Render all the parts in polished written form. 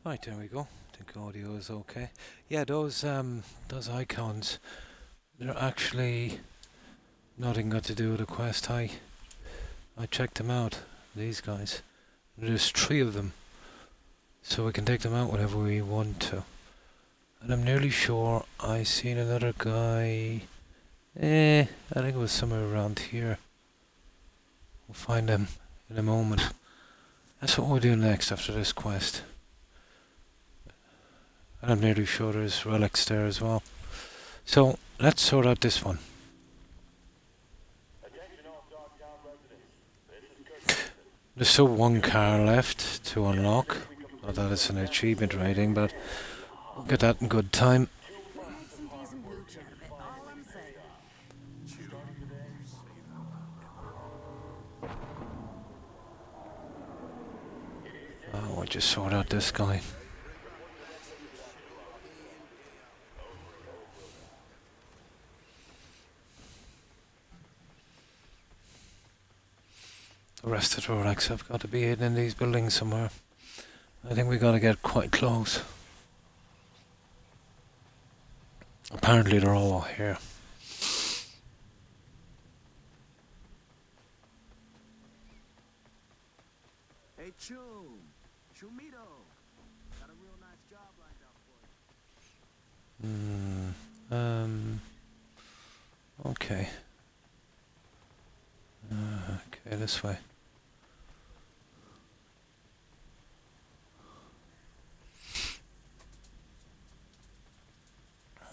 Right, there we go. I think audio is okay. Yeah, those icons, they're actually nothing got to do with the quest. I checked them out, these guys. There's 3 of them, so we can take them out whenever we want to. And I'm nearly sure I seen another guy. I think it was somewhere around here. We'll find him in a moment. That's what we'll do next after this quest. And I'm nearly sure there's relics there as well. So let's sort out this one. There's still 1 car left to unlock. Not that it's an achievement rating, but we'll get that in good time. Oh, we'll just sort out this guy. The rest of the relics have got to be hidden in these buildings somewhere. I think we got to get quite close. Apparently they're all here. Hey, Chumito, got a real nice job lined up for you. Okay. Okay, this way.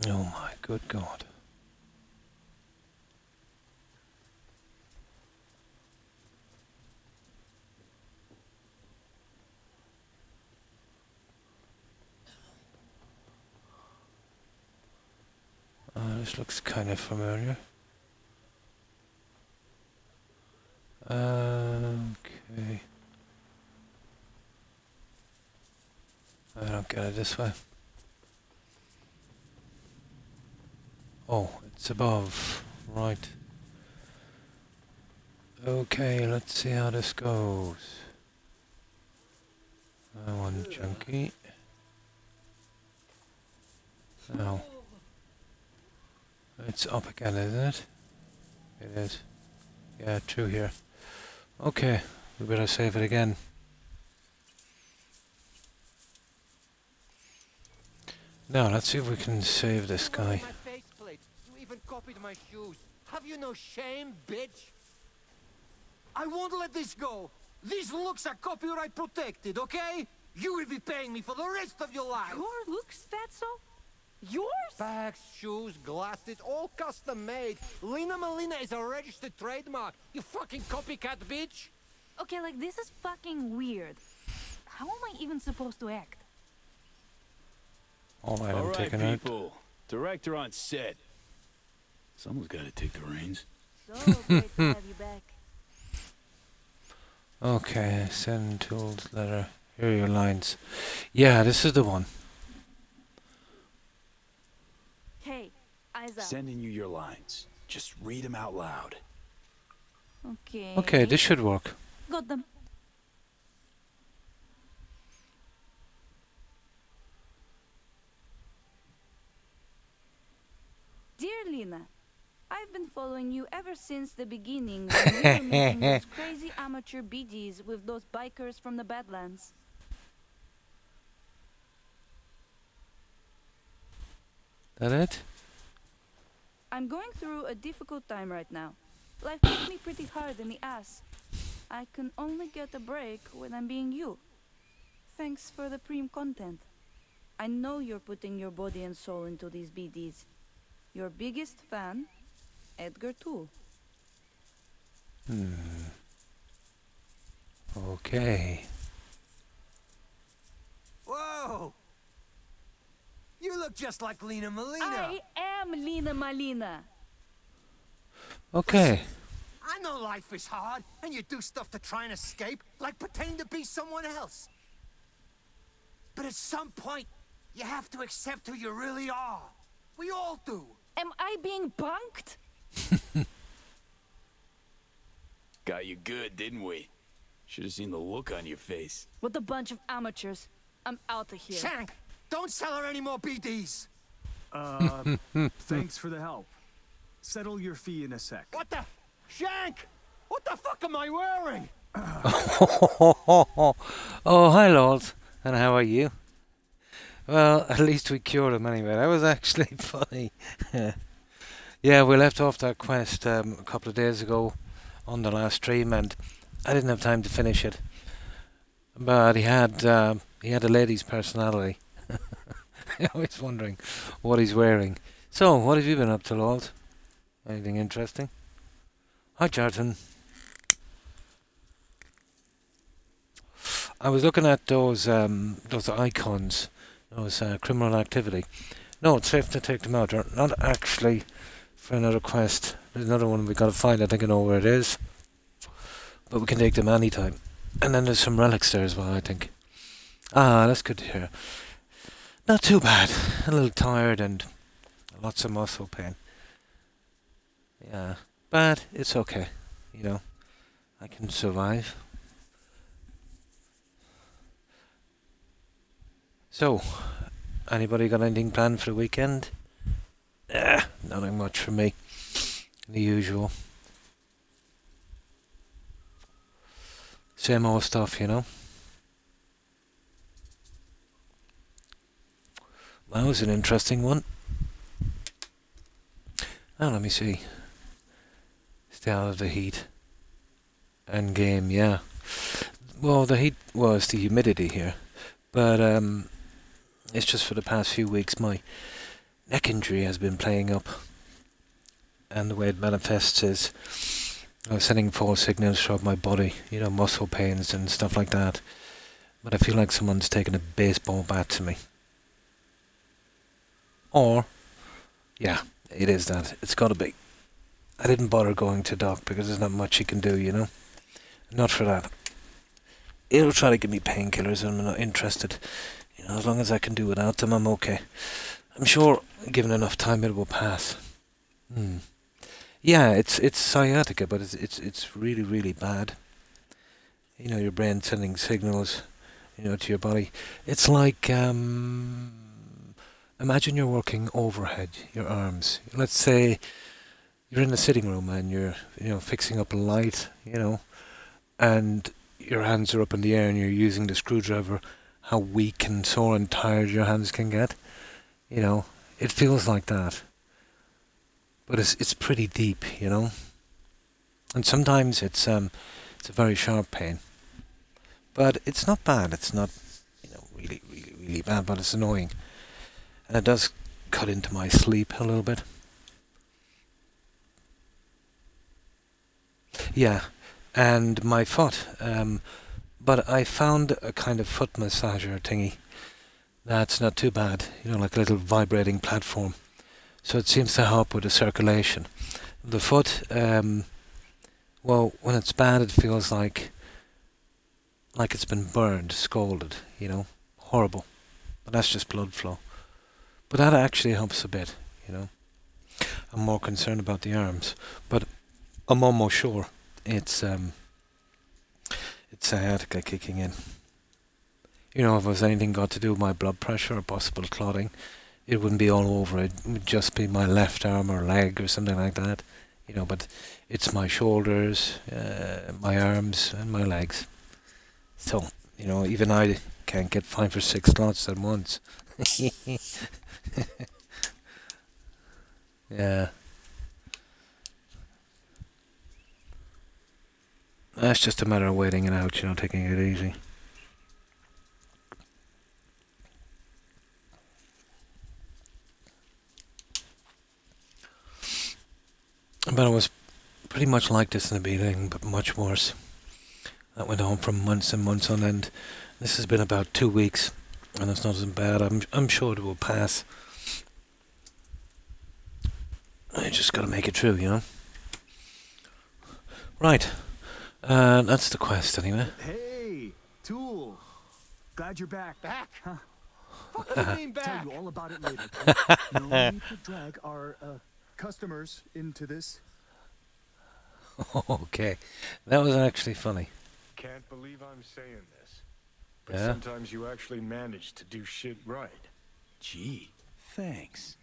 Oh my good God. This looks kind of familiar. Okay. I don't get it this way. Oh, it's above. Right. Okay, let's see how this goes. One junkie. No. It's up again, isn't it? It is. Yeah, true here. Okay, we better save it again. Now, let's see if we can save this guy. My faceplate. You even copied my shoes. Have you no shame, bitch? I won't let this go. These looks are copyright protected, okay? You will be paying me for the rest of your life. Your looks, Fatso? Yours? Bags, shoes, glasses, all custom made. Lina Malina is a registered trademark. You fucking copycat bitch. Okay, like, this is fucking weird. How am I even supposed to act? Alright, All I'm right, taking it. people. Director on set. Someone's got to take the reins. So great to have you back. Okay, send tools letter. Here are your lines. Yeah, this is the one. Hey, eyes up. Sending you your lines. Just read them out loud. Okay. Okay, this should work. Got them. Dear Lina, I've been following you ever since the beginning when you were making those crazy amateur BDs with those bikers from the Badlands. That it? I'm going through a difficult time right now. Life hit me pretty hard in the ass. I can only get a break when I'm being you. Thanks for the preem content. I know you're putting your body and soul into these BDs. Your biggest fan, Edgar Toole. Okay. Whoa! You look just like Lina Malina. I am Lina Malina. Okay. I know life is hard, and you do stuff to try and escape, like pretending to be someone else. But at some point, you have to accept who you really are. We all do. Am I being punked? Got you good, didn't we? Should have seen the look on your face. What a bunch of amateurs. I'm out of here. Shank, don't sell her any more BDs. Thanks for the help. Settle your fee in a sec. What the? Shank! What the fuck am I wearing? Oh, hi, Lord. And how are you? Well, at least we cured him anyway. That was actually funny. Yeah, we left off that quest a couple of days ago on the last stream, and I didn't have time to finish it. But he had a lady's personality. I'm always wondering what he's wearing. So, what have you been up to, Lord? Anything interesting? Hi, Jarton. I was looking at those icons, those criminal activity. No, it's safe to take them out. They're not actually for another quest. There's another one we got to find. I think I know where it is, but we can take them anytime. And then there's some relics there as well, I think. Ah, that's good to hear. Not too bad. A little tired and lots of muscle pain. Yeah, but it's okay. You know, I can survive. So, anybody got anything planned for the weekend? Nothing much for me. The usual. Same old stuff, you know. That was an interesting one. Oh, let me see. Stay out of the heat. End game, yeah. Well, the heat was the humidity here. But, it's just for the past few weeks my neck injury has been playing up. And the way it manifests is I was sending false signals throughout my body, you know, muscle pains and stuff like that. But I feel like someone's taken a baseball bat to me. Or, yeah, it is that. It's got to be. I didn't bother going to doc because there's not much you can do, you know. Not for that. It'll try to give me painkillers and I'm not interested. You know, as long as I can do without them, I'm okay. I'm sure, given enough time, it will pass. Yeah, it's sciatica, but it's really, really bad. You know, your brain sending signals, you know, to your body. It's like, imagine you're working overhead, your arms. Let's say you're in the sitting room and you're, you know, fixing up a light, you know, and your hands are up in the air and you're using the screwdriver. How weak and sore and tired your hands can get. You know, it feels like that. But it's pretty deep, you know. And sometimes it's a very sharp pain. But it's not bad. It's not, you know, really, really, really bad, but it's annoying. And it does cut into my sleep a little bit. Yeah. And my foot, but I found a kind of foot massager thingy that's not too bad, you know, like a little vibrating platform. So it seems to help with the circulation. The foot, well, when it's bad, it feels like it's been burned, scalded, you know, horrible. But that's just blood flow. But that actually helps a bit, you know. I'm more concerned about the arms, but I'm almost sure it's sciatica kicking in. You know, if it was anything got to do with my blood pressure or possible clotting, it wouldn't be all over. It would just be my left arm or leg or something like that. You know, but it's my shoulders, my arms and my legs. So, you know, even I can't get 5 or 6 slots at once. Yeah. That's just a matter of waiting it out, you know, taking it easy. But it was pretty much like this in the beginning, but much worse. That went on for months and months on end. This has been about 2 weeks, and it's not as bad. I'm sure it will pass. I just gotta make it through, you know. Right. That's the quest, anyway. Hey, Tool. Glad you're back. Back? Huh? What do you mean Tell back? you all about it later. No need to drag our customers into this. Okay. That was actually funny. Can't believe I'm saying this, But Yeah. sometimes you actually manage to do shit right. Gee, thanks.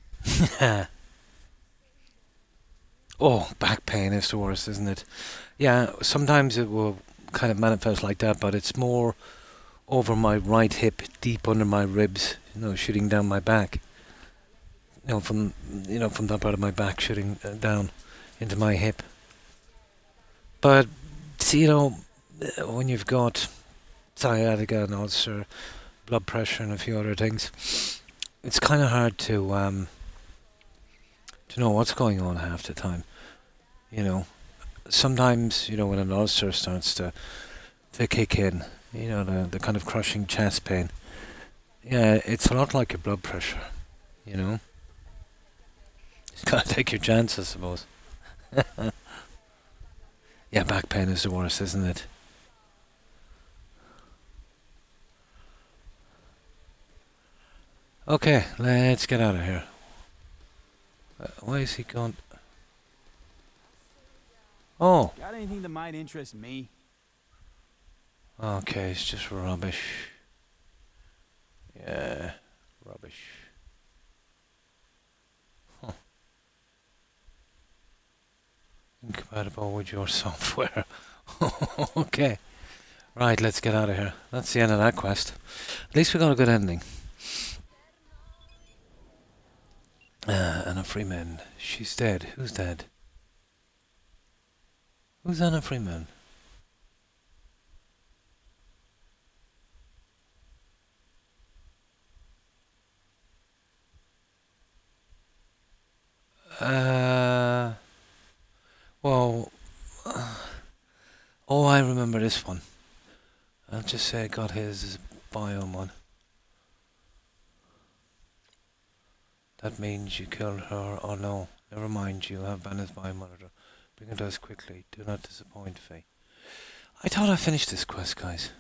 Oh, back pain is the worst, isn't it? Yeah, sometimes it will kind of manifest like that, but it's more over my right hip, deep under my ribs, shooting down my back. From that part of my back shooting down into my hip. But see, when you've got sciatica and ulcer, blood pressure, and a few other things, it's kind of hard to know what's going on half the time. Sometimes when an ulcer starts to kick in, the kind of crushing chest pain. Yeah, it's a lot like your blood pressure. You just gotta take your chance, I suppose. Yeah, back pain is the worst, isn't it? Okay, let's get out of here. Why is he gone? Oh, Got anything that might interest me? okay, it's just rubbish. Yeah, rubbish. Huh. Incompatible with your software. Okay. Right, let's get out of here. That's the end of that quest. At least we got a good ending. Anna Freeman. She's dead. Who's dead? Who's Anna Freeman? Well, oh, I remember this one. I'll just say I got his biome one. That means you killed her. Oh no, never mind. You have Banner's biomonitor. Bring it to us quickly. Do not disappoint, Faye. I thought I finished this quest, guys.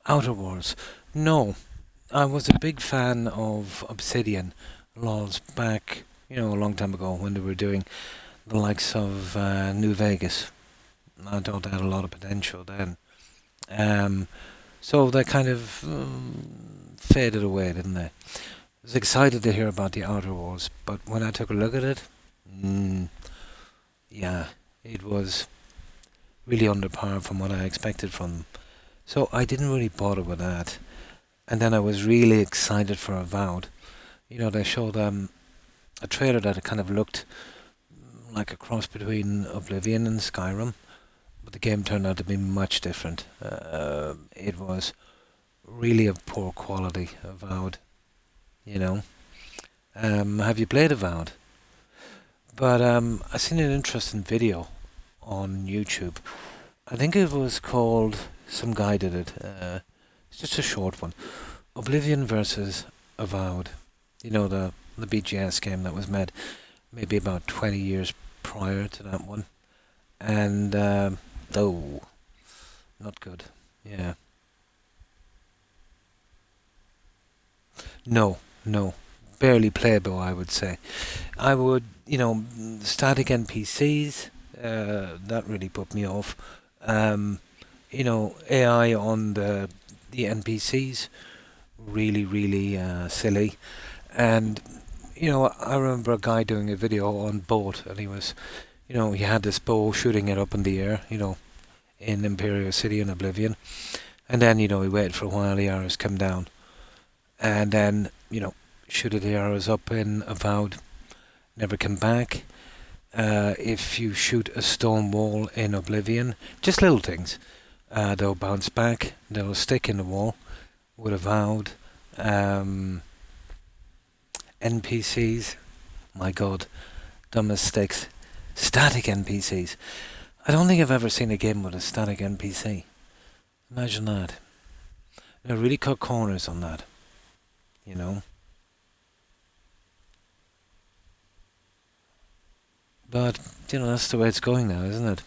Outer Worlds. No, I was a big fan of Obsidian LOLs back, a long time ago when they were doing the likes of New Vegas. I thought they had a lot of potential then. So they kind of faded away, didn't they? I was excited to hear about the Outer Worlds, but when I took a look at it, yeah, it was really under par from what I expected from them. So I didn't really bother with that. And then I was really excited for Avowed. They showed a trailer that kind of looked like a cross between Oblivion and Skyrim, but the game turned out to be much different. It was really of poor quality, Avowed. Have you played Avowed? But I seen an interesting video on YouTube. I think it was called, some guy did it. It's just a short one. Oblivion versus Avowed. The BGS game that was made maybe about 20 years prior to that one. And, oh, not good. Yeah. No. Barely playable, I would say. I would, static NPCs, that really put me off. AI on the NPCs, really, really silly. And, I remember a guy doing a video on boat, and he was, he had this bow shooting it up in the air, in Imperial City in Oblivion. And then, he waited for a while, the arrows come down. And then, shooted the arrows up in Avowed, never come back. If you shoot a stone wall in Oblivion, just little things, they'll bounce back, they'll stick in the wall. With Avowed, NPCs, my god, dumb mistakes. Static NPCs. I don't think I've ever seen a game with a static NPC. Imagine that. They really cut corners on that. But, that's the way it's going now, isn't it?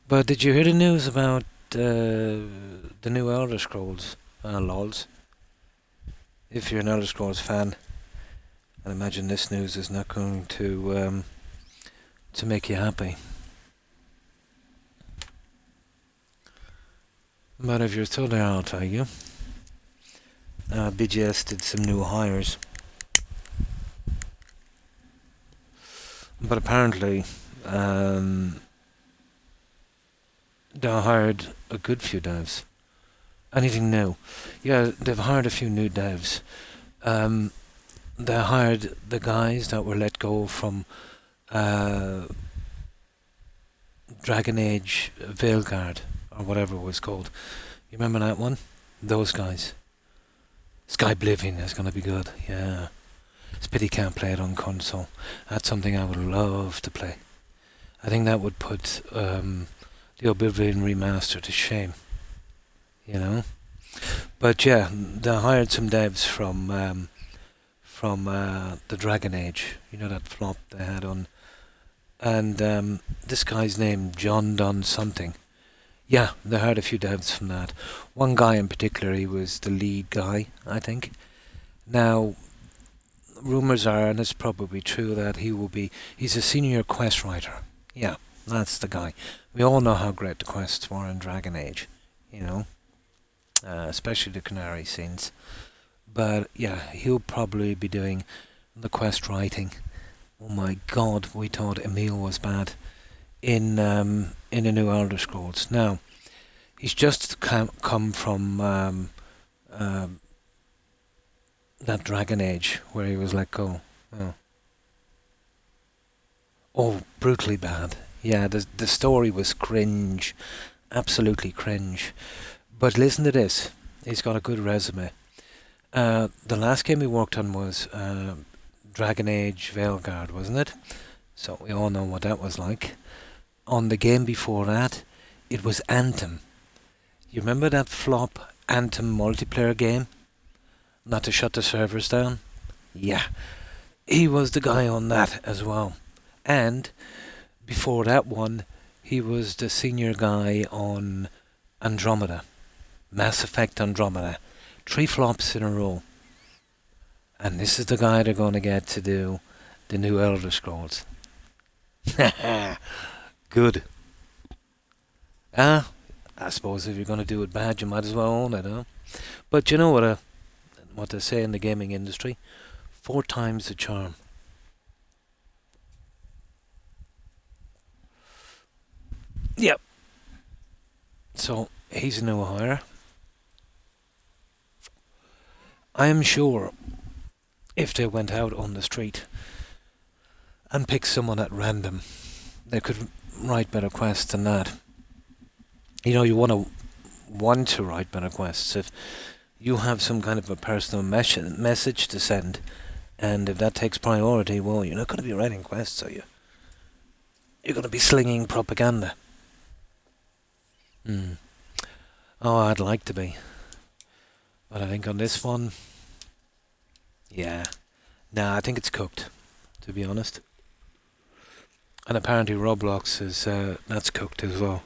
But did you hear the news about the new Elder Scrolls, LOLs? If you're an Elder Scrolls fan, I imagine this news is not going to make you happy. But if you're still there, I'll tell you. BGS did some new hires. But apparently, they hired a good few devs. Anything new? Yeah, they've hired a few new devs. They hired the guys that were let go from Dragon Age Veilguard, or whatever it was called. You remember that one? Those guys. Skyblivion is going to be good, yeah. It's a pity can't play it on console. That's something I would love to play. I think that would put the Oblivion remaster to shame. You know? But yeah, they hired some devs from the Dragon Age. You know that flop they had on. And this guy's name, John Dunn something. Yeah, they hired a few devs from that. One guy in particular, he was the lead guy, I think. Now, rumours are, and it's probably true, that he's a senior quest writer. Yeah, that's the guy. We all know how great the quests were in Dragon Age, you know, especially the Canary scenes. But yeah, he'll probably be doing the quest writing. Oh my God, we thought Emil was bad in the new Elder Scrolls. Now, he's just come from that Dragon Age where he was let go. Oh, brutally bad. Yeah, the story was cringe, absolutely cringe. But listen to this, he's got a good resume. The last game he worked on was Dragon Age Veilguard, wasn't it? So we all know what that was like. On the game before that, it was Anthem. You remember that flop Anthem multiplayer game? Not to shut the servers down? Yeah. He was the guy on that as well. And before that one, he was the senior guy on Andromeda. Mass Effect Andromeda. 3 flops in a row. And this is the guy they're going to get to do the new Elder Scrolls. Good. I suppose if you're going to do it bad, you might as well own it, huh? But you know what they say in the gaming industry? 4 times the charm. Yep. So, he's a new hire. I am sure if they went out on the street and picked someone at random, they could write better quests than that. You know, you want to write better quests if you have some kind of a personal message to send, and if that takes priority, well, you're not going to be writing quests, are you? You're going to be slinging propaganda. Oh, I'd like to be. But I think on this one, yeah. Nah, I think it's cooked, to be honest. And apparently Roblox is, that's cooked as well.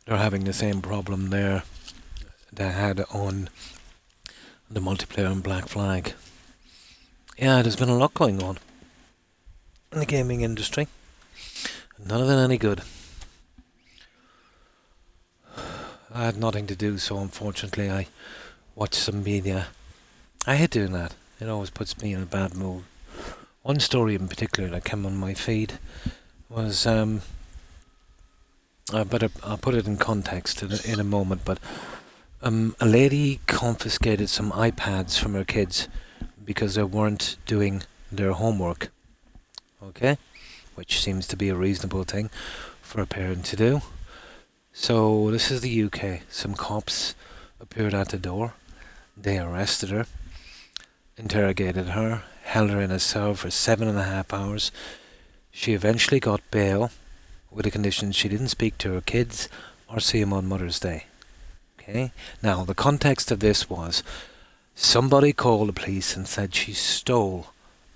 They're having the same problem there they had on the multiplayer on Black Flag. Yeah, there's been a lot going on in the gaming industry. None of it any good. I had nothing to do, so unfortunately I watched some media. I hate doing that. It always puts me in a bad mood. One story in particular that came on my feed was, I'll put it in context in a moment, but a lady confiscated some iPads from her kids because they weren't doing their homework. Okay? Which seems to be a reasonable thing for a parent to do. So this is the UK. Some cops appeared at the door. They arrested her, interrogated her, held her in a cell for 7.5 hours. She eventually got bail with the condition she didn't speak to her kids or see them on Mother's Day. Okay? Now, the context of this was somebody called the police and said she stole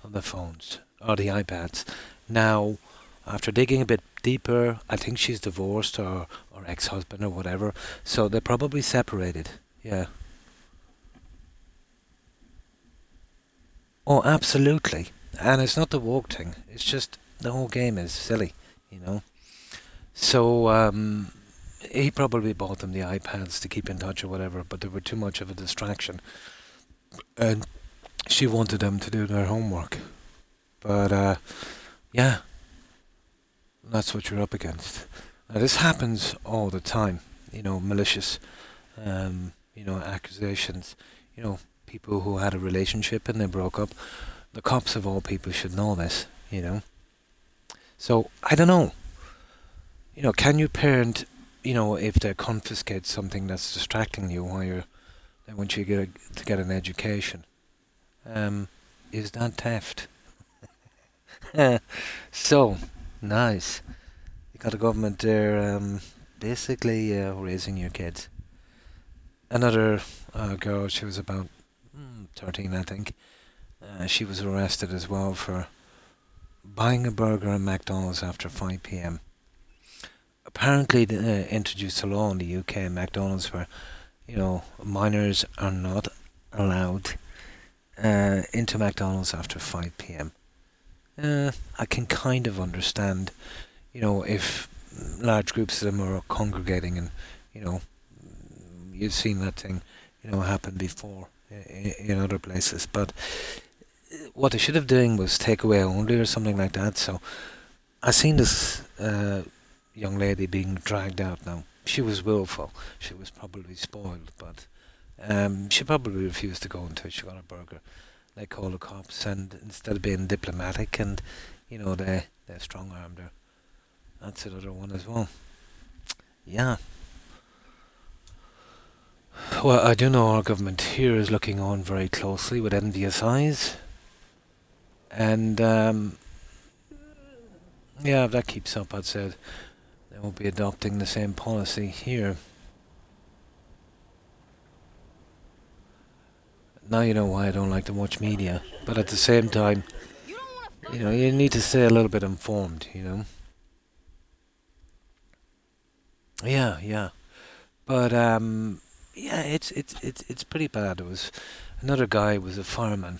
the phones or the iPads. Now, after digging a bit deeper, I think she's divorced or ex-husband or whatever, so they're probably separated. Yeah. Oh, absolutely. And it's not the woke thing. It's just the whole game is silly. you know. So he probably bought them the iPads to keep in touch or whatever, but they were too much of a distraction, and she wanted them to do their homework. But yeah, that's what you're up against. Now this happens all the time, malicious, accusations. People who had a relationship and they broke up. The cops of all people should know this. So I don't know. Can you parent? If they confiscate something that's distracting you while they want you to get an education. Is that theft? So nice. You got a government there, basically raising your kids. Another girl, she was about 13, I think. She was arrested as well for buying a burger at McDonald's after 5 p.m. Apparently, they introduced a law in the UK, McDonald's, where minors are not allowed into McDonald's after 5 p.m. I can kind of understand, if large groups of them are congregating and, you've seen that thing, happen before in other places. But what they should have doing was takeaway only or something like that. So I seen this young lady being dragged out now. She was willful. She was probably spoiled, but she probably refused to go until she got a burger. They called the cops, and instead of being diplomatic, and they strong armed her. That's another one as well. Yeah. Well, I do know our government here is looking on very closely with envious eyes, and yeah, if that keeps up, I'd say they won't be adopting the same policy here. Now you know why I don't like to watch media, but at the same time, you need to stay a little bit informed. Yeah, yeah. But yeah, it's pretty bad. There was another guy was a fireman.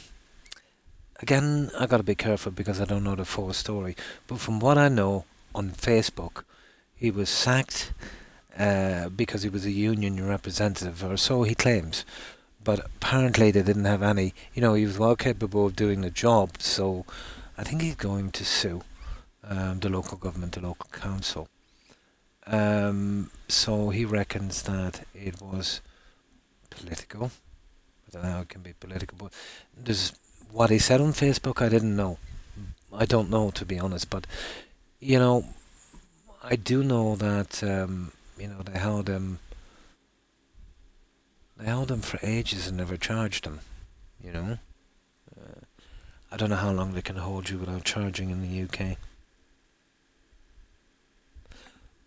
Again, I gotta be careful because I don't know the full story. But from what I know on Facebook, he was sacked because he was a union representative, or so he claims. But apparently they didn't have any. He was well capable of doing the job. So I think he's going to sue the local government, the local council. So he reckons that it was political. I don't know how it can be political, but there's what he said on Facebook. I didn't know. I don't know, to be honest. But I do know that they held him. They held him for ages and never charged him. I don't know how long they can hold you without charging in the UK.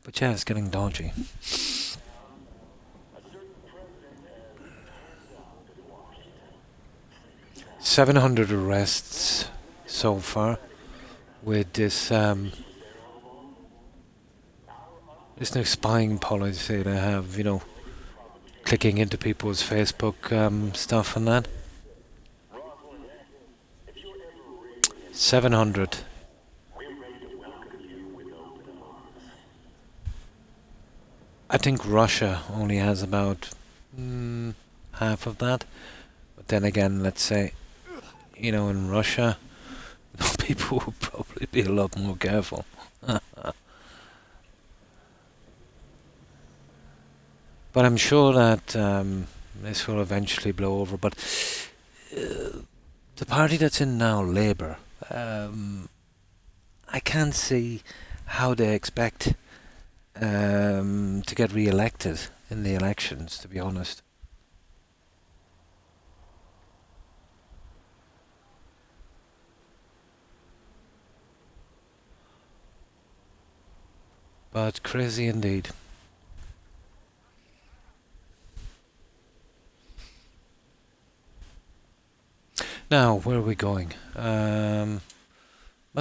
But yeah, it's getting dodgy. 700 arrests so far with this new spying policy they have, clicking into people's Facebook stuff and that. 700. I think Russia only has about half of that. But then again, let's say, in Russia, people would probably be a lot more careful. But I'm sure that this will eventually blow over. But the party that's in now, Labour, I can't see how they expect to get re-elected in the elections, to be honest. But crazy indeed. Now, where are we going? But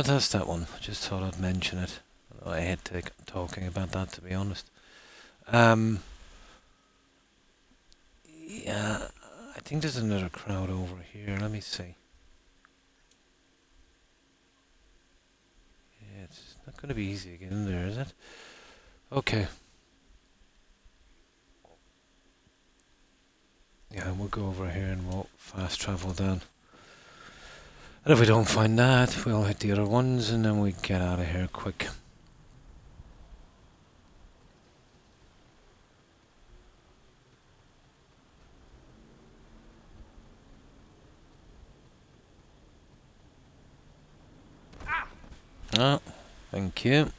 that's that one. I just thought I'd mention it. I hate talking about that, to be honest. Yeah, I think there's another crowd over here. Let me see. Yeah, it's Not gonna be easy to get in there, is it? Okay. Yeah, we'll go over here and we'll fast travel down. And if we don't find that, we'll hit the other ones and then we get out of here quick. Oh, thank you.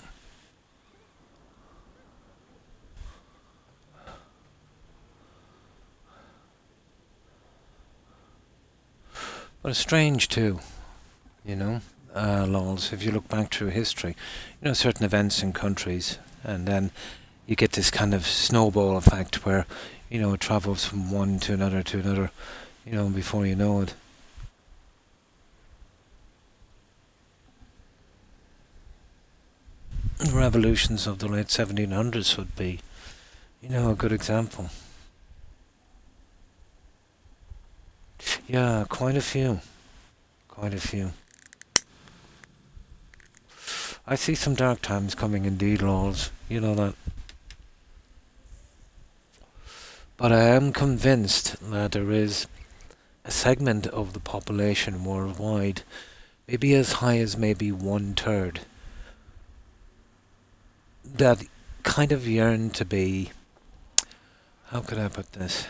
But it's strange too, you know, lols, if you look back through history, you know, certain events in countries, and then you get this kind of snowball effect where, you know, it travels from one to another, you know, before you know it. The revolutions of the late 1700s would be, you know, a good example. Yeah, quite a few. Quite a few. I see some dark times coming indeed, lols. You know that. But I am convinced that there is a segment of the population worldwide, maybe as high as maybe 1/3, that kind of yearn to be, how could I put this,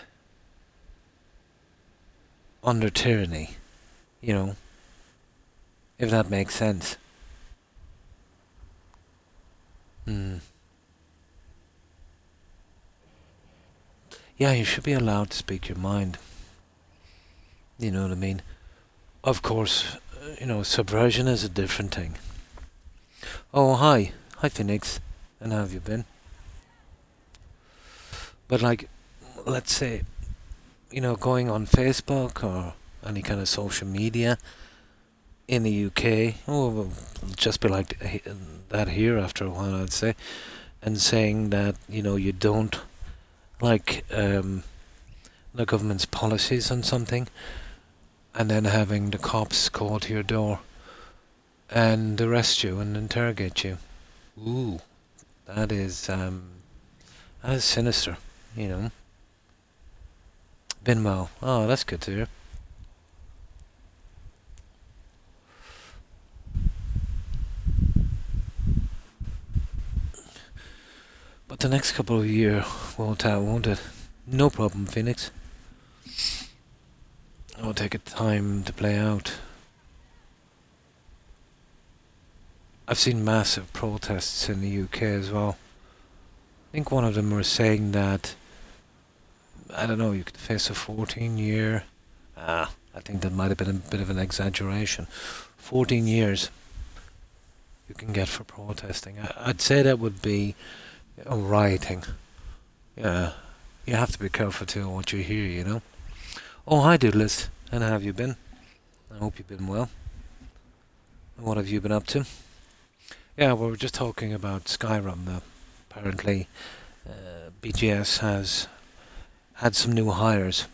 under tyranny, you know, if that makes sense. Yeah, you should be allowed to speak your mind. You know what I mean? Of course, you know, subversion is a different thing. Oh, hi. Hi, Phoenix. And how have you been? But, like, let's say, you know, going on Facebook or any kind of social media in the UK, oh, it'll just be like that here after a while, I'd say, and saying that, you know, you don't like the government's policies on something, and then having the cops call to your door and arrest you and interrogate you. Ooh, that is sinister, you know. Been well. Oh, that's good to hear. But the next couple of years won't it? No problem, Phoenix. It'll take a time to play out. I've seen massive protests in the UK as well. I think one of them were saying that, I don't know, you could face a 14-year... I think that might have been a bit of an exaggeration. 14 years you can get for protesting. I'd say that would be rioting. Yeah, you have to be careful too what you hear, you know. Oh, hi, Doodless. And how have you been? I hope you've been well. And what have you been up to? Yeah, we were just talking about Skyrim. Apparently, BGS has had some new hires.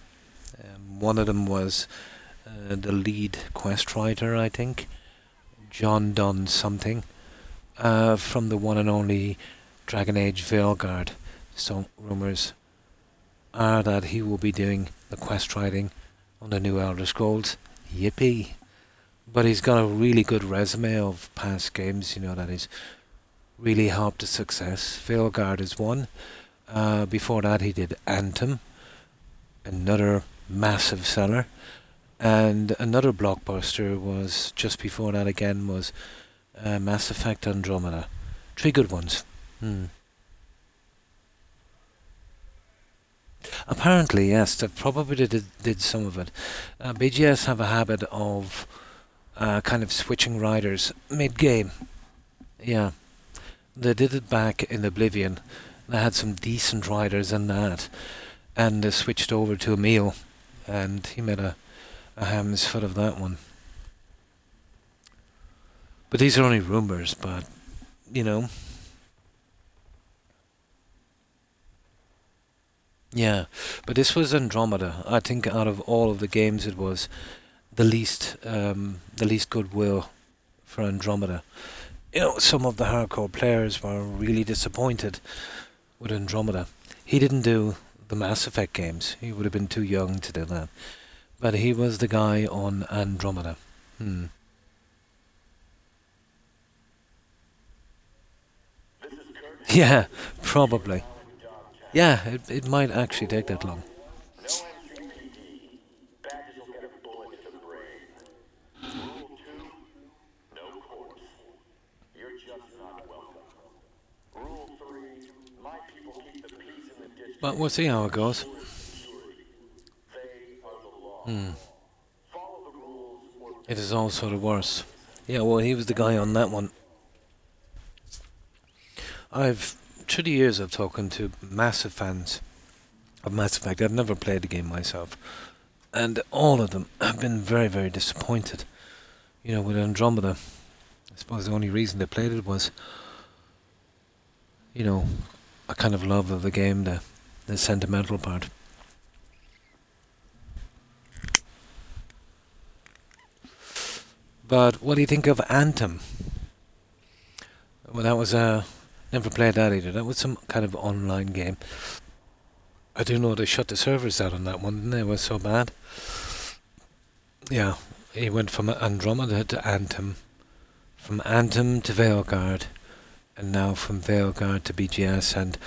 One of them was the lead quest writer, I think, John Dunn something, from the one and only Dragon Age Veilguard. So rumours are that he will be doing the quest writing on the new Elder Scrolls. Yippee! But he's got a really good resume of past games, you know, that he's really helped to success. Veilguard is one. Before that he did Anthem, another massive seller. And another blockbuster was, just before that again, was Mass Effect Andromeda. 3 good ones. Apparently, yes, they probably did some of it. BGS have a habit of kind of switching writers mid-game. Yeah, they did it back in Oblivion. They had some decent writers in that, and they switched over to Emil, and he made a ham's foot of that one. But these are only rumours, but, you know. Yeah, but this was Andromeda. I think out of all of the games, it was the least goodwill for Andromeda. some of the hardcore players were really disappointed with Andromeda. He didn't do the Mass Effect games. He would have been too young to do that. But he was the guy on Andromeda. Hmm. Yeah, probably. Yeah, it might actually take that long. But we'll see how it goes. Hmm. It is also the worst. Yeah, well, he was the guy on that one. Through the years, I've talking to massive fans of Mass Effect. I've never played the game myself. And all of them have been very, very disappointed. With Andromeda. I suppose the only reason they played it was, a kind of love of the game, the sentimental part. But what do you think of Anthem? Well, that was never played that either. That was some kind of online game. I do know they shut the servers down on that one, didn't they? It was so bad. Yeah, he went from Andromeda to Anthem, from Anthem to Veilguard, and now from Veilguard to BGS, and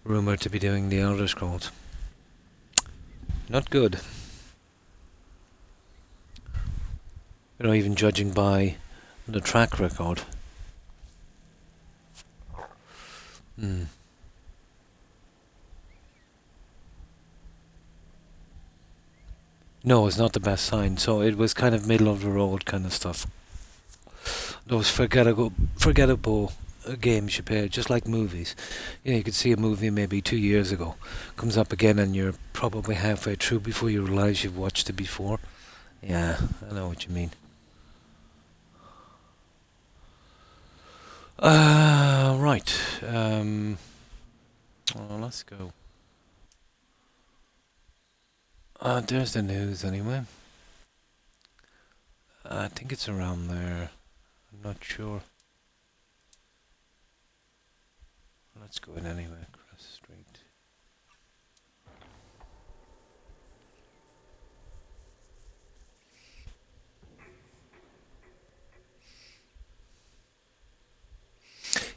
rumoured to be doing the Elder Scrolls. Not good. Even judging by the track record. Hmm. No, it's not the best sign. So it was kind of middle of the road kind of stuff. Those forgettable games you play, just like movies. You could see a movie maybe 2 years ago, comes up again, and you're probably halfway through before you realise you've watched it before. Yeah, I know what you mean. Right. Well, let's go. There's the news anyway. I think it's around there. I'm not sure. Let's go in anyway, across the street.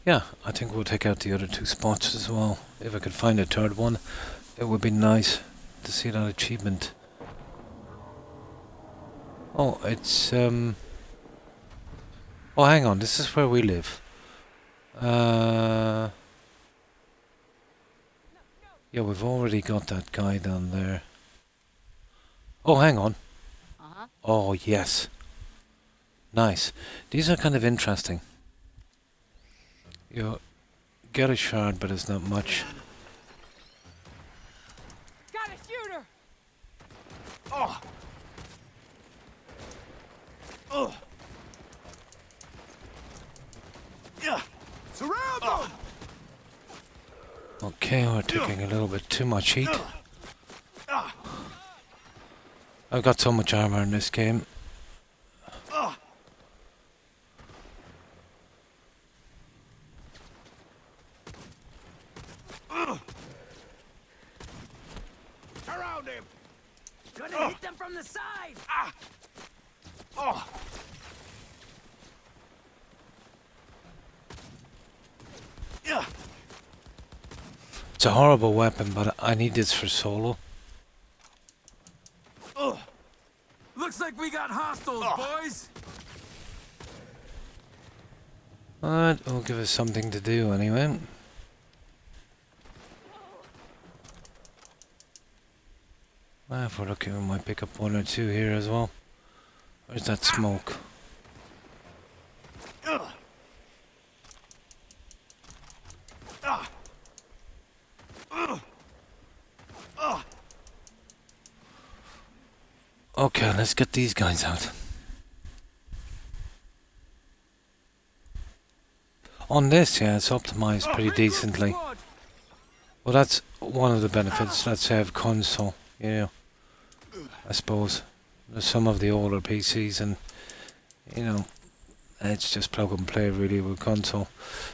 Yeah, I think we'll take out the other two spots as well. If I could find a third one, it would be nice to see that achievement. Oh, it's oh, hang on, this is where we live. Yeah, we've already got that guy down there. Oh, hang on. Oh, yes. Nice. These are kind of interesting. You get a shard, but it's not much. Got a shooter! Oh! Oh! Yeah! Surround them! Okay, we're taking a little bit too much heat. I've got so much armor in this game. Surround him! Gonna hit them from the side! Oh! Yeah! It's a horrible weapon, but I need this for solo. Looks like we got hostiles, boys! But will give us something to do anyway. Well, if we're lucky, we might pick up one or two here as well. Where's that smoke? Okay, let's get these guys out. On this, yeah, it's optimized pretty decently. Well, that's one of the benefits, let's say, of console, I suppose. There's some of the older PCs and, It's just plug and play really with console.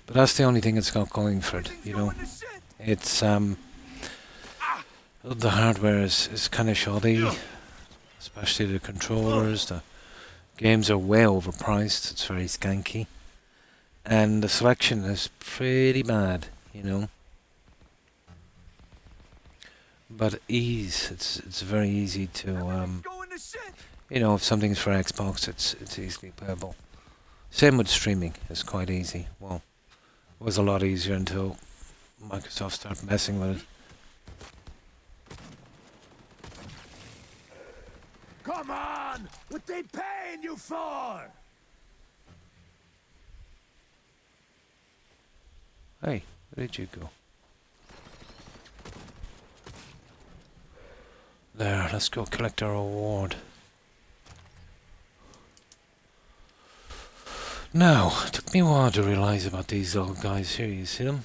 But that's the only thing it's got going for it, you know. It's the hardware is kind of shoddy, especially the controllers. The games are way overpriced. It's very skanky, and the selection is pretty bad, you know. But ease, it's very easy to you know, if something's for Xbox, it's easily playable. Same with streaming, it's quite easy. Well, it was a lot easier until Microsoft started messing with it. Come on! What they paying you for? Hey, where did you go? There, let's go collect our reward. Now, it took me a while to realise about these little guys here, you see them?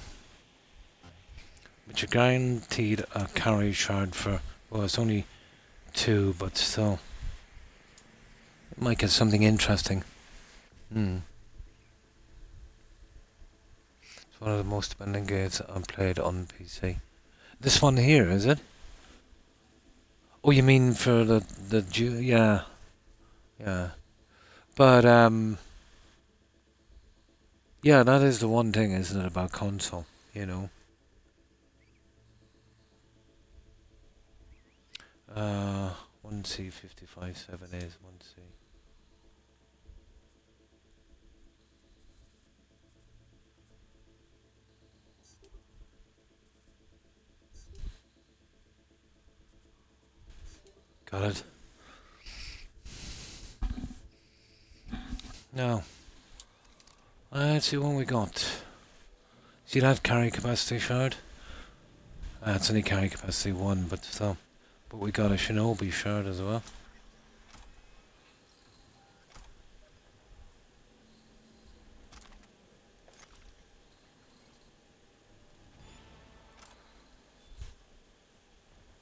But you're guaranteed a carry shard for, well, it's only 2, but still. It might get something interesting. It's one of the most demanding games I've played on PC. This one here, is it? Oh, you mean for the yeah. Yeah. But, yeah, that is the one thing, isn't it, about console, you know? 1C55.7 is 1C. Got it. Now, let's see what we got. See that carry capacity shard? It's only carry capacity 1, but still. But we got a Shinobi shard as well.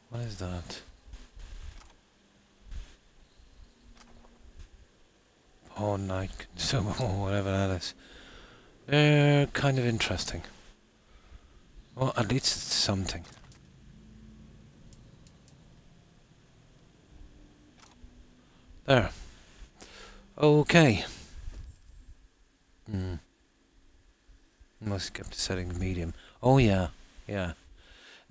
What is that? Oh, night consumable, whatever that is. They're kind of interesting. Well, at least it's something. There. Okay. Must keep the setting to medium. Oh yeah, yeah.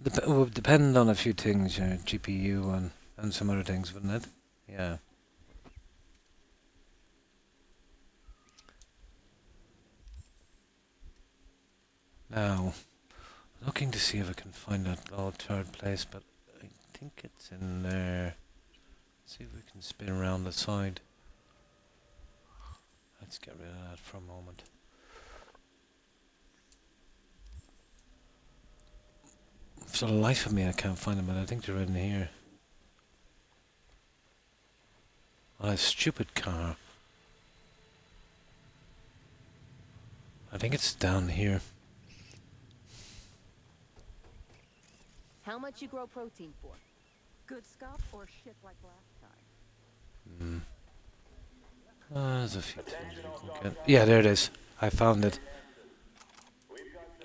It would depend on a few things, your GPU and some other things, wouldn't it? Yeah. Now, looking to see if I can find that little third place, but I think it's in there. Let's see if we can spin around the side. Let's get rid of that for a moment. For the life of me, I can't find them, but I think they're in here. Oh, a stupid car. I think it's down here. How much you grow protein for? Good stuff or shit like last time? There's a few things we can get. Yeah, there it is. I found it.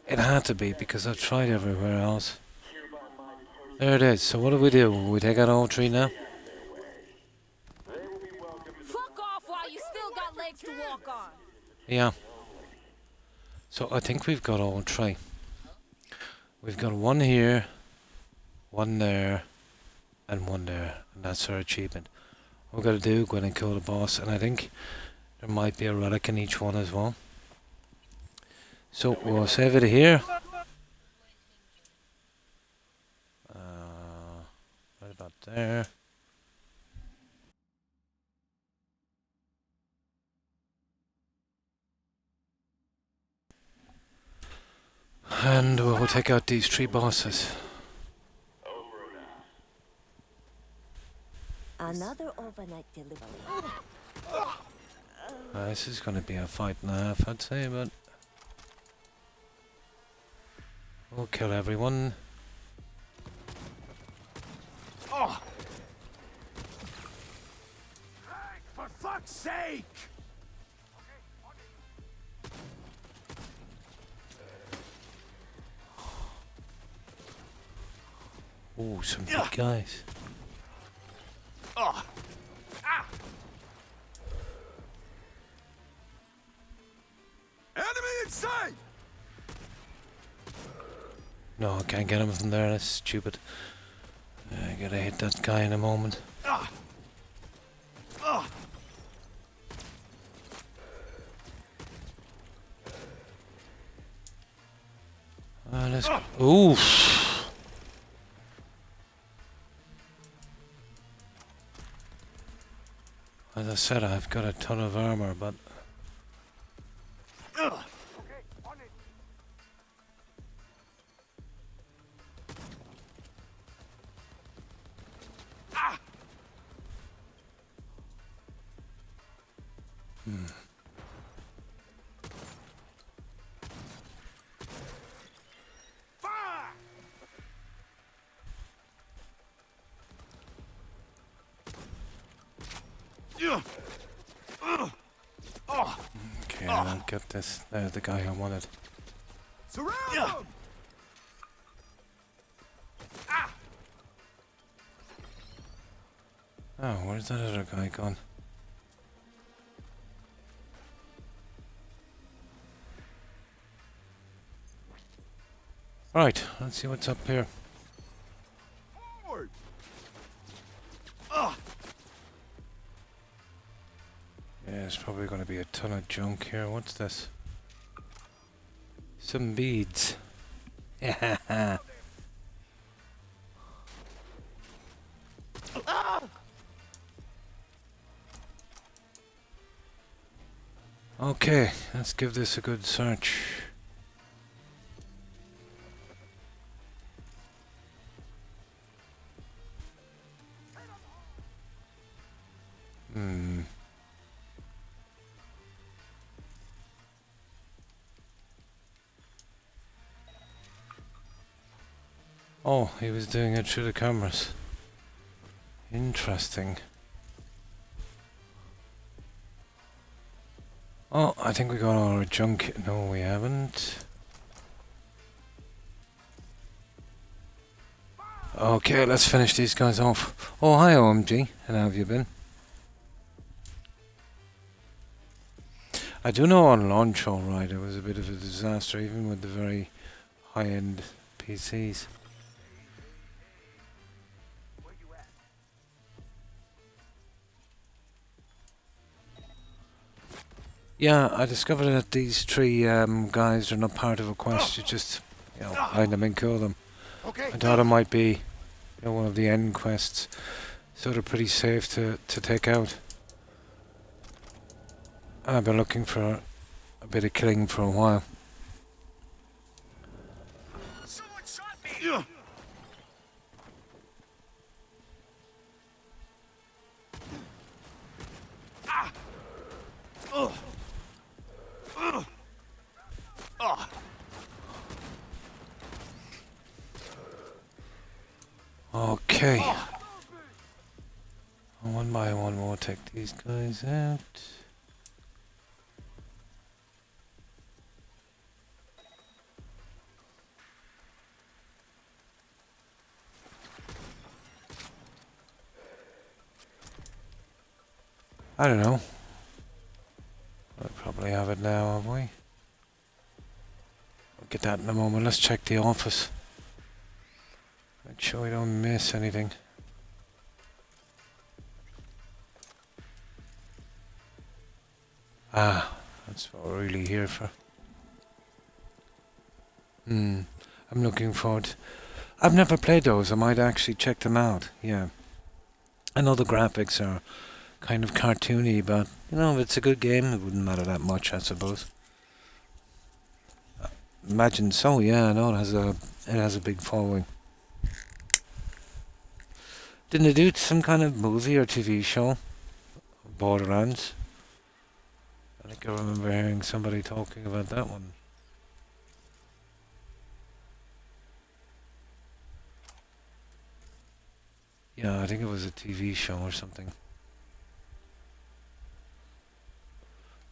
It had to be, because I've tried everywhere else. There it is. So what do? We take out all 3 now? Fuck off while you still got legs to walk on! Yeah. So I think we've got all 3. We've got 1 here, 1 there, and 1 there. And that's our achievement. What we've got to do, go in and kill the boss. And I think there might be a relic in each one as well. So we'll save it here. Right about there. And we'll take out these 3 bosses. Another overnight delivery. This is going to be a fight and a half, I'd say, but we'll kill everyone. Oh! For fuck's sake! Oh, some big guys. Enemy in sight! No, I can't get him from there. That's stupid. I gotta hit that guy in a moment. Let's go. Oof. As I said, I've got a ton of armor, but okay, I don't get this. There's the guy I wanted. Surround them! Oh, where's that other guy gone? Right, let's see what's up here. Forward! Yeah, there's probably going to be a ton of junk here. What's this? Some beads. Yeah. Okay, let's give this a good search. Oh, he was doing it through the cameras. Interesting. Oh, I think we got all our junk. No, we haven't. Okay, let's finish these guys off. Oh, hi OMG. How have you been? I do know on launch, alright, it was a bit of a disaster, even with the very high-end PCs. Yeah, I discovered that these three guys are not part of a quest. You just, find them and kill them. Okay. I thought it might be, one of the end quests, so they're pretty safe to take out. I've been looking for a bit of killing for a while. Someone shot me! Okay. One by one, we'll take these guys out. I don't know. We'll probably have it now, have we? We'll get that in a moment. Let's check the office. Make sure we don't miss anything. Ah, that's what we're really here for. I'm looking forward. I've never played those. I might actually check them out. Yeah. I know the graphics are kind of cartoony, but if it's a good game, it wouldn't matter that much, I suppose. Imagine so. Yeah, I know it has a big following. Didn't they do some kind of movie or TV show? Borderlands. I think I remember hearing somebody talking about that one. Yeah, I think it was a TV show or something.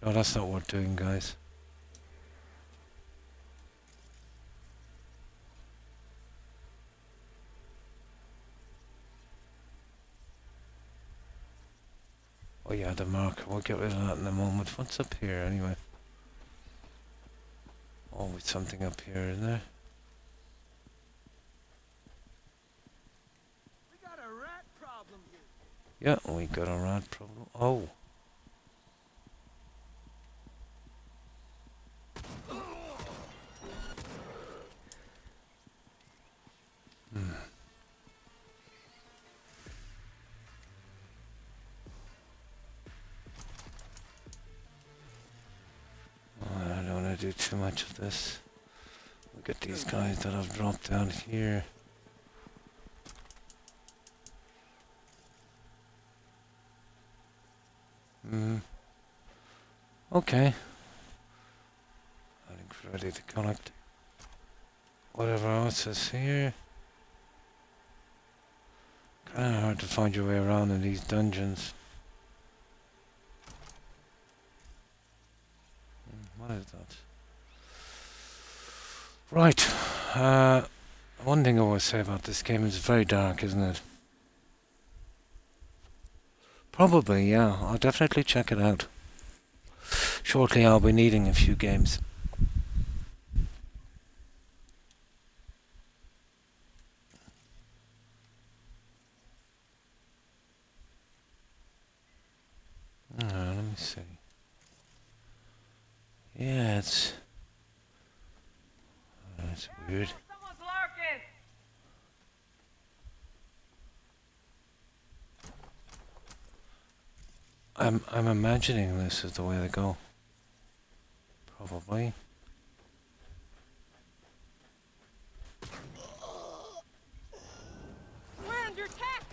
No, that's not worth doing, guys. the marker. We'll get rid of that in a moment. What's up here anyway? Always something up here, isn't there? We got a rat problem here. Yeah, we got a rat problem. Oh. I don't want to do too much of this. Look at these guys that I've dropped down here. Okay. I think we're ready to collect whatever else is here. Kinda hard to find your way around in these dungeons. What is that? Right. One thing I will say about this game is it's very dark, isn't it? Probably, yeah. I'll definitely check it out. Shortly I'll be needing a few games. Let me see. Yeah, it's weird. Someone's lurking! I'm imagining this is the way to go. Probably. We're under attack!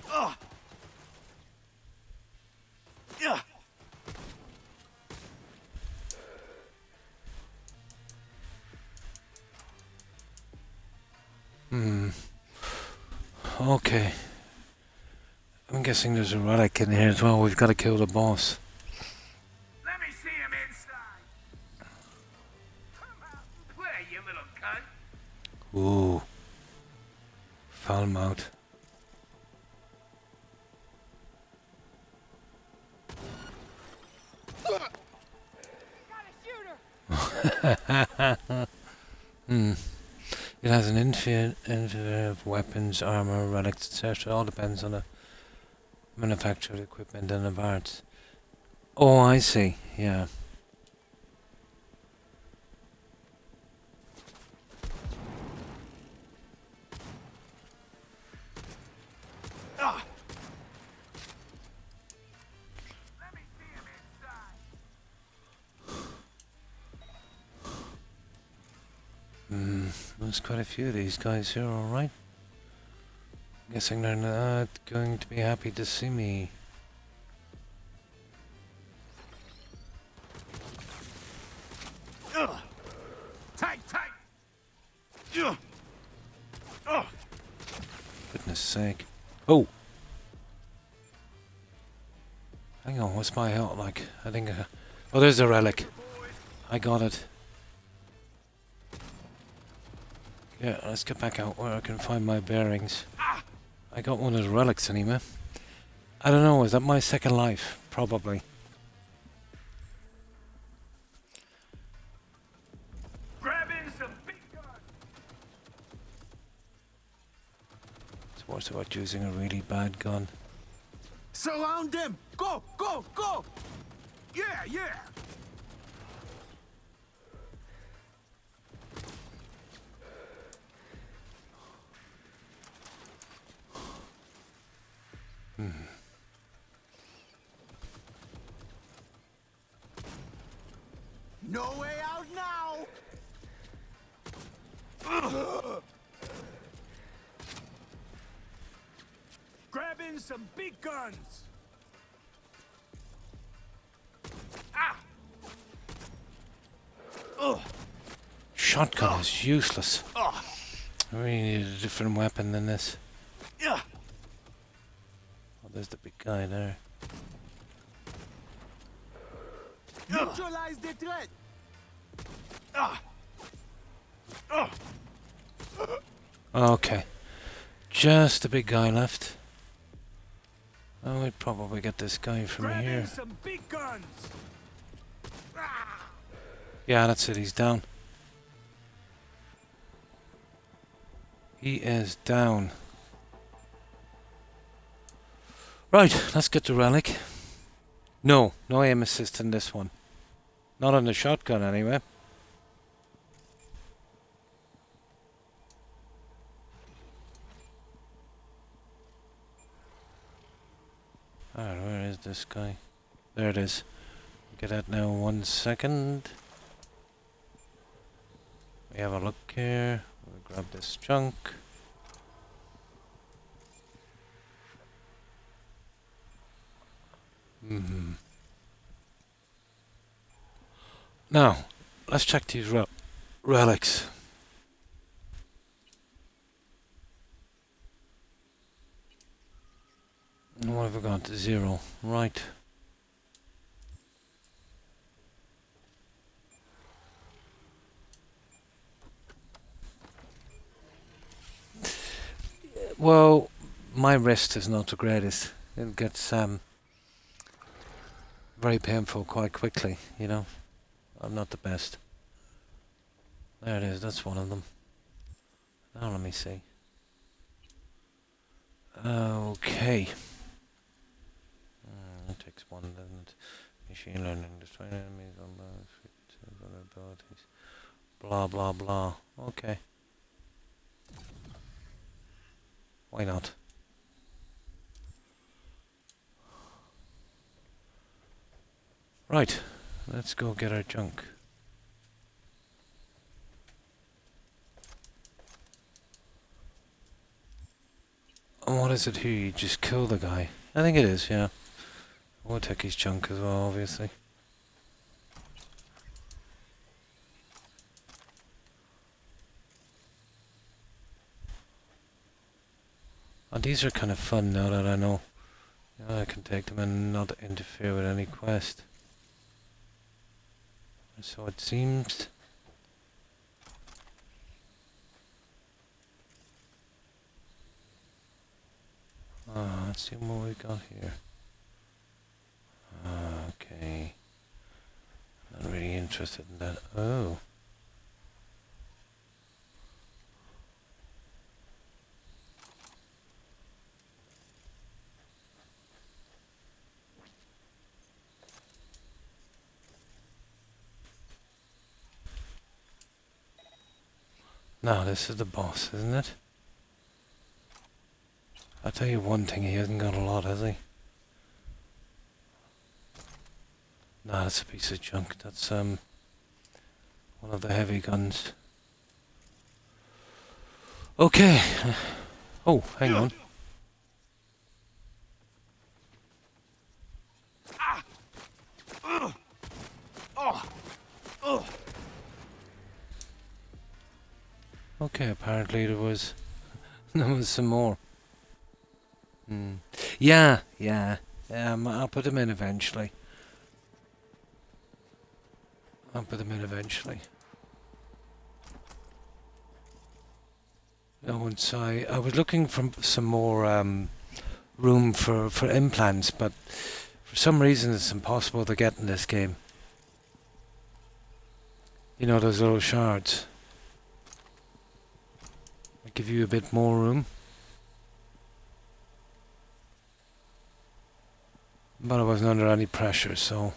Okay. I'm guessing there's a relic in here as well. We've got to kill the boss. Let me see him inside. Come out and play, you little cunt. Ooh. Foul mouth. It has an infinite of weapons, armor, relics, etc. All depends on the manufactured equipment and the parts. Oh, I see. Yeah. Let me see him inside. There's quite a few of these guys here, alright. Guessing they're not going to be happy to see me. Tight, tight. Goodness sake. Oh! Hang on, what's my health like? I think oh, there's a relic. I got it. Yeah, let's get back out where I can find my bearings. I got one of the relics anyway. I don't know, is that my second life? Probably. Grab in some big guns. It's worse about using a really bad gun. Surround them. Go, go, go. Yeah, yeah. No way out now. Grab in some big guns. Shotgun is useless. I really need a different weapon than this. Oh, there's the big guy there. Neutralize the threat. Okay. Just the big guy left. Oh, we'd probably get this guy from Grab here. in some big guns. Yeah, that's it, he's down. He is down. Right, let's get the relic. No aim assist in this one. Not on the shotgun anyway. Alright, where is this guy? There it is. Get that now 1 second. We have a look here. We'll grab this junk. Now, let's check these relics. And what have we got? 0. Right. Well, my wrist is not the greatest. It gets very painful quite quickly, you know. I'm not the best. There it is, that's one of them. Now let me see. Okay. It takes one, doesn't it? Machine learning, destroy enemies on abilities. Blah blah blah. Okay. Why not? Right, let's go get our junk. And what is it here? You just kill the guy. I think it is, yeah. We'll take his junk as well, obviously. And these are kind of fun now that I know. You know, I can take them and not interfere with any quest. So it seems. Let's see what we got here. Okay. Not really interested in that. Oh. Now this is the boss, isn't it? I'll tell you one thing, he hasn't got a lot, has he? Nah, that's a piece of junk. That's one of the heavy guns. Okay. Oh, hang on. Okay, apparently there was some more. Yeah. I'll put them in eventually. Once I was looking for some more room for implants, but for some reason it's impossible to get in this game. You know, those little shards. They give you a bit more room. But I wasn't under any pressure, so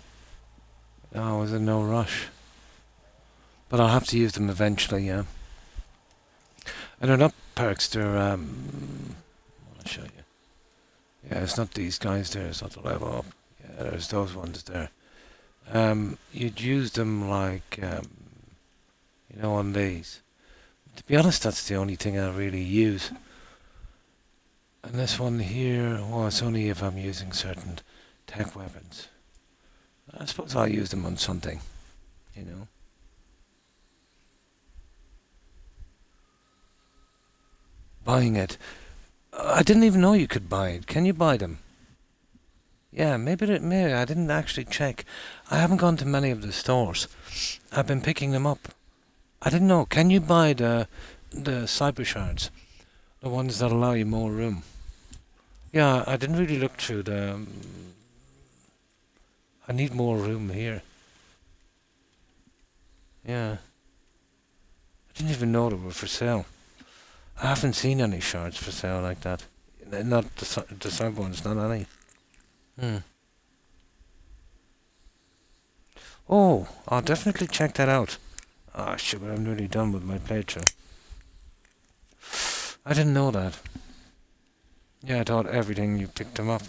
I was in no rush. But I'll have to use them eventually, yeah. And they're not perks, they're I'll show you. Yeah, it's not these guys there, it's not the level up. Yeah, there's those ones there. You'd use them like you know, on these. To be honest, that's the only thing I really use. And this one here, well, it's only if I'm using certain tech weapons. I suppose I'll use them on something, you know. Buying it. I didn't even know you could buy it. Can you buy them? Yeah, maybe I didn't actually check. I haven't gone to many of the stores. I've been picking them up. I didn't know. Can you buy the cyber shards? The ones that allow you more room? Yeah, I didn't really look through the. I need more room here. Yeah. I didn't even know they were for sale. I haven't seen any shards for sale like that. Not the sub ones, not any. Hmm. Oh, I'll definitely check that out. Ah, shit, but I'm nearly done with my playthrough. I didn't know that. Yeah, I thought everything you picked them up.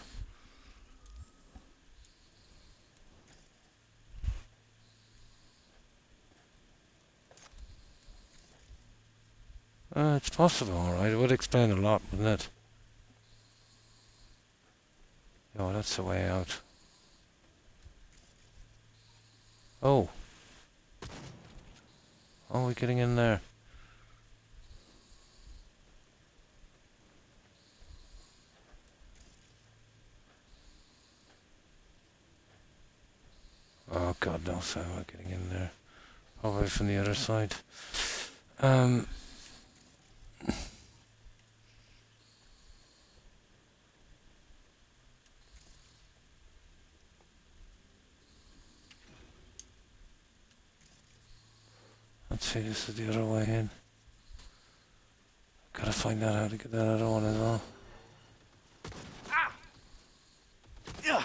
It's possible, alright. It would explain a lot, wouldn't it? Oh, that's the way out. Oh. Oh, we're getting in there. Oh, God knows how we're getting in there. Probably from the other side. Um... Let's see, this is the other way in. Gotta find out how to get that other one as well. Yeah.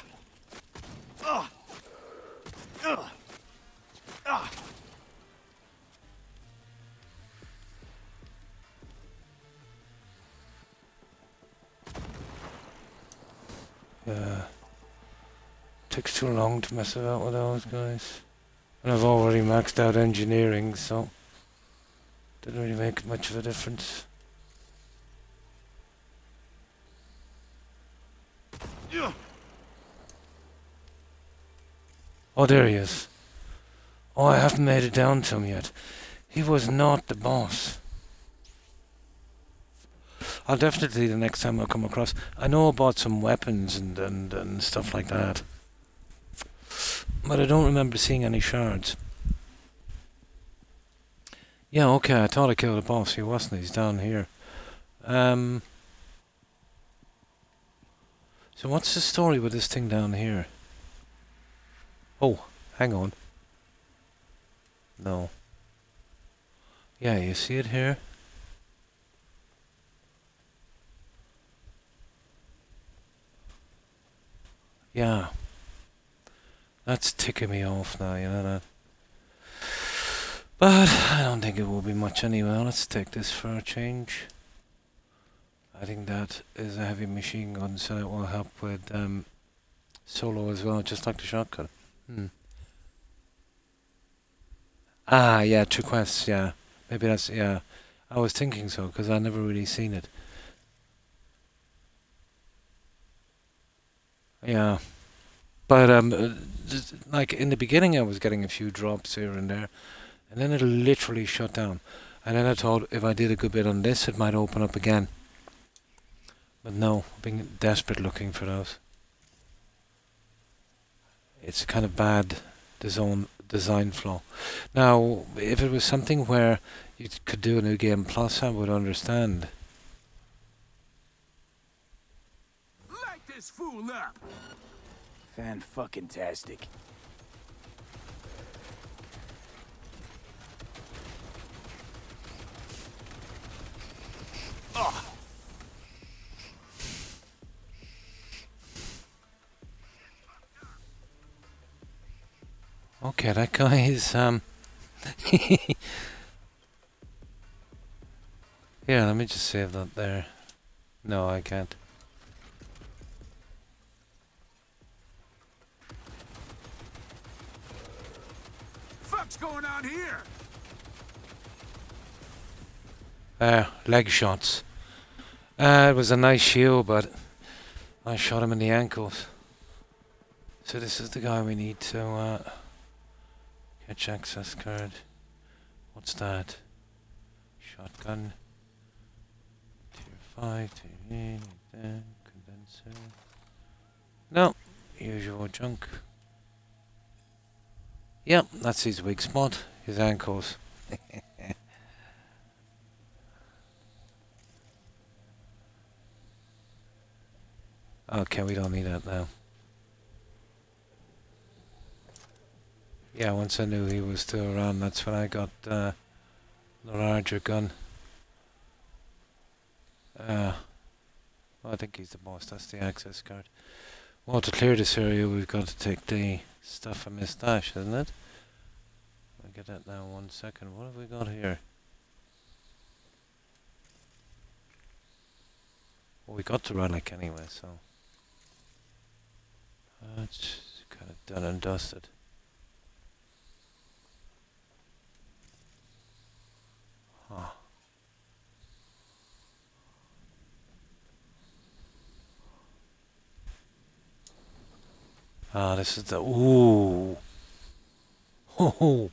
Takes too long to mess about with those guys. And I've already maxed out engineering, so didn't really make much of a difference. Oh, there he is. Oh, I haven't made it down to him yet. He was not the boss. I'll definitely, the next time I come across, I know about some weapons and stuff like that. But I don't remember seeing any shards. Yeah, okay, I thought I killed the boss. He wasn't. He's down here. So what's the story with this thing down here? Oh, hang on. No. Yeah, you see it here? Yeah. That's ticking me off now, you know that? But I don't think it will be much anyway. Let's take this for a change. I think that is a heavy machine gun, so it will help with solo as well, just like the shotgun. Ah, yeah, two quests, yeah. Maybe that's, yeah. I was thinking so, because I never really seen it. Yeah. But, like, in the beginning I was getting a few drops here and there, and then it literally shut down. And then I thought if I did a good bit on this, it might open up again. But no, being desperate looking for those. It's kind of bad design flaw. Now, if it was something where you could do a new game plus, I would understand. Light this fool up! Fan-fucking-tastic. Okay, that guy is Here, let me just save that there. No, I can't. Fuck's going on here? Leg shots. It was a nice shield, but I shot him in the ankles. So this is the guy we need to catch access card. What's that? Shotgun. Tier 5, tier 8, condenser. No, usual junk. Yep, that's his weak spot, his ankles. Okay, we don't need that now. Yeah, once I knew he was still around, that's when I got the larger gun. Well, I think he's the boss. That's the access card. Well, to clear this area, we've got to take the stuff from his stash, isn't it? I'll get that now. 1 second. What have we got here? Well, we got the relic anyway, so that's kind of done and dusted. Huh. Ah, this is the ooh, oh,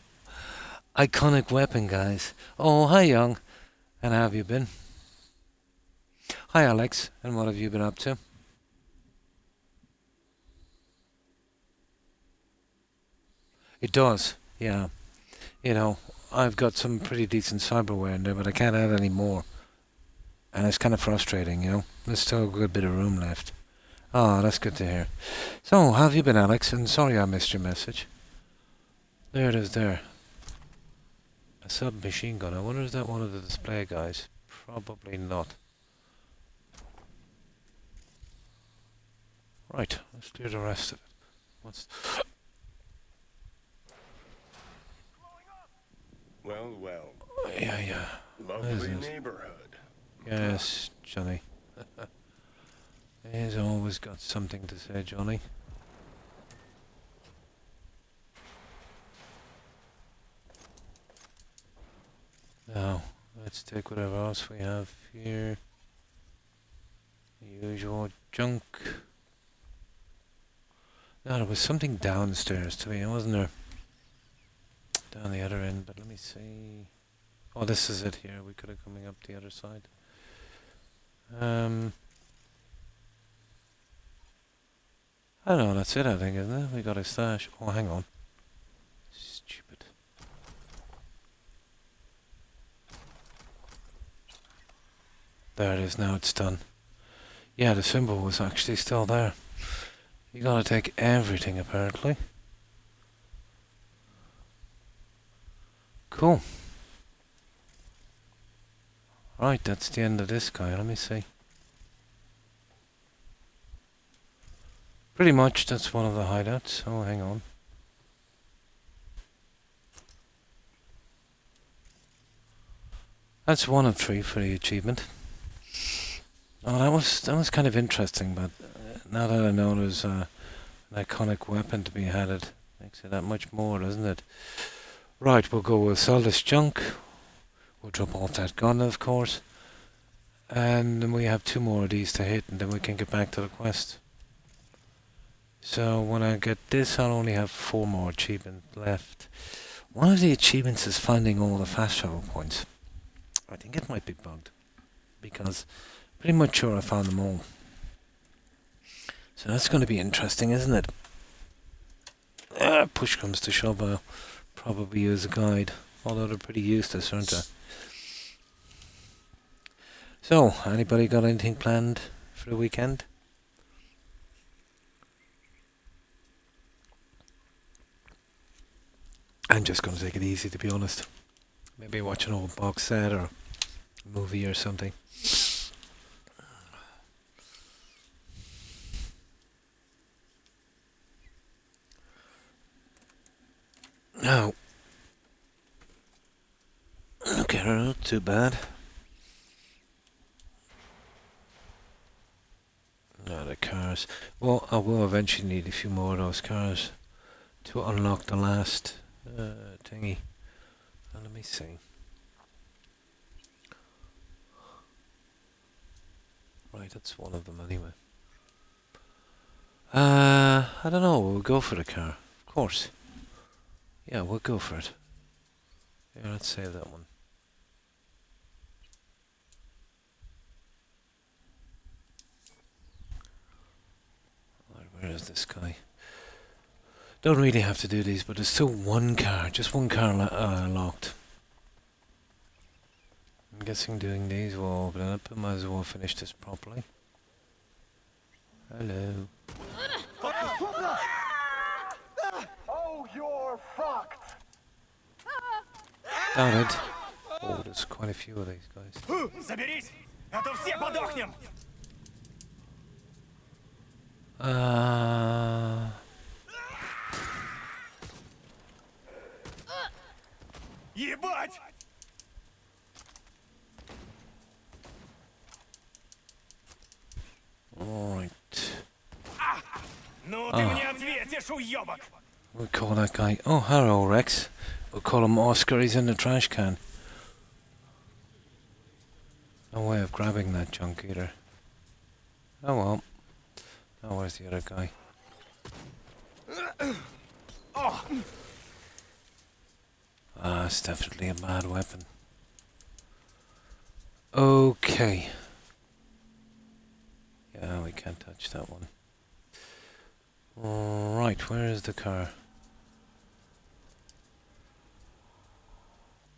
iconic weapon, guys. Oh, hi, Young, and how have you been? Hi, Alex, and what have you been up to? It does, yeah. You know, I've got some pretty decent cyberware in there, but I can't add any more. And it's kind of frustrating, you know. There's still a good bit of room left. Ah, that's good to hear. So, how have you been, Alex? And sorry I missed your message. There it is there. A submachine gun. I wonder is that one of the display guys? Probably not. Right, let's clear the rest of it. What's... Well, well. Yeah. Lovely neighborhood. Yes, Johnny. He's always got something to say, Johnny. Now, let's take whatever else we have here. The usual junk. No, there was something downstairs to me, wasn't there? Down the other end, but let me see. Oh, this is it here. We could have coming up the other side. I don't know, that's it, I think, isn't it? We got a stash. Oh, hang on. Stupid. There it is, now it's done. Yeah, the symbol was actually still there. You gotta take everything, apparently. Cool. Right, that's the end of this guy. Let me see. Pretty much, that's one of the hideouts. Oh, hang on. That's 1 of 3 for the achievement. Oh, that was kind of interesting, but now that I know there's an iconic weapon to be added, makes it that much more, doesn't it? Right, we'll sell this junk. We'll drop off that gun, of course. And then we have 2 more of these to hit, and then we can get back to the quest. So when I get this, I'll only have 4 more achievements left. One of the achievements is finding all the fast travel points. I think it might be bugged, because pretty much sure I found them all. So that's going to be interesting, isn't it? Push comes to shove, I'll probably use a guide, although they're pretty useless, aren't they? So, anybody got anything planned for the weekend? I'm just going to take it easy, to be honest. Maybe watch an old box set or movie or something. No. Okay, not too bad. No, the cars. Well, I will eventually need a few more of those cars to unlock the last thingy. Let me see. Right, that's one of them anyway. I don't know, we'll go for the car. Of course. Yeah, we'll go for it. Yeah, let's save that one. Right, where is this guy? Don't really have to do these, but there's still one car, just one car locked. I'm guessing doing these will open it up. I might as well finish this properly. Hello. Oh, you're fucked. Darn it. Oh, there's quite a few of these guys. Соберись, а то все подохнем. Ебать! Right. Ну ты мне ответишь, уёбок! We'll call that guy. Oh, hello, Rex. We'll call him Oscar. He's in the trash can. No way of grabbing that junk either. Oh well. Oh, where's the other guy? Ah, it's definitely a bad weapon. Okay. Yeah, we can't touch that one. Right, where is the car?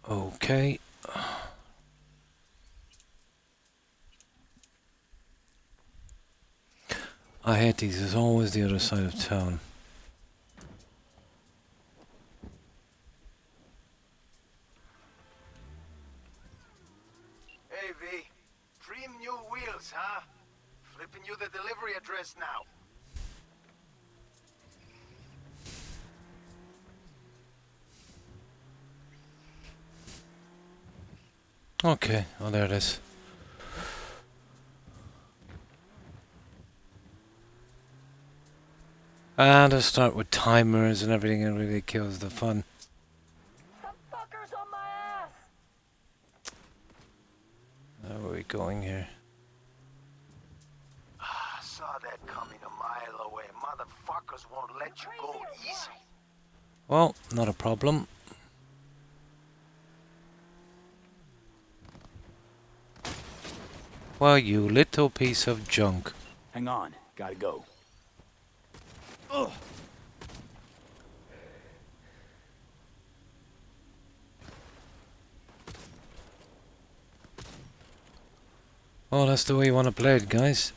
Okay. I hate these. There's always the other side of town. Hey, V. Dream new wheels, huh? Flipping you the delivery address now. Okay, oh there it is. And to start with timers and everything, it really kills the fun. Some fuckers on my ass. Where are we going here? I saw that coming a mile away. Motherfuckers won't let you go easy. Well, not a problem. Well, you little piece of junk. Hang on, gotta go. Oh, that's the way you want to play it, guys.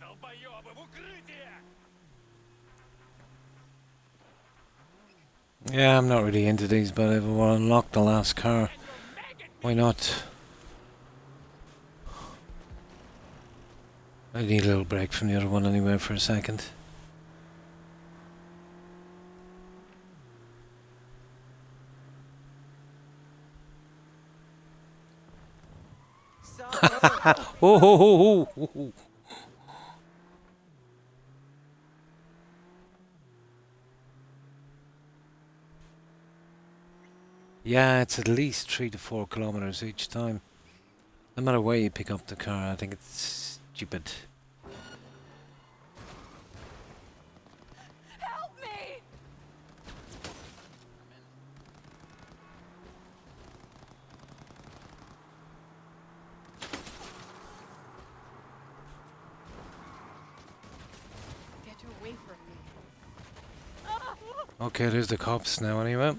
Долбоёбы, в укрытие! Yeah, I'm not really into these, but if we unlock the last car, why not? I need a little break from the other one anyway for a second. Oh, ho, ho, ho, ho, ho. Yeah, it's at least 3 to 4 kilometers each time. No matter where you pick up the car, I think it's stupid. Help me! Get away from me. Okay, there's the cops now anyway.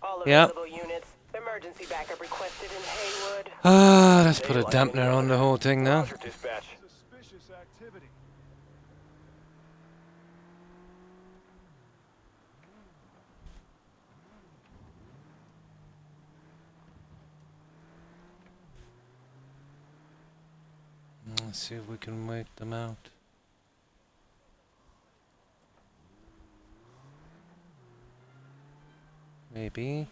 All Yep. available units. Emergency backup requested in Haywood. Ah, let's put a dampener on the whole thing now. Roger, dispatch. Suspicious activity. Let's see if we can wait them out. Maybe.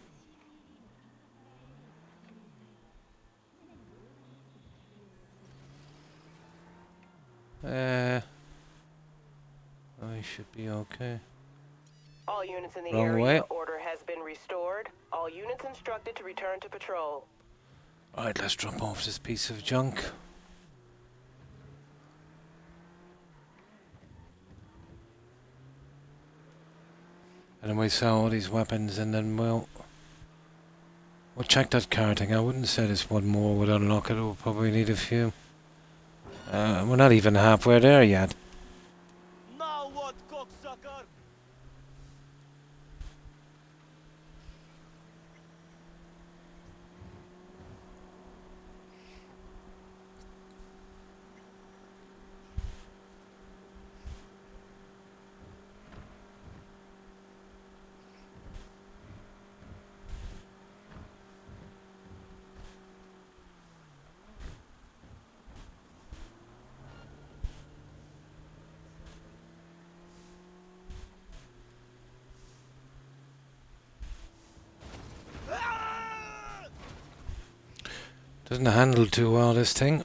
I should be okay. All units in the Wrong area. way. Order has been restored. All units instructed to return to patrol. Alright, let's drop off this piece of junk. And then we sell all these weapons, and then we'll check that car thing. I wouldn't say this one more would unlock it. We'll probably need a few. We're not even halfway there yet. Now what, cocksucker? Doesn't handle too well, this thing.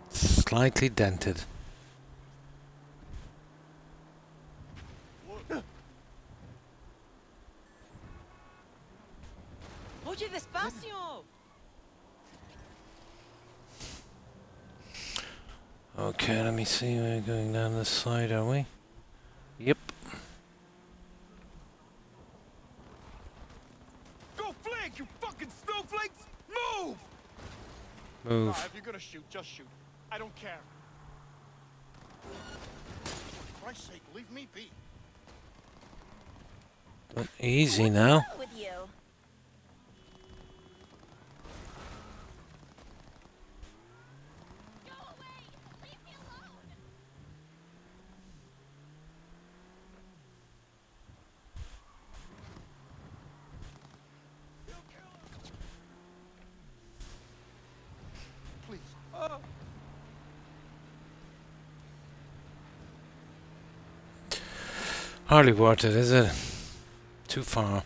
Slightly dented. Oye, despacio. Okay, let me see. We're going down this side, are we? Yep. Go flank, you fucking snowflakes! Move! Move. If you're gonna shoot, just shoot. I don't care. For Christ's sake, leave me be. Easy now. With you. Please. Hardly worth it, is it? Too far.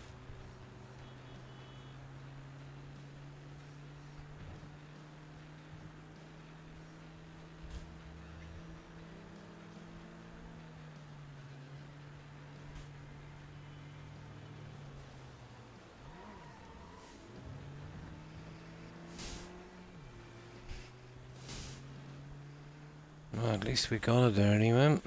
Well, at least we got it there anyway.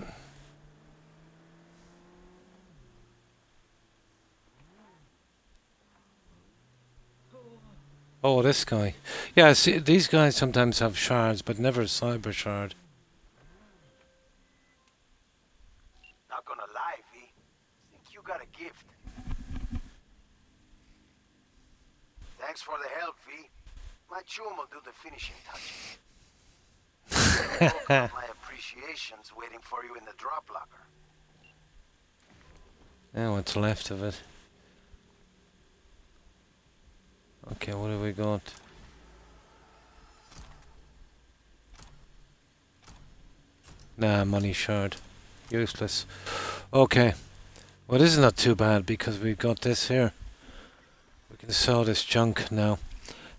Oh, this guy. Yeah, see, these guys sometimes have shards, but never a cyber shard. Not gonna lie, V. Think you got a gift. Thanks for the help, V. My chum will do the finishing touches. My appreciation's waiting for you in the drop locker. Now what's left of it? Okay, what have we got? Nah, money shard. Useless. Okay. Well, this is not too bad because we've got this here. We can sell this junk now.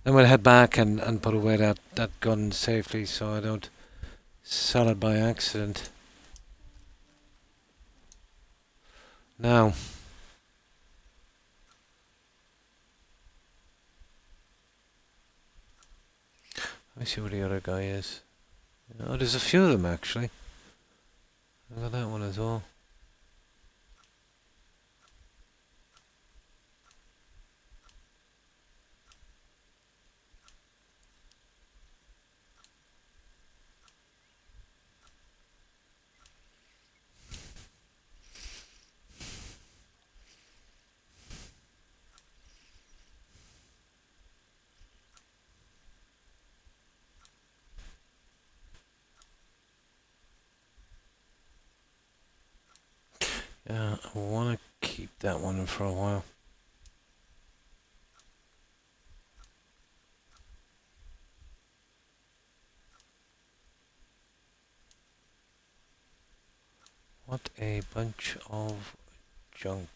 Then we'll head back and put away that gun safely so I don't sell it by accident. Now. Let me see where the other guy is. Oh, there's a few of them actually. I got that one as well. Yeah, I want to keep that one for a while. What a bunch of junk.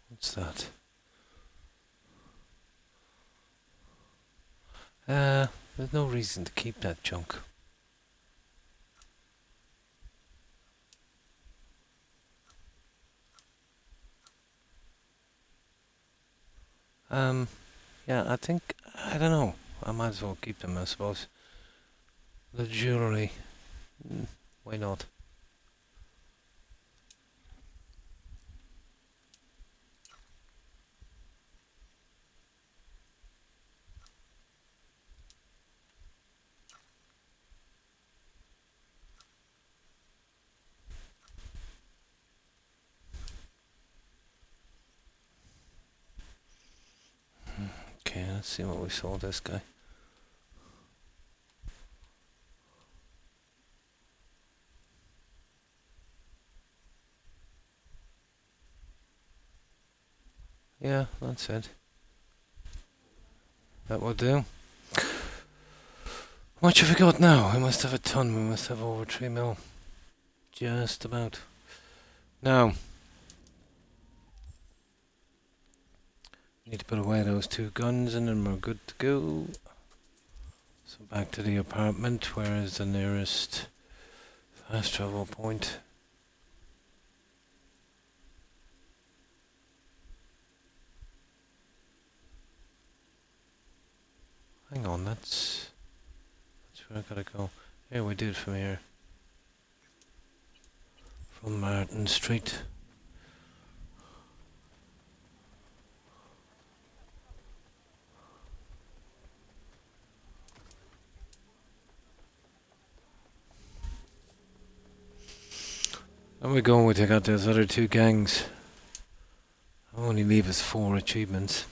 What's that? There's no reason to keep that junk. Yeah, I think, I don't know. I might as well keep them, I suppose. The jewellery. Why not? Okay, let's see what we sold this guy. Yeah, that's it. That will do. What have we got now? We must have a ton. We must have over 3 mil. Just about. Now, need to put away those 2 guns and then we're good to go. So back to the apartment. Where is the nearest fast travel point? Hang on, that's where I gotta go. Here we did from here. From Martin Street. And we're going to take out those other 2 gangs. I'll only leave us 4 achievements.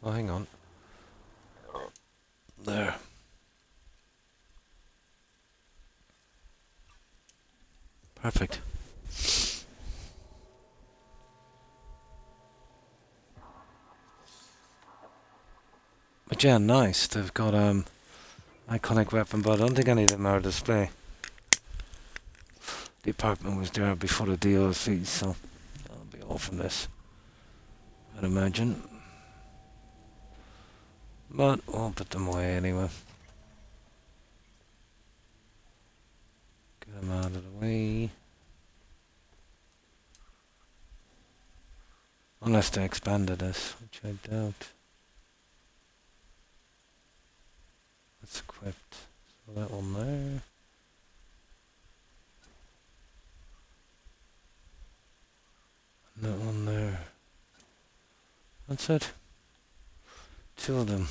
Oh, hang on. There. Perfect. But yeah, nice. They've got iconic weapon, but I don't think any of them are display. The apartment was there before the DLC, so that'll be all from this, I'd imagine. But we'll put them away anyway. Get them out of the way. Unless they expanded this, which I doubt. It's equipped. So that one there. And that one there. That's it. 2 of them.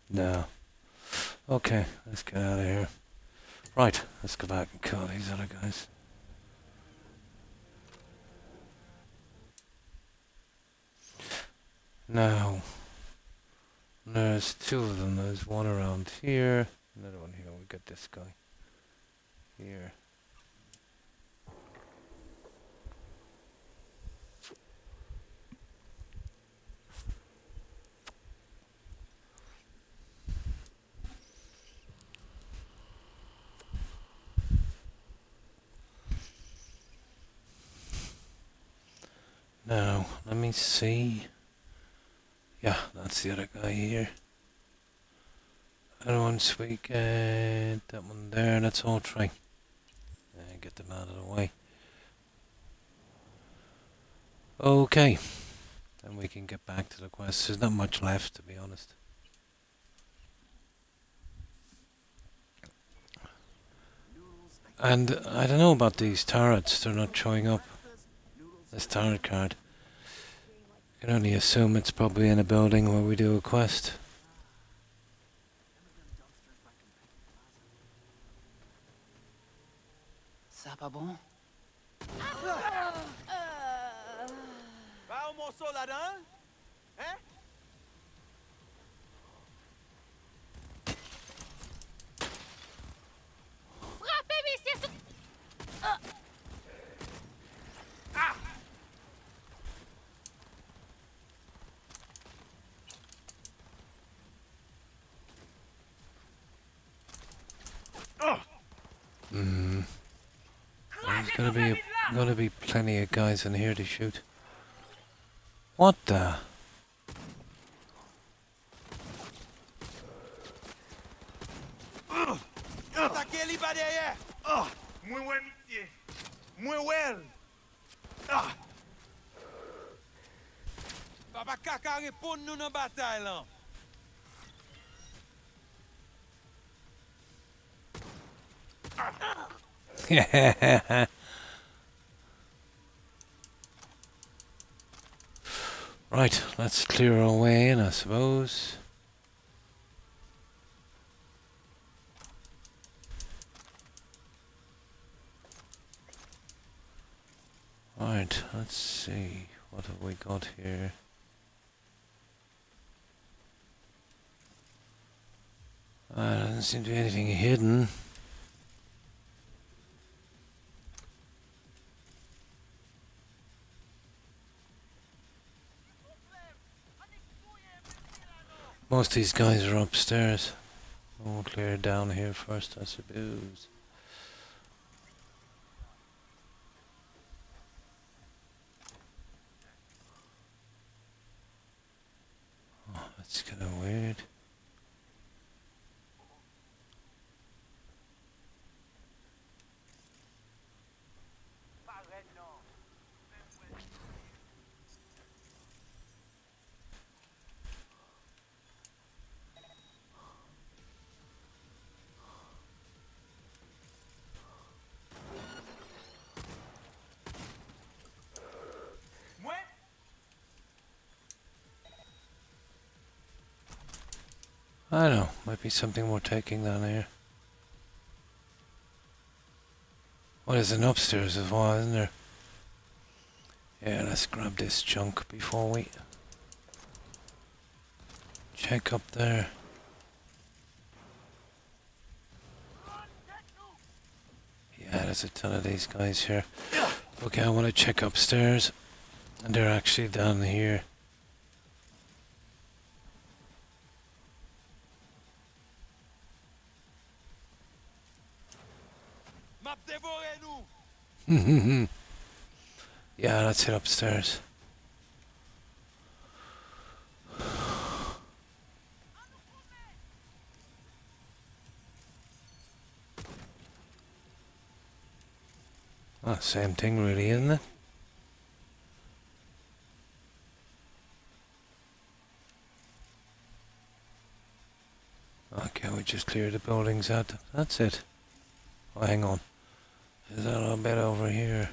No. Okay, let's get out of here. Right, let's go back and kill these other guys. Now, there's 2 of them. There's one around here, another one here. We got this guy here. Now, let me see. Yeah, that's the other guy here. Other one, sweet. That one there, that's all 3. Get them out of the way. Okay. Then we can get back to the quest. There's not much left, to be honest. And I don't know about these turrets. They're not showing up. This turret card. You can only assume it's probably in a building where we do a quest. Ça pas bon? Va un morceau là-dedans? Hein? There's gonna be plenty of guys in here to shoot. What the? Mwen wè mitye. Mwen wèl. Ah! Papa kaka repon nou nan batay lan. Right, let's clear our way in, I suppose. Right, let's see. What have we got here? There doesn't seem to be anything hidden. Most of these guys are upstairs. We'll clear down here first, I suppose. Oh, that's kind of weird. Mwen? I don't know, might be something we're taking down here. Well, there's an upstairs as well, isn't there? Yeah, let's grab this junk before we check up there. Yeah, there's a ton of these guys here. Okay, I want to check upstairs. And they're actually down here. Map devore nou. Yeah, let's head upstairs. Oh, same thing really, isn't it? Okay, we just cleared the buildings out. That's it. Oh, hang on. There's a little bit over here.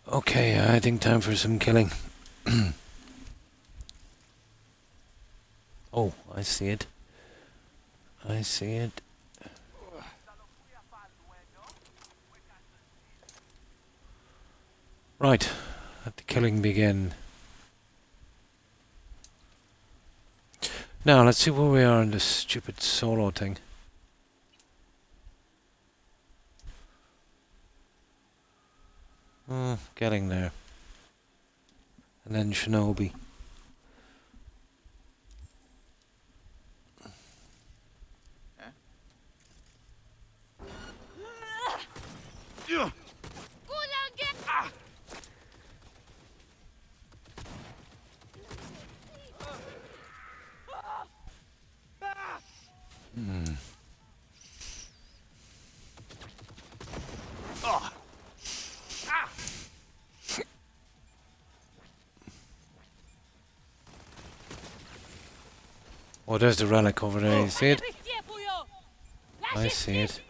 Okay, I think time for some killing. Oh, I see it. I see it. Right, let the killing begin. Now, let's see where we are in this stupid solo thing. Getting there. And then Shinobi. Oh, there's the relic over there, you see it? I see it.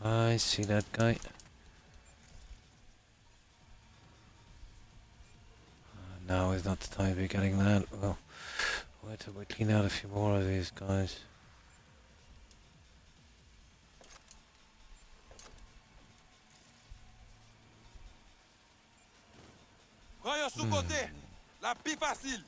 I see that guy. Now is not the time to be getting that. Well, wait till we clean out a few more of these guys. Pran yon sou kote. La pi fasil.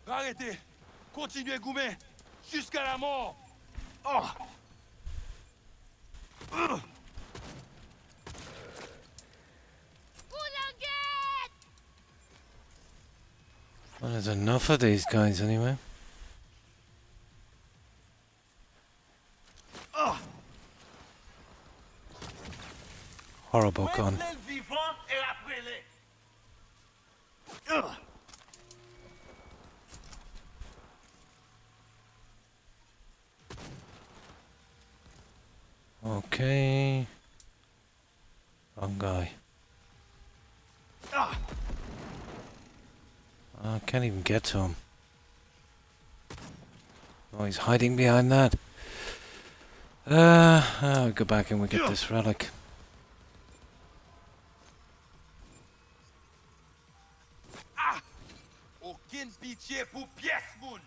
Arrêtez. Continuez goumen. Jusqu'à la mort. Oh. Well, there's enough of these guys anyway. horrible gun. Okay. Wrong guy. I can't even get to him. Oh, he's hiding behind that. I'll go back and we get this relic. Aucune pitié pour pièce, moun.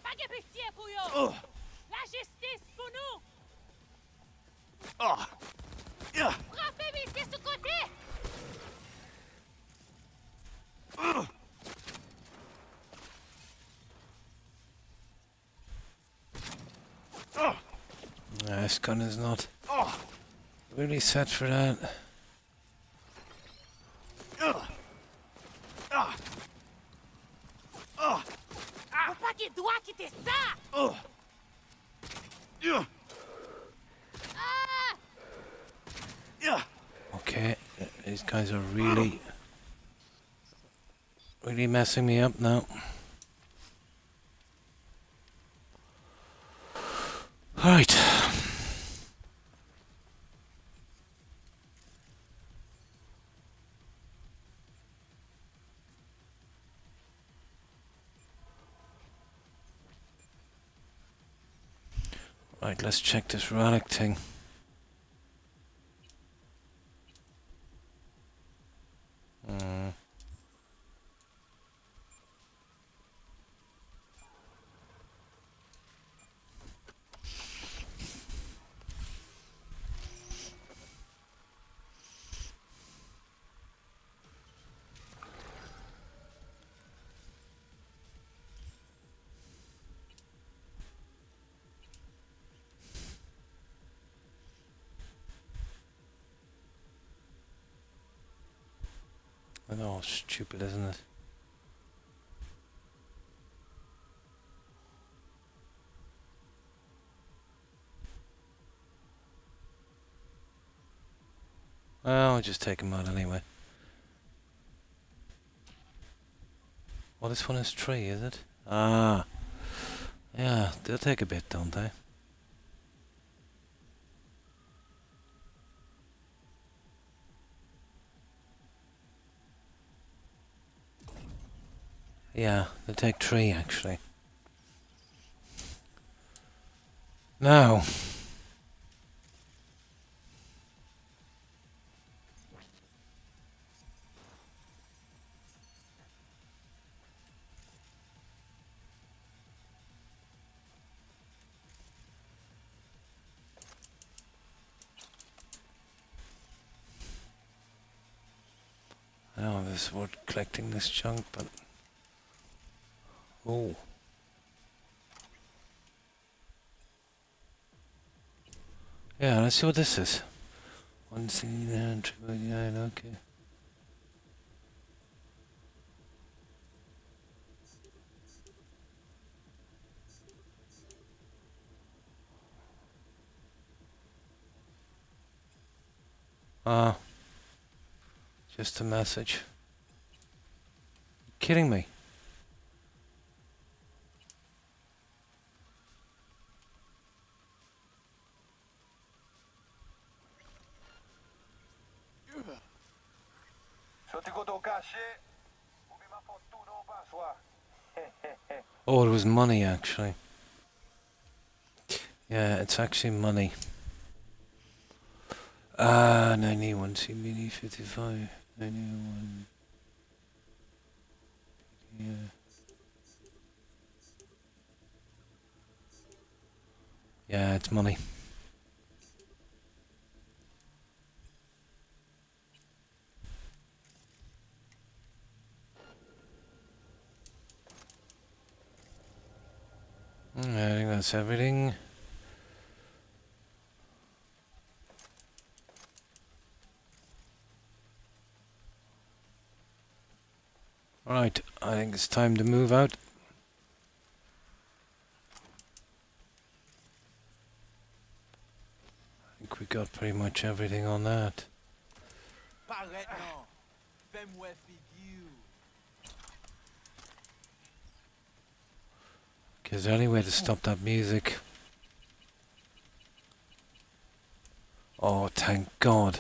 Pas de pitié pour eux. La justice pour nous. Frappez, mais c'est ce côté. This gun is not really set for that. Faut pas qu'il doit quitter ça. Okay, these guys are really messing me up now. Right. Right, let's check this relic thing. Oh, stupid, isn't it? Well, I'll just take him out anyway. Well, this one is tree, is it? Ah. Yeah, they'll take a bit, don't they? Yeah, they'll take tree, actually. Now. I know this is worth collecting this junk, but... Oh. Yeah, let's see what this is. 169, okay. Ah. Just a message. Kidding me? Oh, it was money, actually. Yeah, it's actually money. 91 CBD 55. 91. Yeah. Yeah, it's money. I think that's everything. Right, I think it's time to move out. I think we got pretty much everything on that. Okay, is there any way to stop that music? Oh, thank God.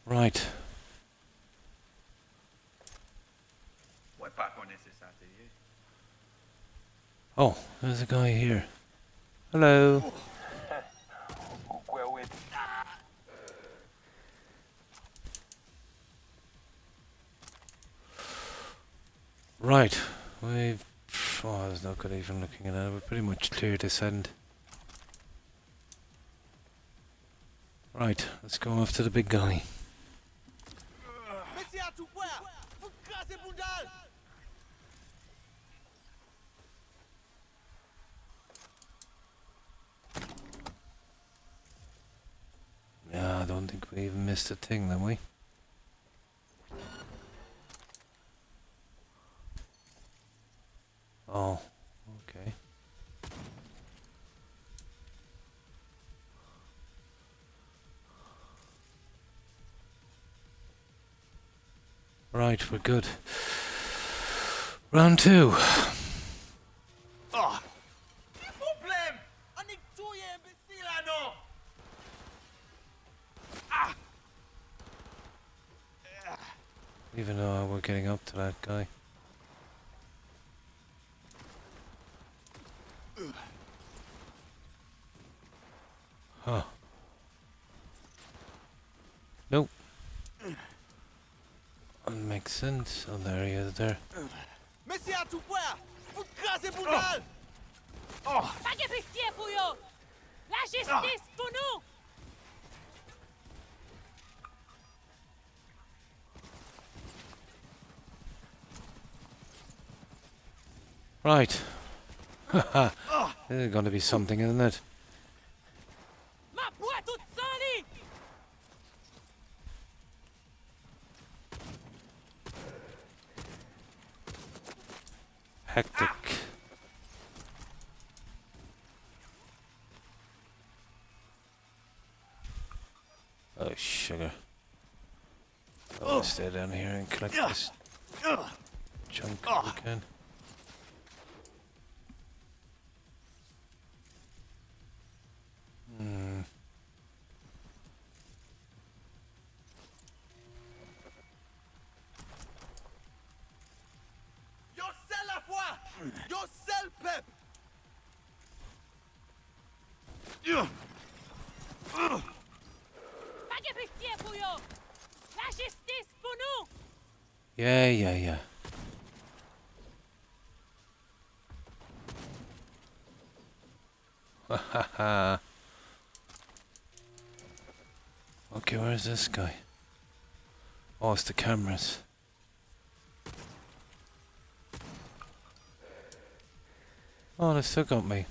Right. Oh, there's a guy here. Hello. Right. We've... Oh, there's no good even looking at it. We're pretty much clear this end. Right, let's go after the big guy. Yeah, I don't think we even missed a thing, then we? Oh, okay. Right, we're good. Round 2. Even though we're getting up to that guy. Huh. Nope. That makes sense. Oh, there he is there. Pas de pitié pour eux! La justice pour nous! Right. Haha. This is going to be something, isn't it? Ma boîte toute salie! Hectic. Oh, sugar. I'll stay down here and collect this junk if we can. Hmm. Pas de pitié pour eux! La justice pour nous! Yeah. Hahaha. Okay, where's this guy? Oh, it's the cameras. Oh, they still got me.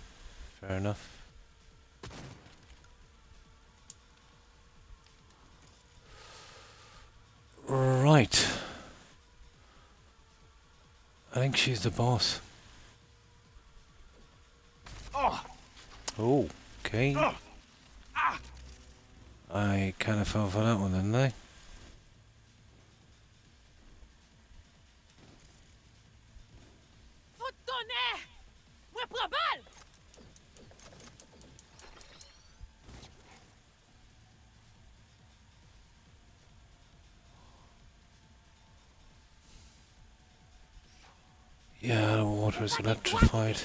Fair enough. Right. I think she's the boss. Oh, okay. I kind of fell for that one, didn't I? Faut tonnerre! Moi probable! Yeah, the water is electrified.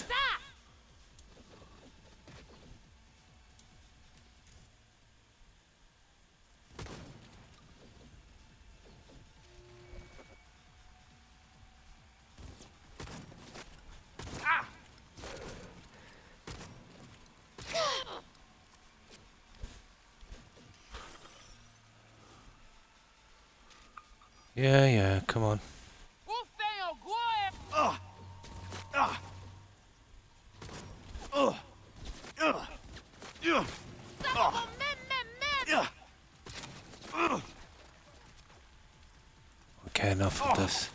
Yeah, come on. On fait un gros... Ça va même. Okay, enough of this.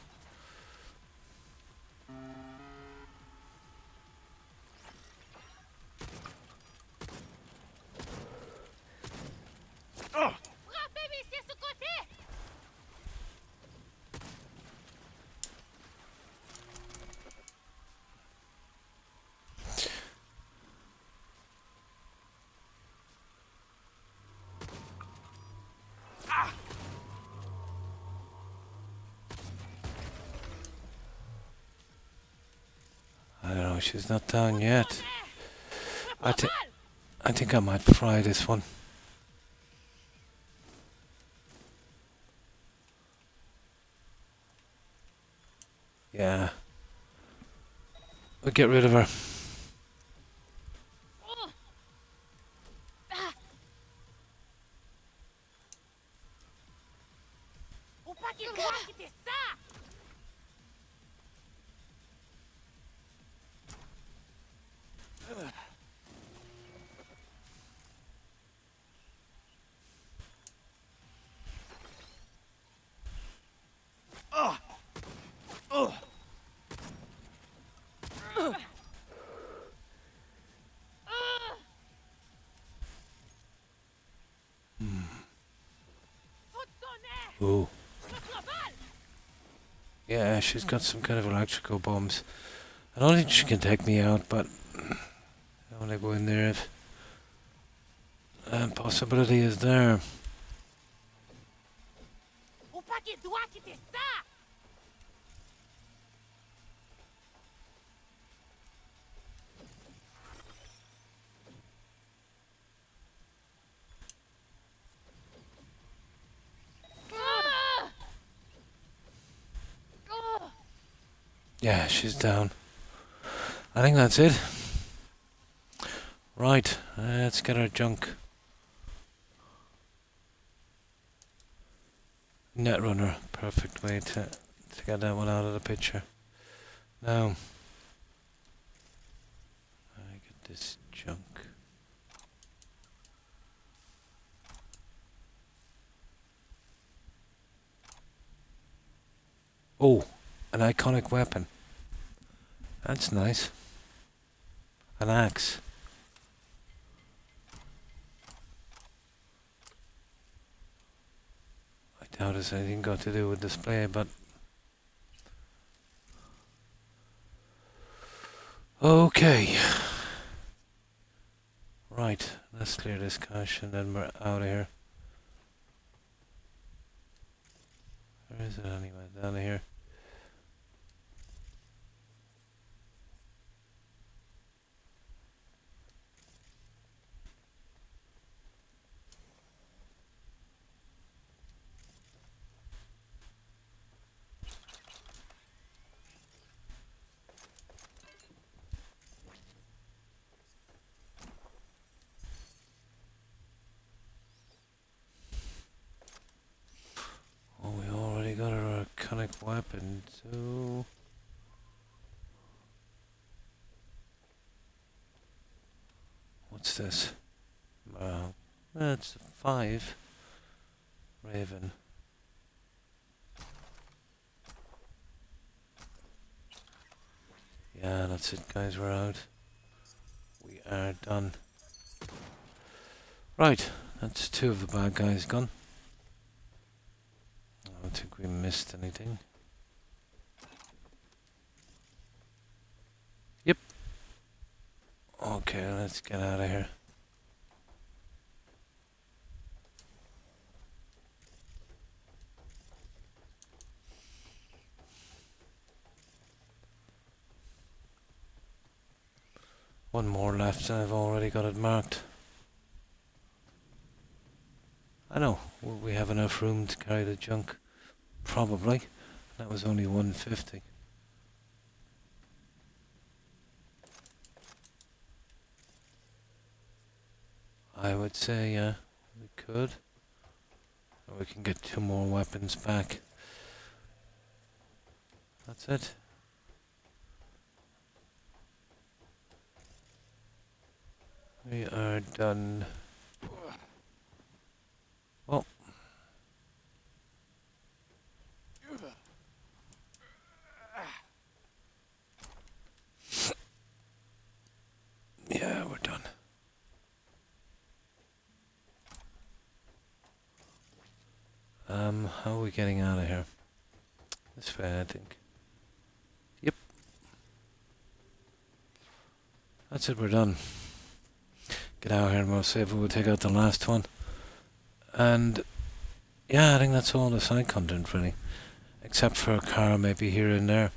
Oh, she's not down yet. I think I might try this one. Yeah. We'll get rid of her. Ooh. Yeah, she's got some kind of electrical bombs. I don't think she can take me out, but I want to go in there if possibility is there. Yeah, she's down. I think that's it. Right, let's get our junk. Netrunner, perfect way to get that one out of the picture. Now, I get this junk. Oh, an iconic weapon. That's nice. An axe. I doubt it's anything got to do with display, but okay. Right, let's clear this cache and then we're out of here. Where is it anyway? Down here. Oh, we already got our iconic weapon, so... What's this? That's 5. Raven. Yeah, that's it guys, we're out. We are done. Right, that's 2 of the bad guys gone. I don't think we missed anything. Yep. Okay, let's get out of here. One more left and I've already got it marked. I know, will we have enough room to carry the junk? Probably. That was only 150. I would say, yeah, we could. We can get 2 more weapons back. That's it. We are done. Well. Yeah, we're done. How are we getting out of here? This way, I think. Yep. That's it, we're done. Get out of here and we'll see if we'll take out the last one. And yeah, I think that's all the side content really. Except for a car maybe here and there.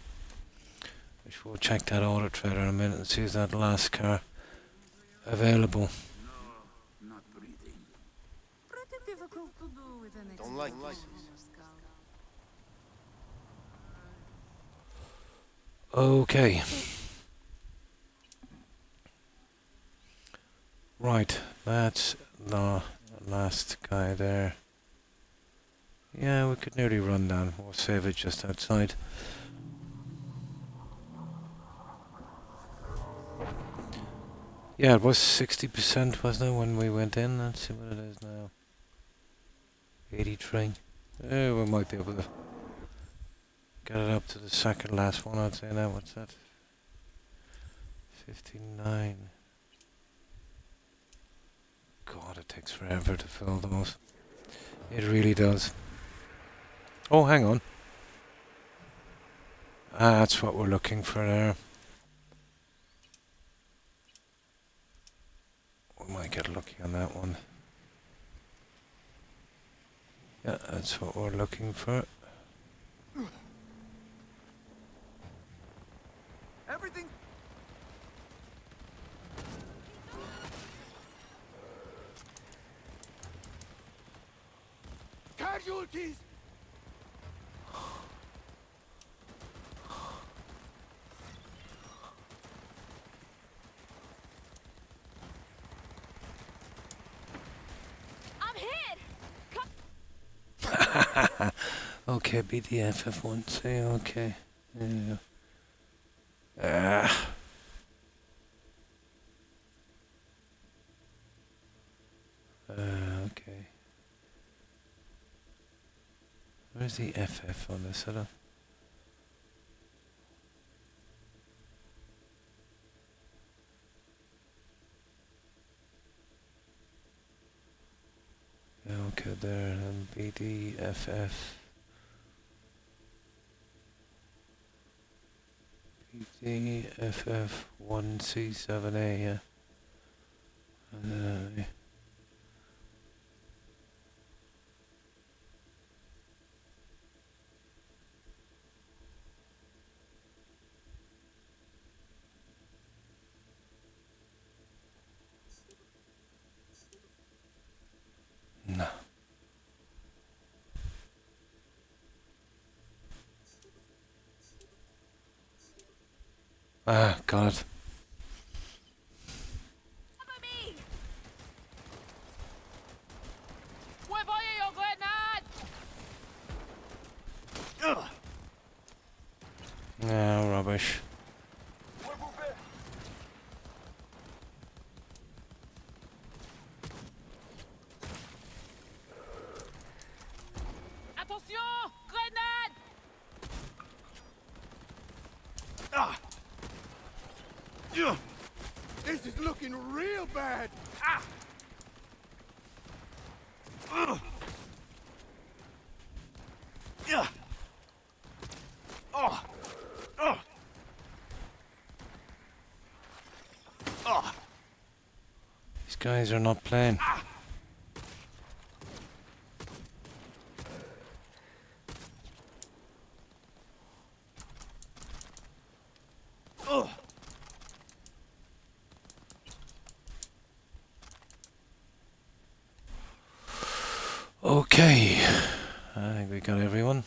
should we'll check that auto trailer in a minute and see if that last car available. Not breathing. Pretty difficult to do with an Don't like explosive this. on your skull. Okay. Right, that's the last guy there. Yeah, we could nearly run down. We'll save it just outside. Yeah, it was 60%, wasn't it, when we went in? Let's see what it is now. 83. We might be able to get it up to the second last one, I'd say now. What's that? 59. God, it takes forever to fill those. It really does. Oh, hang on. Ah, that's what we're looking for there. We might get lucky on that one. Yeah, that's what we're looking for. Everything. Casualties! I'm hit! Okay, BDFF1, say okay. Yeah. Ah. Okay. Where's the FF on this? I don't. Yeah, okay, there, and BDFF. BDFF1C7A, yeah. Yeah. No. Ah, God. Cover me! Envoyez your grenade! No, rubbish. Attention! Grenade! This is looking real bad! These guys are not playing. Okay, I think we got everyone.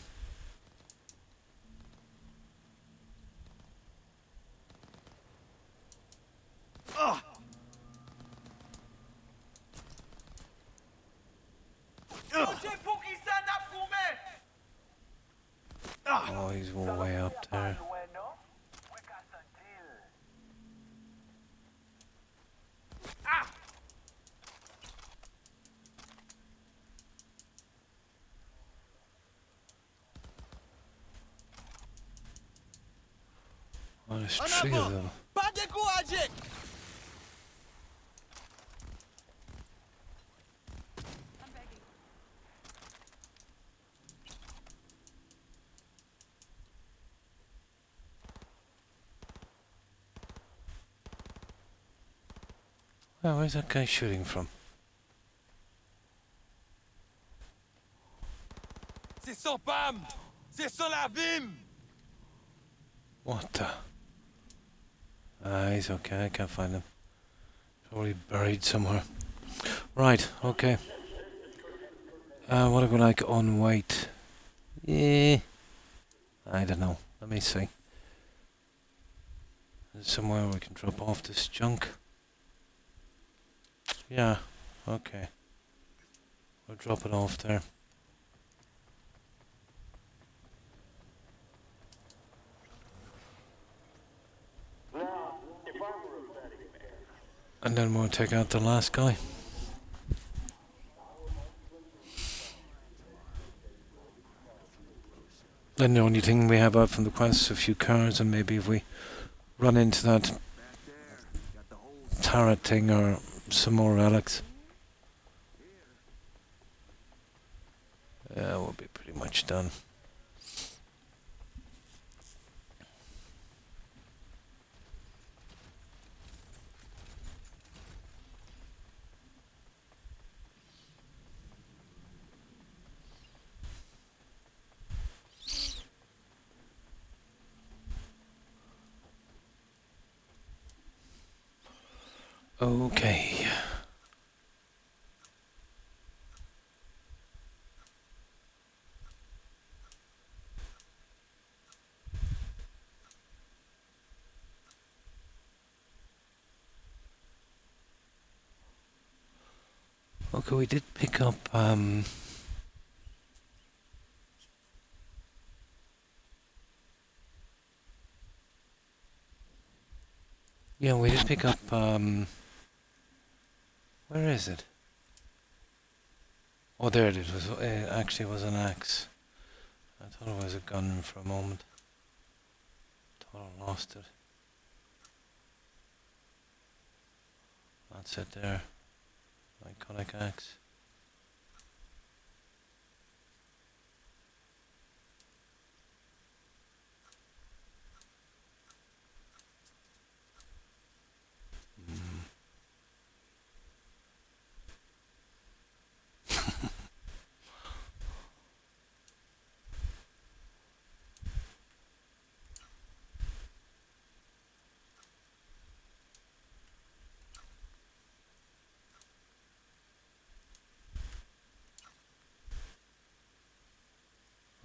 Oh, he's way up there. Oh, there's three of them. Pas découragé! I'm begging. Oh, where's that guy shooting from? C'est sans Pam! C'est sans la Vim! What the? He's okay, I can't find him. Probably buried somewhere. Right, okay. What do we like on weight? Yeah, I don't know. Let me see. There's somewhere we can drop off this junk. Yeah, okay. We'll drop it off there. And then we'll take out the last guy. Then the only thing we have out from the quest is a few cars, and maybe if we run into that turret thing or some more relics. Yeah, we'll be pretty much done. Okay. Okay, we did pick up, yeah, we did pick up, where is it? Oh, there it is. It actually was an axe. I thought it was a gun for a moment. Thought I lost it. That's it there. Iconic axe.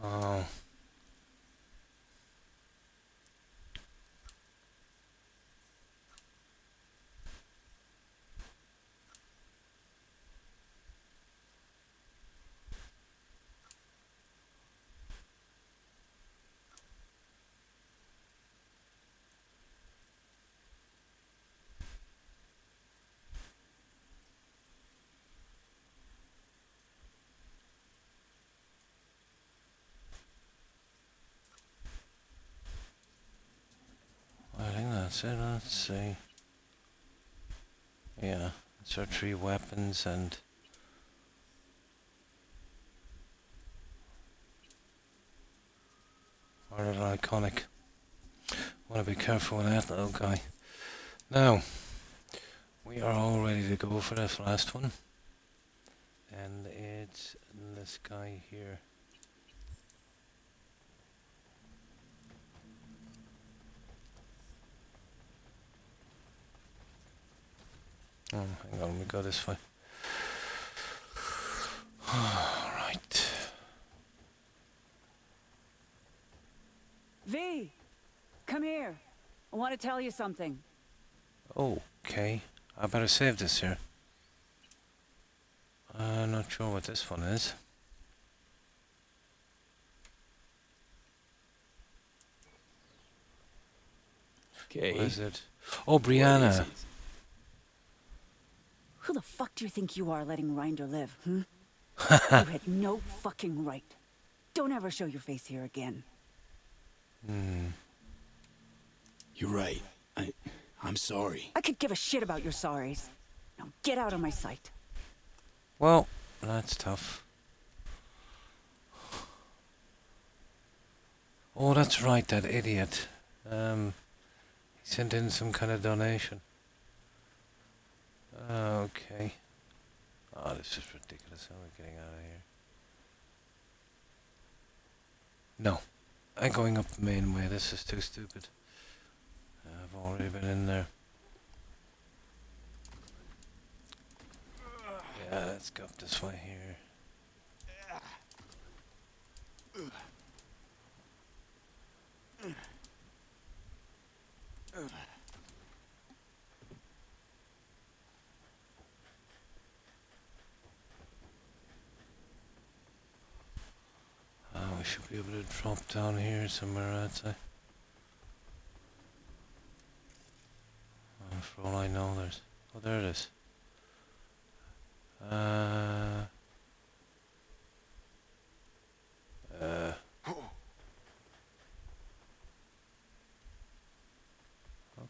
Oh. I think that's it. Let's see. Yeah, it's our 3 weapons and our little iconic. Want to be careful with that little guy. Now, we are all ready to go for this last one. And it's this guy here. Oh, hang on, we go this way. Alright. V, come here. I want to tell you something. Okay. I better save this here. I'm not sure what this one is. Okay. What is it? Oh, Brianna. Who the fuck do you think you are letting Rinder live, hmm? You had no fucking right. Don't ever show your face here again. You're right. I'm sorry. I could give a shit about your sorries. Now get out of my sight. Well, that's tough. Oh, that's right, that idiot. He sent in some kind of donation. Okay. Oh, this is ridiculous. How are we getting out of here? No. I'm going up the main way. This is too stupid. I've already been in there. Yeah, let's go up this way here. We should be able to drop down here somewhere, I'd say. For all I know, there's... Oh, there it is.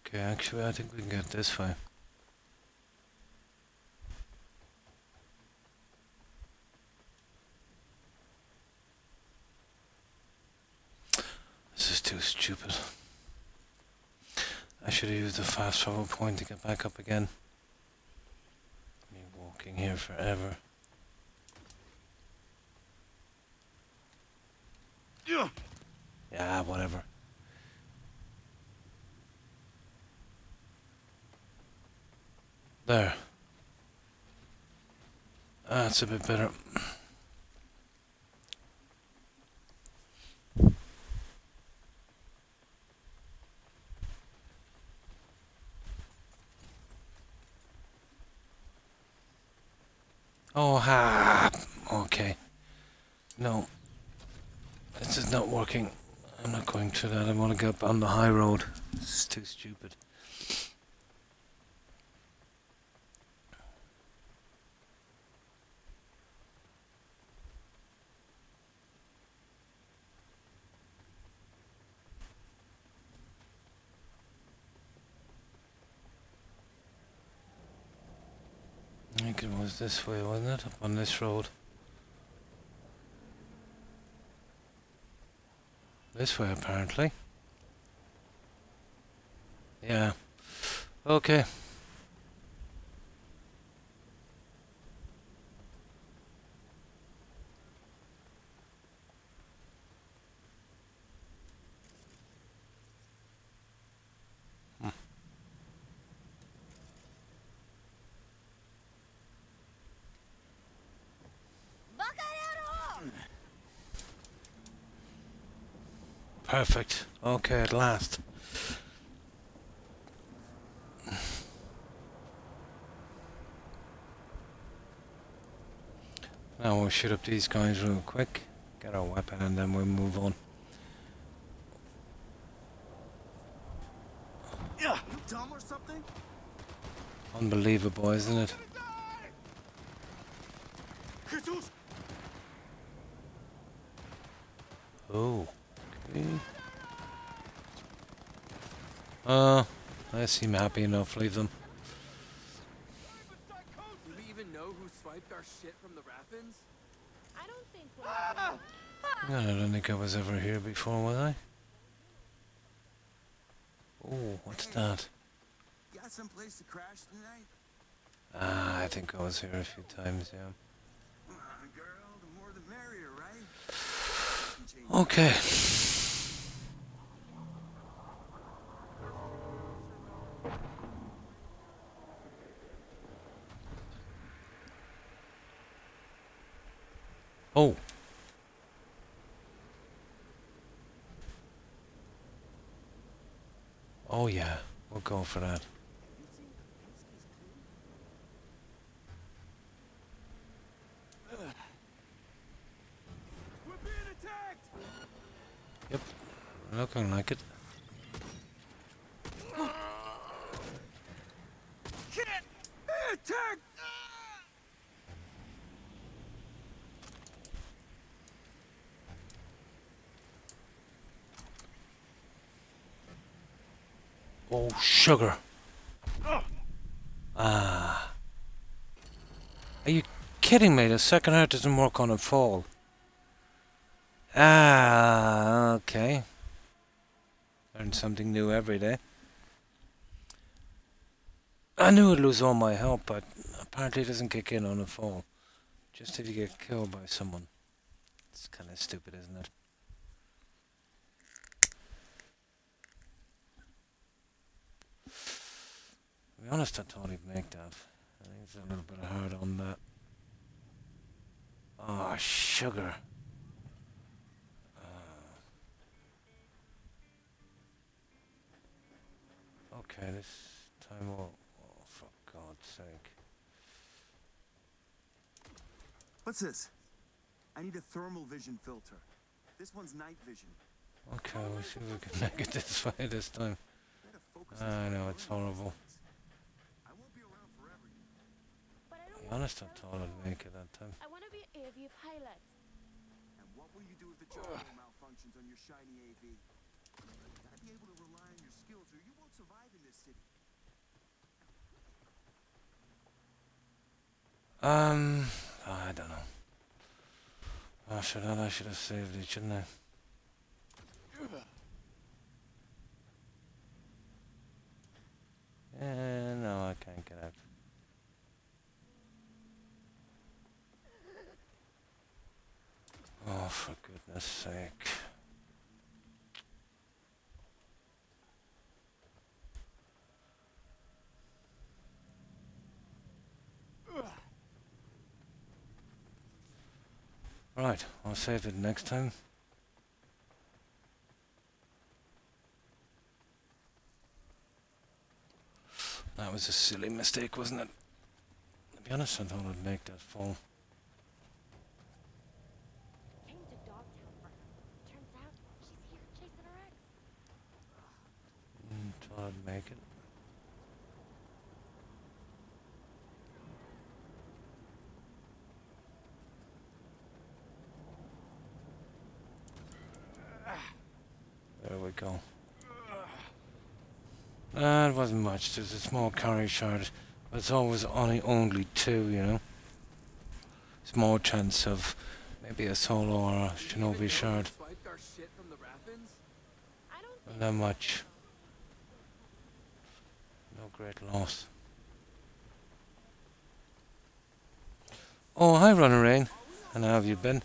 Okay, actually, I think we can get this way. This is too stupid. I should have used the fast travel point to get back up again. Me walking here forever. Yeah, whatever. There. That's a bit better. Oh, ha! Okay. No. This is not working. I'm not going through that. I want to get up on the high road. This is too stupid. I think it was this way, wasn't it? Up on this road. This way, apparently. Yeah. Okay. Perfect. Okay, at last. Now we'll shoot up these guys real quick. Get our weapon and then we'll move on. Yeah, you dumb or something? Unbelievable, isn't it? Jesus! Oh. Okay. I seem happy enough. Leave them. Do we even know who swiped our shit from the Raffins? I don't think I don't think I was ever here before, was I? Oh, what's that? Got some place to crash tonight? Ah, I think I was here a few times, yeah. Come on, girl, the more the merrier, right? Okay. Oh. Oh yeah, we'll go for that. We're being attacked! Yep, looking like it. Shit! Attack! Oh, sugar. Ah. Are you kidding me? The second heart doesn't work on a fall. Ah, okay. Learn something new every day. I knew I'd lose all my help, but apparently it doesn't kick in on a fall. Just if you get killed by someone. It's kind of stupid, isn't it? be honest, I thought he'd make that. I think it's a little bit hard on that. Oh, sugar. Okay, this time, oh, for God's sake. What's this? I need a thermal vision filter. This one's night vision. Okay, we'll see if we can make it this way this time. I know, it's horrible. I won't be around forever. But I To don't be want honest, to I thought I'd make it that time. I want to be an AV pilot. And what will you do if the gyro malfunctions on your shiny AV? You gotta be able to rely on your skills or you won't survive in this city. I don't know. After that, I should have saved it, shouldn't I? No, I can't get out. Oh, for goodness sake. Right, I'll save it next time. That was a silly mistake, wasn't it? To be honest, I thought I'd make that fall. Came to Dogtown for her. Turns out she's here chasing her ex. Thought I'd make it. There we go. It wasn't much, just a small carry shard. But it's always only two, you know. It's more chance of maybe a solo or a shinobi shard. Swiped our shit from the Raffins? I don't Not that much. No great loss. Oh, hi Runner Rain. And how have you been?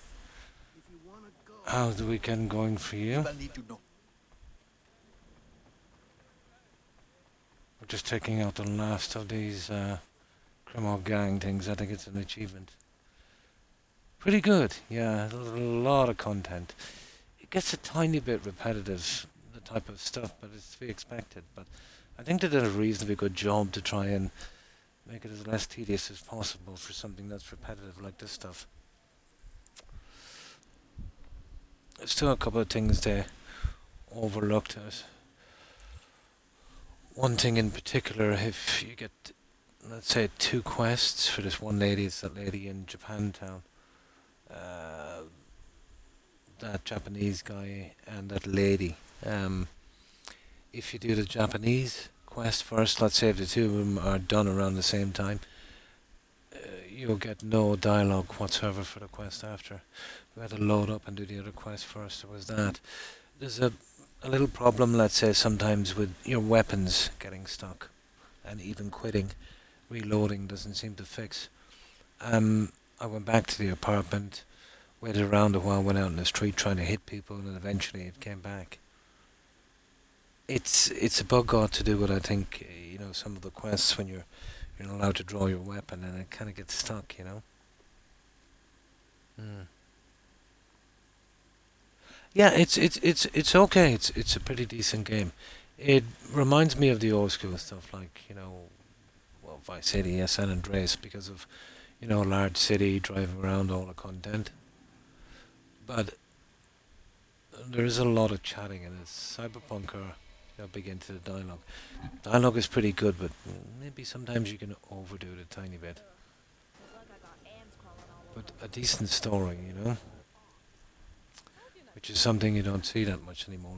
How's the weekend going for you? We're just taking out the last of these criminal gang things. I think it's an achievement. Pretty good, yeah. A lot of content. It gets a tiny bit repetitive, the type of stuff, but it's to be expected. But I think they did a reasonably good job to try and make it as less tedious as possible for something that's repetitive like this stuff. There's still a couple of things they overlooked. One thing in particular, if you get, let's say, 2 quests for this one lady, it's that lady in Japantown. That Japanese guy and that lady. If you do the Japanese quest first, let's say if the two of them are done around the same time, you'll get no dialogue whatsoever for the quest after. We had to load up and do the other quest first. There was that. There's a little problem, let's say, sometimes with your weapons getting stuck and even quitting. Reloading doesn't seem to fix. I went back to the apartment, waited around a while, went out in the street trying to hit people, and eventually it came back. It's a bug ought to do with, I think, some of the quests when you're not allowed to draw your weapon and it kind of gets stuck, you know. Yeah, it's okay. It's a pretty decent game. It reminds me of the old school stuff, like Vice City, San Andreas, because of a large city, driving around, all the content. But there is a lot of chatting, and it's Cyberpunk are big into the dialogue. Dialogue is pretty good, but maybe sometimes you can overdo it a tiny bit. But a decent story, which is something you don't see that much anymore,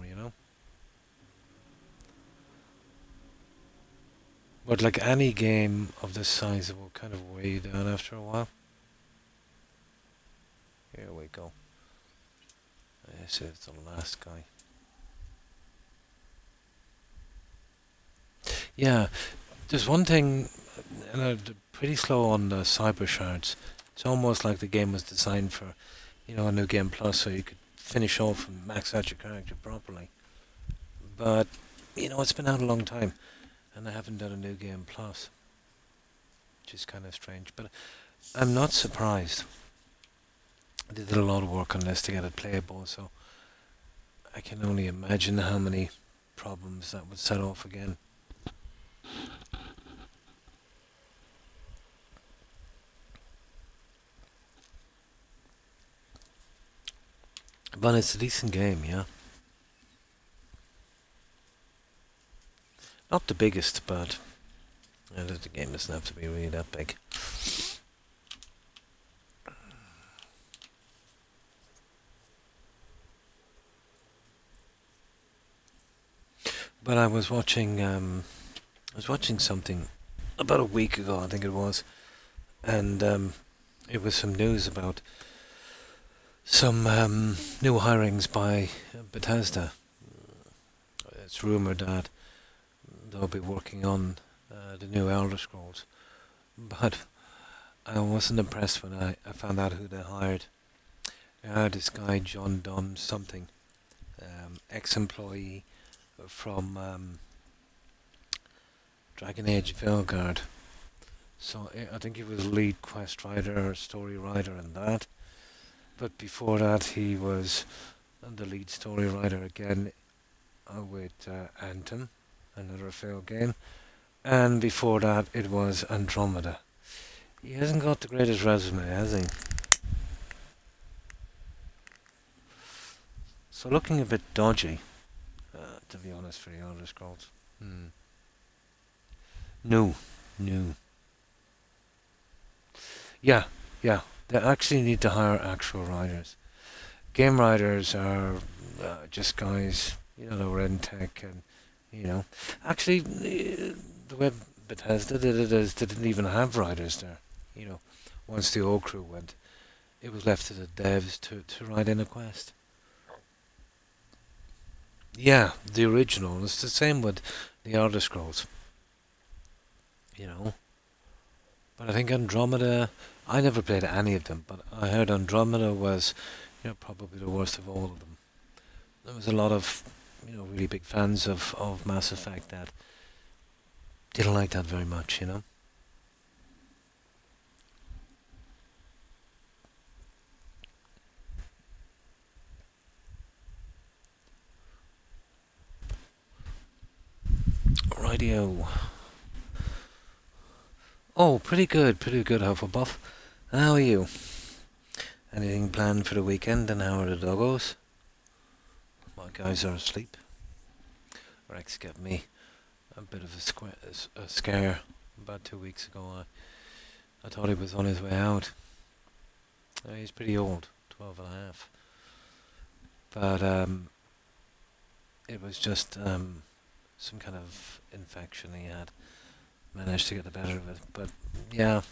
But like any game of this size, it will kind of weigh you down after a while. Here we go. This is the last guy. Yeah, there's one thing, and they're pretty slow on the cyber shards. It's almost like the game was designed for, a new game plus, so you could finish off and max out your character properly. But, it's been out a long time. and I haven't done a new game plus, which is kind of strange. But I'm not surprised. They did a lot of work on this to get it playable, so I can only imagine how many problems that would set off again. But it's a decent game, yeah. Not the biggest, but the game doesn't have to be really that big. But I was watching something about a week ago, I think it was, and it was some news about some new hirings by Bethesda. It's rumored that they'll be working on the new Elder Scrolls, but I wasn't impressed when I found out who they hired. They hired this guy, John Dunn something, ex-employee from Dragon Age Veilguard. So I think he was lead quest writer or story writer in that. But before that he was the lead story writer again with Anthem, another failed game. And before that it was Andromeda. He hasn't got the greatest resume, has he? So looking a bit dodgy, to be honest, for the Elder Scrolls. No. Yeah. They actually need to hire actual writers. Game writers are just guys, that were in tech and, Actually, the way Bethesda did it is they didn't even have writers there. Once the old crew went, it was left to the devs to write in a quest. Yeah, the original. It's the same with the Elder Scrolls. But I think Andromeda, I never played any of them, but I heard Andromeda was, probably the worst of all of them. There was a lot of, really big fans of Mass Effect that didn't like that very much, Rightio. Oh, pretty good, Hufflepuff. And how are you? Anything planned for the weekend, and how are the doggos? My guys are asleep. Rex gave me a bit of a scare about 2 weeks ago. I thought he was on his way out. He's pretty old, 12 and a half. But it was just some kind of infection he had. Managed to get the better of it, but yeah,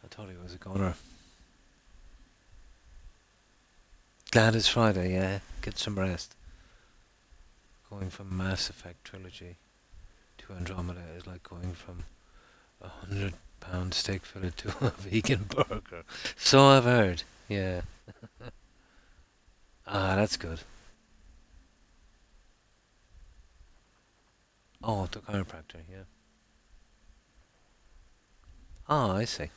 I thought he was a goner. Glad it's Friday, yeah. Get some rest. Going from Mass Effect trilogy to Andromeda is like going from £100 steak fillet to a vegan burger. So I've heard, yeah. That's good. Oh, the chiropractor, yeah. I see.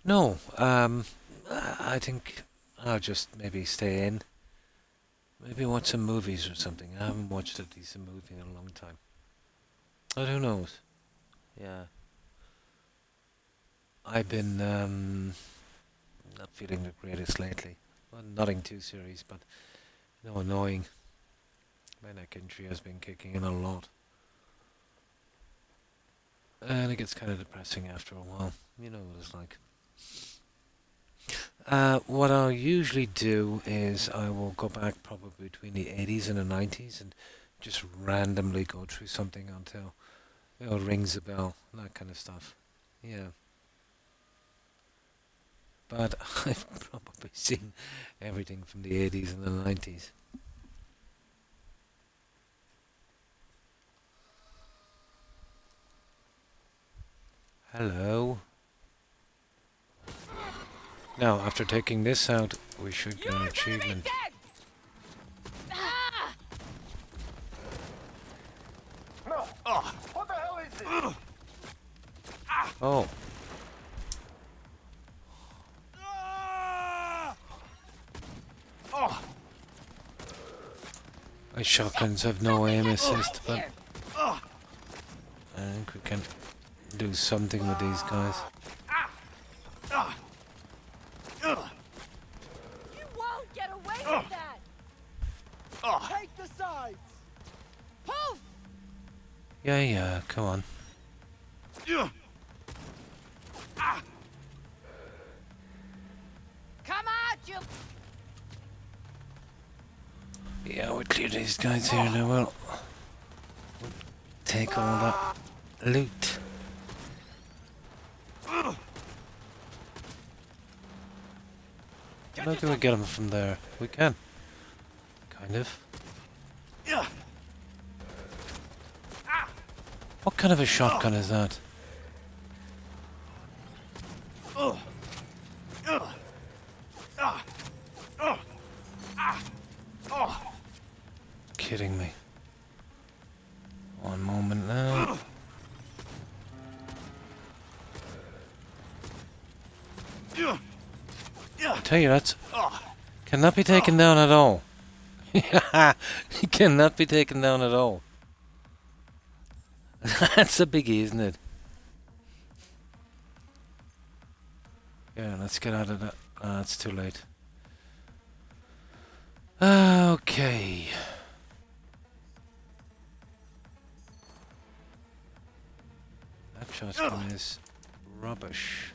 No, I think I'll just maybe stay in. Maybe watch some movies or something. I haven't watched a decent movie in a long time. But who knows? Yeah. I've been not feeling the greatest lately. Well, nothing too serious, but annoying. My neck injury has been kicking in a lot. And it gets kind of depressing after a while. You know what it's like. What I'll usually do is I will go back probably between the 80s and the 90s and just randomly go through something until it rings a bell, that kind of stuff. Yeah. But I've probably seen everything from the 80s and the 90s. Hello. Now, after taking this out, we should get an achievement. Oh. My shotguns have no aim assist, but I think we can do something with these guys. You won't get away with that! Take the sides! Poof! Yeah, come on. Come on, you... Yeah, we'll clear these guys here now. We'll take all that loot. How do we get them from there? We can. Kind of. What kind of a shotgun is that? Kidding me. One moment now. I tell you, that's cannot be taken down at all. It cannot be taken down at all. That's a biggie, isn't it? Yeah, let's get out of that. It's too late. Okay. That shotgun is rubbish.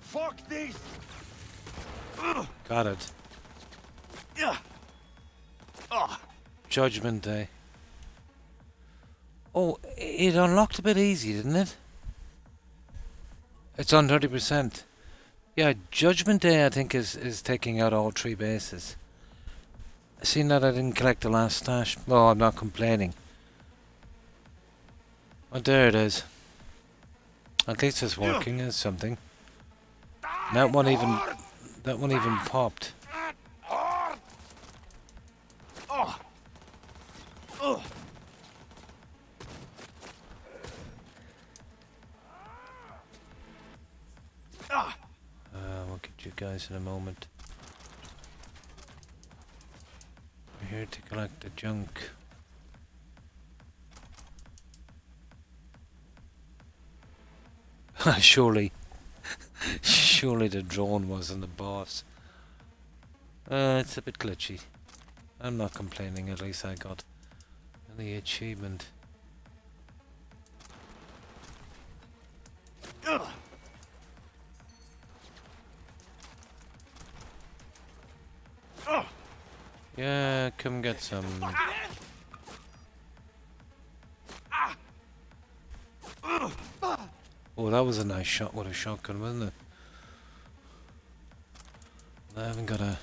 Fuck this! Got it. Judgment Day. Oh, it unlocked a bit easy, didn't it? It's on 30%. Yeah, Judgment Day I think is taking out all 3 bases. Seeing that I didn't collect the last stash, well, I'm not complaining. Oh, there it is. At least it's working as something. That one even popped. We'll get you guys in a moment. We're here to collect the junk. Surely the drone wasn't the boss. It's a bit glitchy. I'm not complaining, at least I got the achievement. Yeah, come get some. Oh, that was a nice shot with a shotgun, wasn't it? I haven't got a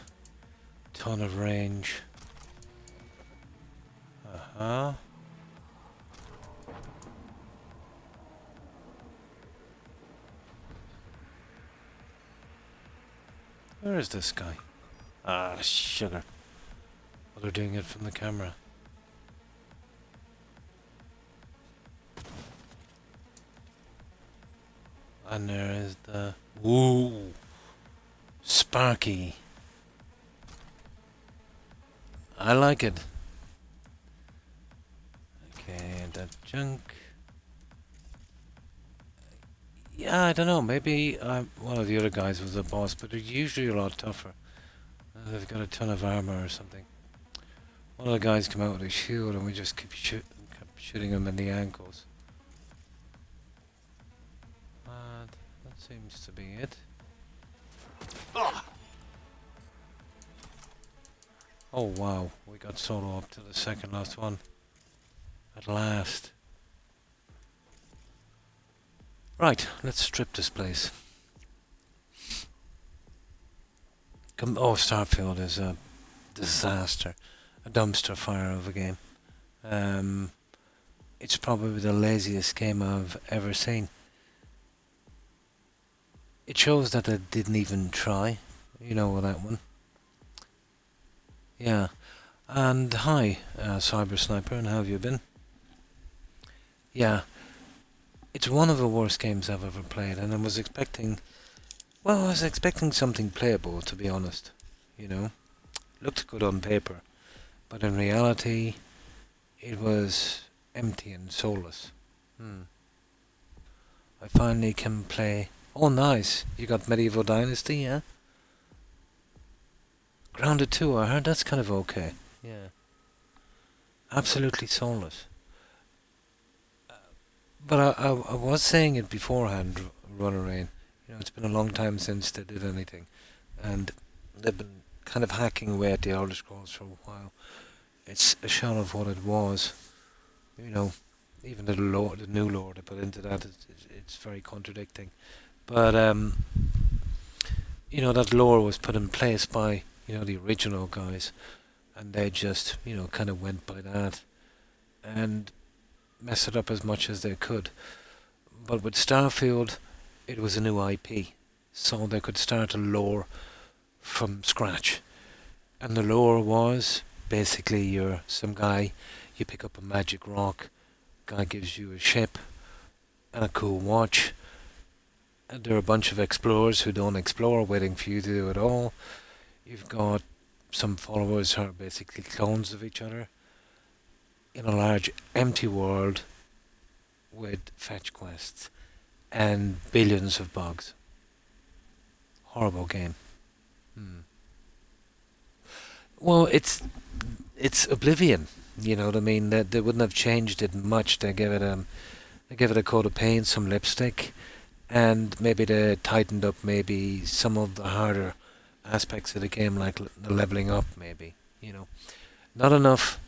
ton of range. Uh-huh. Where is this guy? Ah, sugar. Well, they're doing it from the camera. And there is the... Woo! Sparky. I like it. Okay, that junk. Yeah, I don't know. Maybe one of the other guys was a boss, but they're usually a lot tougher. They've got a ton of armor or something. One of the guys come out with a shield and we just keep shooting him in the ankles. And that seems to be it. Oh wow, we got solo up to the second last one. At last. Right, let's strip this place. Oh, Starfield is a disaster. A dumpster fire of a game. It's probably the laziest game I've ever seen. It shows that they didn't even try. You know that one. Yeah. And hi, Cyber Sniper, and how have you been? Yeah, it's one of the worst games I've ever played, and I was expecting something playable, to be honest. You know, looked good on paper, but in reality, it was empty and soulless. Hmm. I finally can play. Oh, nice! You got Medieval Dynasty, yeah? Grounded 2, I heard that's kind of okay. Yeah. Absolutely soulless. But I was saying it beforehand, Runner Rain. You know, it's been a long time since they did anything, and they've been kind of hacking away at the Elder Scrolls for a while. It's a shell of what it was. You know, even the new lore they put into that, it's very contradicting. But you know, that lore was put in place by the original guys, and they just kind of went by that and messed it up as much as they could. But with Starfield, it was a new IP, so they could start a lore from scratch. And the lore was basically you're some guy, you pick up a magic rock, guy gives you a ship and a cool watch. And there are a bunch of explorers who don't explore, waiting for you to do it all. You've got some followers who are basically clones of each other in a large empty world with fetch quests and billions of bugs. Horrible game. Well, it's Oblivion. You know what I mean? They wouldn't have changed it much. They gave it a coat of paint, some lipstick, and maybe they tightened up maybe some of the harder aspects of the game, like the leveling up. Maybe not enough.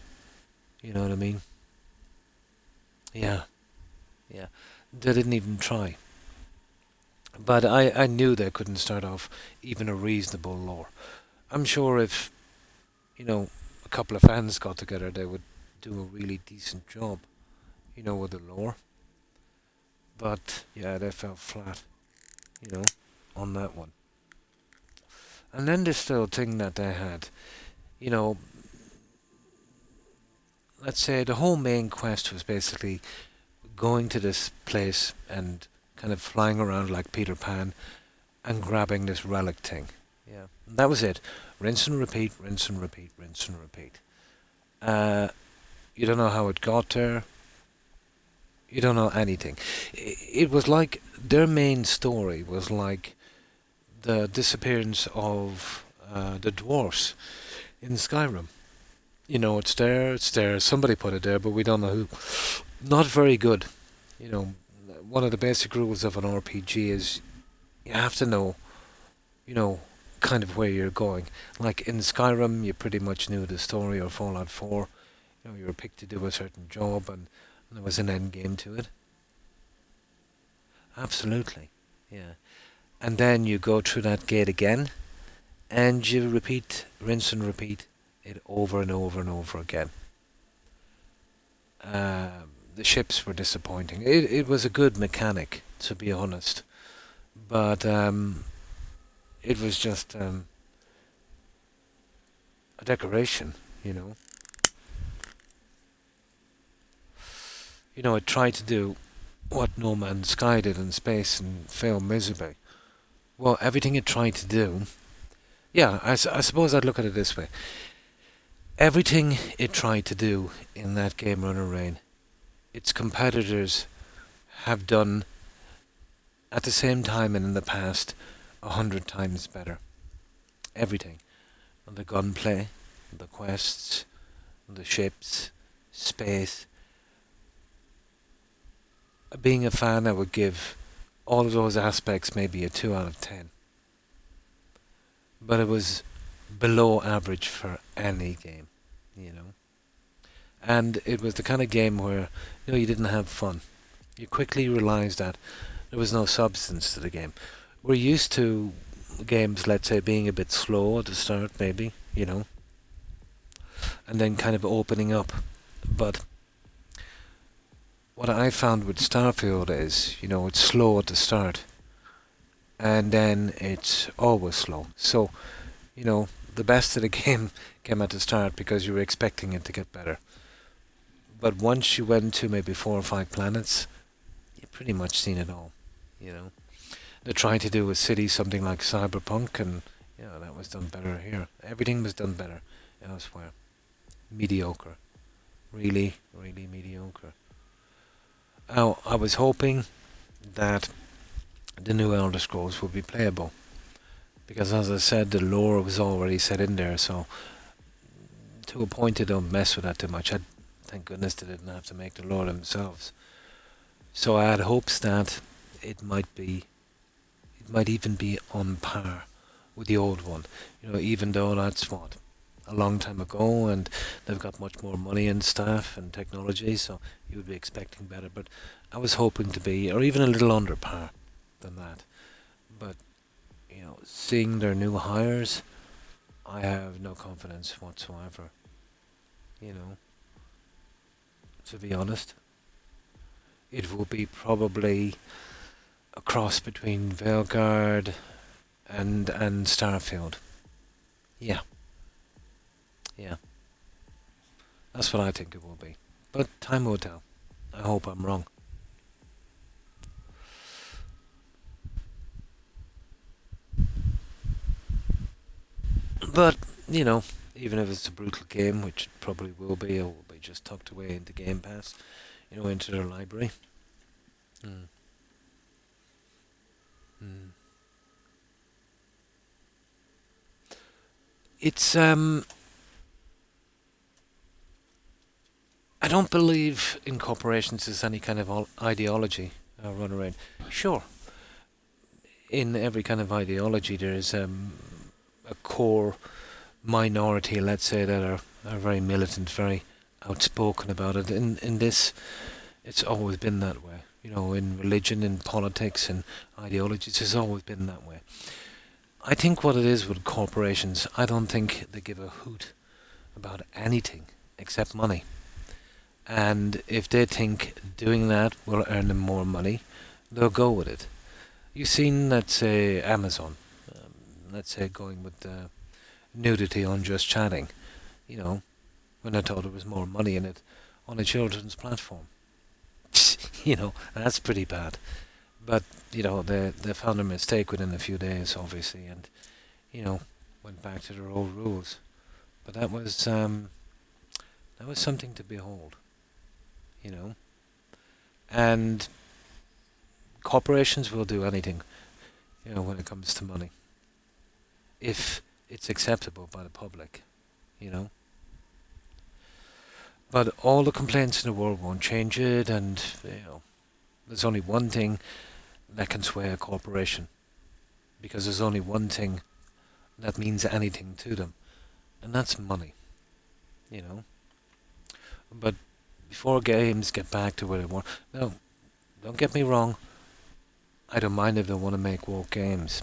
You know what I mean? Yeah. They didn't even try. But I knew they couldn't start off even a reasonable lore. I'm sure if a couple of fans got together, they would do a really decent job, with the lore. But yeah, they fell flat, on that one. And then this little thing that they had, let's say the whole main quest was basically going to this place and kind of flying around like Peter Pan and grabbing this relic thing. Yeah, and that was it. Rinse and repeat, rinse and repeat, rinse and repeat. You don't know how it got there. You don't know anything. It was like their main story was like the disappearance of the dwarfs in Skyrim. It's there. Somebody put it there, but we don't know who. Not very good. One of the basic rules of an RPG is you have to know, kind of where you're going. Like in Skyrim, you pretty much knew the story, or Fallout 4. You were picked to do a certain job, and there was an end game to it. Absolutely, yeah. And then you go through that gate again, and you rinse and repeat it over and over and over again. The ships were disappointing. It was a good mechanic, to be honest, but it was just a decoration, it tried to do what No Man's Sky did in space and failed miserably. Well, everything it tried to do, yeah, I suppose I'd look at it this way. Everything it tried to do in that game, Runner Rain, its competitors have done at the same time and in the past 100 times better. Everything. The gunplay, the quests, the ships, space. Being a fan, I would give all of those aspects maybe a 2 out of 10. But it was below average for any game, And it was the kind of game where, you didn't have fun. You quickly realised that there was no substance to the game. We're used to games, let's say, being a bit slow at the start, maybe, and then kind of opening up. But what I found with Starfield is, it's slow at the start, and then it's always slow. So, the best of the game came at the start because you were expecting it to get better. But once you went to maybe 4 or 5 planets, you pretty much seen it all. You know, they're trying to do with cities something like Cyberpunk, and that was done better here. Everything was done better elsewhere. Mediocre, really, really mediocre. Now, I was hoping that the new Elder Scrolls would be playable, because as I said, the lore was already set in there, so to a point they don't mess with that too much. Thank goodness they didn't have to make the lore themselves. So I had hopes that it might even be on par with the old one. Even though that's what, a long time ago, and they've got much more money and staff and technology, so you would be expecting better. But I was hoping to be, or even a little under par than that. But seeing their new hires, I have no confidence whatsoever. To be honest, it will be probably a cross between Veilguard and Starfield. Yeah. That's what I think it will be. But time will tell. I hope I'm wrong. But, even if it's a brutal game, which it probably will be, it will be just tucked away into Game Pass, into their library. It's, I don't believe in corporations as any kind of ideology run around. Sure, in every kind of ideology there is a core minority, let's say, that are very militant, very outspoken about it. In this, it's always been that way. In religion, in politics, and ideologies, it's always been that way. I think what it is with corporations, I don't think they give a hoot about anything except money. And if they think doing that will earn them more money, they'll go with it. You've seen, let's say, Amazon, let's say, going with nudity on Just Chatting, when I thought there was more money in it on a children's platform. That's pretty bad. But, they found a mistake within a few days, obviously, and, went back to their old rules. But that was something to behold, And corporations will do anything, when it comes to money, if it's acceptable by the public, But all the complaints in the world won't change it, and, there's only one thing that can sway a corporation, because there's only one thing that means anything to them, and that's money, But before games get back to where they were, no, don't get me wrong, I don't mind if they want to make woke games.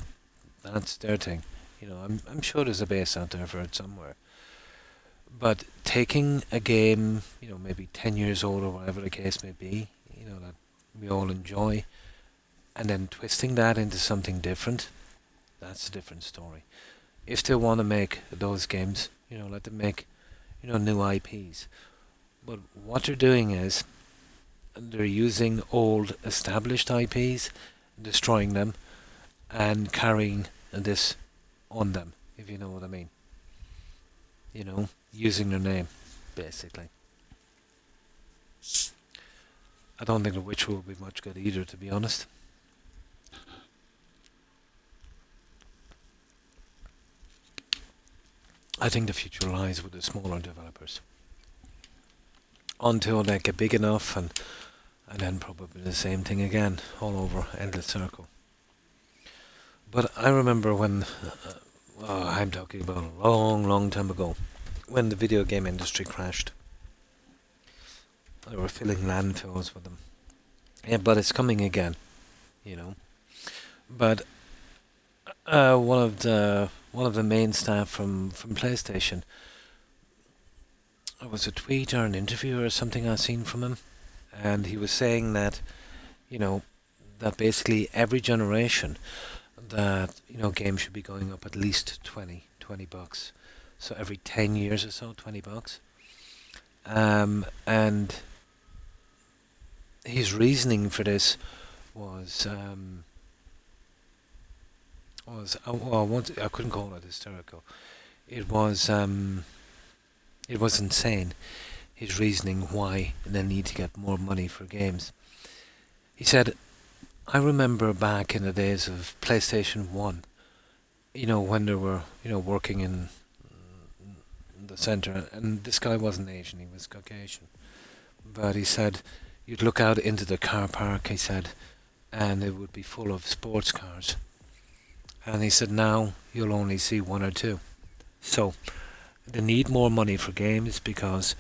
That's their thing. I'm sure there's a base out there for it somewhere. But taking a game, maybe 10 years old or whatever the case may be, that we all enjoy, and then twisting that into something different, that's a different story. If they want to make those games, let them make, new IPs. But what they're doing is, they're using old established IPs, destroying them, and carrying this on them, if you know what I mean. Using their name, basically. I don't think The Witcher will be much good either, to be honest. I think the future lies with the smaller developers. Until they get big enough, and then probably the same thing again, all over, endless circle. But I remember when, I'm talking about a long, long time ago, when the video game industry crashed. They were filling landfills with them. Yeah, but it's coming again, But one of the main staff from PlayStation, it was a tweet or an interview or something I seen from him, and he was saying that, that basically every generation that games should be going up at least $20. So every 10 years or so, $20. And his reasoning for this was well, I couldn't call it hysterical. It was insane. His reasoning why they need to get more money for games. He said, "I remember back in the days of PlayStation 1, when they were, working in the centre, and this guy wasn't Asian, he was Caucasian. But he said, you'd look out into the car park, he said, and it would be full of sports cars. And he said, now you'll only see one or two. So they need more money for games because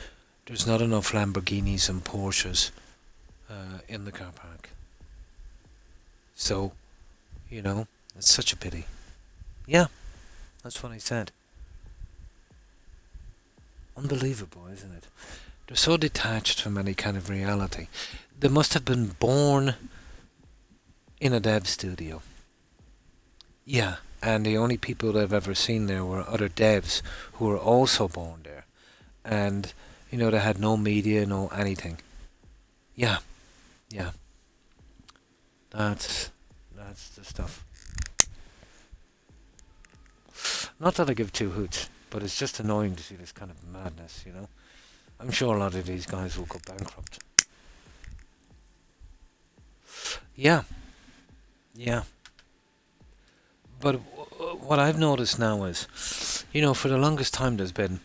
there's not enough Lamborghinis and Porsches in the car park. So, it's such a pity. Yeah, that's what he said. Unbelievable, isn't it? They're so detached from any kind of reality. They must have been born in a dev studio. Yeah, and the only people they've ever seen there were other devs who were also born there. And, they had no media, no anything. Yeah. That's the stuff. Not that I give two hoots, but it's just annoying to see this kind of madness, I'm sure a lot of these guys will go bankrupt. Yeah. But what I've noticed now is, for the longest time there's been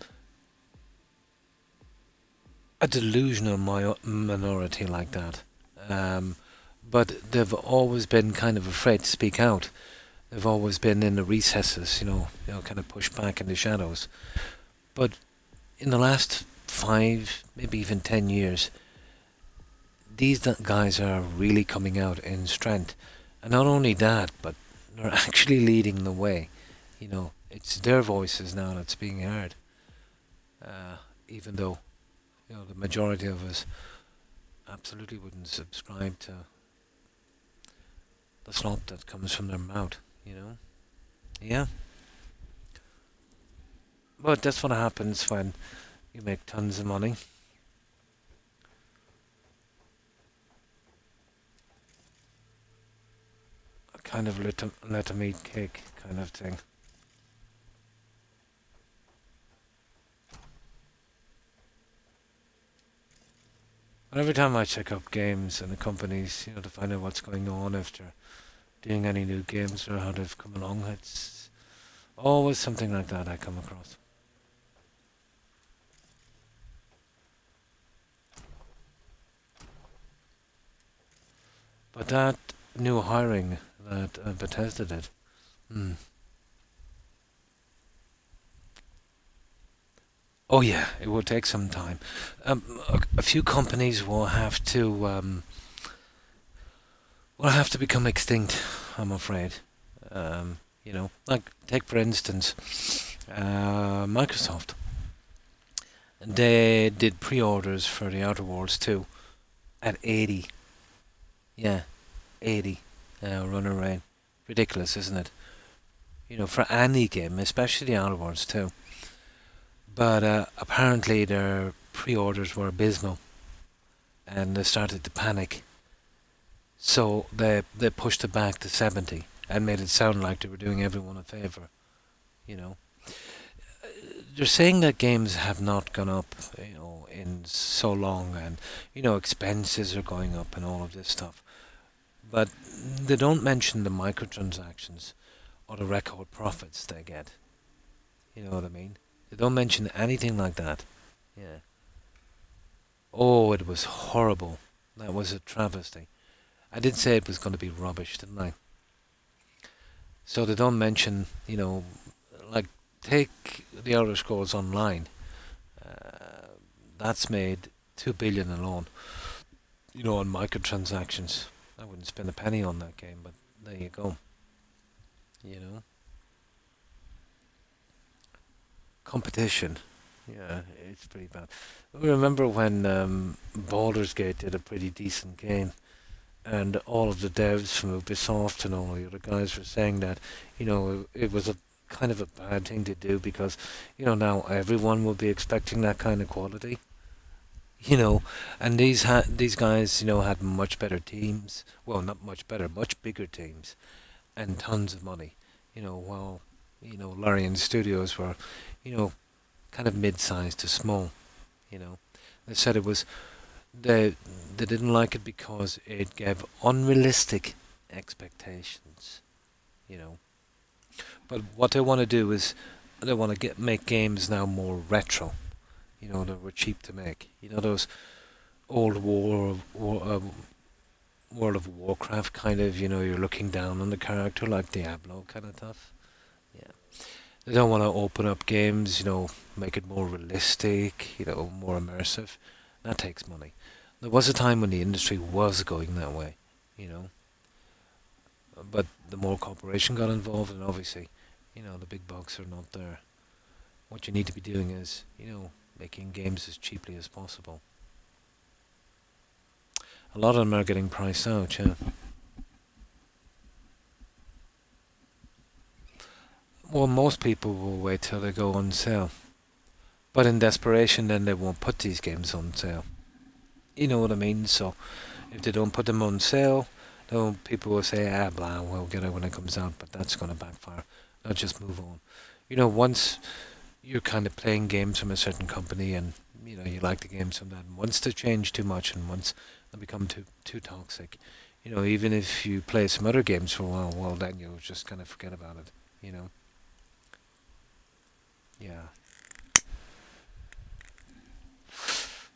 a delusional minority like that. But they've always been kind of afraid to speak out. They've always been in the recesses, kind of pushed back in the shadows. But in the last 5, maybe even 10 years, these guys are really coming out in strength. And not only that, but they're actually leading the way. It's their voices now that's being heard. Even though, the majority of us absolutely wouldn't subscribe to the slop that comes from their mouth, Yeah. But that's what happens when you make tons of money. A kind of let them eat cake kind of thing. And every time I check up games and the companies, to find out what's going on after doing any new games or how they've come along, it's always something like that I come across. But that new hiring that Bethesda did, oh yeah, it will take some time. A few companies will have to become extinct, I'm afraid. Like take for instance, Microsoft. They did pre-orders for the Outer Worlds 2 at 80. Yeah, 80 runner rate. Ridiculous, isn't it? For any game, especially the Outer Worlds 2. But apparently their pre-orders were abysmal, and they started to panic. So they pushed it back to 70 and made it sound like they were doing everyone a favour. They're saying that games have not gone up, in so long, and expenses are going up and all of this stuff. But they don't mention the microtransactions or the record profits they get. You know what I mean? They don't mention anything like that. Yeah. Oh, it was horrible. That was a travesty. I did say it was going to be rubbish, didn't I? So they don't mention, like, take the Elder Scrolls Online. That's made 2 billion alone, on microtransactions. I wouldn't spend a penny on that game, but there you go. Competition. Yeah, it's pretty bad. I remember when Baldur's Gate did a pretty decent game, and all of the devs from Ubisoft and all the other guys were saying that, it was a kind of a bad thing to do because, now everyone will be expecting that kind of quality. And these guys, had much better teams. Well, not much better, much bigger teams, and tons of money. While Larian Studios were, you know, kind of mid-sized to small. You know, they said it was they didn't like it because it gave unrealistic expectations. You know, but what they want to do is they want to make games now more retro. That were cheap to make. Those old World of Warcraft kind of. You're looking down on the character like Diablo kind of stuff. Yeah, they don't want to open up games. Make it more realistic. More immersive. That takes money. There was a time when the industry was going that way. You know, but the more corporation got involved, and obviously, the big bucks are not there. What you need to be doing is, making games as cheaply as possible. A lot of them are getting priced out, yeah. Well, most people will wait till they go on sale. But in desperation, then they won't put these games on sale. You know what I mean? So, if they don't put them on sale, then people will say, blah, we'll get it when it comes out, but that's going to backfire. They'll just move on. Once you're kind of playing games from a certain company and, you like the games from that, and once they change too much and once they become too toxic, even if you play some other games for a while, well, then you'll just kind of forget about it, Yeah.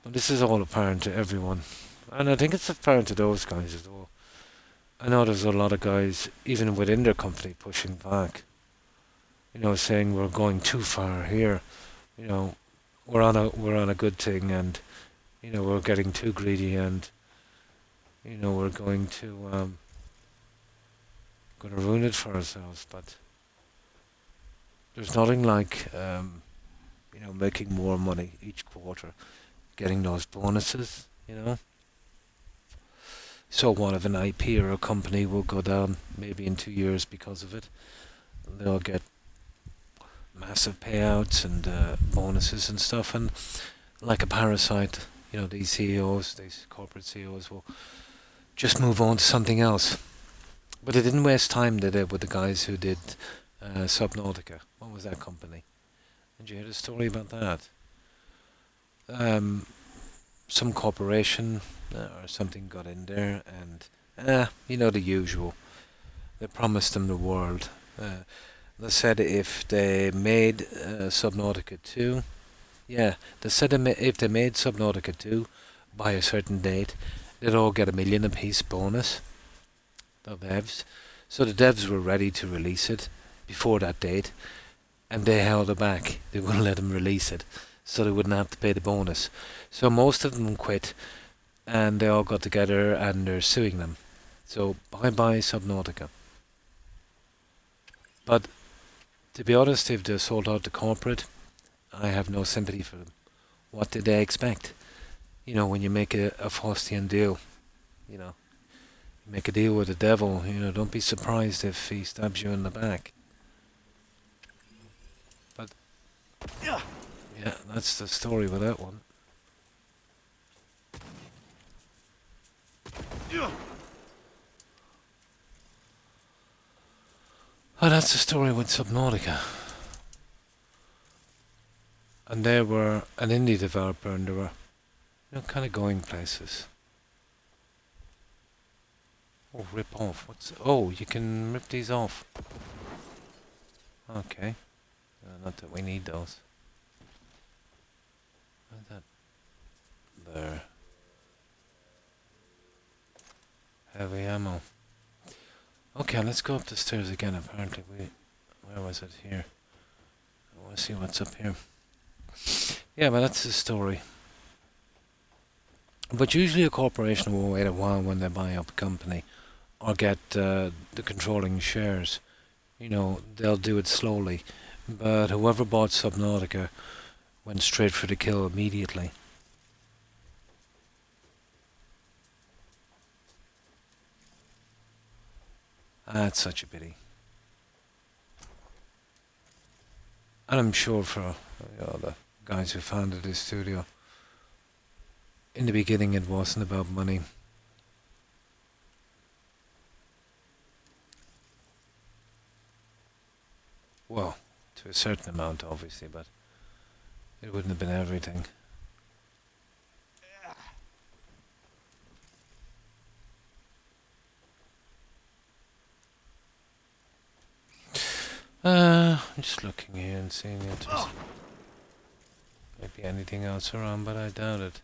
But this is all apparent to everyone. And I think it's apparent to those guys as well. I know there's a lot of guys, even within their company, pushing back. Saying we're going too far here. We're on a good thing, and we're getting too greedy, and we're going to ruin it for ourselves. But there's nothing like making more money each quarter, getting those bonuses. So what if an IP or a company will go down maybe in 2 years because of it? They'll get massive payouts and bonuses and stuff, and like a parasite, these CEOs, these corporate CEOs will just move on to something else. But they didn't waste time, did they, with the guys who did Subnautica? What was that company? Did you hear the story about that? Some corporation or something got in there, and the usual. They promised them the world. They said if they made Subnautica 2, they said if they made Subnautica 2 by a certain date, they'd all get $1 million apiece bonus. The devs. So the devs were ready to release it before that date, and they held it back. They wouldn't let them release it, so they wouldn't have to pay the bonus. So most of them quit, and they all got together and they're suing them. So bye-bye Subnautica. But to be honest, if they sold out to corporate, I have no sympathy for them. What did they expect? When you make a Faustian deal, you make a deal with the devil, don't be surprised if he stabs you in the back. But, yeah, that's the story with that one. Oh, that's the story with Subnautica. And they were an indie developer, and they were, kind of going places. Oh, rip off. Oh, you can rip these off. Okay. Not that we need those. How's that? There. Heavy ammo. Okay, let's go up the stairs again. Apparently where was it? Here. I want to see what's up here. Yeah, but that's the story. But usually a corporation will wait a while when they buy up a company or get the controlling shares. They'll do it slowly. But whoever bought Subnautica went straight for the kill immediately. That's such a pity. And I'm sure for the guys who founded this studio, in the beginning it wasn't about money. Well, to a certain amount, obviously, but it wouldn't have been everything. I'm just looking here and seeing if there's maybe anything else around, but I doubt it.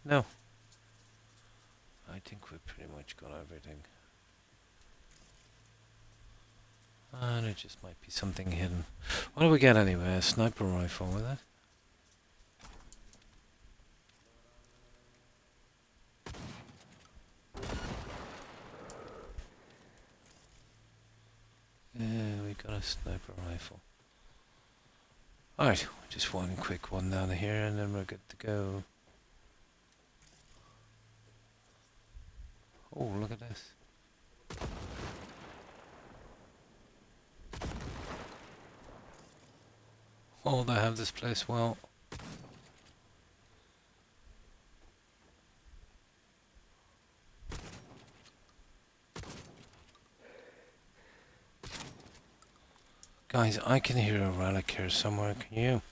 No. I think we've pretty much got everything. And it just might be something hidden. What do we get anyway? A sniper rifle with it? Yeah, we got a sniper rifle. Alright, just one quick one down here and then we're good to go. Oh, look at this. Oh, they have this place well. Guys, I can hear a relic here somewhere, can you?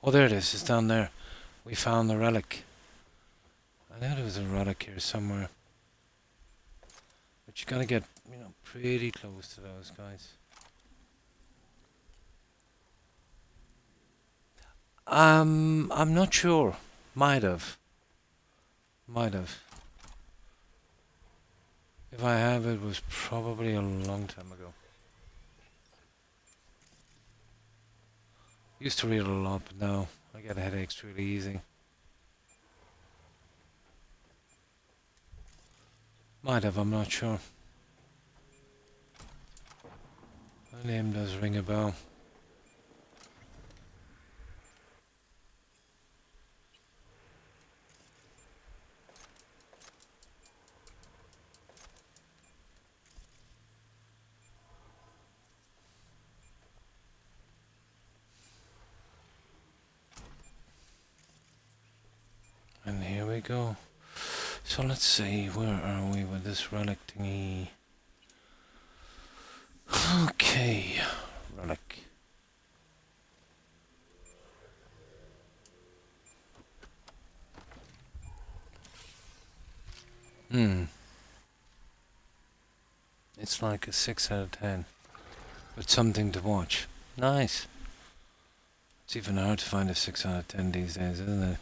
Oh, there it is, it's down there. We found the relic. I know there was a relic here somewhere. But you gotta get, pretty close to those guys. I'm not sure. Might have. If I have, it was probably a long time ago. Used to read a lot, but now I get headaches really easy. Might have, I'm not sure. My name does ring a bell. And here we go. So let's see, where are we with this relic thingy? Okay, relic. It's like a 6 out of 10. But something to watch. Nice. It's even hard to find a 6 out of 10 these days, isn't it?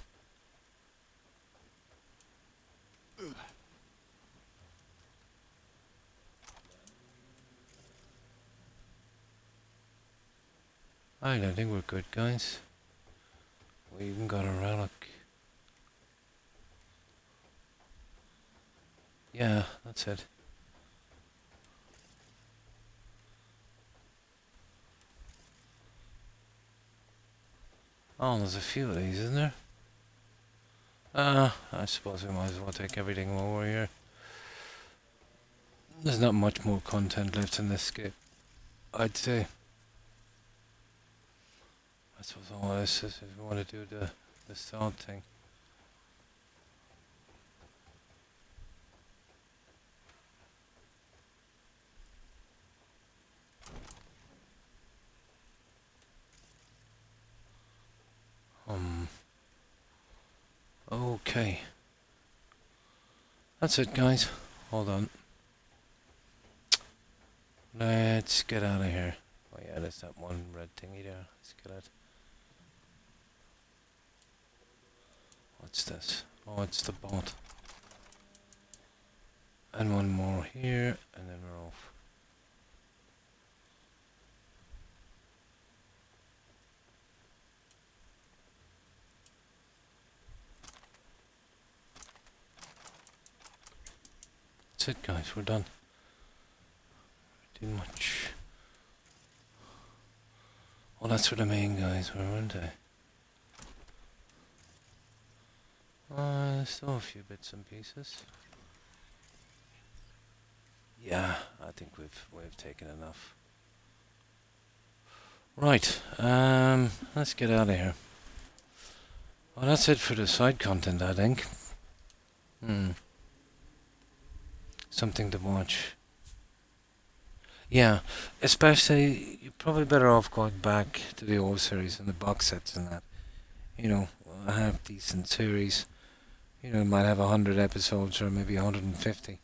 I don't think we're good, guys. We even got a relic. Yeah, that's it. Oh, there's a few of these, isn't there? I suppose we might as well take everything while we're here. There's not much more content left in this skip, I'd say. I suppose all this is if we want to do the stealth thing. Okay. That's it, guys. Hold on. Let's get out of here. Oh yeah, there's that one red thingy there. Let's get out. What's this? Oh, it's the bot. And one more here, and then we're off. That's it, guys. We're done. Pretty much. Well, that's where the main guys were, weren't they? Still a few bits and pieces. Yeah, I think we've taken enough. Right, let's get out of here. Well, that's it for the side content, I think. Something to watch. Yeah, especially, you're probably better off going back to the old series and the box sets and that. You know, a half decent series. You know, it might have 100 episodes or maybe 150.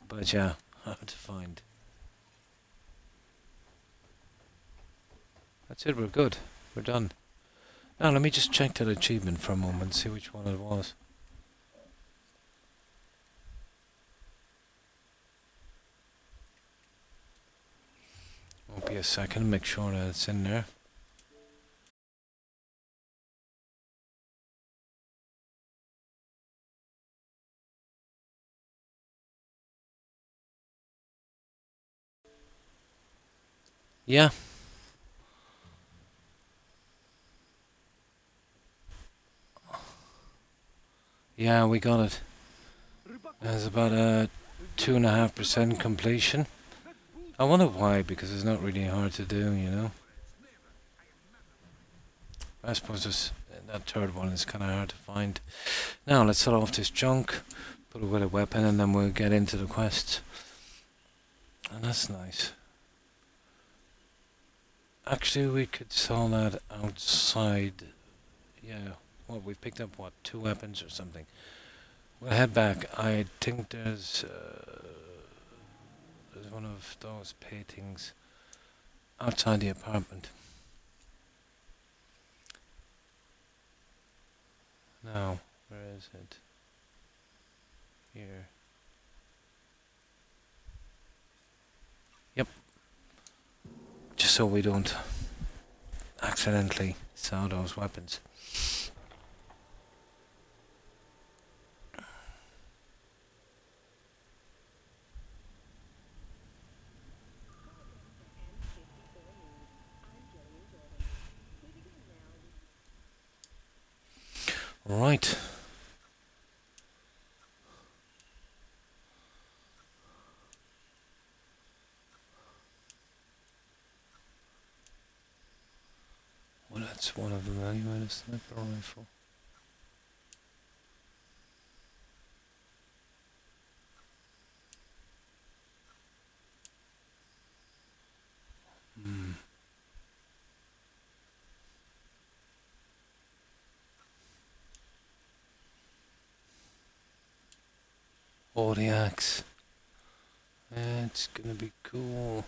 But yeah, hard to find. That's it, we're good. We're done. Now let me just check that achievement for a moment, see which one it was. Won't be a second, make sure that it's in there. Yeah. Yeah, we got it. There's about a 2.5% completion. I wonder why, because it's not really hard to do, you know. I suppose that third one is kind of hard to find. Now let's set off this junk, put away the weapon, and then we'll get into the quests. And that's nice. Actually, we could sell that outside. Yeah, well, we picked up, what, 2 weapons or something. We'll head back. I think there's one of those paintings outside the apartment. Now, where is it? Here. Yep. Just so we don't accidentally sell those weapons. Right. Well, that's one of them anyway, the sniper rifle. Oh, the axe. It's gonna be cool.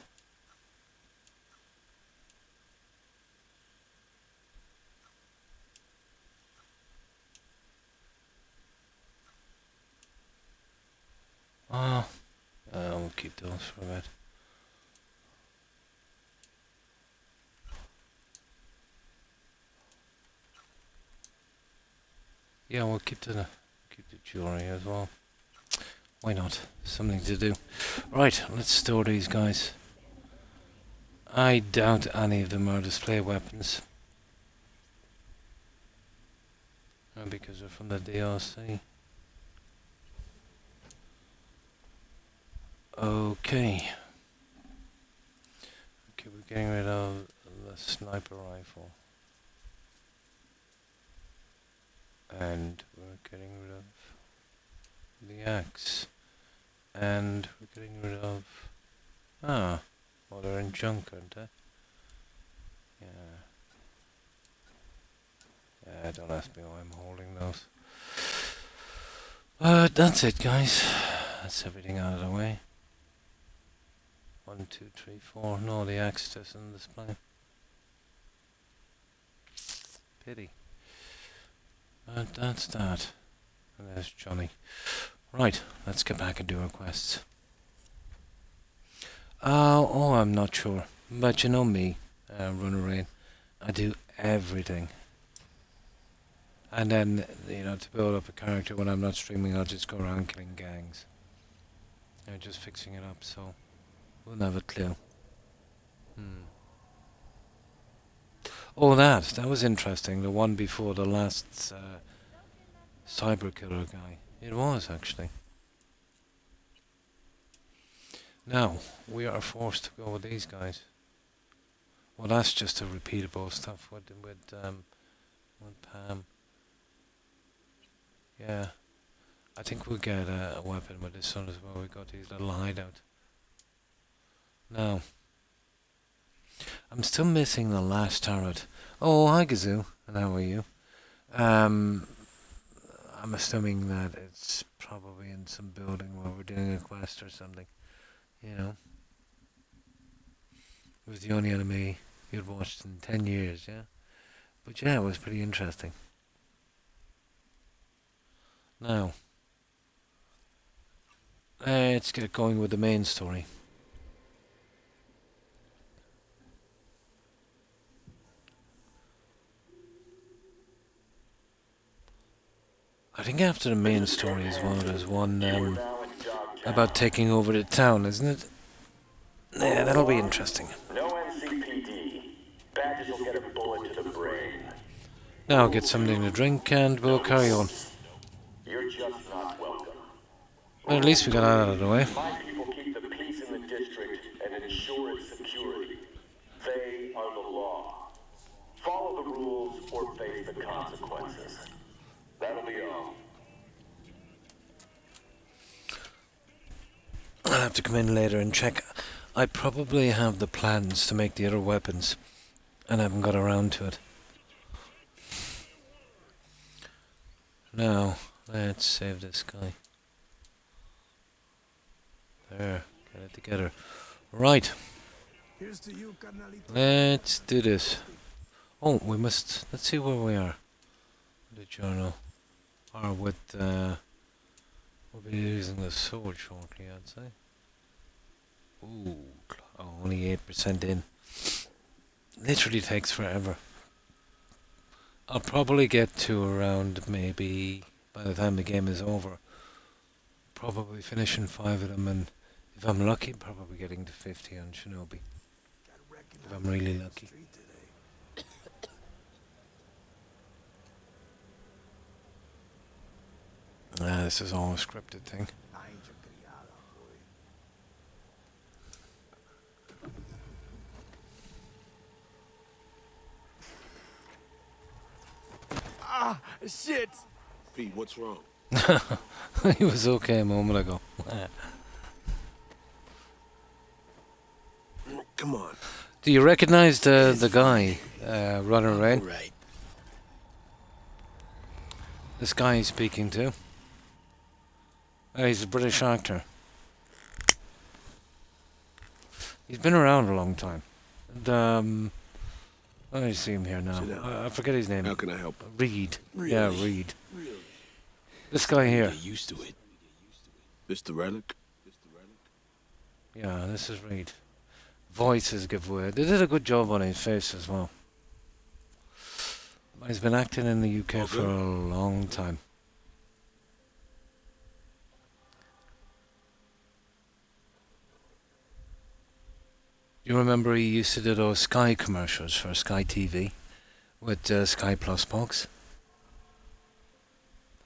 Ah, we'll keep those for a bit. Yeah, we'll keep the jewelry as well. Why not? Something to do. Right, let's store these guys. I doubt any of them are display weapons. Because they're from the DLC. Okay. Okay, we're getting rid of the sniper rifle. And we're getting rid of the axe. And we're getting rid of... Ah, well, they're in junk, aren't they? Yeah, don't ask me why I'm holding those. But that's it, guys. That's everything out of the way. 1, 2, 3, 4. No, the axe doesn't display. Pity. But that's that. And there's Johnny. Right, let's get back and do our quests. Oh, I'm not sure. But you know me, Runner Rain. I do everything. And then, you know, to build up a character when I'm not streaming, I'll just go around killing gangs. You know, just fixing it up, so we'll have a clue. Oh, that was interesting. The one before the last cyber killer guy. It was, actually. Now, we are forced to go with these guys. Well, that's just a repeatable stuff with Pam. Yeah. I think we'll get a weapon with this one as well. We got these little hideout. Now, I'm still missing the last turret. Oh, hi Gazoo, and how are you? I'm assuming that it's probably in some building where we're doing a quest or something. You know? It was the only anime you'd watched in 10 years, yeah? But yeah, it was pretty interesting. Now, let's get going with the main story. I think after the main story as well, there's one about taking over the town, isn't it? Yeah, that'll be interesting. No NCPD. Badges will get a bullet to the brain. Now get something to drink and we'll carry on. You're just not welcome. Well, at least we got that out of the way. My people keep the peace in the district and ensure its security. They are the law. Follow the rules or face the consequences. That'll be all. I'll have to come in later and check. I probably have the plans to make the other weapons and I haven't got around to it. Now, let's save this guy. There, get it together. Right, Here's to you, carnalito. let's do this. Oh, let's see where we are. The journal. Or with, we'll be using the sword shortly, I'd say. Ooh, only 8% in. Literally takes forever. I'll probably get to around maybe, by the time the game is over, probably finishing 5 of them, and if I'm lucky, probably getting to 50 on Shinobi. If I'm really lucky. This is all a scripted thing. Ah, shit! Pete, what's wrong? He was okay a moment ago. Come on. Do you recognize the guy running around? Right. This guy he's speaking to? He's a British actor. He's been around a long time. And, let me see him here now. I forget his name. How can I help? Reed. Really? Yeah, Reed. Really? This guy here. Get used to it. This the relic? Yeah, this is Reed. Voices give away. They did a good job on his face as well. He's been acting in the UK for a long time. You remember he used to do those Sky commercials for Sky TV with Sky Plus box?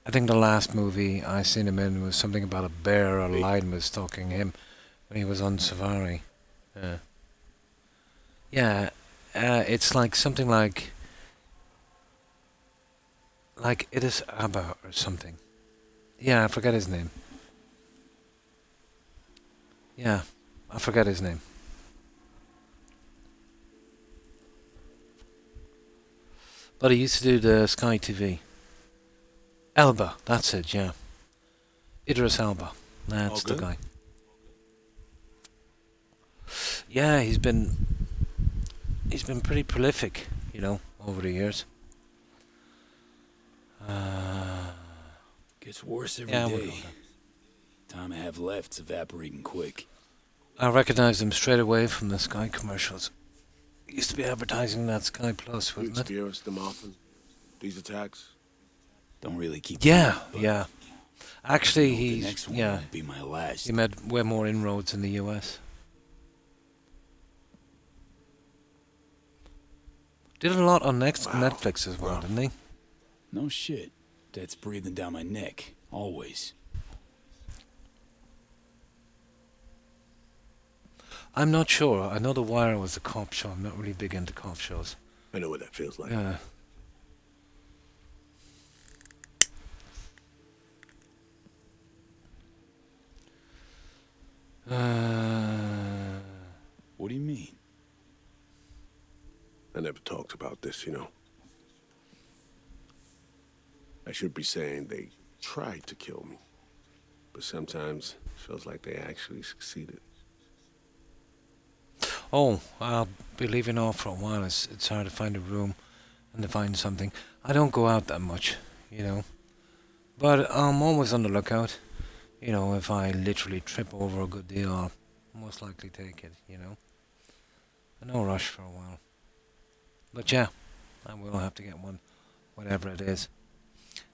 I think the last movie I seen him in was something about a bear or a lion was stalking him when he was on safari. Yeah, it's like something like it is Abba or something. Yeah, I forget his name. Yeah, I forget his name. But he used to do the Sky TV. Elba, that's it, yeah. Idris Elba, that's the guy. Yeah, he's been pretty prolific, you know, over the years. Gets worse every Yeah, day. Time I have left's evaporating quick. I recognized him straight away from the Sky commercials. He used to be advertising that Sky Plus, You wasn't it? experience them often? These attacks? Don't really keep. Yeah, but yeah. Actually, the he's next one yeah. won't be my last. He made way more inroads in the US. Did a lot on Netflix as well, didn't he? No shit. That's breathing down my neck. Always. I'm not sure. I know The Wire was a cop show. I'm not really big into cop shows. I know what that feels like. Yeah. What do you mean? I never talked about this, you know. I should be saying they tried to kill me. But sometimes it feels like they actually succeeded. Oh, I'll be leaving off for a while. It's hard to find a room and to find something. I don't go out that much, you know. But I'm always on the lookout. You know, if I literally trip over a good deal, I'll most likely take it, you know. No rush for a while. But yeah, I will have to get one, whatever it is.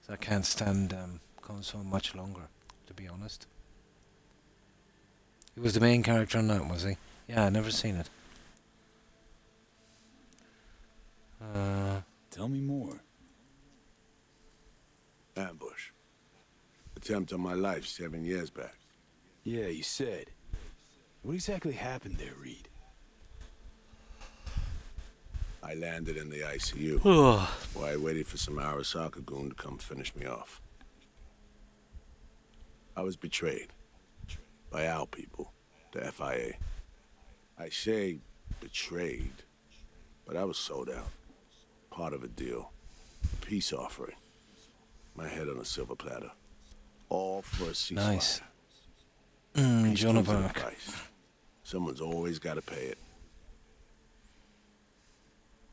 So I can't stand console much longer, to be honest. He was the main character on that, was he? Yeah, I've never seen it. Tell me more. Ambush. Attempt on my life 7 years back. Yeah, you said. What exactly happened there, Reed? I landed in the ICU. While I waited for some Arasaka goon to come finish me off. I was betrayed. By our people, the FIA. I say betrayed, but I was sold out. Part of a deal. A peace offering. My head on a silver platter. All for a ceasefire. Nice. Peace Joan of comes at a Arc. price. Someone's always got to pay it.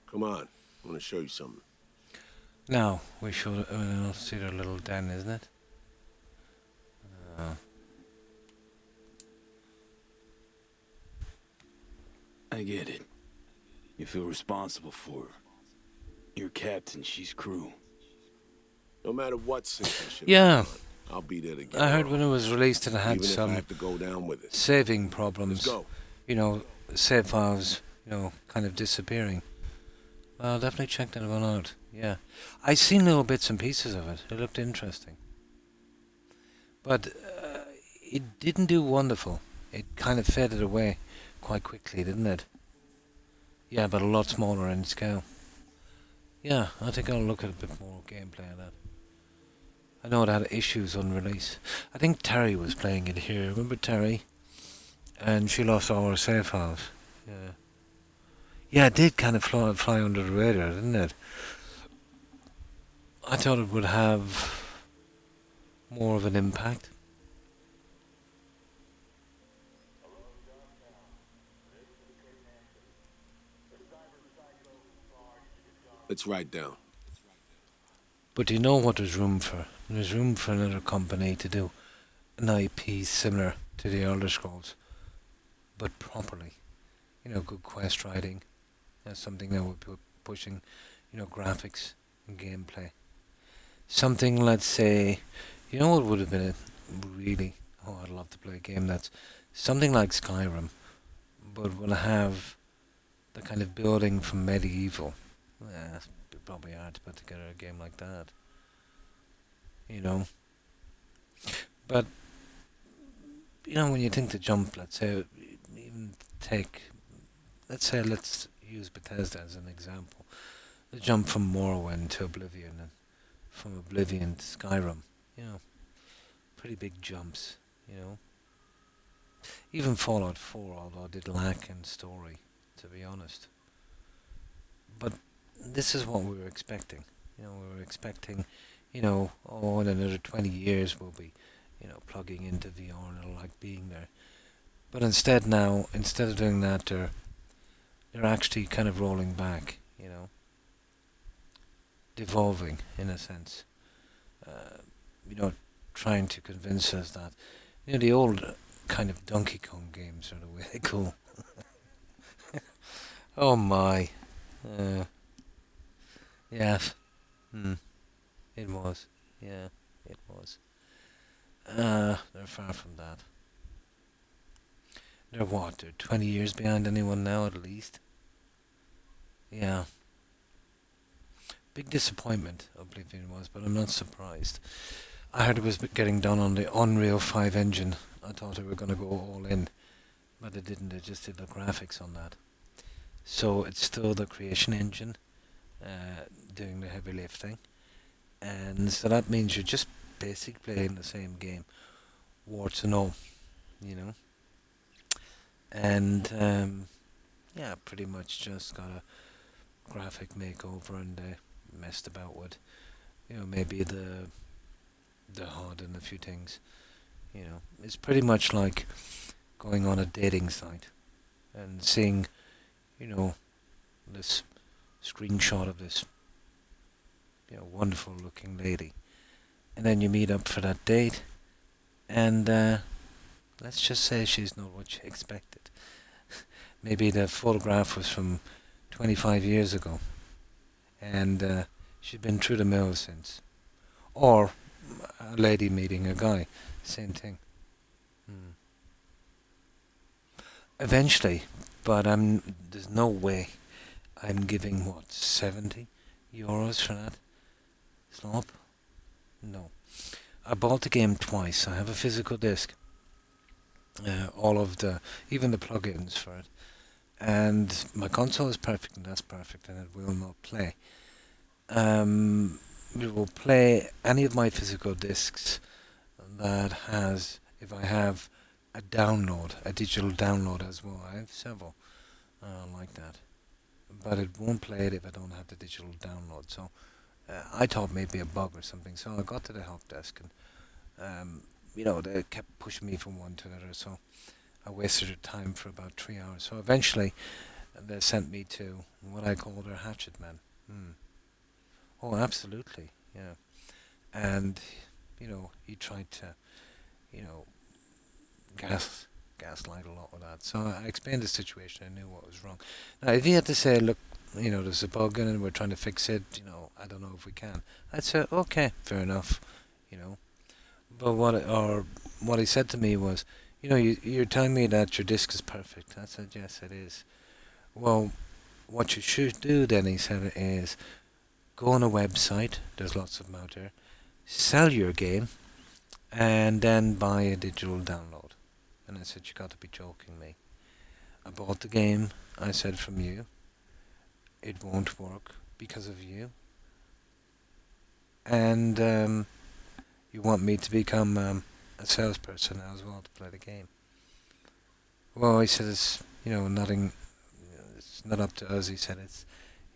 Come on, I want to show you something. Now, we should see their little den, isn't it? I get it. You feel responsible for her. You're captain, she's crew. No matter what sinking ship Yeah. I'll be there to get I her heard off. when it was released it had Even if I some have to go down with it. saving problems. Let's go. You know, save files, you know, kind of disappearing. I'll definitely check that one out. Yeah. I seen little bits and pieces of it. It looked interesting. But it didn't do wonderful. It kind of faded away quite quickly, didn't it? Yeah, but a lot smaller in scale. Yeah, I think I'll look at a bit more gameplay of that. I know it had issues on release. I think Terry was playing it here. Remember Terry? And she lost all her save files. Yeah. Yeah, it did kind of fly under the radar, didn't it? I thought it would have more of an impact. Let's write down. But you know what there's room for? There's room for another company to do an IP similar to the Elder Scrolls, but properly. You know, good quest writing. That's something that would be pushing, you know, graphics and gameplay. Something, let's say, you know what would have been really, oh, I'd love to play a game that's something like Skyrim, but will have the kind of building from medieval. Yeah, it's probably hard to put together a game like that. You know? But, you know, when you think to jump, let's say, even take, let's use Bethesda as an example. The jump from Morrowind to Oblivion and from Oblivion to Skyrim, you know, pretty big jumps, you know. Even Fallout 4, although it did lack in story, to be honest. But this is what we were expecting. You know, we were expecting, you know, oh, in another 20 years we'll be, you know, plugging into VR and it'll like being there. But instead now, instead of doing that, they're actually kind of rolling back, you know, devolving in a sense. You know, trying to convince us that, you know, the old kind of Donkey Kong games are the way they go. Oh my. Yes. It was. Yeah, it was. They're far from that. They're what? They're 20 years behind anyone now, at least. Yeah. Big disappointment, Oblivion was, but I'm not surprised. I heard it was getting done on the Unreal 5 engine. I thought they were going to go all in. but it didn't. It just did the graphics on that. So it's still the creation engine doing the heavy lifting, and so that means you're just basically playing the same game, warts and all, you know. And yeah, pretty much just got a graphic makeover, and they messed about with, maybe the HUD and a few things. It's pretty much like going on a dating site and seeing, this screenshot of this, wonderful looking lady, and then you meet up for that date, and let's just say she's not what you expected. Maybe the photograph was from 25 years ago, and she's been through the mill since. Or a lady meeting a guy, same thing. Hmm. Eventually, but there's no way I'm giving what, €70 for that slop? No. I bought the game twice. I have a physical disc. All of even the plugins for it. And my console is perfect, and that's perfect, and it will not play. It will play any of my physical discs that has, if I have a download, a digital download as well. I have several like that. But it won't play it if I don't have the digital download. So I thought maybe a bug or something. So I got to the help desk, and they kept pushing me from one to another. So I wasted their time for about 3 hours. So eventually they sent me to what I call their hatchet man. Oh, absolutely, yeah. And he tried to, you know, gaslight a lot with that. So I explained the situation. I knew what was wrong. Now, if he had to say, look, there's a bug in it and we're trying to fix it, I don't know if we can, I'd say, okay, fair enough, But what he said to me was, you're telling me that your disc is perfect. I said, yes, it is. Well, what you should do then, he said, is go on a website, there's lots of them out there, sell your game, and then buy a digital download. And I said, you got to be joking me. I bought the game, I said, from you. It won't work because of you. And you want me to become a salesperson now as well to play the game. Well, he said, it's, nothing, it's not up to us. He said, it's,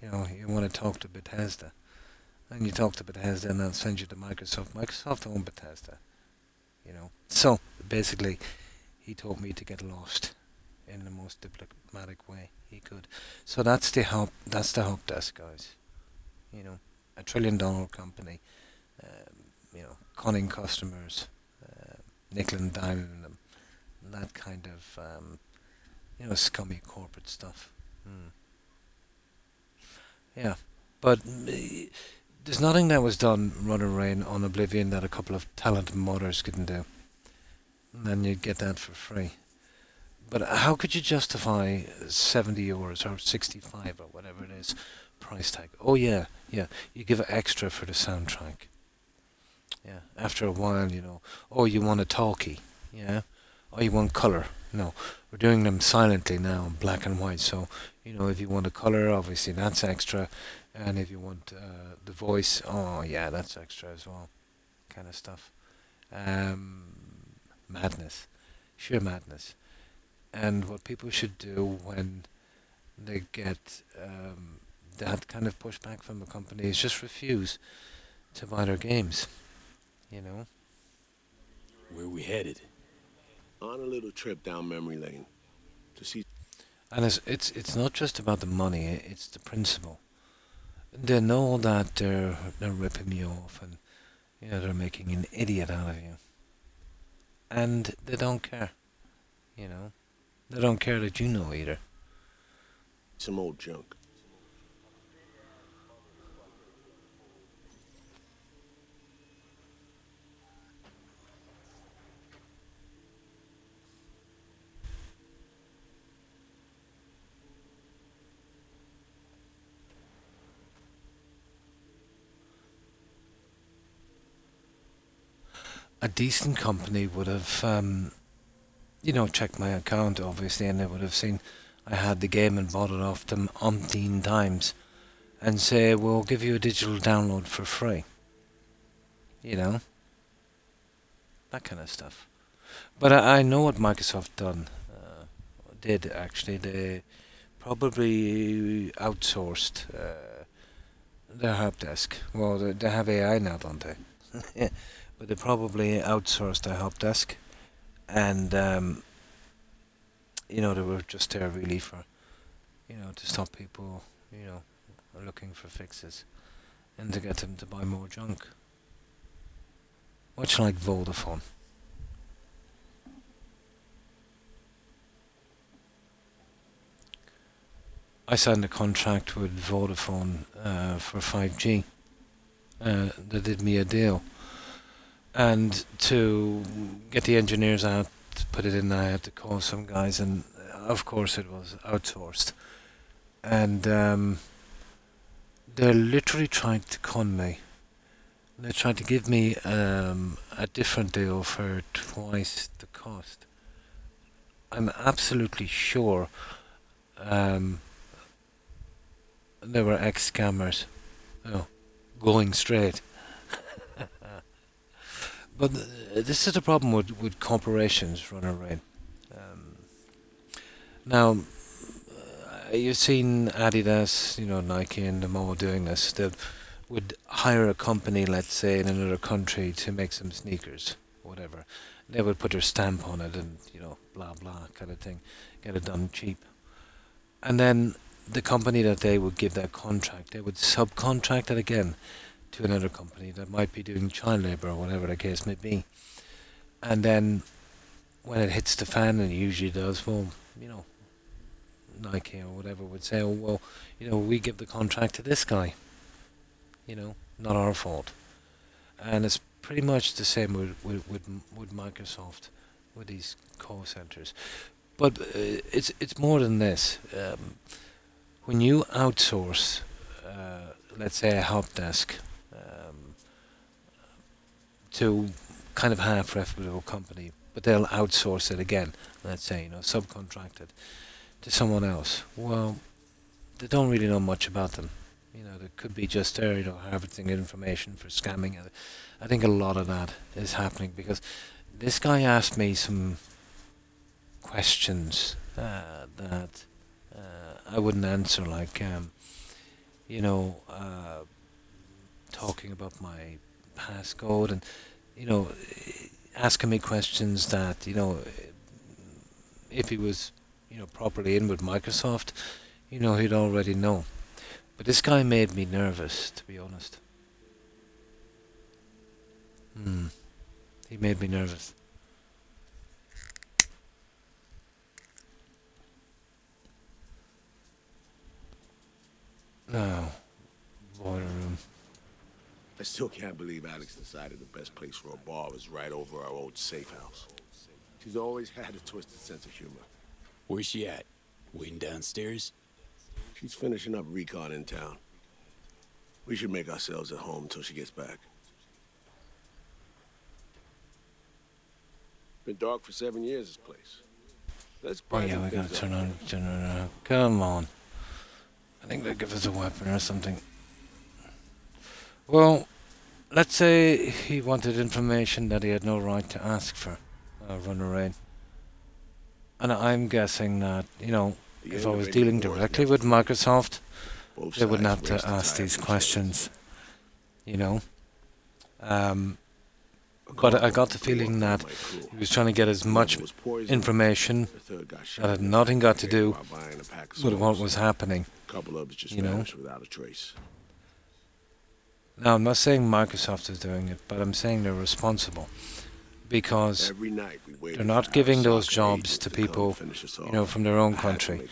you want to talk to Bethesda. And you talk to Bethesda and they'll send you to Microsoft. Microsoft own Bethesda, So, basically, he told me to get lost in the most diplomatic way he could. So that's the help desk, guys. A $1 trillion company, conning customers, nickel and diming them, that kind of, scummy corporate stuff. Yeah, but there's nothing that was done running around on Oblivion that a couple of talented modders couldn't do. And then you'd get that for free. But how could you justify €70 or 65 or whatever it is price tag? Oh yeah, you give it extra for the soundtrack. Yeah, after a while, oh, you want a talkie, yeah? Oh, you want colour? No, we're doing them silently now, in black and white. So, if you want a colour, obviously that's extra. And if you want the voice, oh yeah, that's extra as well. Kind of stuff. Madness. Sheer madness. And what people should do when they get that kind of pushback from a company is just refuse to buy their games. Where we headed? On a little trip down memory lane to see. And it's not just about the money, it's the principle. They know that they're ripping you off, and they're making an idiot out of you. And they don't care. They don't care that you know either. Some old junk. A decent company would have checked my account obviously, and they would have seen I had the game and bought it off them umpteen times, and say, "We'll give you a digital download for free." You know, that kind of stuff. But I know what Microsoft did actually. They probably outsourced their help desk. Well, they have AI now, don't they? But they probably outsourced their help desk, and they were just there really for, to stop people, looking for fixes, and to get them to buy more junk. Much like Vodafone. I signed a contract with Vodafone for 5G. They did me a deal. And to get the engineers out to put it in, I had to call some guys, and of course it was outsourced. And they're literally trying to con me. They're trying to give me a different deal for twice the cost. I'm absolutely sure they were ex-scammers, going straight. But this is the problem with corporations running around. Now, you've seen Adidas, Nike and them all doing this. They would hire a company, let's say, in another country to make some sneakers, whatever. They would put their stamp on it and, blah, blah, kind of thing. Get it done cheap. And then the company that they would give that contract, they would subcontract it again to another company that might be doing child labour or whatever the case may be. And then when it hits the fan, and it usually does, well, Nike or whatever would say, oh, well, we give the contract to this guy. Not our fault. And it's pretty much the same with Microsoft, with these call centers. But it's more than this. When you outsource, let's say a help desk, to kind of half reputable company, but they'll outsource it again, let's say, subcontract it to someone else. Well, they don't really know much about them. They could be just there, harvesting information for scamming. I think a lot of that is happening because this guy asked me some questions that I wouldn't answer, like, talking about my passcode and, asking me questions that, if he was, properly in with Microsoft, he'd already know. But this guy made me nervous, to be honest. He made me nervous. No. Boiler room. I still can't believe Alex decided the best place for a bar was right over our old safe house. She's always had a twisted sense of humor. Where's she at? Waiting downstairs? She's finishing up recon in town. We should make ourselves at home until she gets back. Been dark for 7 years, this place. Let's Oh yeah, we gotta turn on the generator. Come on. I think they'll give us a weapon or something. Well, let's say he wanted information that he had no right to ask for. Run around. And I'm guessing that, if I was dealing directly with Microsoft, they wouldn't have to ask these questions. But I got the feeling that he was trying to get as much information that had nothing got to do with what was happening. Without a trace. Now, I'm not saying Microsoft is doing it, but I'm saying they're responsible. Because they're not giving those jobs to people, from their own country.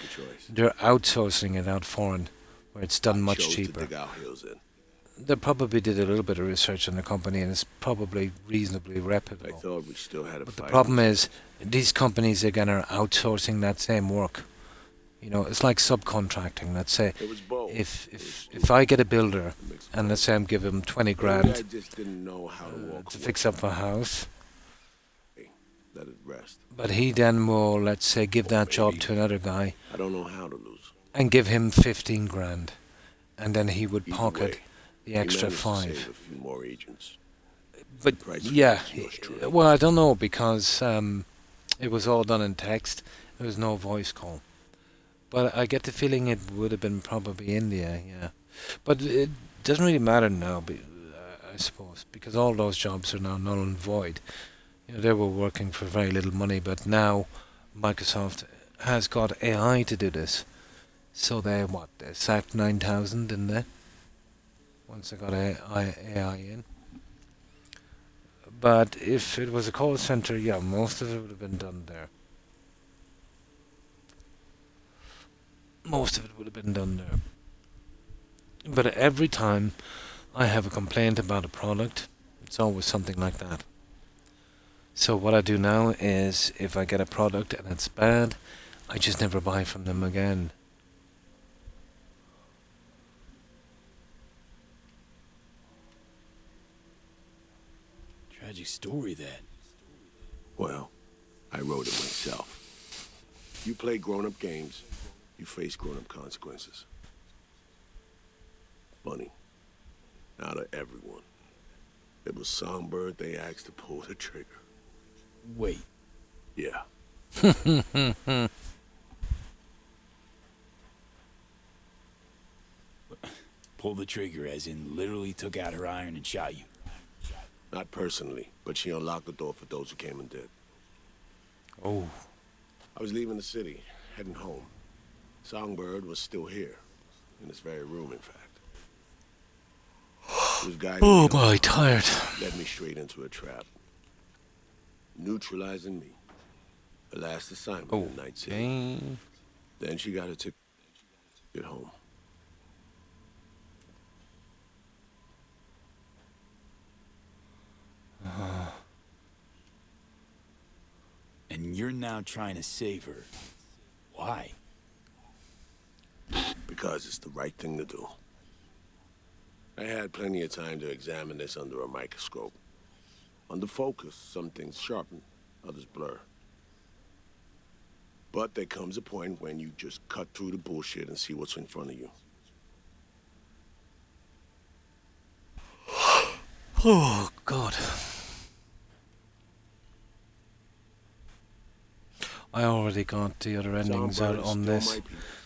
They're outsourcing it out foreign, where it's done much cheaper. They probably did a little bit of research on the company, and it's probably reasonably reputable. But the problem is, these companies again are outsourcing that same work. It's like subcontracting. Let's say, if I get a builder, and let's say I'm giving him 20 grand to fix up a house. that at rest. But he then will, let's say, give Or that job maybe to another guy I don't know how to lose. and give him 15 grand. And then he would Either pocket way, the he extra managed to 5. save a few more agents. But price for yeah, that's yours truly. well, I don't know because it was all done in text. There was no voice call. But I get the feeling it would have been probably India, yeah. But it doesn't really matter now, I suppose, because all those jobs are now null and void. You know, they were working for very little money, but now Microsoft has got AI to do this. So they sacked 9,000, didn't they? Once they got AI in. But if it was a call center, yeah, most of it would have been done there. Most of it would have been done there. But every time I have a complaint about a product, it's always something like that. So what I do now is, if I get a product and it's bad, I just never buy from them again. Tragic story, that. Well, I wrote it myself. You play grown-up games, you face grown-up consequences. Funny. Out of everyone, it was Songbird they asked to pull the trigger. Wait. Yeah. Pull the trigger, as in literally took out her iron and shot you. Not personally, but she unlocked the door for those who came and did. Oh. I was leaving the city, heading home. Songbird was still here, in this very room, in fact. He was guiding me Oh home, my, tired. led me straight into a trap, neutralizing me. Her last assignment in Night City. Okay. Then she got her ticket home. And you're now trying to save her. Why? Because it's the right thing to do. I had plenty of time to examine this under a microscope. Under focus, some things sharpen, others blur. But there comes a point when you just cut through the bullshit and see what's in front of you. Oh God. I already got the other endings out on this,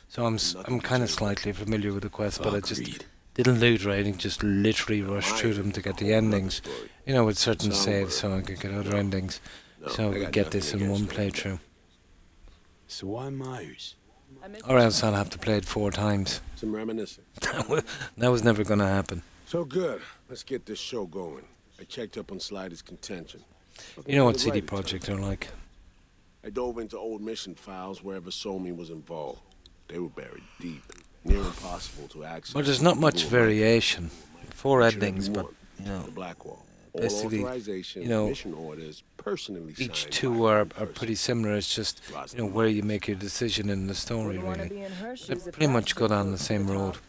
so I'm kind of slightly familiar with the quest, but I just didn't loot or anything, just literally rushed through them to get the endings. You know, with certain saves, so I could get other endings, so I could get this in one playthrough. So why Myers? Or else I'll have to play it 4 times. Some reminiscing. That was never going to happen. So good. Let's get this show going. I checked up on Slider's contention. You know what CD Projekt are like. I dove into old mission files wherever Somi was involved. They were buried deep, near impossible to access. Well, there's not much variation. 4 endings, but, you know, The Blackwall. basically, Authorization, you know, mission orders, personally each signed 2 by are one pretty similar. It's just, you know, where you make your decision in the story, Wouldn't wanna really. be in her shoes They if pretty that much go shit down the floats to same the road. top.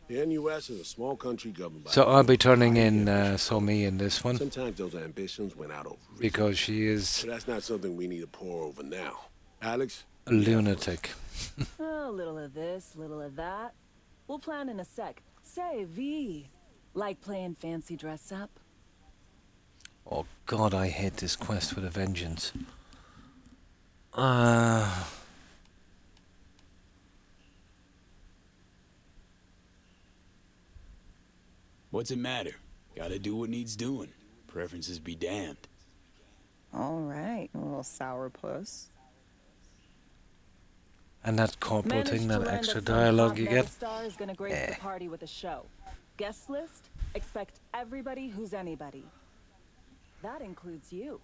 The NUS is a small country governed by... So I'll be turning in Somi in this one, Sometimes those ambitions went out over reach. because she is But that's not something we need to pour over now. Alex? a lunatic. Oh, little of this, little of that. We'll plan in a sec. Say, V, like playing fancy dress up? Oh God, I hate this quest with a vengeance. What's it matter? Gotta do what needs doing. Preferences be damned. All right, a little sourpuss. And that corporal Managed thing, to that land extra at some dialogue you get. Star is gonna grace the party with a show. Guest list? Expect everybody who's anybody. That includes you.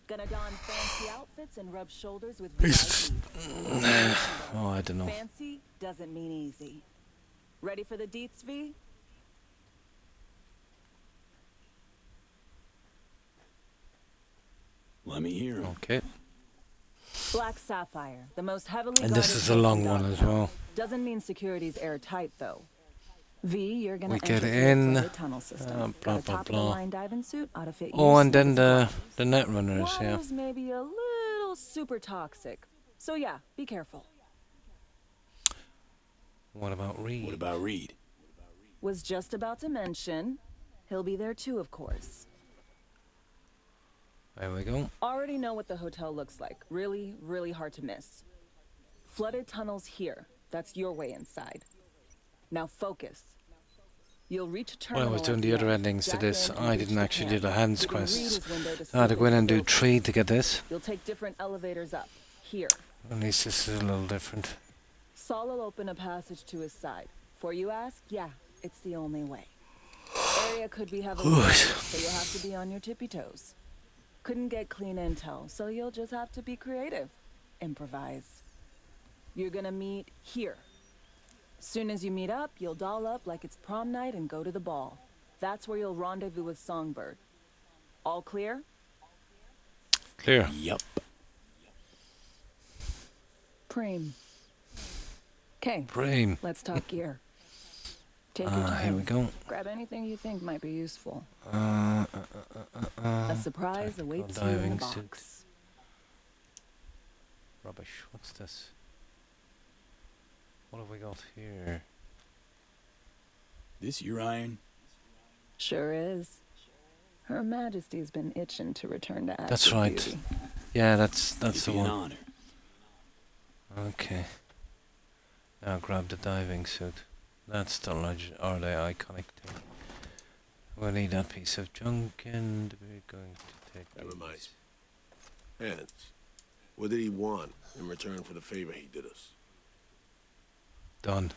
Gonna don fancy outfits and rub shoulders with VIPs. Oh, I don't know. Fancy doesn't mean easy. Ready for the deets, V? Let me hear 'em. Okay. Black Sapphire, the most heavily And this guarded is a place long in one as Dogtown. well. Doesn't mean security's airtight, though. V, you're gonna We get enter through in, a flooded tunnel system. blah, Got a blah, top blah. of the line diving suit ought to fit you Oh, and smooth then as a the net runners, yeah. Water's maybe a little little super toxic. So yeah, be careful. What about Reed? What about Reed? Was just about to mention, he'll be there too, of course. There we go. Already know what the hotel looks like. Really, really hard to miss. Flooded tunnels here. That's your way inside. Now focus. You'll reach a terminal. When I was doing at the other end. endings to Jack this, in and I reach didn't the actually do camp. the hands You can read quests. his window to I had to see go in into and the do building. 3 to get this. You'll take different elevators up. Here. At least this is a little different. Saul will open a passage to his side. For you ask, yeah, it's the only way. Area could be heavily guarded, so you'll have to be on your tippy toes. Couldn't get clean intel, so you'll just have to be creative. Improvise. You're gonna meet here. Soon as you meet up, you'll doll up like it's prom night and go to the ball. That's where you'll rendezvous with Songbird. All clear? Clear. Yup. Preem. Okay. Preem. Let's talk gear. Take your time. Here we go. Grab anything you think might be useful. A surprise awaits you in the diving box. suit. Rubbish. What's this? What have we got here? This your iron? Sure is. Her Majesty's been itching to return to active That's right. duty. Yeah, that's It'd the be an one. honor. Okay. Now grab the diving suit. That's the legend or the iconic thing. We'll need that piece of junk and we're going to take Never mind. these. Hands. What did he want in return for the favor he did us? Done.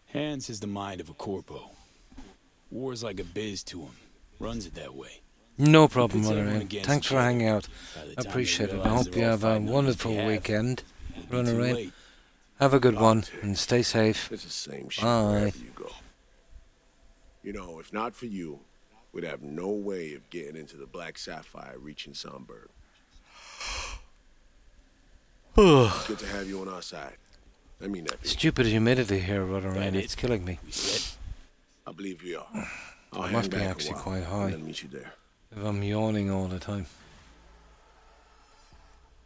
Hans has the mind of a corpo. War's like a biz to him. Runs it that way. No problem, puts Mother. everyone Ann. against Thanks each for other. hanging out. By the I time they appreciate it. I realize hope they're you all have a fighting on his wonderful behalf, weekend. it'll be Run too around. late. Have a good one Politics. and stay safe. It's the same shit Bye. wherever you go. You know, if not for you, we'd have no way of getting into the Black Sapphire reaching Songbird. Good to have you on our side. I mean that. Stupid humidity here, Brother Rain. That It's killing me. We said I believe you are. I'll It hang must be back a actually while, quite and high. then meet you there. If I'm yawning all the time.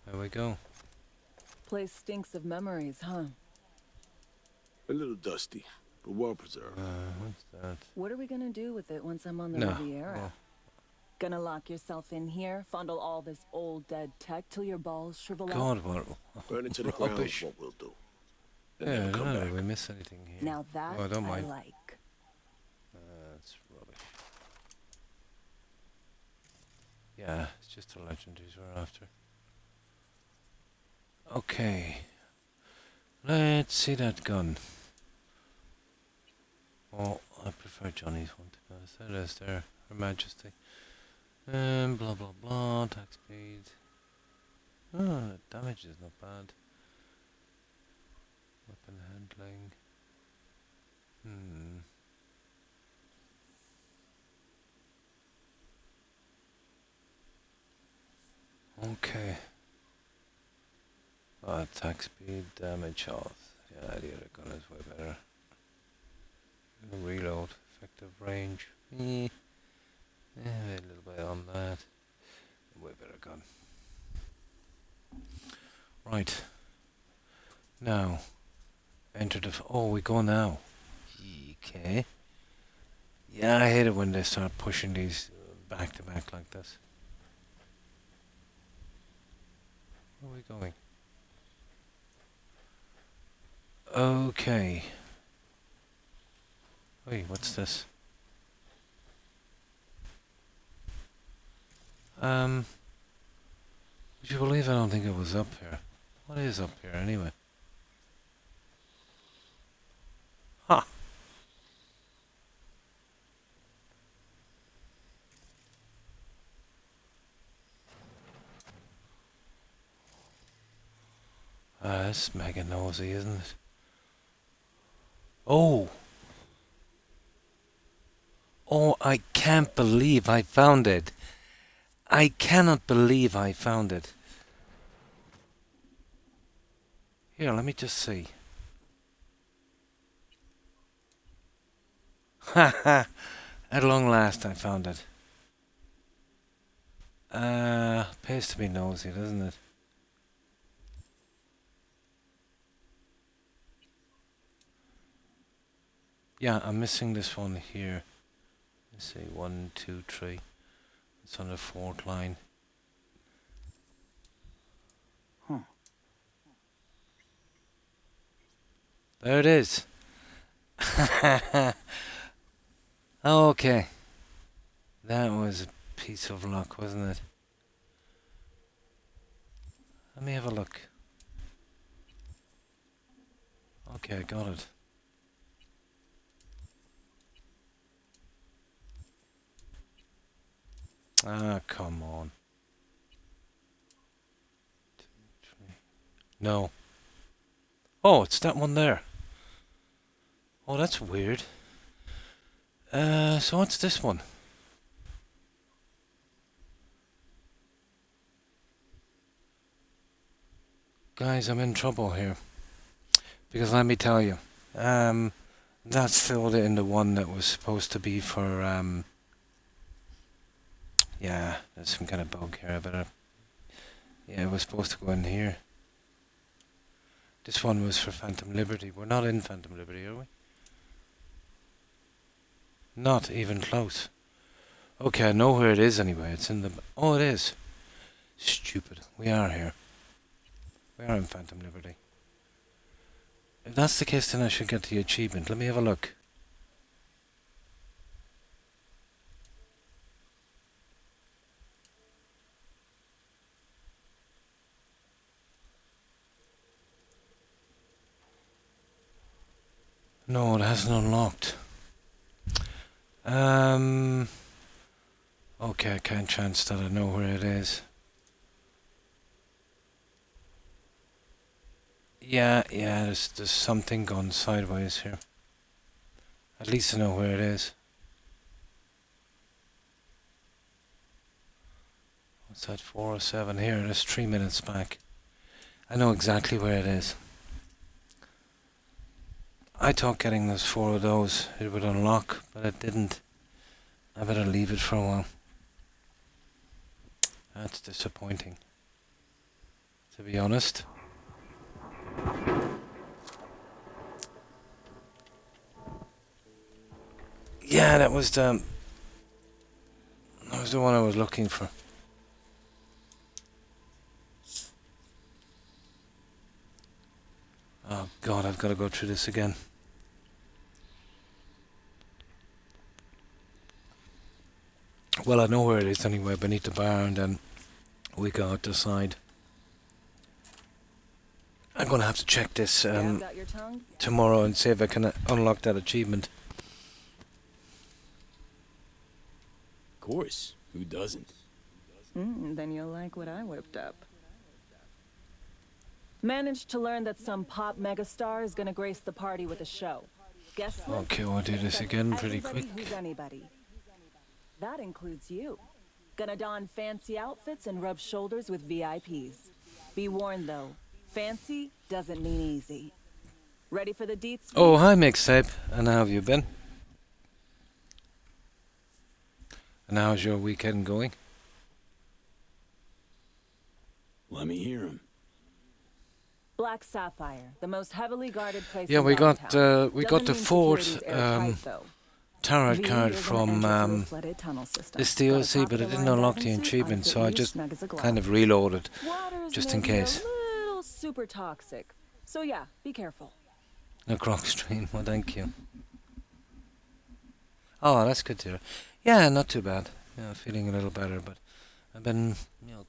There we go. Place stinks of memories, huh? A little dusty, but well preserved. What's that? What are we gonna do with it once I'm on the No. Riviera? Well, Gonna lock yourself in here, fondle all this old dead tech till your balls shrivel up? God, what? Burn it to the ground is Rubbish. what we'll do. And Yeah, I never don't come know. back. Did we miss anything here? Now that Oh, I don't I mind. like. That's rubbish. Yeah, it's just the legendaries we're after. Okay. Let's see that gun. Oh, I prefer Johnny's one to be honest. There it is there. Her Majesty. Blah blah blah. Attack speed. Oh, damage is not bad. Weapon handling. Okay. Attack speed, damage, health. Yeah, the other gun is way better. Reload, effective range. A little bit on that. Way better gun. Right. Now, enter the. Oh, we go now. Okay. Yeah, I hate it when they start pushing these back to back like this. Where are we going? Okay. Wait, what's this? Would you believe I don't think it was up here? What is up here anyway? Ha! That's mega nosy, isn't it? Oh! Oh, I can't believe I found it. I cannot believe I found it. Here, let me just see. Ha ha! At long last I found it. Pays to be nosy, doesn't it? Yeah, I'm missing this one here. Let's see, 1, 2, 3. It's on the 4th line. Huh. There it is. Okay. That was a piece of luck, wasn't it? Let me have a look. Okay, I got it. Ah, come on. 2, 3. No. Oh, it's that one there. Oh, that's weird. So what's this one? Guys, I'm in trouble here. Because let me tell you, that's filled in the one that was supposed to be for, yeah, there's some kind of bug here. I better, yeah, it was supposed to go in here. This one was for Phantom Liberty. We're not in Phantom Liberty, are we? Not even close. Okay, I know where it is anyway. It's in the... Oh, it is. Stupid. We are here. We are in Phantom Liberty. If that's the case, then I should get the achievement. Let me have a look. No, it hasn't unlocked. Okay, I can't chance that I know where it is. Yeah, there's something gone sideways here. At least I know where it is. What's that, 407 here? That's 3 minutes back. I know exactly where it is. I thought getting those 4 of those, it would unlock, but it didn't. I better leave it for a while. That's disappointing, to be honest. Yeah, that was the one I was looking for. Oh God, I've got to go through this again. Well, I know where it is anyway, beneath the bar, and then we go out the side. I'm going to have to check this tomorrow and see if I can unlock that achievement. Of course. Who doesn't? Then you'll like what I whipped up. Managed to learn that some pop megastar is gonna grace the party with a show. Guest list? Okay, we'll do this again pretty quick. Who's anybody. That includes you. Gonna don fancy outfits and rub shoulders with VIPs. Be warned though, fancy doesn't mean easy. Ready for the deets? Oh, hi Mixtape, and how have you been? And how's your weekend going? Let me hear him. Black Sapphire, the most heavily guarded place. Yeah, in we got downtown. we got the Doesn't mean fourth security's airtight, though. tarot V card is an from entry-through-a-flooded tunnel system. this Got a DLC, but I top-of-the-line didn't unlock the diving suit, achievement, so I unfit you, just snug as a glove. kind of reloaded, Water's just in maybe case. A little super toxic. So yeah, be careful. No croc stream, well thank you. Oh, that's good to hear. Yeah, not too bad. Yeah, feeling a little better, but I've been,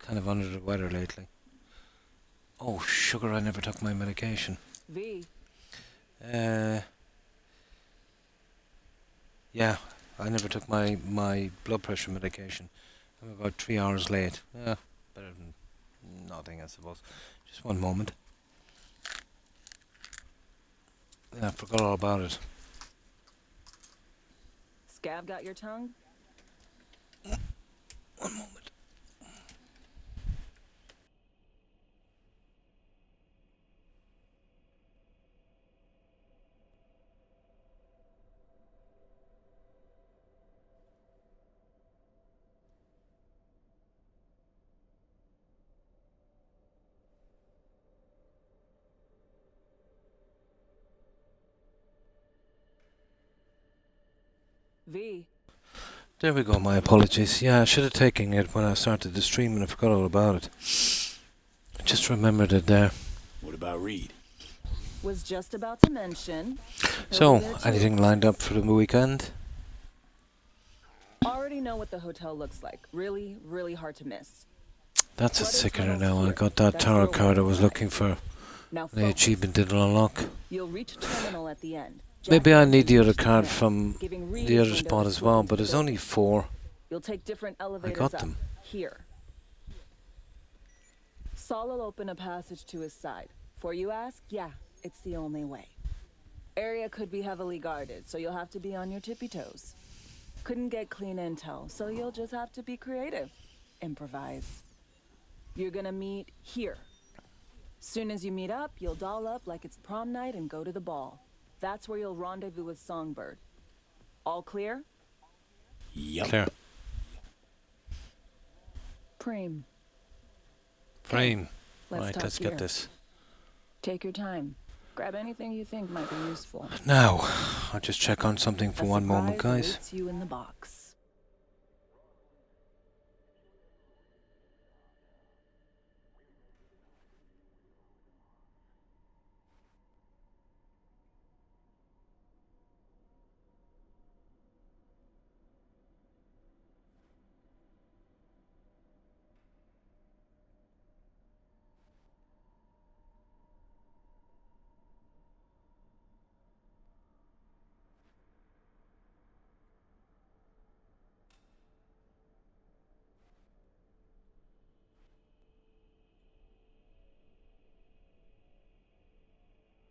kind of under the weather lately. Oh, sugar, I never took my medication. V. Yeah, I never took my blood pressure medication. I'm about 3 hours late. Yeah, better than nothing, I suppose. Just one moment. Yeah, I forgot all about it. Scab got your tongue? One moment. V. There we go, my apologies. Yeah, I should have taken it when I started the stream and I forgot all about it. I just remembered it there. What about Reed? Was just about to mention. He'll So, be there too. anything lined up for the weekend? Already know what the hotel looks like. Really, really hard to miss. That's a Flooded sickener tunnels now. I here. got that That's tarot your card I was website. looking for. Now The focus. achievement didn't unlock. You'll reach terminal at the end. Maybe Jack I will need the reach other the card connects, from giving Reed the his other window spot to as swoop well, into but the there's only building. 4. You'll take different I elevators got up. them. Here. Saul will open a passage to his side. For you ask, yeah, it's the only way. Area could be heavily guarded, so you'll have to be on your tippy toes. Couldn't get clean intel, so you'll just have to be creative. Improvise. You're gonna meet here. Soon as you meet up, you'll doll up like it's prom night and go to the ball. That's where you'll rendezvous with Songbird. All clear? Yup. Clear. Preem. Frame. Let's Right, talk let's here. get this. Take your time. Grab anything you think might be useful. Now, I'll just check on something for A one moment, surprise guys. awaits you in the box.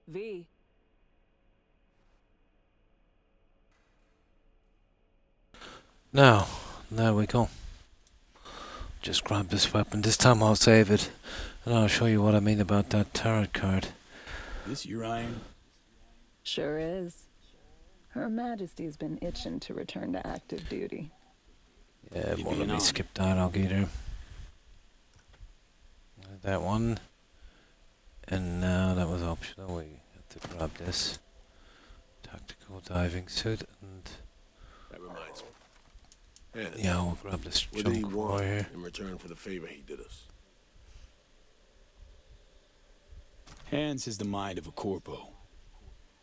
V. Now, there we go. Just grab this weapon. This time I'll save it. And I'll show you what I mean about that tarot card. This your iron? Sure is. Her Majesty's been itching to return to active duty. Yeah, it You won't let being me on. skip dialogue either. That one. And now that was optional. We have to grab this. Tactical diving suit. And That reminds me. Yes. yeah, we'll grab this What did he junk want right here. in return for the favor he did us? Hans has the mind of a corpo.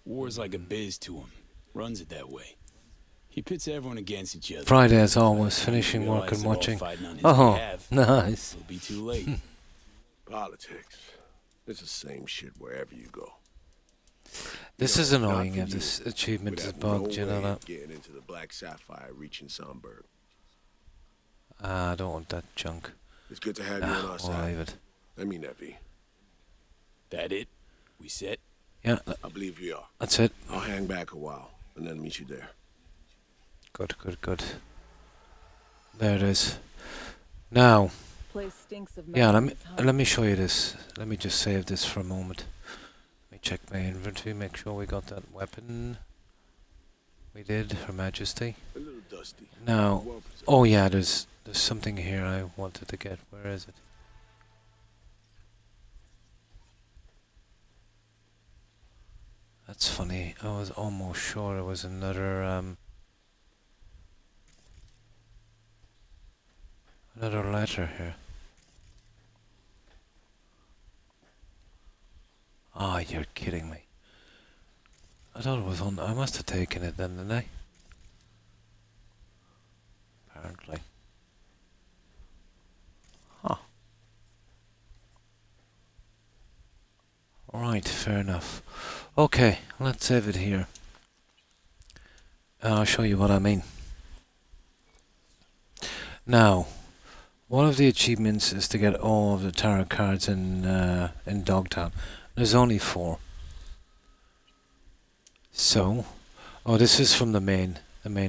War's like a biz to him. Runs it that way. He pits everyone against each other. Friday as always, By the time finishing you work realize and they're all watching. fighting on his Oh, behalf, nice. it'll be too late. Politics. It's the same shit wherever you go. This You is know, if not annoying for if you, this achievement we'd is have bugged, no you know way that? of getting into the Black Sapphire reaching Songbird. Ah, I don't want that junk. It's good to have you on our We'll side. leave it. I mean that, V. That it? We set? Yeah, I believe we are. that's it. I'll hang back a while and then meet you there. Good, good, good. There it is. Now, Place stinks of yeah, memories, huh? let me show you this. Let me just save this for a moment. Let me check my inventory, make sure we got that weapon. We did, Her Majesty. A little dusty. Now, Well preserved. oh yeah, there's something here I wanted to get. Where is it? That's funny. I was almost sure it was another another letter here. Ah, you're kidding me. I thought it was on. I must have taken it then, didn't I? Apparently. Huh. Alright, fair enough. Okay, let's save it here. I'll show you what I mean. Now, one of the achievements is to get all of the tarot cards in Dogtown. There's only 4. So, oh, this is from the main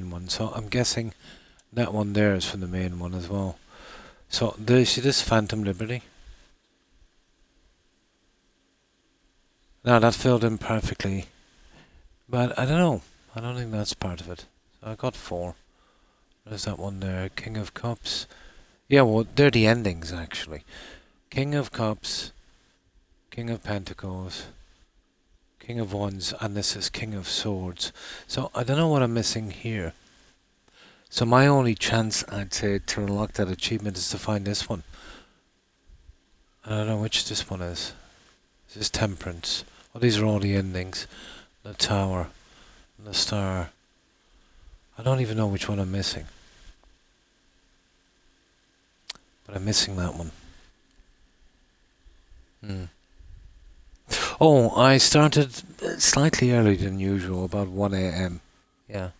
one. So I'm guessing that one there is from the main one as well. So do you see this Phantom Liberty? Now that filled in perfectly, but I don't know. I don't think that's part of it. So I got 4. There's that one there, King of Cups. Yeah, well, they're the endings actually. King of Cups, King of Pentacles, King of Wands, and this is King of Swords. So I don't know what I'm missing here. So my only chance, I'd say, to unlock that achievement is to find this one. I don't know which this one is. This is Temperance. Oh, these are all the endings. The tower, the star. I don't even know which one I'm missing. But I'm missing that one. Oh, I started slightly earlier than usual, about 1 a.m. Yeah.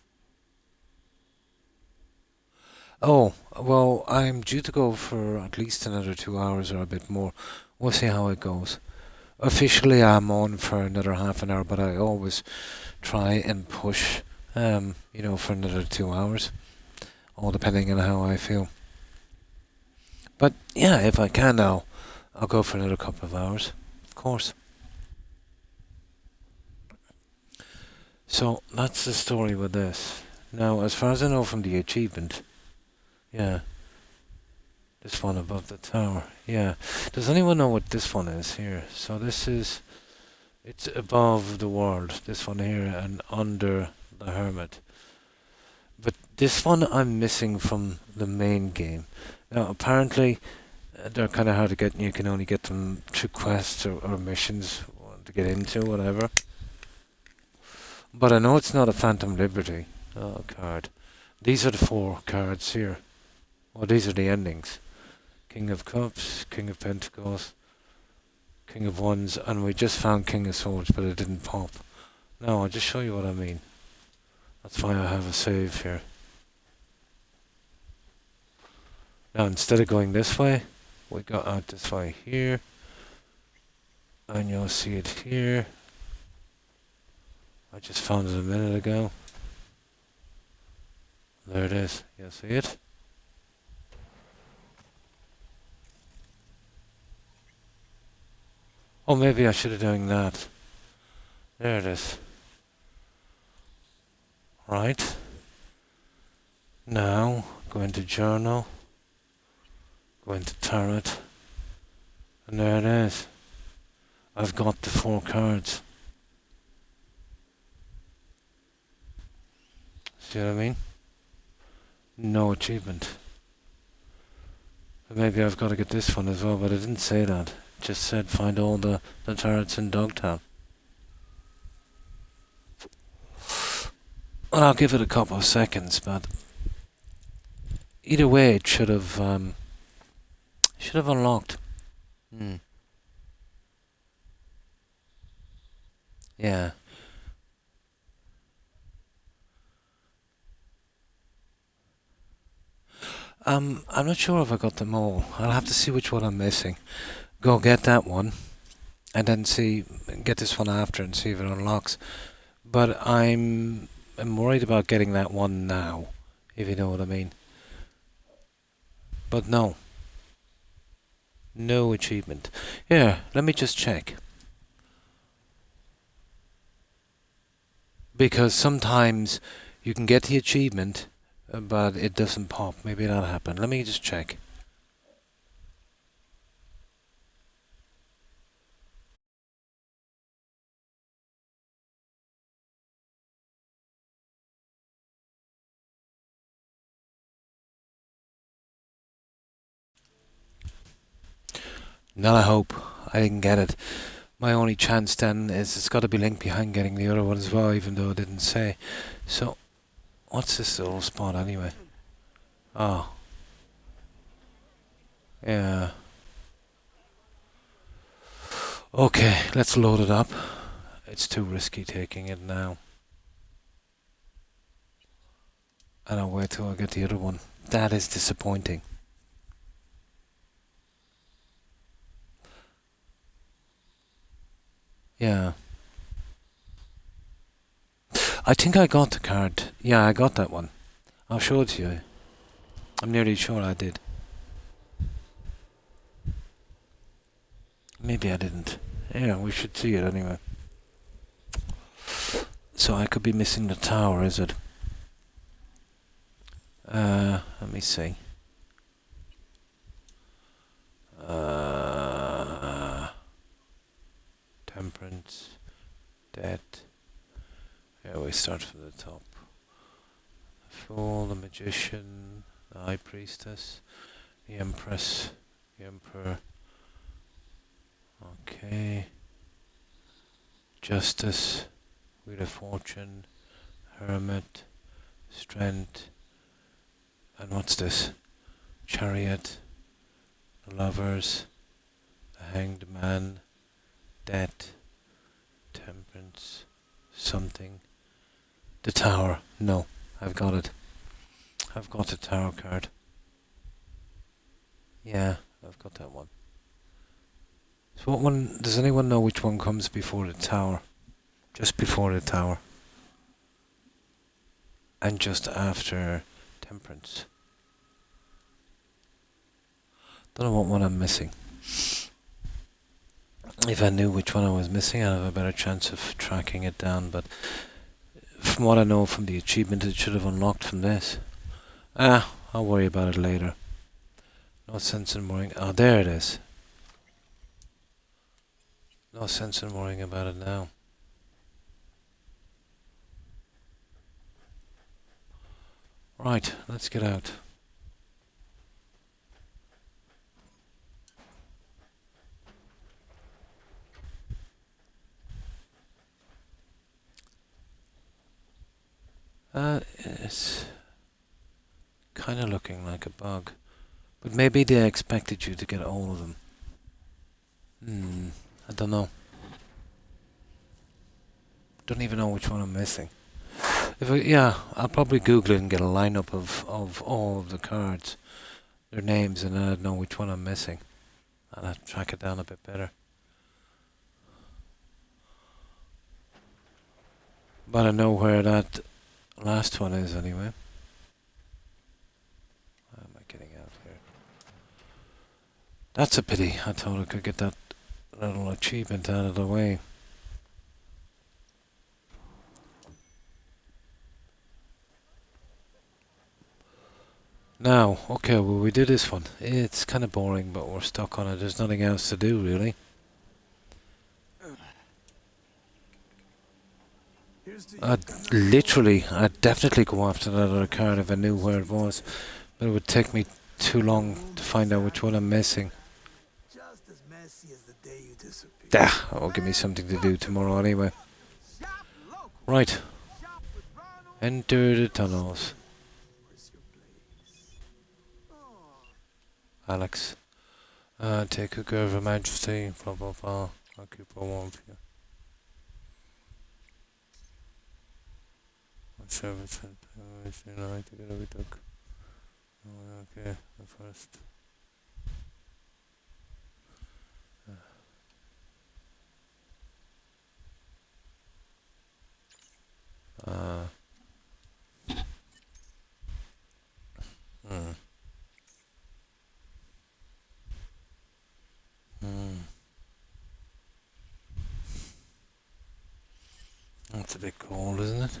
Oh, well, I'm due to go for at least another 2 hours or a bit more. We'll see how it goes. Officially, I'm on for another half an hour, but I always try and push, for another 2 hours, all depending on how I feel. But yeah, if I can now, I'll go for another couple of hours, of course. So that's the story with this. Now, as far as I know from the achievement, yeah, this one above the tower, yeah. Does anyone know what this one is here? So it's above the world, this one here, and under the hermit. But this one I'm missing from the main game. Now, apparently, they're kind of hard to get, and you can only get them through quests or missions to get into, whatever. But I know it's not a Phantom Liberty card. These are the 4 cards here. Well, these are the endings. King of Cups, King of Pentacles, King of Wands, and we just found King of Swords, but it didn't pop. No, I'll just show you what I mean. That's why I have a save here. Now, instead of going this way, we go out this way here. And you'll see it here. I just found it a minute ago. There it is. You'll see it. Oh, maybe I should have done that. There it is. Right. Now, go into Journal. Go into Tarot. And there it is. I've got the 4 cards. See what I mean? No achievement. Maybe I've got to get this one as well, but it didn't say that. It just said find all the turrets in Dogtown. Well, I'll give it a couple of seconds, but either way, it should have unlocked. Yeah. I'm not sure if I got them all. I'll have to see which one I'm missing. Go get that one, and then get this one after and see if it unlocks. But I'm worried about getting that one now, if you know what I mean. But no. No achievement. Yeah, let me just check. Because sometimes you can get the achievement, but it doesn't pop. Maybe that'll happen. Let me just check. Not a hope. I didn't get it. My only chance then is it's got to be linked behind getting the other one as well, even though it didn't say. So, what's this little spot anyway? Oh. Yeah. Okay, let's load it up. It's too risky taking it now. And I'll wait till I get the other one. That is disappointing. Yeah. I think I got the card. Yeah, I got that one. I'll show it to you. I'm nearly sure I did. Maybe I didn't. Yeah, we should see it anyway. So I could be missing the tower, is it? Let me see. Temperance, debt. Yeah, we start from the top. Fool, the magician, the high priestess, the empress, the emperor. Okay. Justice, wheel of fortune, hermit, strength, and what's this? Chariot, the lovers, the hanged man, debt, temperance, something. The tower. No, I've got it. I've got the tower card. Yeah, I've got that one. So what one, does anyone know which one comes before the tower? Just before the tower. And just after temperance. Don't know what one I'm missing. If I knew which one I was missing, I'd have a better chance of tracking it down, but from what I know from the achievement, it should have unlocked from this. I'll worry about it later. No sense in worrying. Oh, there it is. No sense in worrying about it now. Right, let's get out. It's kind of looking like a bug. But maybe they expected you to get all of them. I don't know. Don't even know which one I'm missing. I'll probably Google it and get a lineup of all of the cards, their names, and then I'd know which one I'm missing. And I'd track it down a bit better. But I know where that last one is anyway. How am I getting out here? That's a pity. I thought I could get that little achievement out of the way. Now, okay, well we did this one. It's kind of boring, but we're stuck on it. There's nothing else to do, really. I'd definitely go after that other card if I knew where it was. But it would take me too long to find out which one I'm missing. That'll give me something to do tomorrow anyway. Right. Enter the tunnels. Alex. Take good care of Her Majesty. Blah blah blah. I'll keep her warm for you. Service and night together we took. Okay, the first. That's a bit cold, isn't it?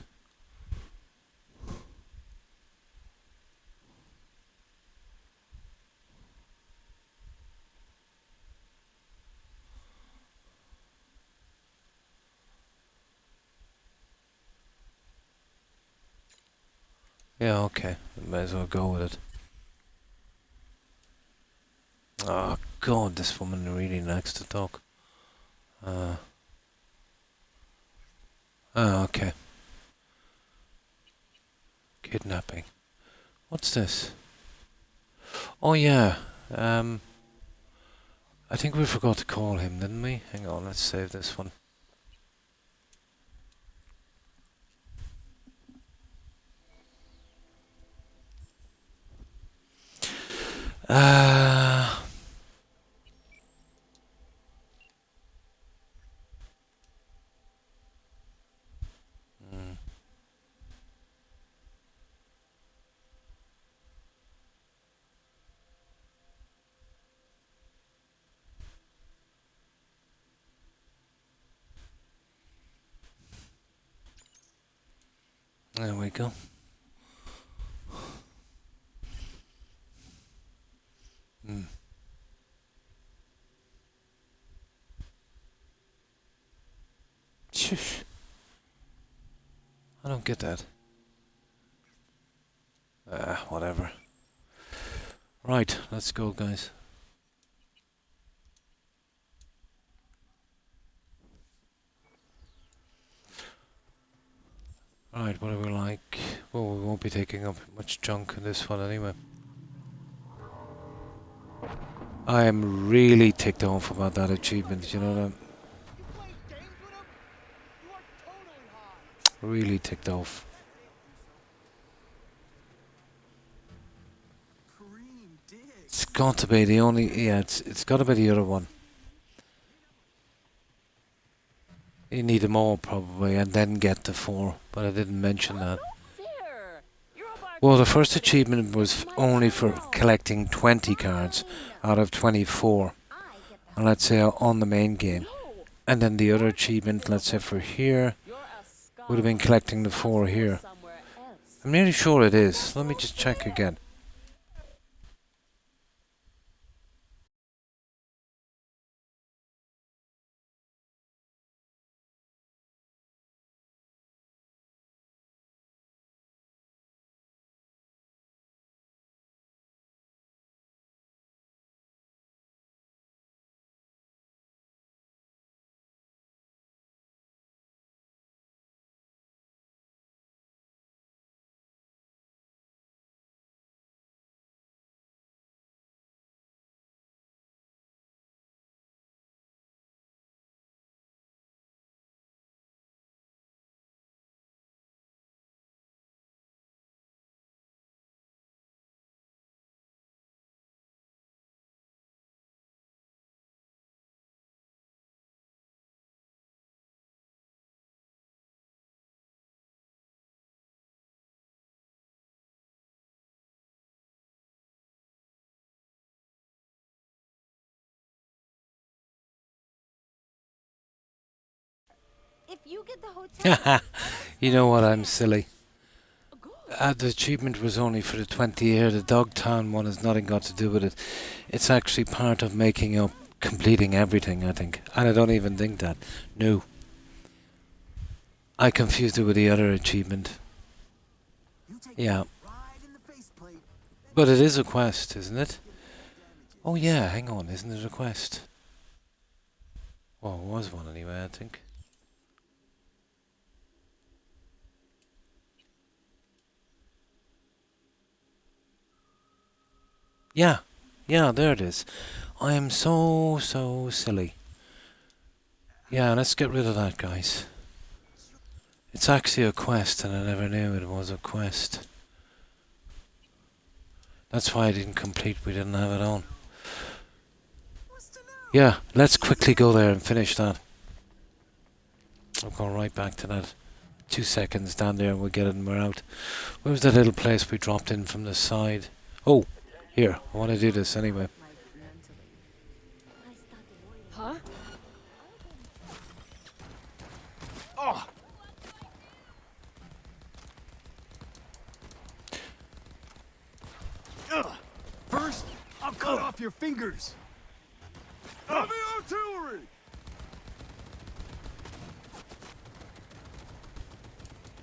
Yeah, okay. Might as well go with it. Oh god, this woman really likes to talk. Okay. Kidnapping. What's this? Oh yeah. I think we forgot to call him, didn't we? Hang on, let's save this one. There we go. Shush. I don't get that. whatever. Right, let's go, guys. Right, what do we like? Well, we won't be taking up much junk in this one anyway. I am really ticked off about that achievement, you know that? Really ticked off. It's got to be the only... Yeah, it's got to be the other one. You need them all, probably, and then get the 4, but I didn't mention that. Well, the first achievement was only for collecting 20 cards out of 24, and let's say on the main game. And then the other achievement, let's say for here, would have been collecting the 4 here. I'm nearly sure it is. Let me just check again. If you get the hotel, You know what, I'm silly. The achievement was only for the 20 year. The Dogtown one has nothing got to do with it. It's actually part of making up, completing everything, I think. And I don't even think that. No. I confused it with the other achievement. Yeah. But it is a quest, isn't it? Oh yeah, hang on, isn't it a quest? Well, it was one anyway, I think. Yeah, yeah, there it is. I am so silly. Yeah, let's get rid of that, guys. It's actually a quest, and I never knew it was a quest. That's why I didn't complete, we didn't have it on. Yeah, let's quickly go there and finish that. I'll go right back to that. 2 seconds down there and we'll get it and we're out. Where was that little place we dropped in from the side? Oh, here, I want to do this anyway. huh? Oh. First, I'll cut off your fingers. Heavy artillery!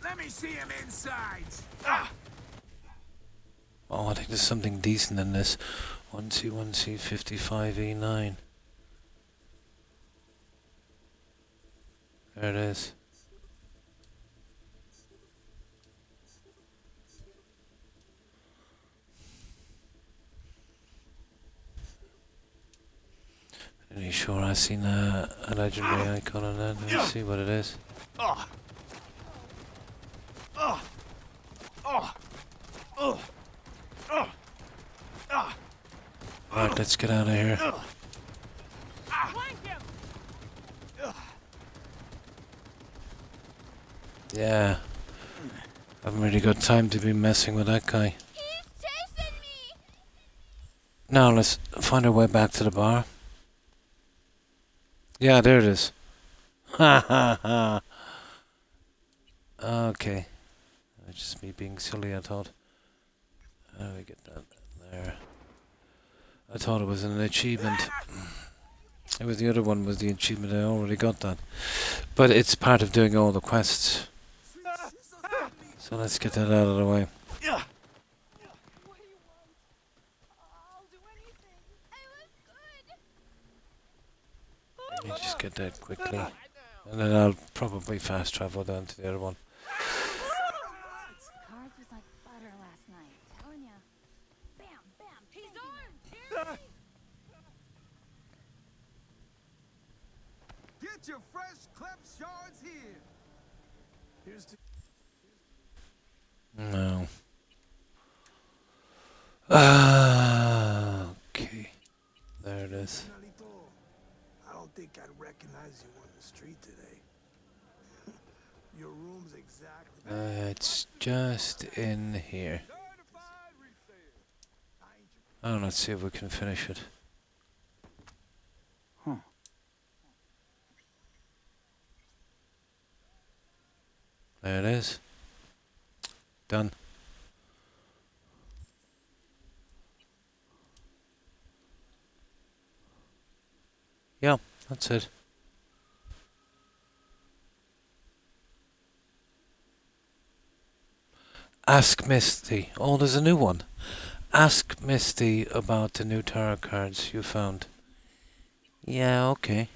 Let me see him inside. Oh, I think there's something decent in this. 1C 55E9. There it is. Are you sure I've seen a legendary icon on that? Let's see what it is. Right, let's get out of here. Yeah. I haven't really got time to be messing with that guy. He's chasing me. Now let's find our way back to the bar. Yeah, there it is. Ha ha ha. Okay. That's just me being silly, I thought. How do we get that there? I thought it was an achievement. It was the other one was the achievement. I already got that. But it's part of doing all the quests. So let's get that out of the way. You just get that quickly. And then I'll probably fast travel down to the other one. Cards was like butter last night. Telling ya. Bam, bam. He's armed. Get your fresh clipped shards here. Here's to No. Okay. There it is. Nalito, I don't think I'd recognize you on the street today. Your room's exactly. It's just in here. Oh, let's see if we can finish it. Huh. There it is. Done. Yeah, that's it. Ask Misty. Oh, there's a new one. Ask Misty about the new tarot cards you found. Yeah, okay.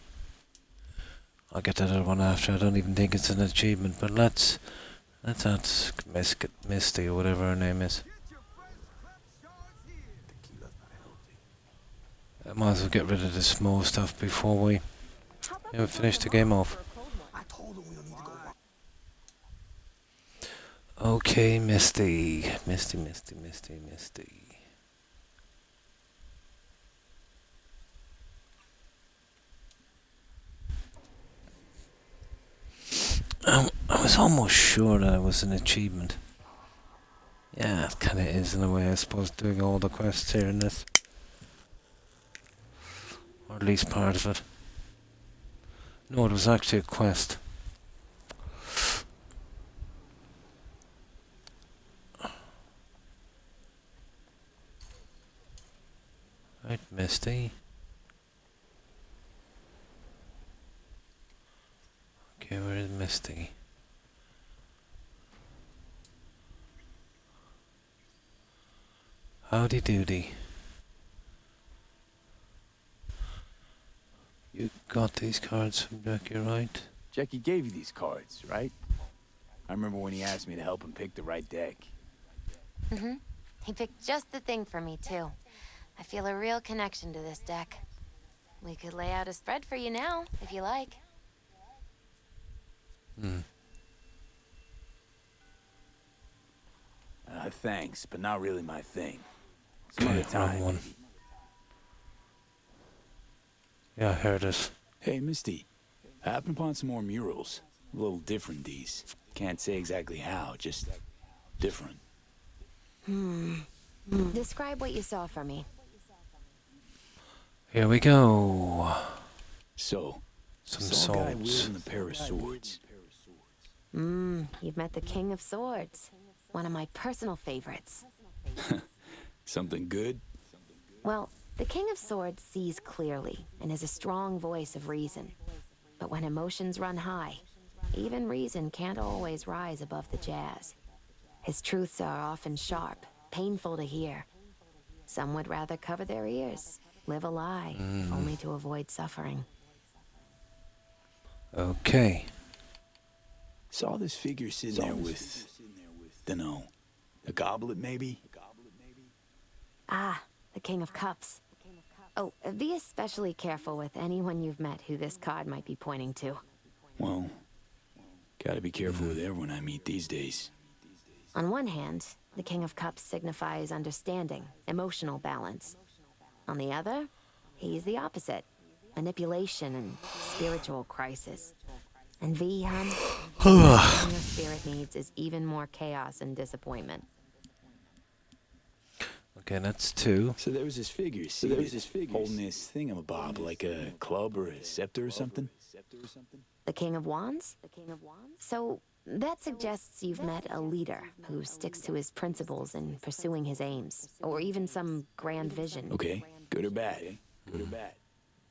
I'll get that other one after. I don't even think it's an achievement, but let's ask Misty or whatever her name is. I might as well get rid of the small stuff before we finish the game off. Okay, Misty. Misty. I was almost sure that it was an achievement. Yeah, it kind of is in a way, I suppose, doing all the quests here in this. Or at least part of it. No, it was actually a quest. Right, Misty. Okay, where is Misty? Howdy doody. You got these cards from Jackie, right? Jackie gave you these cards, right? I remember when he asked me to help him pick the right deck. Mm-hmm. He picked just the thing for me, too. I feel a real connection to this deck. We could lay out a spread for you now, if you like. Thanks, but not really my thing. Some other time. One. Yeah, I heard it. Hey, Misty. I happened upon some more murals. A little different, these. Can't say exactly how, just different. Describe what you saw for me. Here we go. So, Some saw a guy swords. wielding a pair of swords. You've met the King of Swords. One of my personal favorites. Something good? Well, the King of Swords sees clearly and is a strong voice of reason. But when emotions run high, even reason can't always rise above the jazz. His truths are often sharp, painful to hear. Some would rather cover their ears, live a lie, if only to avoid suffering. Okay. Saw this figure sitting there with, dunno, a goblet maybe? Ah, the King of Cups. Oh, be especially careful with anyone you've met who this card might be pointing to. Well, gotta be careful with everyone I meet these days. On one hand, the King of Cups signifies understanding, emotional balance. On the other, he's the opposite, manipulation and spiritual crisis. And V, hun, what your spirit needs is even more chaos and disappointment. Okay, that's two. So there was this figure, holding this thingamabob, like a club or a scepter or something? The King of Wands? So that suggests you've met a leader who sticks to his principles in pursuing his aims, or even some grand vision. Okay, good or bad? Good or bad?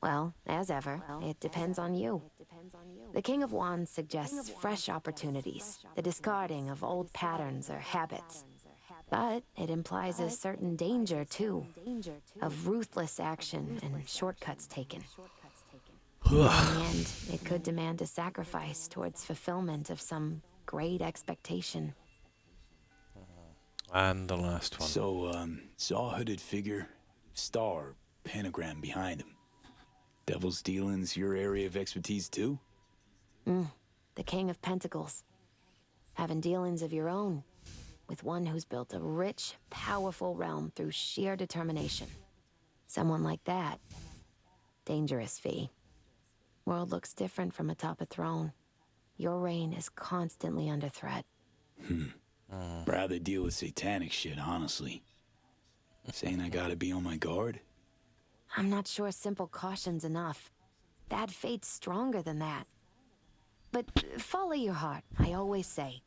Well, as ever, it depends on you. The King of Wands suggests fresh opportunities, the discarding of old patterns or habits. But it implies a certain danger, too, of ruthless action and shortcuts taken. In the end, it could demand a sacrifice towards fulfillment of some great expectation. And the last one. So, saw a hooded figure, star, pentagram behind him. Devil's dealings your area of expertise too? The King of Pentacles. Having dealings of your own with one who's built a rich, powerful realm through sheer determination. Someone like that. Dangerous, V. World looks different from atop a throne. Your reign is constantly under threat. Rather deal with satanic shit, honestly. Saying I gotta be on my guard? I'm not sure simple caution's enough. Bad fate's stronger than that. But follow your heart, I always say.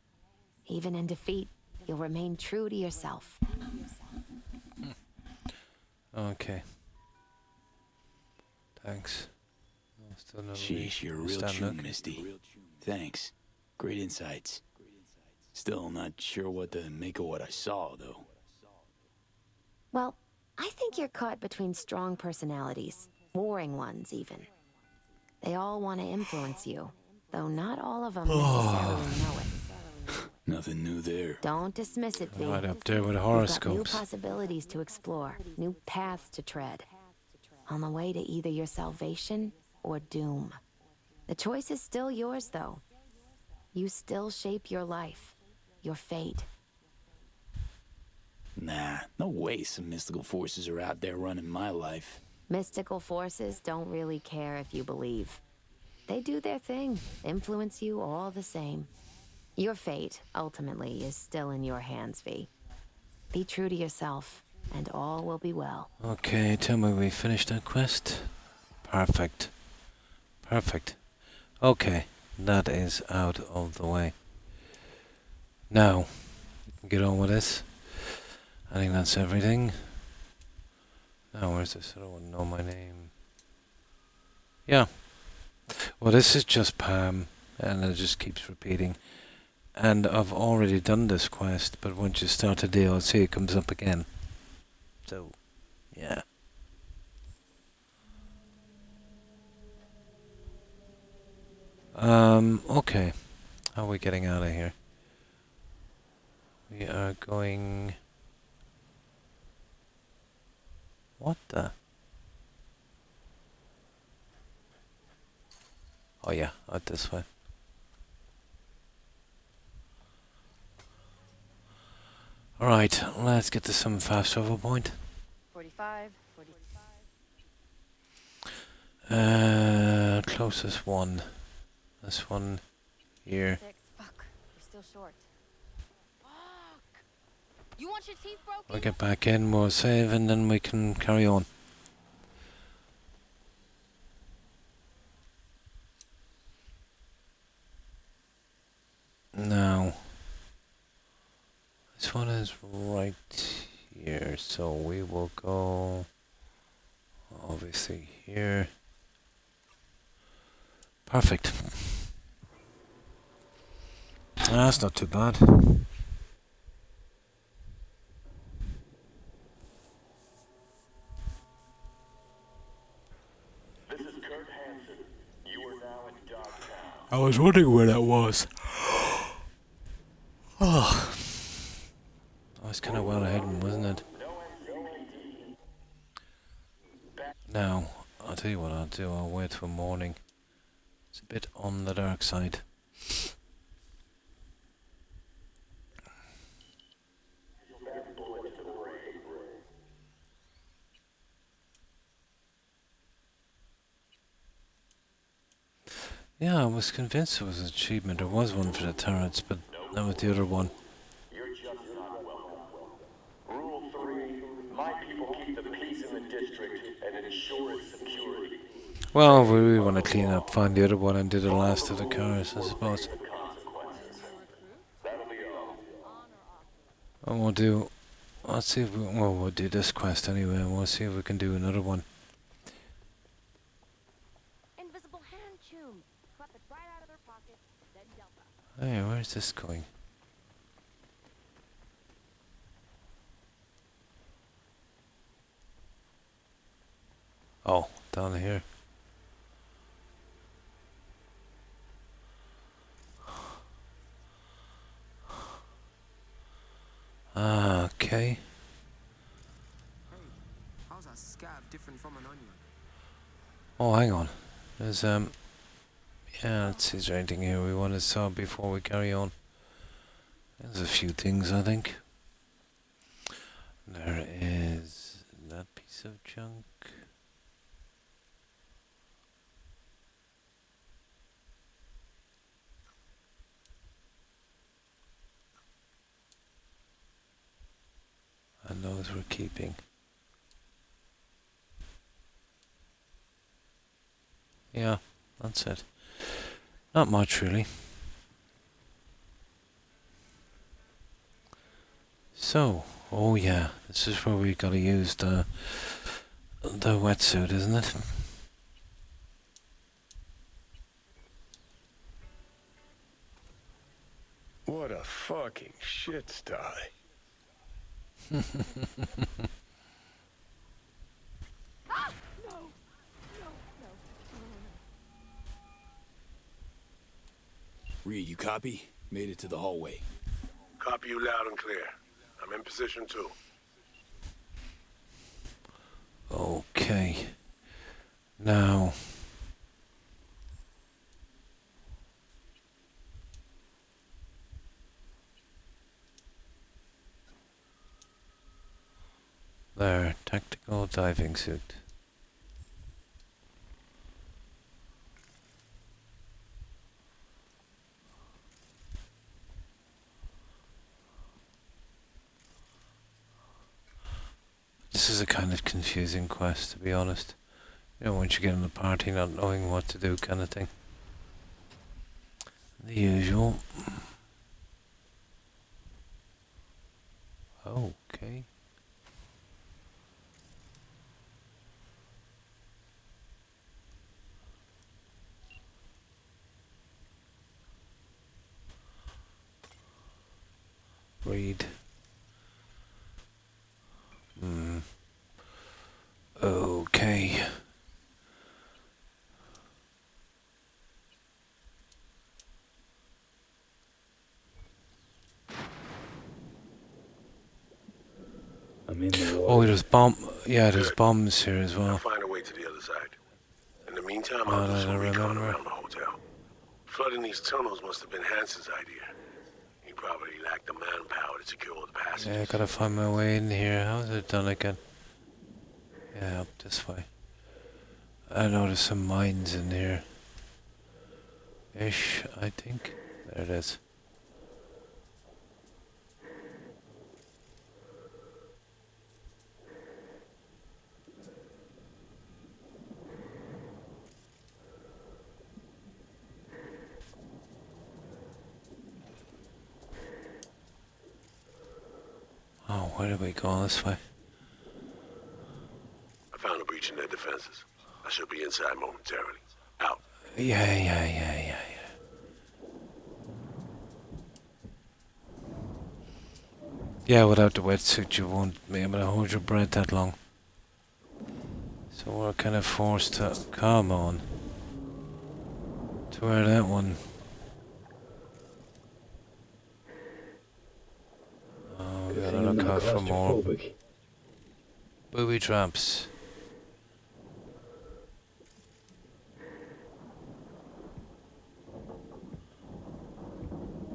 Even in defeat, you'll remain true to yourself. Okay. Thanks. Still no Sheesh, you're a real true, Misty. Thanks. Great insights. Still not sure what to make of what I saw, though. Well, I think you're caught between strong personalities. Warring ones, even. They all want to influence you, though not all of them necessarily know it. Nothing new there. Don't dismiss it, V. Right up there with You've got horoscopes. new possibilities to explore, new paths to tread. On the way to either your salvation or doom. The choice is still yours, though. You still shape your life, your fate. Nah, no way some mystical forces are out there running my life. Mystical forces don't really care if you believe. They do their thing, influence you all the same. Your fate, ultimately, is still in your hands, V. Be true to yourself, and all will be well. Okay, tell me we finished that quest. Perfect. Perfect. Okay, that is out of the way. Now, we can get on with this. I think that's everything. Now, where's this other one? Know my name. Yeah. Well, this is just Pam, and it just keeps repeating. And I've already done this quest, but once you start the DLC, it comes up again. So, yeah. Okay. How are we getting out of here? We are going... What the? Oh yeah, out this way. Alright, let's get to some fast travel point. 45. Closest one. This one here. Fuck, you're still short. Fuck! You want your teeth broken? We'll get back in, we'll save, and then we can carry on. Now, this one is right here, so we will go obviously here. Perfect. That's not too bad. This is Kurt Hansen. You are now in Dogtown. I was wondering where that was. Oh, that was kind of well ahead, wasn't it? Now, I'll tell you what I'll do. I'll wait till morning. It's a bit on the dark side. Yeah, I was convinced it was an achievement. There was one for the turrets, but that was the other one. You're just not welcome. Rule 3, my people keep the peace in the district and ensure its security. Well, if we really want to clean up, find the other one and do the last of the cars, I suppose. That'll be all. And we'll do... Let's see if we... Well, we'll do this quest anyway, and we'll see if we can do another one. Invisible hand tune. Clap it right out of their pocket, then Delta. Hey, where's this going? Oh, down here. Oh, hang on. There's yeah, let's see, is there anything here we want to saw before we carry on? There's a few things, I think. There is that piece of junk. And those we're keeping. Yeah, that's it. Not much, really. So, oh yeah, this is where we gotta use the wetsuit, isn't it? What a fucking shit sty. Reed, you copy? Made it to the hallway. Copy you loud and clear. I'm in position too. Okay. Now. There, tactical diving suit. This is a kind of confusing quest, to be honest. You know, once you get in the party not knowing what to do kind of thing. The usual. Okay. Read. Okay. I'm in the water. Oh, there's there's bombs here as I'll well. find a way to the other side. In the meantime, Now I'll do that some I recon remember. around the hotel. Flooding these tunnels must have been Hansen's idea. He probably lacked the manpower to secure the passengers. Yeah, I gotta find my way in here. How is it done again? Yeah, up this way. I know there's some mines in here. Ish, I think. There it is. Oh, where did we go this way? I found a breach in their defenses. I should be inside momentarily. Out. Yeah. Yeah, without the wetsuit you won't be able to hold your breath that long. So we're kind of forced to... Come on. To where that one... Oh, we gotta look out for more booby traps.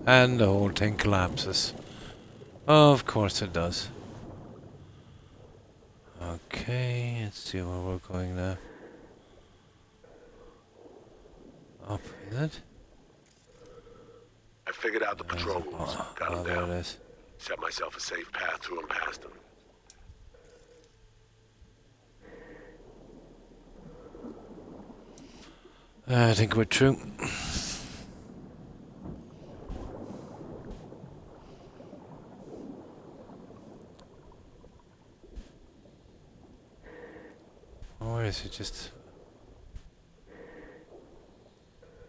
And the whole thing collapses. Of course it does. Okay, let's see where we're going now. Up, is it? I figured out the patrol rules. Got them there down. it is. Set myself a safe path through and past them. I think we're through. Or is it just...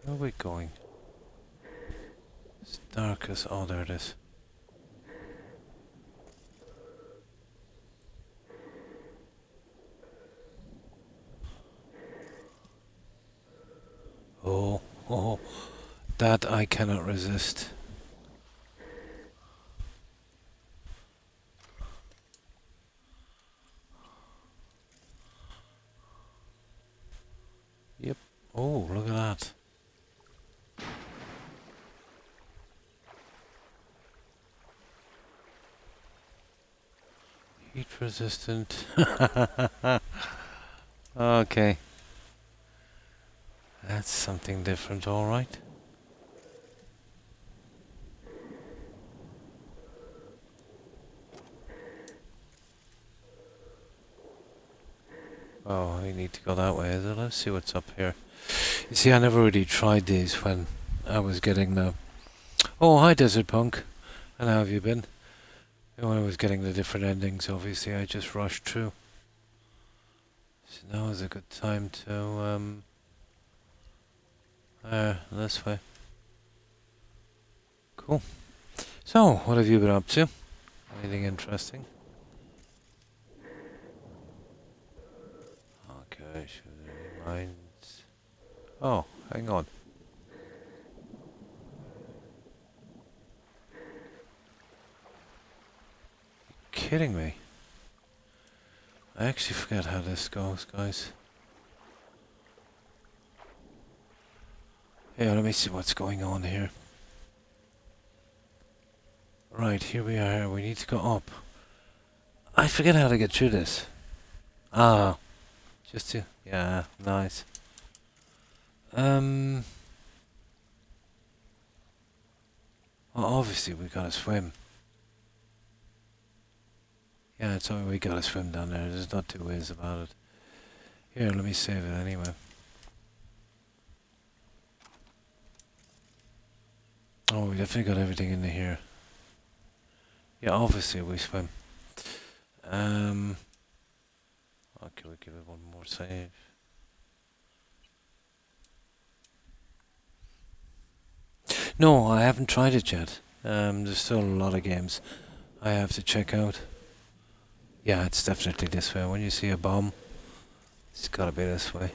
Where are we going? It's dark as... Oh, there it is. Oh, that I cannot resist. Yep. Oh, look at that. Heat resistant. Okay. That's something different, alright. Oh, I need to go that way, is it? Let's see what's up here. You see, I never really tried these when I was getting the... Oh, hi, Desert Punk. And how have you been? When I was getting the different endings, obviously, I just rushed through. So now is a good time to, this way. Cool. So, what have you been up to? Anything interesting? Okay, should there any mines? Oh, hang on. Kidding me? I actually forget how this goes, guys. Yeah, let me see what's going on here. Right, here we are. We need to go up. I forget how to get through this. Ah, just to... Yeah, nice. Well, obviously we gotta swim. Yeah, it's only we gotta swim down there. There's not two ways about it. Here, let me save it anyway. Oh, we definitely got everything in here. Yeah, obviously we swim. Okay, we'll give it one more save. No, I haven't tried it yet. There's still a lot of games I have to check out. Yeah, it's definitely this way. When you see a bomb, it's gotta be this way.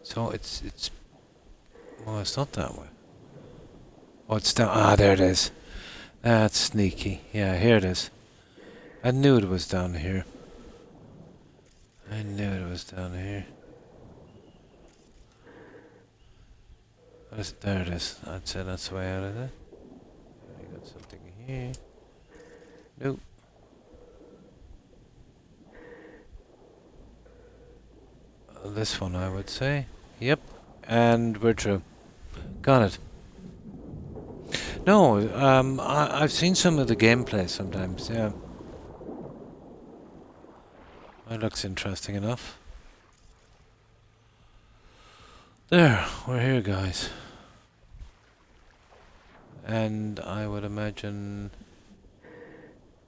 So it's well, it's not that way. Oh, it's down. Ah, there it is. That's sneaky. Yeah, here it is. I knew it was down here. I knew it was down here. There it is. That's it. That's the way out of it. We got something here. Nope. This one, I would say. Yep. And we're through. Got it. No, I've seen some of the gameplay sometimes, yeah. That looks interesting enough. There, we're here, guys. And I would imagine...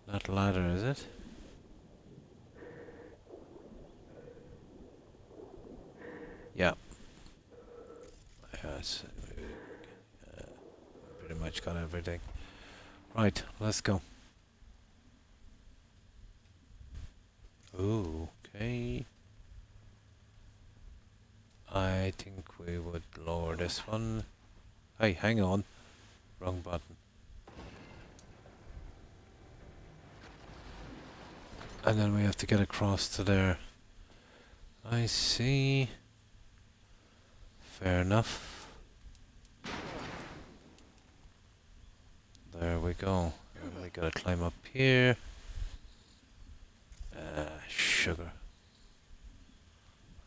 that ladder, is it? Yeah. Yes. Pretty much got everything. Right, let's go. Ooh, okay. I think we would lower this one. Hey, hang on. Wrong button. And then we have to get across to there. I see. Fair enough. There we go. And we gotta climb up here. Sugar.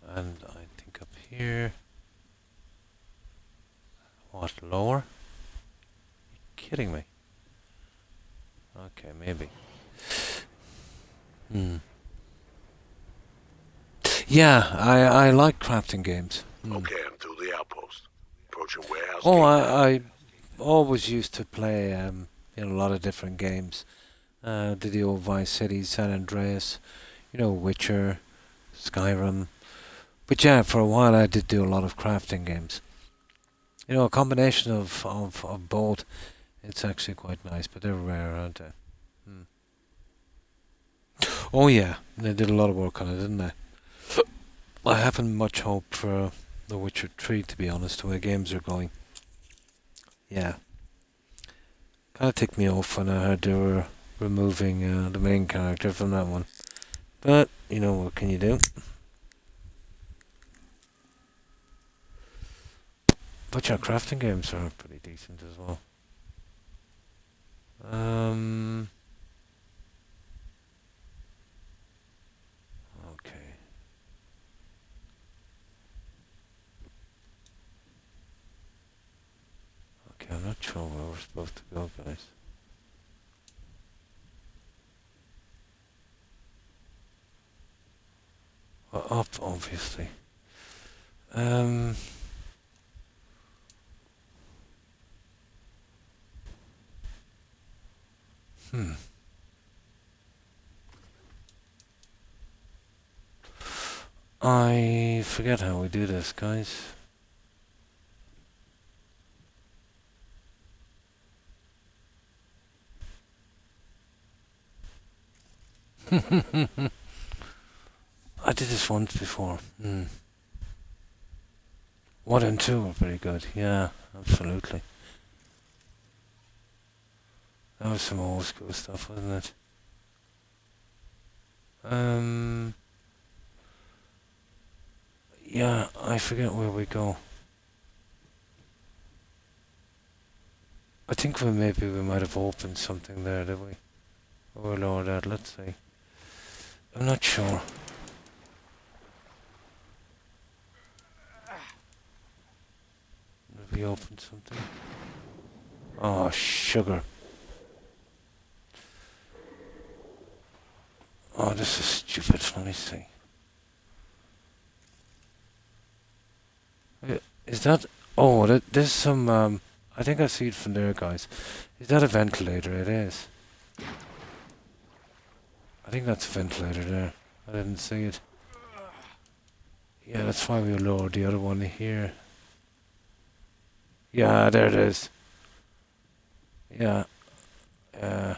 And I think up here. What, lower? You're kidding me. Okay, maybe. Yeah, I like crafting games. Okay, I'm through the outpost. Approaching warehouse. Oh, I always used to play a lot of different games. Did the old Vice City, San Andreas, Witcher, Skyrim. But yeah, for a while I did do a lot of crafting games. A combination of both. It's actually quite nice, but they're rare, aren't they? Oh yeah, they did a lot of work on it, didn't they? I haven't much hope for The Witcher 3, to be honest, the way games are going. Yeah. Kind of ticked me off when I heard they were removing the main character from that one. But, you know, what can you do? But your crafting games are pretty decent as well. Okay. Okay, I'm not sure where we're supposed to go, guys. Well, up, obviously. I forget how we do this, guys. I did this once before. 1 and 2 were pretty good. Yeah, absolutely. That was some old school stuff, wasn't it? Yeah, I forget where we go. I think maybe we might have opened something there, did we? Or lower that, let's see. I'm not sure. Have we opened something? Oh, sugar. Oh, this is stupid. Let me see. Is that... Oh, there's some... I think I see it from there, guys. Is that a ventilator? It is. I think that's a ventilator there. I didn't see it. Yeah, that's why we lowered the other one here. Yeah, there it is. Yeah. There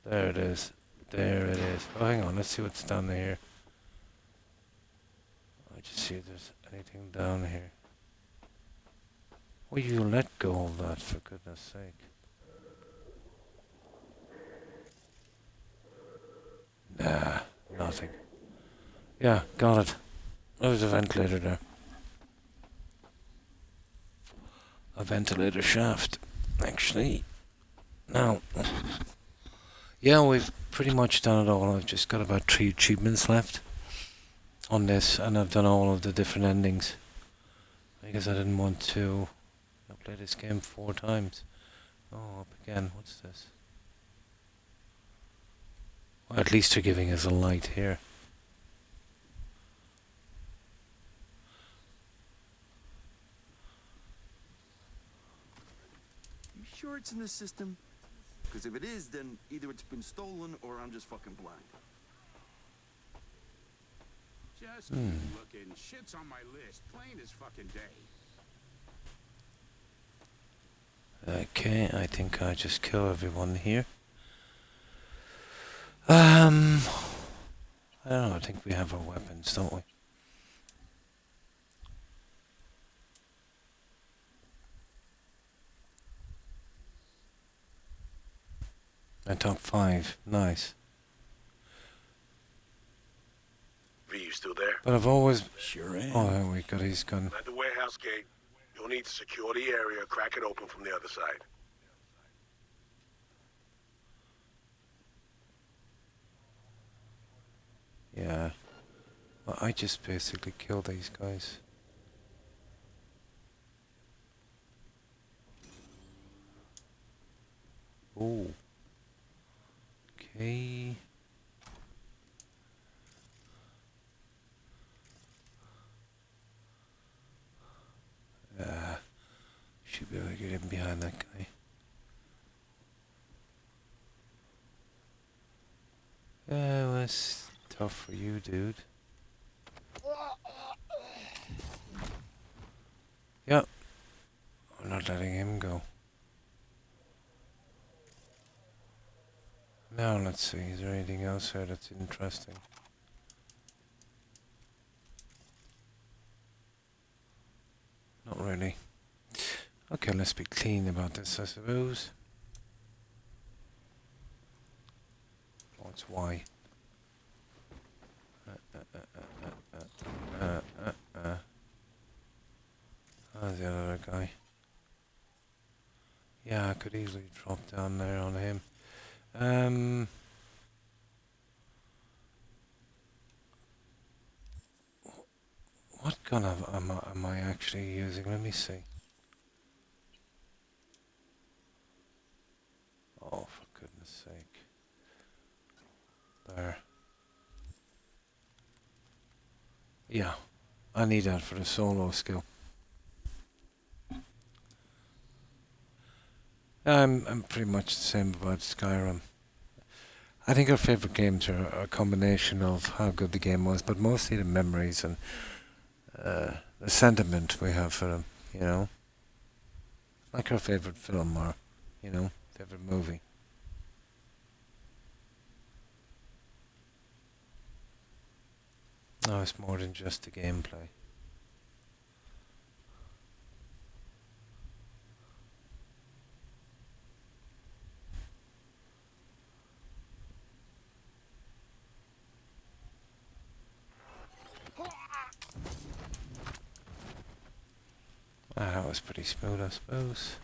it is. There it is. Oh, hang on. Let's see what's down here. I just see if there's anything down here. Will you let go of that, for goodness sake? Nah, nothing. Yeah, got it. There's a ventilator there. A ventilator shaft, actually. Now, yeah, we've pretty much done it all. I've just got about 3 achievements left on this, and I've done all of the different endings. Because I didn't want to play this game 4 times. Oh, up again. What's this? Well, at least they're giving us a light here. You sure it's in the system? Because if it is, then either it's been stolen or I'm just fucking blind. Just keep looking. Shit's on my list. Plain as fucking day. Okay, I think I just kill everyone here. I don't know, I think we have our weapons, don't we? My top 5, nice. V, you still there? But I've always... Sure am. Oh, there we got his gun. At the warehouse gate. You'll need to secure the area, crack it open from the other side. Yeah. Well, I just basically killed these guys. Oh. Okay. Should be able to get in behind that guy. Yeah, well, it's tough for you, dude. Yep. I'm not letting him go. Now let's see, is there anything else here that's interesting? Not really. Okay, let's be clean about this, I suppose. What's Y? Oh, the other guy. Yeah, I could easily drop down there on him. What gun am I actually using? Let me see. Oh, for goodness sake. There. Yeah, I need that for the solo skill. I'm pretty much the same about Skyrim. I think our favourite games are a combination of how good the game was, but mostly the memories and the sentiment we have for them, you know? Like our favourite film or, you know, favourite movie. No, it's more than just the gameplay. That was pretty smooth, I suppose.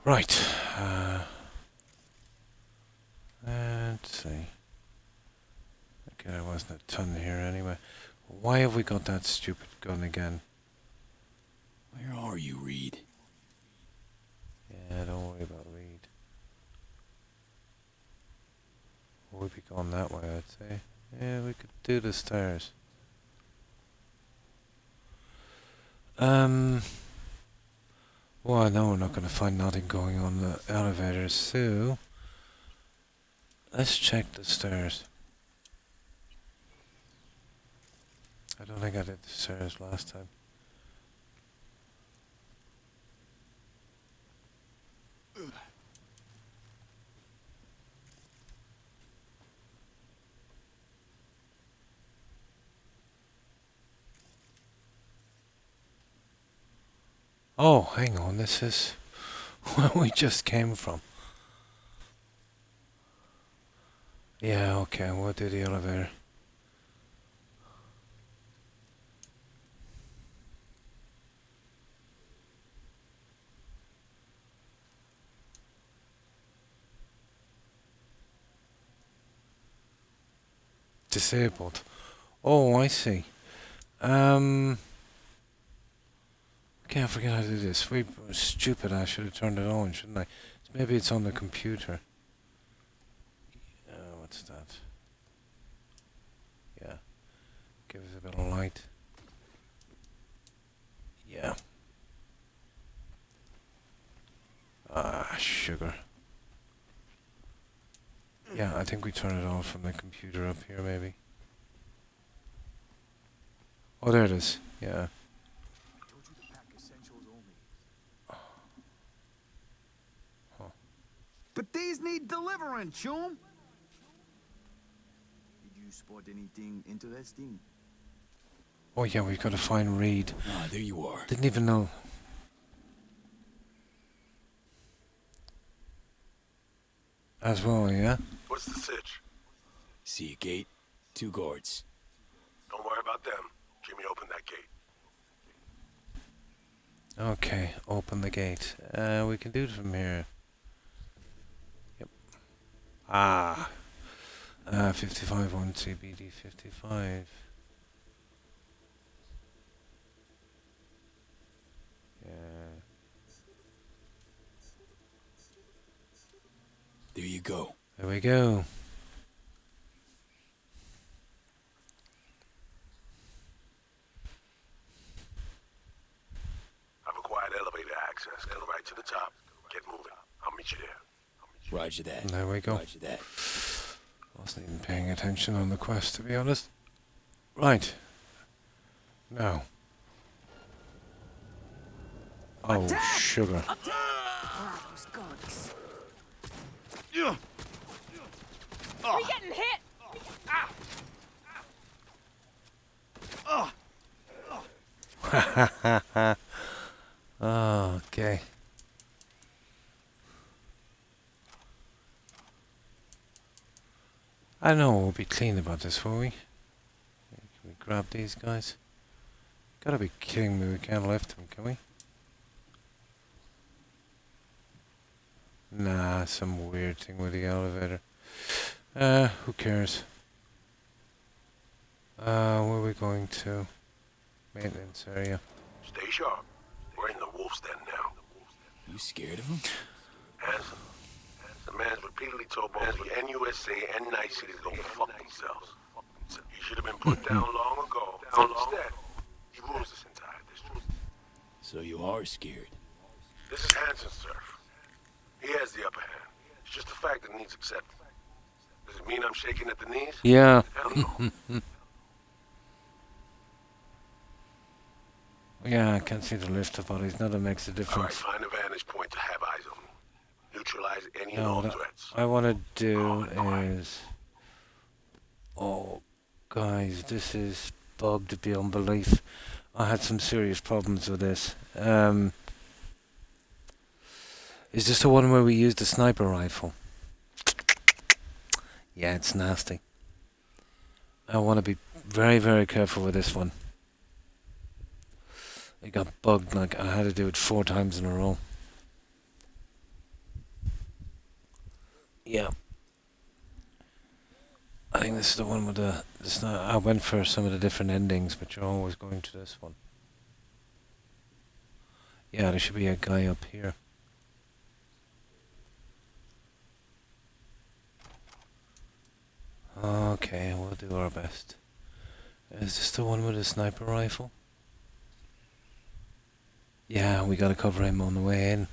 Right. Let's see. Okay, there wasn't a ton here anyway. Why have we got that stupid gun again? Where are you, Reed? Yeah, don't worry about Reed. We'll be going that way, I'd say. Yeah, we could do the stairs. Well, I know we're not going to find nothing going on the elevators, so let's check the stairs. I don't think I did the stairs last time. Oh, hang on, this is where we just came from. Yeah, okay, we'll do the elevator. Disabled. Oh, I see. Okay, I forget how to do this. We were stupid. I should have turned it on, shouldn't I? Maybe it's on the computer. What's that? Yeah. Give us a bit of light. Yeah. Ah, sugar. Yeah, I think we turn it off from the computer up here, maybe. Oh, there it is. Yeah. But these need delivering, chum. Did you spot anything interesting? Oh yeah, we've got to find Reed. Ah, there you are. Didn't even know. As well, yeah? What's the sitch? See a gate, 2 guards. Don't worry about them. Jimmy, open that gate. Okay, open the gate. We can do it from here. Yep. 55 on CBD 55. Yeah. There you go. There we go. I've acquired elevator access. Go right to the top. Get moving. I'll meet you there. Roger that. There we go. Roger that. Wasn't even paying attention on the quest, to be honest. Right. Now. Oh, Attack! sugar. Those guns. We're getting hit! Oh, okay. I know we'll be clean about this, will we? Can we grab these guys? Gotta be kidding me, we can't lift them, can we? Nah, some weird thing with the elevator. Who cares? Where are we going to? Maintenance area. Stay sharp. We're in the wolf's den now. You scared of him? Handsome. The man's repeatedly told both the NUSA and Night City to go fuck themselves. He should have been put down long ago. Instead, he rules this entire district. So you are scared. This is Hanson's turf. He has the upper hand. It's just a fact that needs accepted. Does it mean I'm shaking at the knees? Yeah. Hell no. Yeah, I can't see the lift of bodies. Now that makes a Alright, difference. find a vantage point to have eyes on me. Neutralize any and No, all what threats. I want to do is... Oh, guys, this is bugged beyond belief. I had some serious problems with this. Is this the one where we used the sniper rifle? Yeah, it's nasty. I want to be very, very careful with this one. It got bugged, like I had to do it 4 times in a row. Yeah. I think this is the one with the... I went for some of the different endings, but you're always going to this one. Yeah, there should be a guy up here. Okay, we'll do our best. Is this the one with the sniper rifle? Yeah, we gotta cover him on the way in.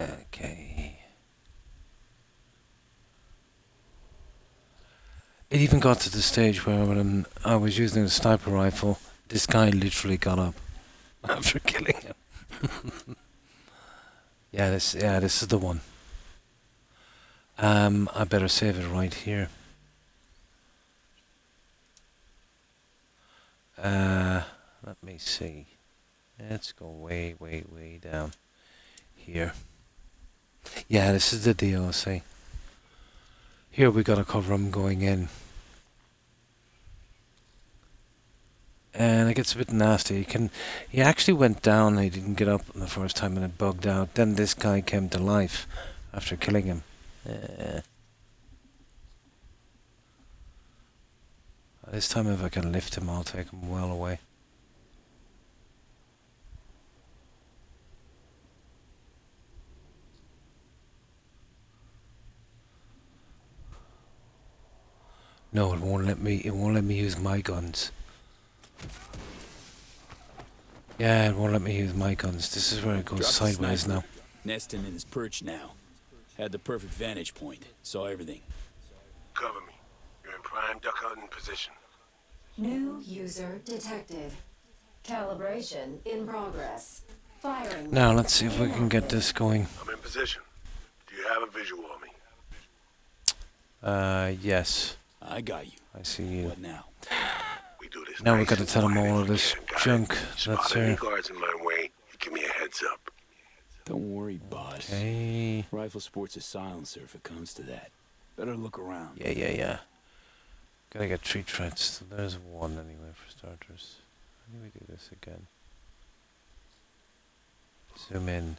Okay. It even got to the stage where when I was using the sniper rifle, this guy literally got up after killing him. Yeah, this is the one. I better save it right here. Let me see. Let's go way, way, way down here. Yeah, this is the DLC. Here we gotta cover him going in. And it gets a bit nasty. He actually went down, he didn't get up the first time and it bugged out. Then this guy came to life after killing him. This time if I can lift him, I'll take him well away. No, it won't let me use my guns. Yeah, it won't let me use my guns. This is where it goes sideways now. Nesting in his perch now. Had the perfect vantage point. Saw everything. Cover me. You're in prime duck hunting position. New user detected. Calibration in progress. Firing. Now let's see if we can get this going. I'm in position. Do you have a visual on me? Yes. I got you. I see you. What now? We do this. Now we gotta tell them all of this junk that's Spot any here. guards in my way, you give me a heads up. Don't worry, boss. Okay. Rifle sports a silencer if it comes to that. Better look around. Yeah. Gotta get 3 threats. So there's 1 anyway for starters. How do we do this again? Zoom in.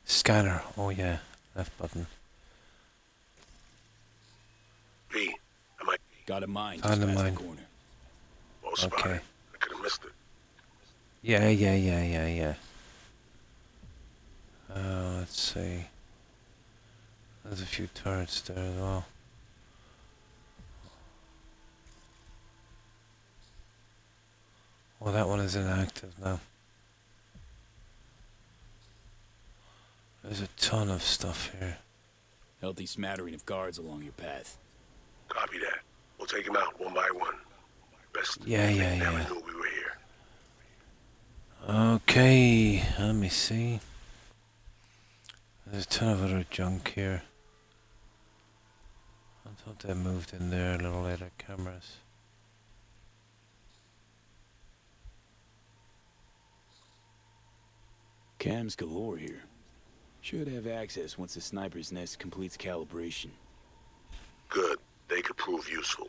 Scanner. Oh yeah, left button. V, am I? Got a mine just Found a past mine. the corner. Well spotted. Okay. I could have missed it. Yeah. Let's see. There's a few turrets there as well. Well, that one is inactive now. There's a ton of stuff here. Healthy smattering of guards along your path. Copy that. We'll take him out one by one. Best Yeah. never knew we were here. Okay, let me see. There's a ton of other junk here. I thought they moved in there a little later. Cameras. Cams galore here. Should have access once the sniper's nest completes calibration. Good. They could prove useful.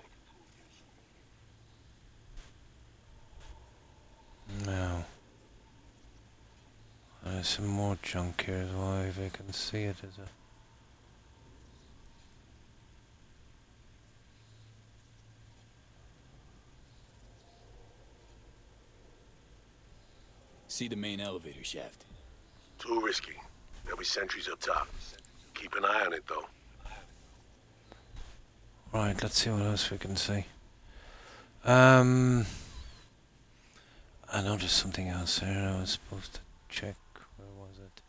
No. There's some more junk here as well, if I can see it. Is it? See the main elevator shaft. Too risky. There'll be sentries up top. Keep an eye on it, though. Right, let's see what else we can see. I noticed something else there I was supposed to check. Where was it?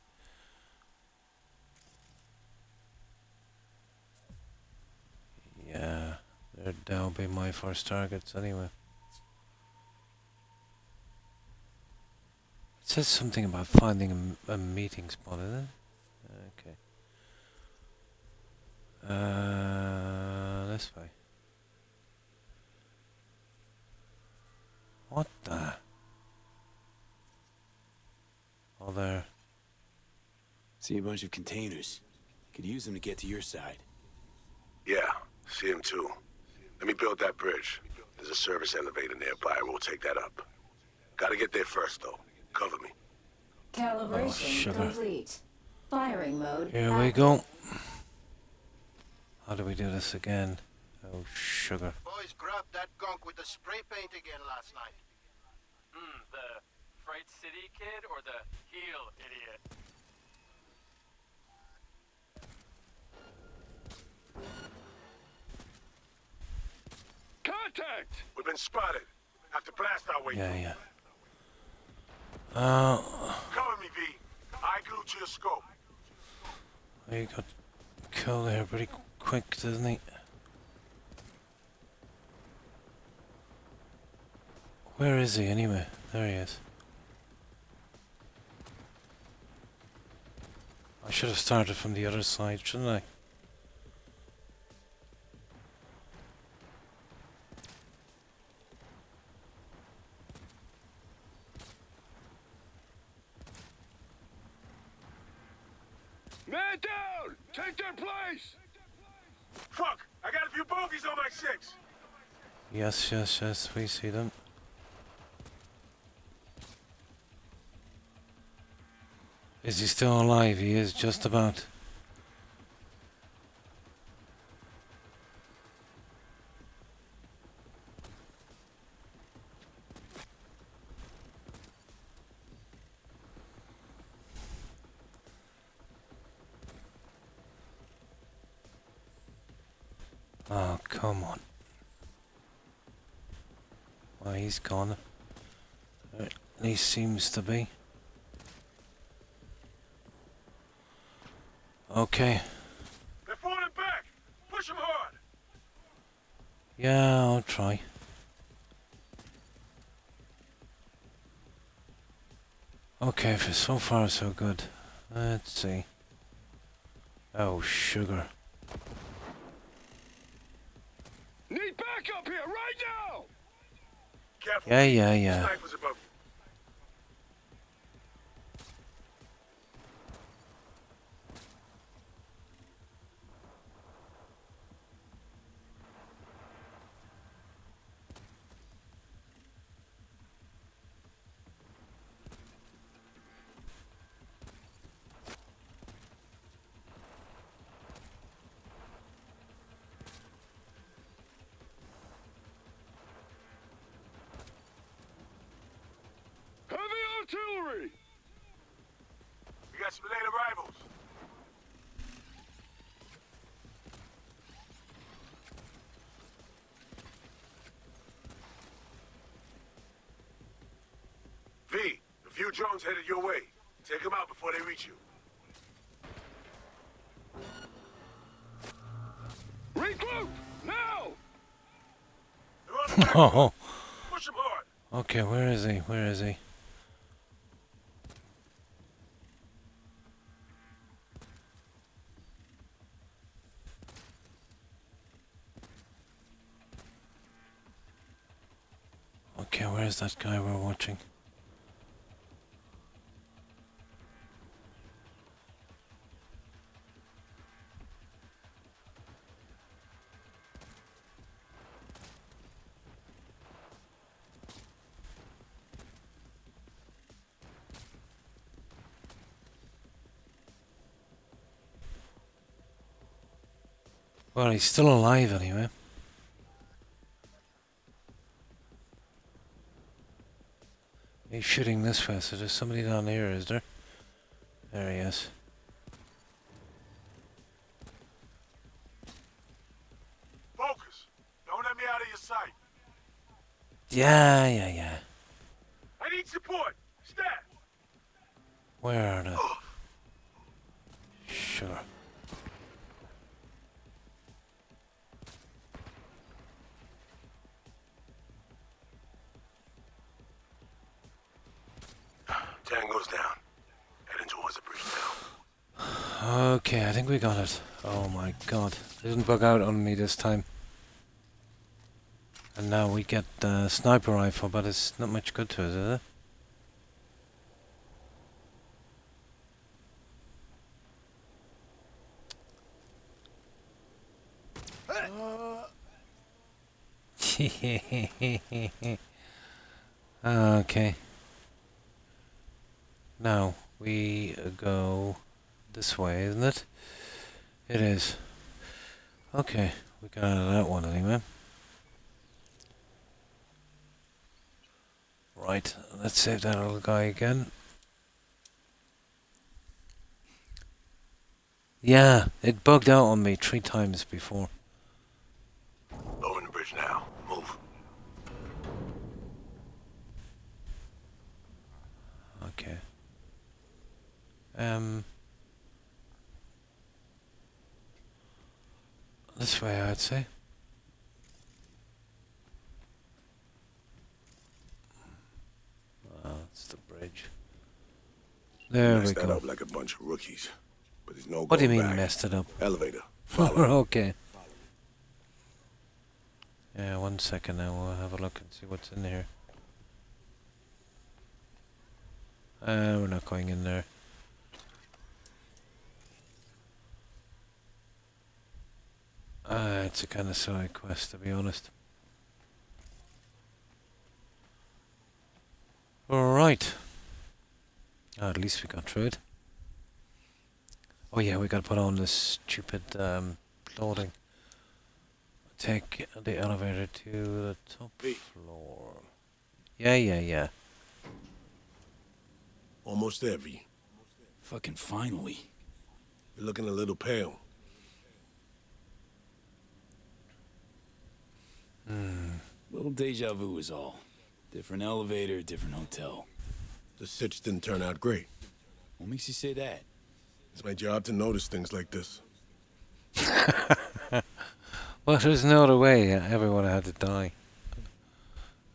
Yeah, that'll be my first targets anyway. It says something about finding a meeting spot, isn't it? Okay. This way. What the? Oh, there. See a bunch of containers. Could use them to get to your side. Yeah, see him too. Let me build that bridge. There's a service elevator nearby. We'll take that up. Gotta get there first, though. Cover me. Calibration complete. Firing mode. Here we go. How do we do this again? Oh, sugar. Boys grabbed that gunk with the spray paint again last night. The Fright City kid or the heel idiot? Contact! We've been spotted. Have to blast our way Yeah, through. yeah. Cover me, V. I glued to your scope. He got killed there pretty quick, doesn't he? Where is he anyway? There he is. I should have started from the other side, shouldn't I? Man down! Take their place! Fuck! I got a few bogeys on my 6. Yes, yes, yes, we see them. Is he still alive? He is just about. Oh, come on. Well, he's gone. Or at least seems to be. Okay. They're falling back! Push them hard! Yeah, I'll try. Okay, for so far so good. Let's see. Oh, sugar. Need backup here, right now! Careful. Yeah. Snipers above you. Heavy artillery! We got some late arrivals. V, a few drones headed your way. Take them out before they reach you. Regroup! Now! They're on the back. Oh. Push them hard. Okay, where is he? Where is he? Okay, where's that guy we're watching? Well, he's still alive anyway. He's shooting this way, so there's somebody down here, is there? There he is. Focus! Don't let me out of your sight. Yeah. I need support. Step. Where are they? Sure. Tango's down. Heading towards the bridge now. Okay, I think we got it. Oh my god. It didn't bug out on me this time. And now we get the sniper rifle, but it's not much good to us, is it? Okay. Now we go this way, isn't it? It is. Okay, we got out of that one anyway. Right, let's save that little guy again. Yeah, it bugged out on me 3 times before. Over the bridge now. Move. Okay. This way, I'd say. It's the bridge. There we Messed that go. up like a bunch of rookies. But there's no What do you going mean back. messed it up? Elevator. Follow. Okay. Yeah, 1 second now. We'll have a look and see what's in here. We're not going in there. It's a kind of side quest, to be honest. Alright. At least we got through it. Oh yeah, we gotta put on this stupid clothing. Take the elevator to the top floor. Yeah. Almost there, V. Fucking finally. You're looking a little pale. Little deja vu is all. Different elevator, different hotel. The sitch didn't turn out great. What makes you say that? It's my job to notice things like this. Well, there's no other way. Everyone had to die.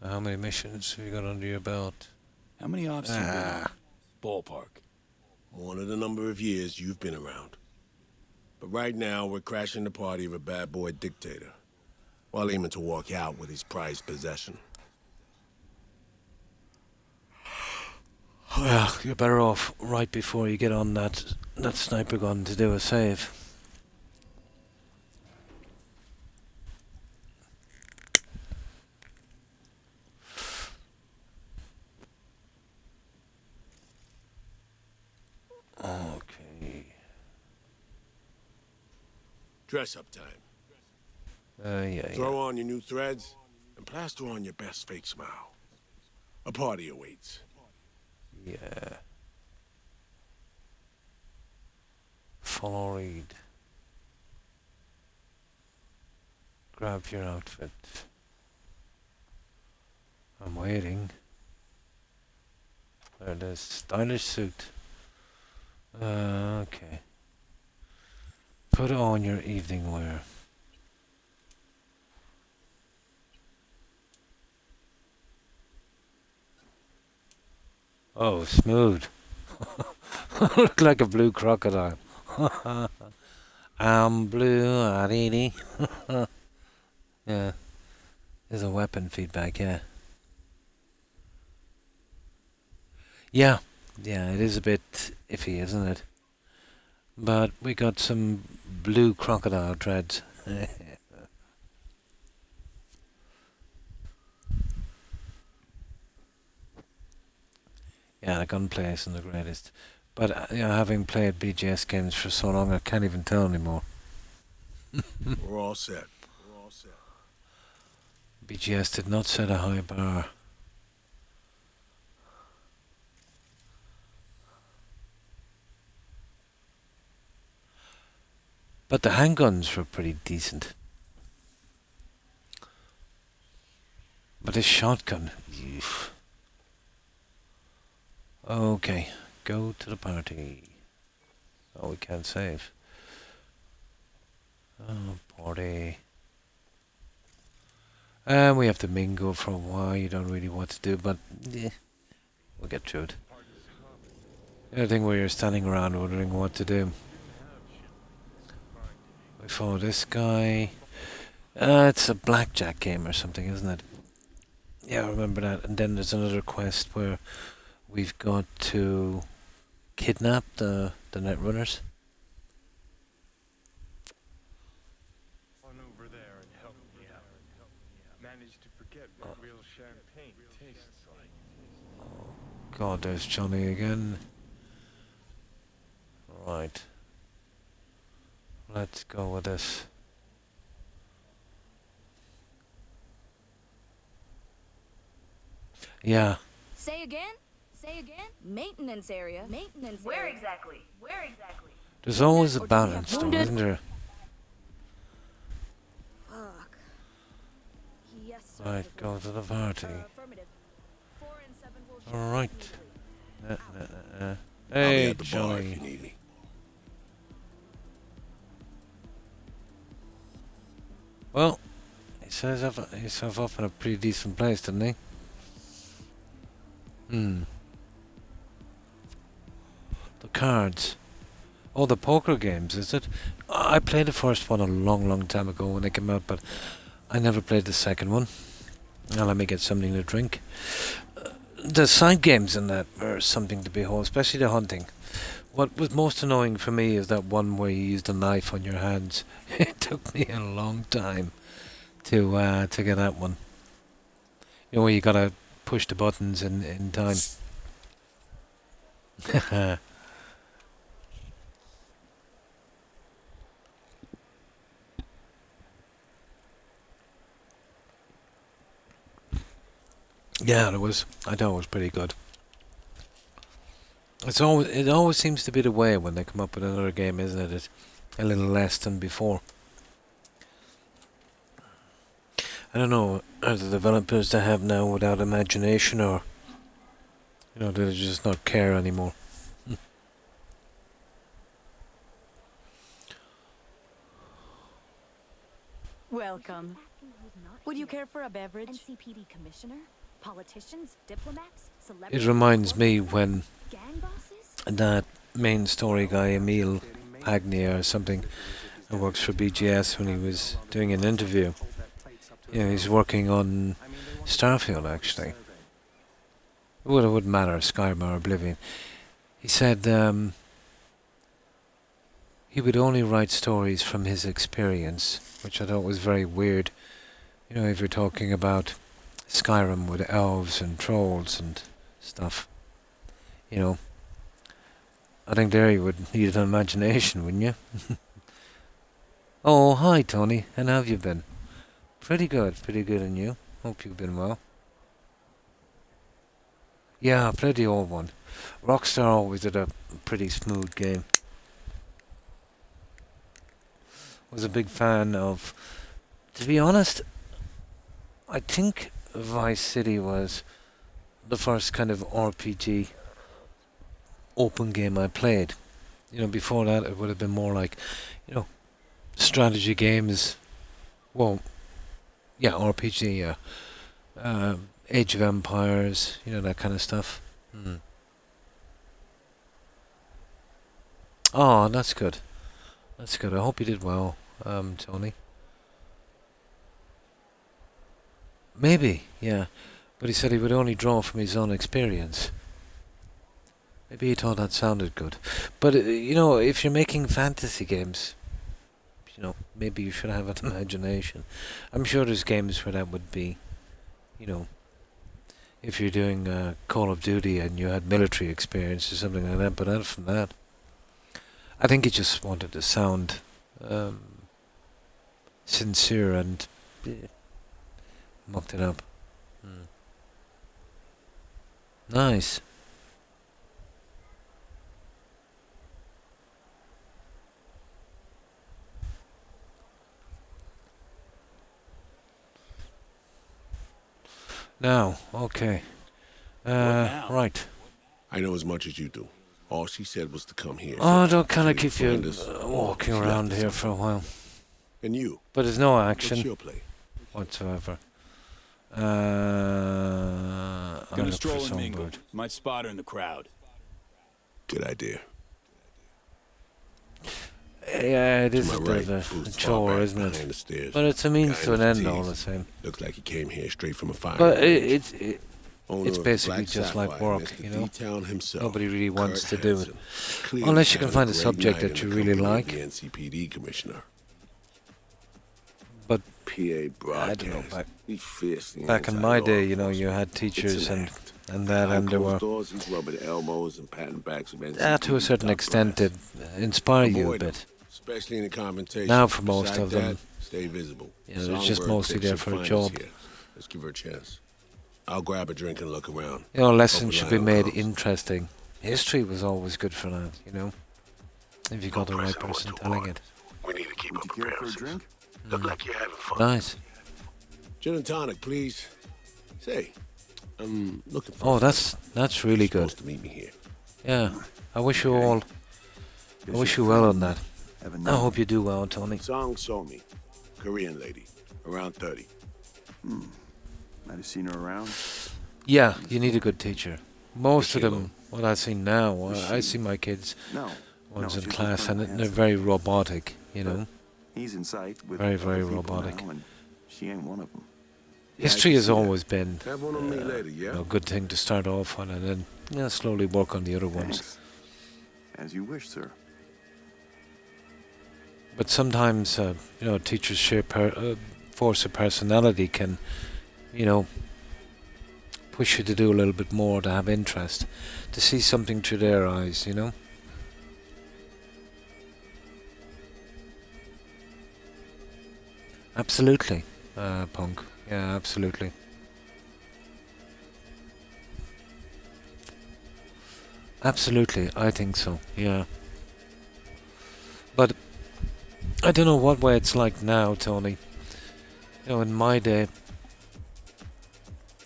How many missions have you got under your belt? How many ops have you been on? Ballpark. One of the number of years you've been around. But right now, we're crashing the party of a bad boy dictator, while aiming to walk out with his prized possession. Well, you're better off right before you get on that sniper gun to do a save. Okay. Dress up time. Yeah. Throw on your new threads and plaster on your best fake smile. A party awaits. Yeah. Follow read. Grab your outfit. I'm waiting. There it is. Stylish suit. Okay. Put on your evening wear. Oh, smooth. Look like a blue crocodile. I'm blue, yeah. There's a weapon feedback, yeah. Yeah, yeah, it is a bit iffy, isn't it? But we got some blue crocodile dreads. Yeah, the gunplay isn't the greatest. But having played BGS games for so long, I can't even tell anymore. We're all set. BGS did not set a high bar. But the handguns were pretty decent. But this shotgun... Eesh. Okay, go to the party. Oh, we can't save. Oh, party. And we have to mingle for a while. You don't really know what to do, but yeah, we'll get through it. The other thing where you're standing around wondering what to do. We follow this guy. It's a blackjack game or something, isn't it? Yeah, I remember that. And then there's another quest where we've got to kidnap the netrunners. On over there and help me out. Managed to forget what real champagne tastes like. God, there's Johnny again. Right. Let's go with this. Yeah. Say again? Say again? Maintenance area. Maintenance area. Where exactly? Where exactly? There's always a balance, though, isn't there? Fuck. Yes, sir. Right, go to the party. Affirmative. 4 and 7 will show Alright. I'll be Hey, at the bar if Johnny. you need me. Well, he says himself up in a pretty decent place, didn't he? The cards. Oh, the poker games, is it? I played the first one a long, long time ago when it came out, but I never played the second one. Now let me get something to drink. The side games in that are something to behold, especially the hunting. What was most annoying for me is that one where you used a knife on your hands. It took me a long time to get that one. You know, where you gotta push the buttons in time. Yeah, it was. I thought it was pretty good. It always seems to be the way when they come up with another game, isn't it? It's a little less than before. I don't know, are the developers they have now without imagination, or do they just not care anymore? Welcome. Would you care for a beverage? NCPD commissioner, politicians, diplomats, It celebrities. reminds me when Gang bosses? that main story guy, Emil Pagnia or something, who works for BGS, when he was doing an interview. Yeah, he's working on Starfield, actually. Well, it wouldn't matter, Skyrim or Oblivion. He said he would only write stories from his experience, which I thought was very weird. You know, if you're talking about Skyrim with elves and trolls and stuff, you know, I think there you would need an imagination, wouldn't you? Oh, hi, Tony. And how have you been? Pretty good, and you? Hope you've been well. Yeah, I played the old one. Rockstar always did a pretty smooth game. Was a big fan of... To be honest, I think Vice City was the first kind of RPG open game I played. You know, before that it would have been more like, strategy games. Well, yeah, RPG, yeah. Age of Empires, that kind of stuff. Oh, that's good. That's good. I hope you did well, Tony. Maybe, yeah. But he said he would only draw from his own experience. Maybe he thought that sounded good. But, if you're making fantasy games, maybe you should have an imagination. I'm sure there's games where that would be, if you're doing Call of Duty and you had military experience or something like that. But out from that, I think he just wanted to sound sincere and mucked it up. Nice. Now, okay. now? Right. I know as much as you do. All she said was to come here. Oh, so they'll kind of she keep you find us, walking she around left us here for a while. And you? But there's no What's action your play? whatsoever. I Gonna look stroll for and mingle. Songbird. Might spot her in the crowd. Good idea. Yeah, it To is my a bit right, of a booth far chore, back isn't behind it? the stairs. But it's a means Guy to in an end all fatigues. the same. Looks like he came here straight from a fire. But range. it's Owner of basically Black just like Sapphire, work, Mr. you know. D-Town himself, Nobody really wants Kurt to do it. Hansen. Clearly Unless you can having find a great subject night that in you the really company of like. The NCPD commissioner. But PA I broadcast. don't know, He's fiercely back in my anti-law day, you enforcement. had teachers It's an and act. that, Behind and there closed were doors, he's rubbing elbows and patting backs of to a NCPD certain top extent brass. did inspire you a Avoid 'em, bit. especially in the confrontation. Now for most Besides of them, that, stay visible. they're just Songbird mostly thinks there she'll for a find us job. here. Let's give her a chance. I'll grab a drink and look around. Lessons Hope should be Lionel made comes. interesting. History was always good for that, if you got the right person telling it. We need to keep Would up you care for a appearances. drink? Look like you're having fun. Nice. Gin and tonic, please. Say, I'm looking for. Oh, that's really You're good. supposed to meet me here. Yeah, I wish you all. I wish you well on that. I hope you do well, Tony. Song Somi, Korean lady, around 30. Might have seen her around. Yeah, you need a good teacher. Most of she them, what I see now, I see my kids No. ones no, in she's class, with and Colonel they're Hansen. very robotic, He's in sight with Very, other very people robotic. now, and she ain't one of them. History has always been Have one on me later, yeah? a good thing to start off on, and then slowly work on the other ones. Thanks. As you wish, sir. But sometimes, teachers' sheer force of personality can, push you to do a little bit more, to have interest, to see something through their eyes, Absolutely, Punk. Yeah, absolutely. Absolutely, I think so, yeah. But I don't know what way it's like now, Tony. In my day,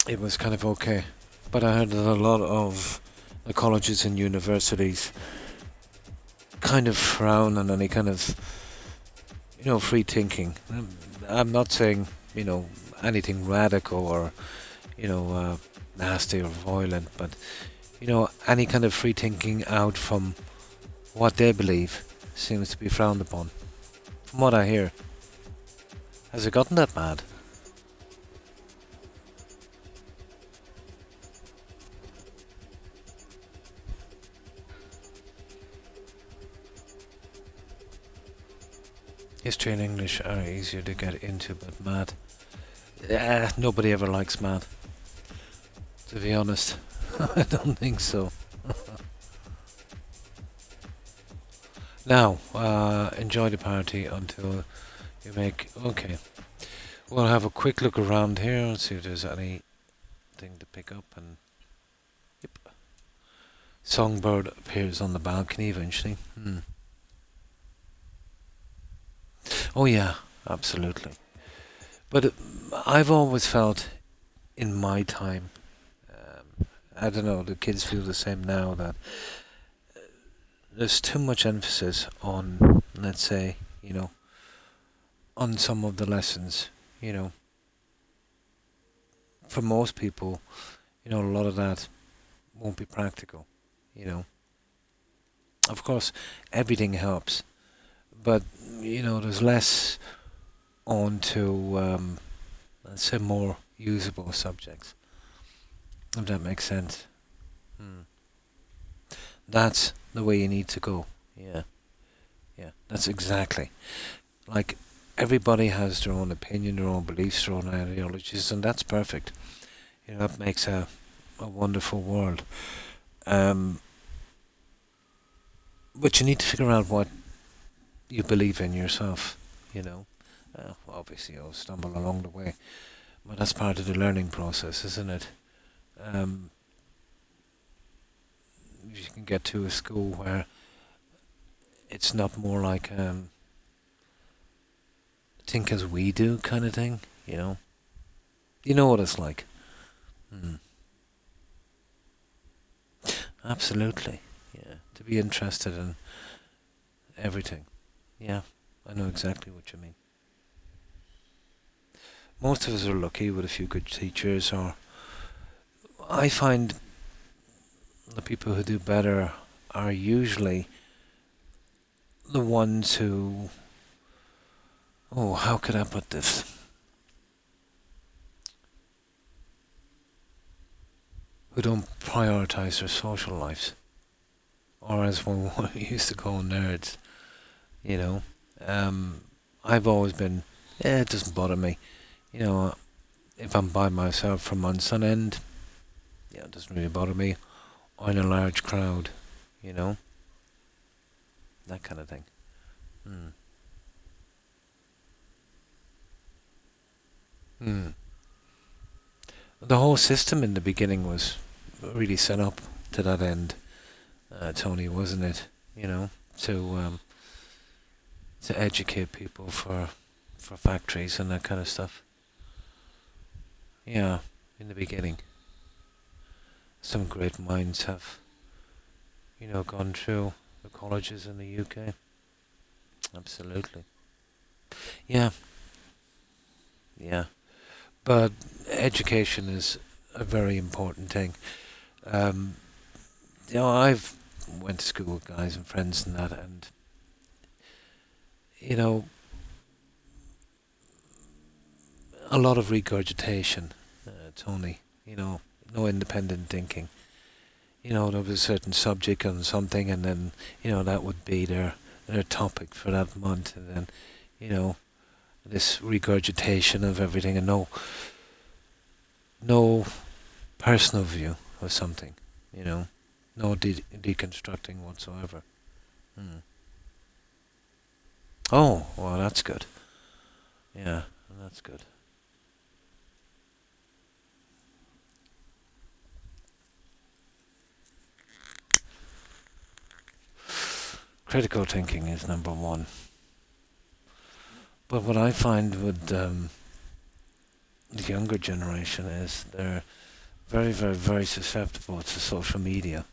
it was kind of okay. But I heard that a lot of the colleges and universities kind of frown on any kind of, free thinking. I'm not saying, anything radical or, nasty or violent, but, any kind of free thinking out from what they believe seems to be frowned upon. From what I hear. Has it gotten that bad? History and English are easier to get into, but math, nobody ever likes math. To be honest, I don't think so. Now, enjoy the party until you make. Okay, we'll have a quick look around here and see if there's anything to pick up. And yep, Songbird appears on the balcony eventually. Oh yeah, absolutely. But I've always felt in my time, I don't know, the kids feel the same now, that there's too much emphasis on, let's say, on some of the lessons, For most people, a lot of that won't be practical, Of course, everything helps. But, there's less on to, let's say, more usable subjects. If that makes sense. That's the way you need to go. Yeah, yeah, that's exactly. Like, everybody has their own opinion, their own beliefs, their own ideologies, and that's perfect. You know, that makes a wonderful world. Um, but you need to figure out what you believe in yourself, you know. Obviously, you'll stumble along the way, but that's part of the learning process, isn't it? Um, you can get to a school where it's not more like think as we do kind of thing, you know. You know what it's like. Mm. Absolutely, yeah. To be interested in everything. Yeah, I know exactly what you mean. Most of us are lucky with a few good teachers, or I find the people who do better are usually the ones who, oh, how could I put this? Who don't prioritize their social lives, or as one used to call nerds, you know. Um, I've always been, it doesn't bother me, you know, if I'm by myself for months on end, yeah, it doesn't really bother me, or in a large crowd, you know, that kind of thing. Mm. Mm. The whole system in the beginning was really set up to that end, Tony, wasn't it? You know, to to educate people for factories and that kind of stuff. Yeah, in the beginning, some great minds have, you know, gone through the colleges in the UK. Absolutely. Yeah, yeah. But education is a very important thing. Um, you know, I've went to school with guys and friends and that, and you know, a lot of regurgitation, Tony. You know, no independent thinking. You know, there was a certain subject on something, and then you know that would be their topic for that month, and then you know this regurgitation of everything, and no personal view of something. You know, no deconstructing whatsoever. Mm. Oh, well, that's good. Yeah, that's good. Critical thinking is number one. But what I find with the younger generation is they're very, very, very susceptible to social media.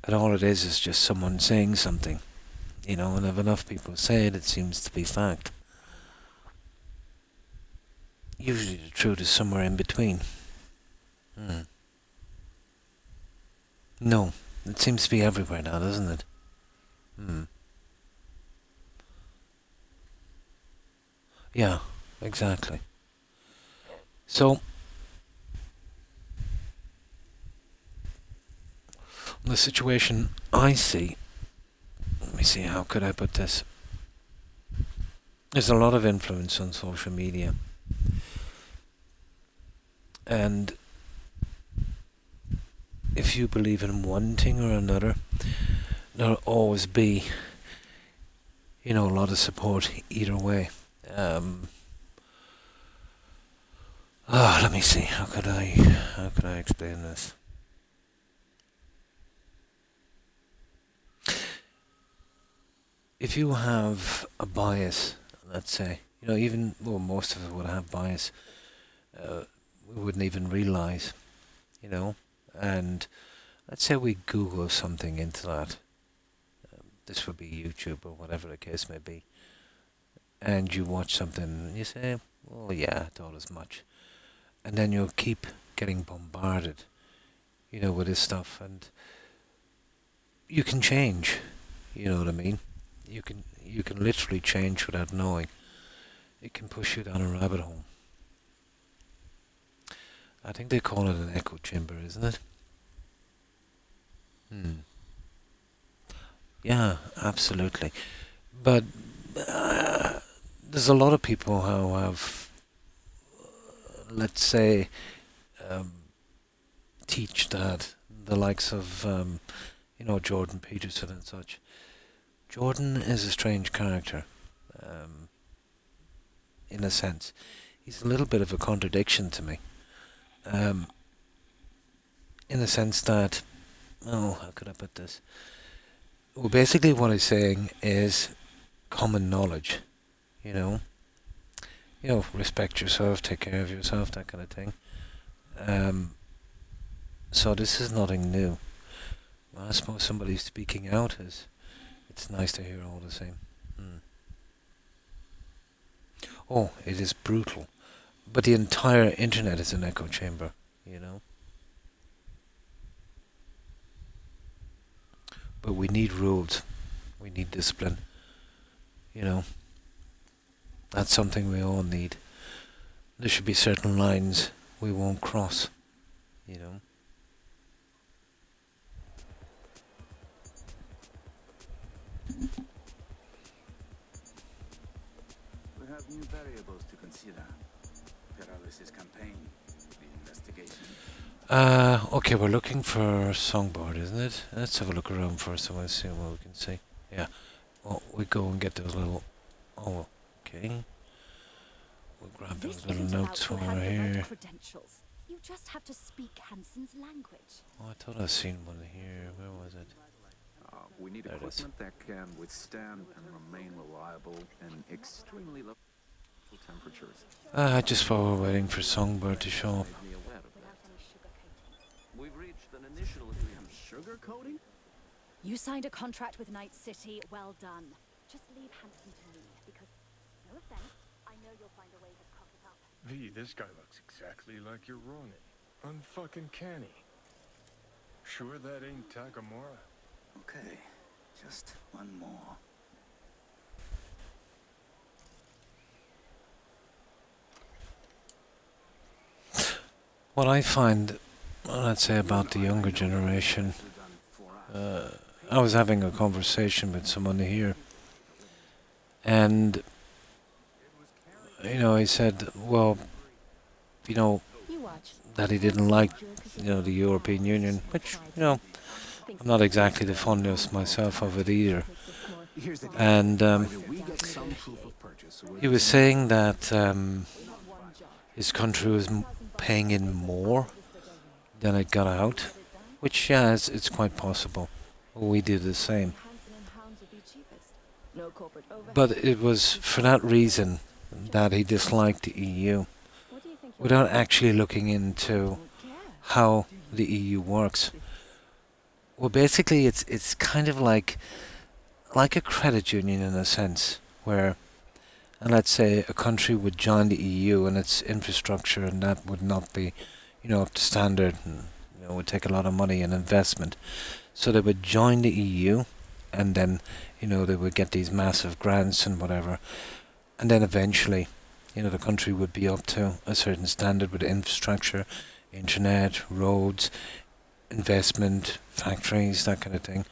And all it is just someone saying something, you know, and if enough people say it, it seems to be fact. Usually the truth is somewhere in between. Mm. No, it seems to be everywhere now, doesn't it? Mm. Yeah, exactly. So, the situation I see, let me see, how could I put this? There's a lot of influence on social media. And if you believe in one thing or another, there'll always be, you know, a lot of support either way. Let me see. How could I explain this? If you have a bias, let's say, you know, even well, most of us would have bias. We wouldn't even realize, you know. And let's say we Google something into that. This would be YouTube or whatever the case may be. And you watch something and you say, "Oh yeah, I thought as much." And then you'll keep getting bombarded, you know, with this stuff, and you can change. You know what I mean? You can literally change without knowing. It can push you down a rabbit hole. I think they call it an echo chamber, isn't it? Hmm. Yeah, absolutely. But there's a lot of people who have, let's say, um, teach that the likes of, Jordan Peterson and such. Jordan is a strange character, um, in a sense. He's a little bit of a contradiction to me, um, in the sense that, oh, how could I put this? Well, basically, what he's saying is common knowledge. You know, respect yourself, take care of yourself, that kind of thing. Um, so this is nothing new. Well, I suppose somebody speaking out is. It's nice to hear all the same. Hmm. Oh, it is brutal. But the entire internet is an echo chamber, you know. But we need rules. We need discipline. You know. That's something we all need. There should be certain lines we won't cross, you know. We have new variables to consider. Paralysis campaign, the investigation. Okay, we're looking for Songbird, isn't it? Let's have a look around first and we'll see what we can see. Yeah. Oh, we go and get those little... Oh, okay. We'll grab those little notes while we're here. Credentials. You just have to speak Hansen's language. Oh, I thought I'd seen one here. Where was it? We need equipment that can withstand and remain reliable in extremely low temperatures. Just while we're waiting for Songbird to show up. We've reached an initial agreement. Sugar coating? You signed a contract with Night City. Well done. Just leave Hansen to me, because, no offense, I know you'll find a way to cock it up. V, this guy looks exactly like your Ronin. Unfucking canny. Sure that ain't Takamura? Okay, just one more. What I find, let's say, about the younger generation, I was having a conversation with someone here, and, he said, well, that he didn't like, the European Union, which, I'm not exactly the fondest myself of it either. And he was saying that his country was paying in more than it got out, which, yeah, it's quite possible. We do the same. But it was for that reason that he disliked the EU, without actually looking into how the EU works. Well, basically, it's kind of like a credit union in a sense, where, and let's say a country would join the EU and its infrastructure, and that would not be, up to standard, and would take a lot of money and investment. So they would join the EU, and then, they would get these massive grants and whatever, and then eventually, the country would be up to a certain standard with infrastructure, internet, roads, investment, factories, that kind of thing.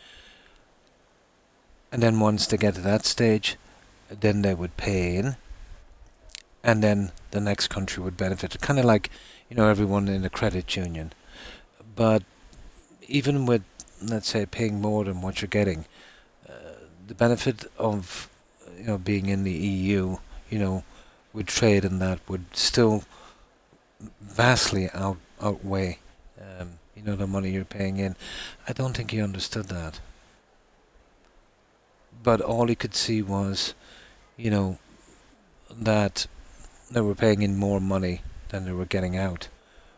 And then once they get to that stage, then they would pay in, and then the next country would benefit. Kind of like, everyone in a credit union. But even with, let's say, paying more than what you're getting, the benefit of, being in the EU, with trade and that would still vastly outweigh, the money you're paying in. I don't think he understood that. But all he could see was, that they were paying in more money than they were getting out.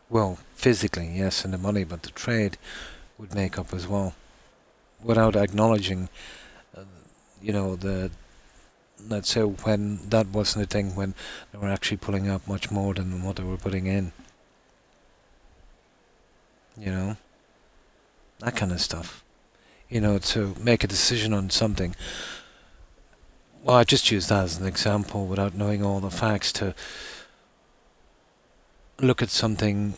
Well, physically, yes, and the money, but the trade would make up as well. Without acknowledging, let's say when that wasn't a thing, when they were actually pulling out much more than what they were putting in. That kind of stuff. To make a decision on something. Well, I just use that as an example without knowing all the facts, to look at something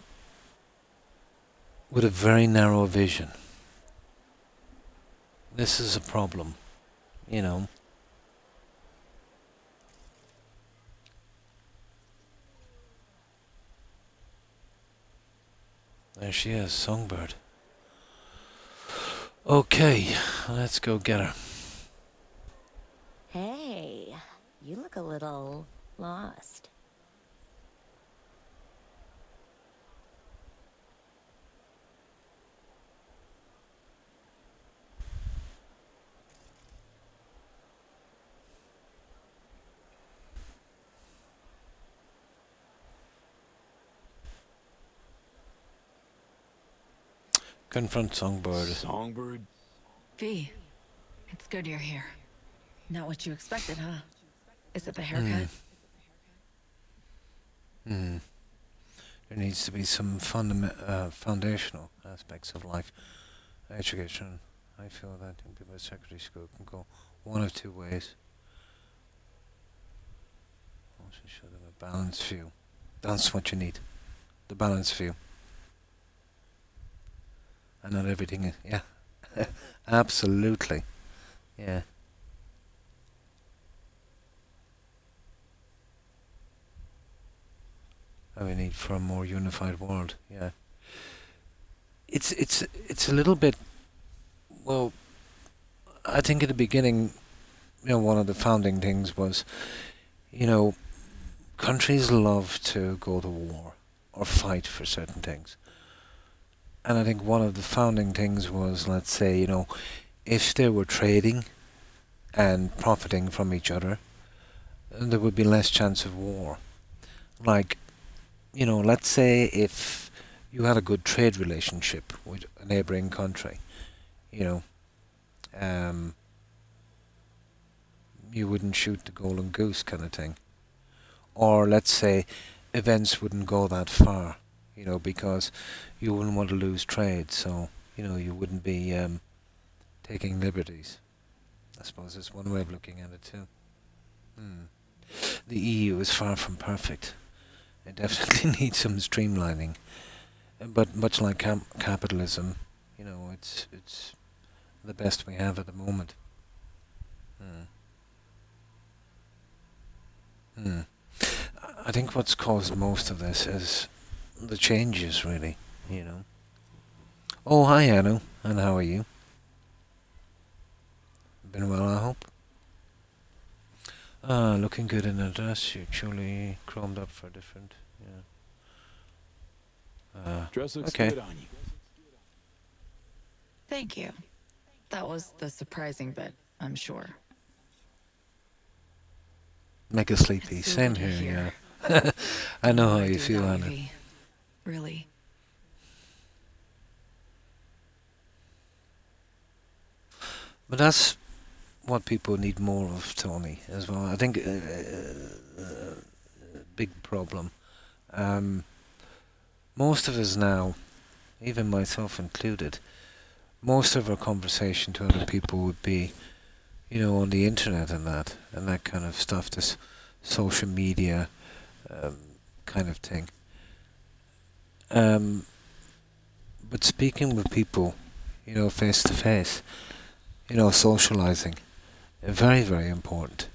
with a very narrow vision. This is a problem, you know. There she is, Songbird. Okay, let's go get her. Hey, you look a little lost. Confront Songbird. Songbird? V, it's good you're here. Not what you expected, huh? Is it the haircut? There needs to be some foundational aspects of life. Education. I feel that young people at secondary school can go one of two ways. Also show them a balanced view. That's what you need. The balanced view. And not everything, yeah. Absolutely. Yeah. And we need for a more unified world, yeah. It's a little bit, well, I think at the beginning, one of the founding things was, countries love to go to war or fight for certain things. And I think one of the founding things was, let's say, if they were trading and profiting from each other, there would be less chance of war. Like, let's say if you had a good trade relationship with a neighbouring country, you wouldn't shoot the golden goose kind of thing. Or let's say events wouldn't go that far, because you wouldn't want to lose trade, so, you wouldn't be taking liberties. I suppose it's one way of looking at it too. The EU is far from perfect. It definitely needs some streamlining. But much like capitalism, it's the best we have at the moment. I think what's caused most of this is the changes, really, Oh, hi, Anu, and how are you? Been well, I hope? Looking good in a dress. You're truly chromed up for different, Dress looks okay. good on you. Thank you. That was the surprising bit, I'm sure. Make us sleepy. It's so Same good to here, hear. yeah. I know how What I'd you do feel, without Anna. you, V. Really. But that's what people need more of, Tony, as well. I think big problem. Most of us now, even myself included, most of our conversation to other people would be, on the internet and that kind of stuff, this social media kind of thing. But speaking with people, face to face, socializing, very, very important,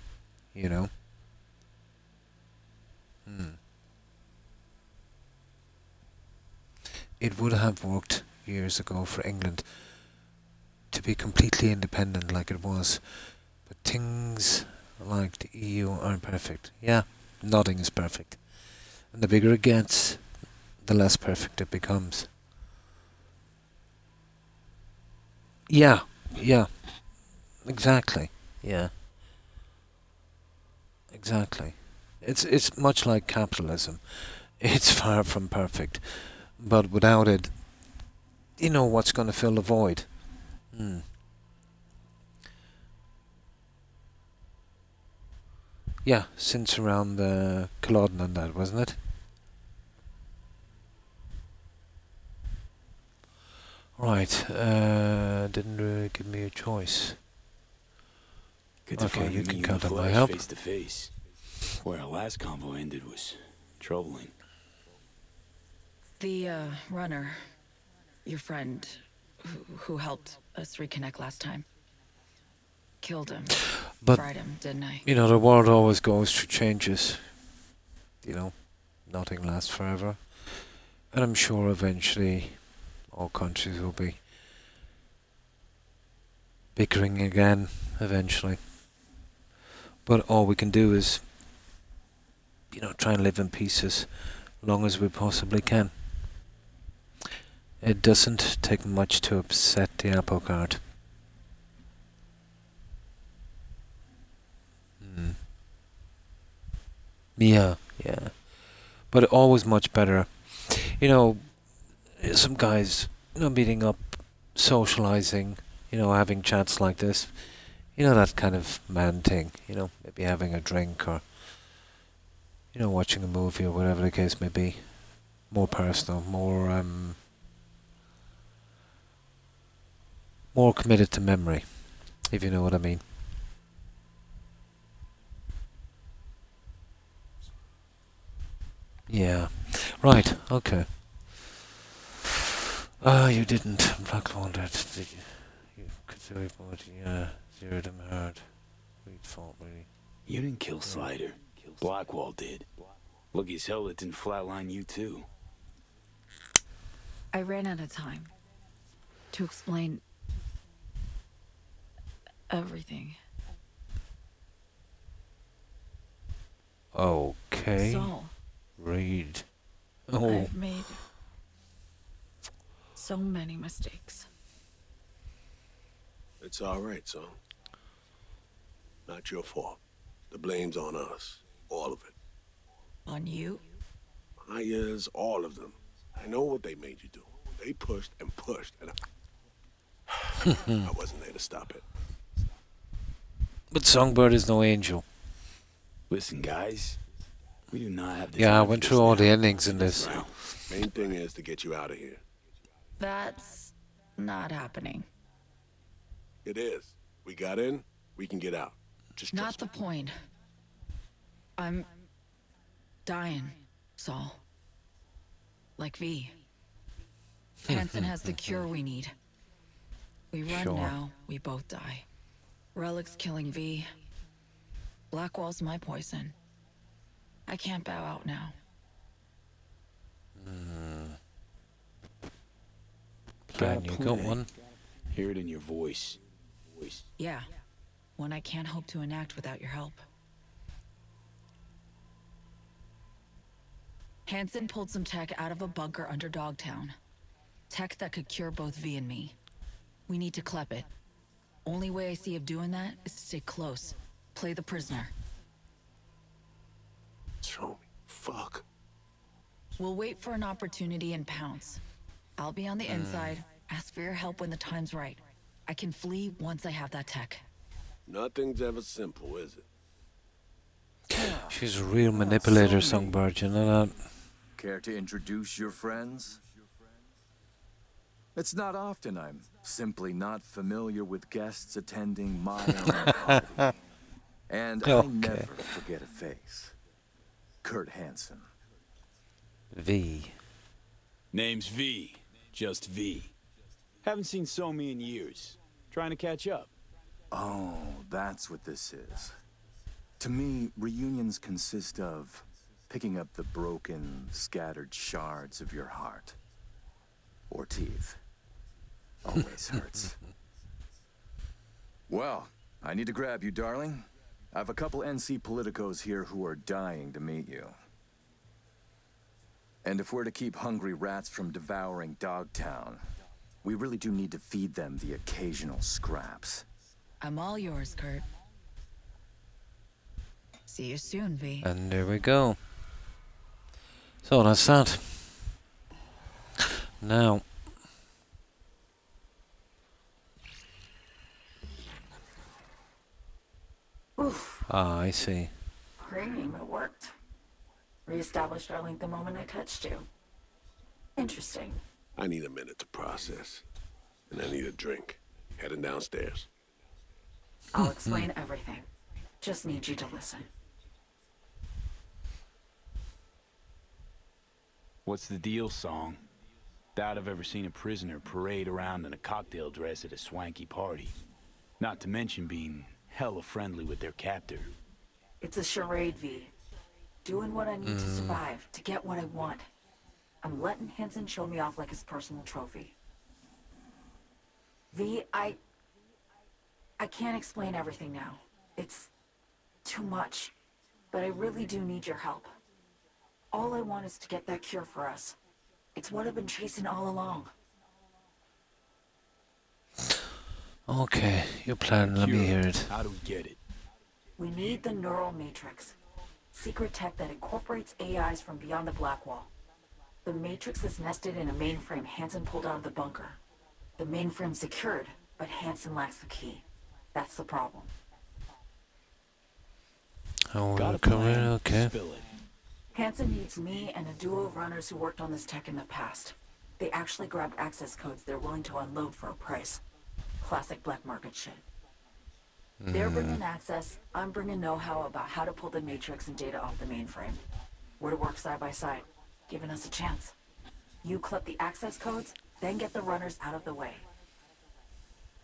It would have worked years ago for England to be completely independent like it was, but things like the EU aren't perfect. Yeah, nothing is perfect. And the bigger it gets, the less perfect it becomes. Yeah, exactly. Yeah. Exactly. It's much like capitalism. It's far from perfect. But without it, what's going to fill the void? Yeah, since around Culloden and that, wasn't it? Right, didn't really give me a choice. Good to Okay, finally you can meet count in on the my flesh, help. face to face. Where our last convo ended was troubling. The, runner, your friend, who helped us reconnect last time. killed him. But, Fried him, didn't I? you know, the world always goes through changes. You know, nothing lasts forever. And I'm sure eventually all countries will be bickering again, eventually. But all we can do is, you know, try and live in peace as long as we possibly can. It doesn't take much to upset the apple cart. Yeah. But always much better. You know, some guys, you know, meeting up, socializing, you know, having chats like this. You know, that kind of man thing. You know, maybe having a drink or, you know, watching a movie or whatever the case may be. More personal, more committed to memory, if you know what I mean. Yeah. Right, okay. You didn't. Black Wandered, did you? You could say about, yeah, zeroed them hard. We'd fought, really. You didn't kill Slider. Blackwall did. Lucky as hell it didn't flatline you too. I ran out of time to explain everything. Okay. So, Read. Oh. I've made so many mistakes. It's all right, son. Not your fault. The blame's on us. All of it. On you? Myers, all of them. I know what they made you do. They pushed and pushed, and I wasn't there to stop it. But Songbird is no angel. Listen, guys. We do not have this. Yeah, I went through all the endings in this. Main thing is to get you out of here. That's not happening. It is. We got in, we can get out. Just not the point. I'm dying, Saul. Like V. Hansen has the cure we need. We run now, we both die. Relic's killing V. Blackwall's my poison. I can't bow out now. Plan, you got one? Hear it in your voice. Yeah, one I can't hope to enact without your help. Hansen pulled some tech out of a bunker under Dogtown. Tech that could cure both V and me. We need to clep it. Only way I see of doing that is to stay close. Play the prisoner. Show me. Fuck. We'll wait for an opportunity and pounce. I'll be on the inside. Ask for your help when the time's right. I can flee once I have that tech. Nothing's ever simple, is it? She's a real manipulator, Songbird, you know that? Care to introduce your friends? It's not often I'm simply not familiar with guests attending my own party. And I never forget a face. Kurt Hansen. V. Name's V. Just V. Haven't seen Somi in years. Trying to catch up. Oh, that's what this is. To me, reunions consist of picking up the broken, scattered shards of your heart. Or teeth. Always hurts. Well, I need to grab you, darling. I have a couple NC politicos here who are dying to meet you. And if we're to keep hungry rats from devouring Dogtown, we really do need to feed them the occasional scraps. I'm all yours, Kurt. See you soon, V. And there we go. So that's that. Now. Oof. Ah, I see. Cream, it worked. Reestablished our link the moment I touched you. Interesting. I need a minute to process. And I need a drink. Heading downstairs. I'll explain everything. Just need you to listen. What's the deal, Song? Doubt I've ever seen a prisoner parade around in a cocktail dress at a swanky party. Not to mention being hella friendly with their captor. It's a charade, V. Doing what I need to survive, to get what I want. I'm letting Hansen show me off like his personal trophy. V, I can't explain everything now. It's too much. But I really do need your help. All I want is to get that cure for us. It's what I've been chasing all along. Okay, your plan, let me hear it. How do we get it? We need the neural matrix. Secret tech that incorporates AIs from beyond the black wall. The matrix is nested in a mainframe Hansen pulled out of the bunker. The mainframe's secured, but Hansen lacks the key. That's the problem. Oh, we're coming, okay. Hansen needs me and a duo of runners who worked on this tech in the past. They actually grabbed access codes they're willing to unload for a price. Classic black market shit. They're bringing access, I'm bringing know-how about how to pull the matrix and data off the mainframe. We're to work side by side, giving us a chance. You collect the access codes, then get the runners out of the way.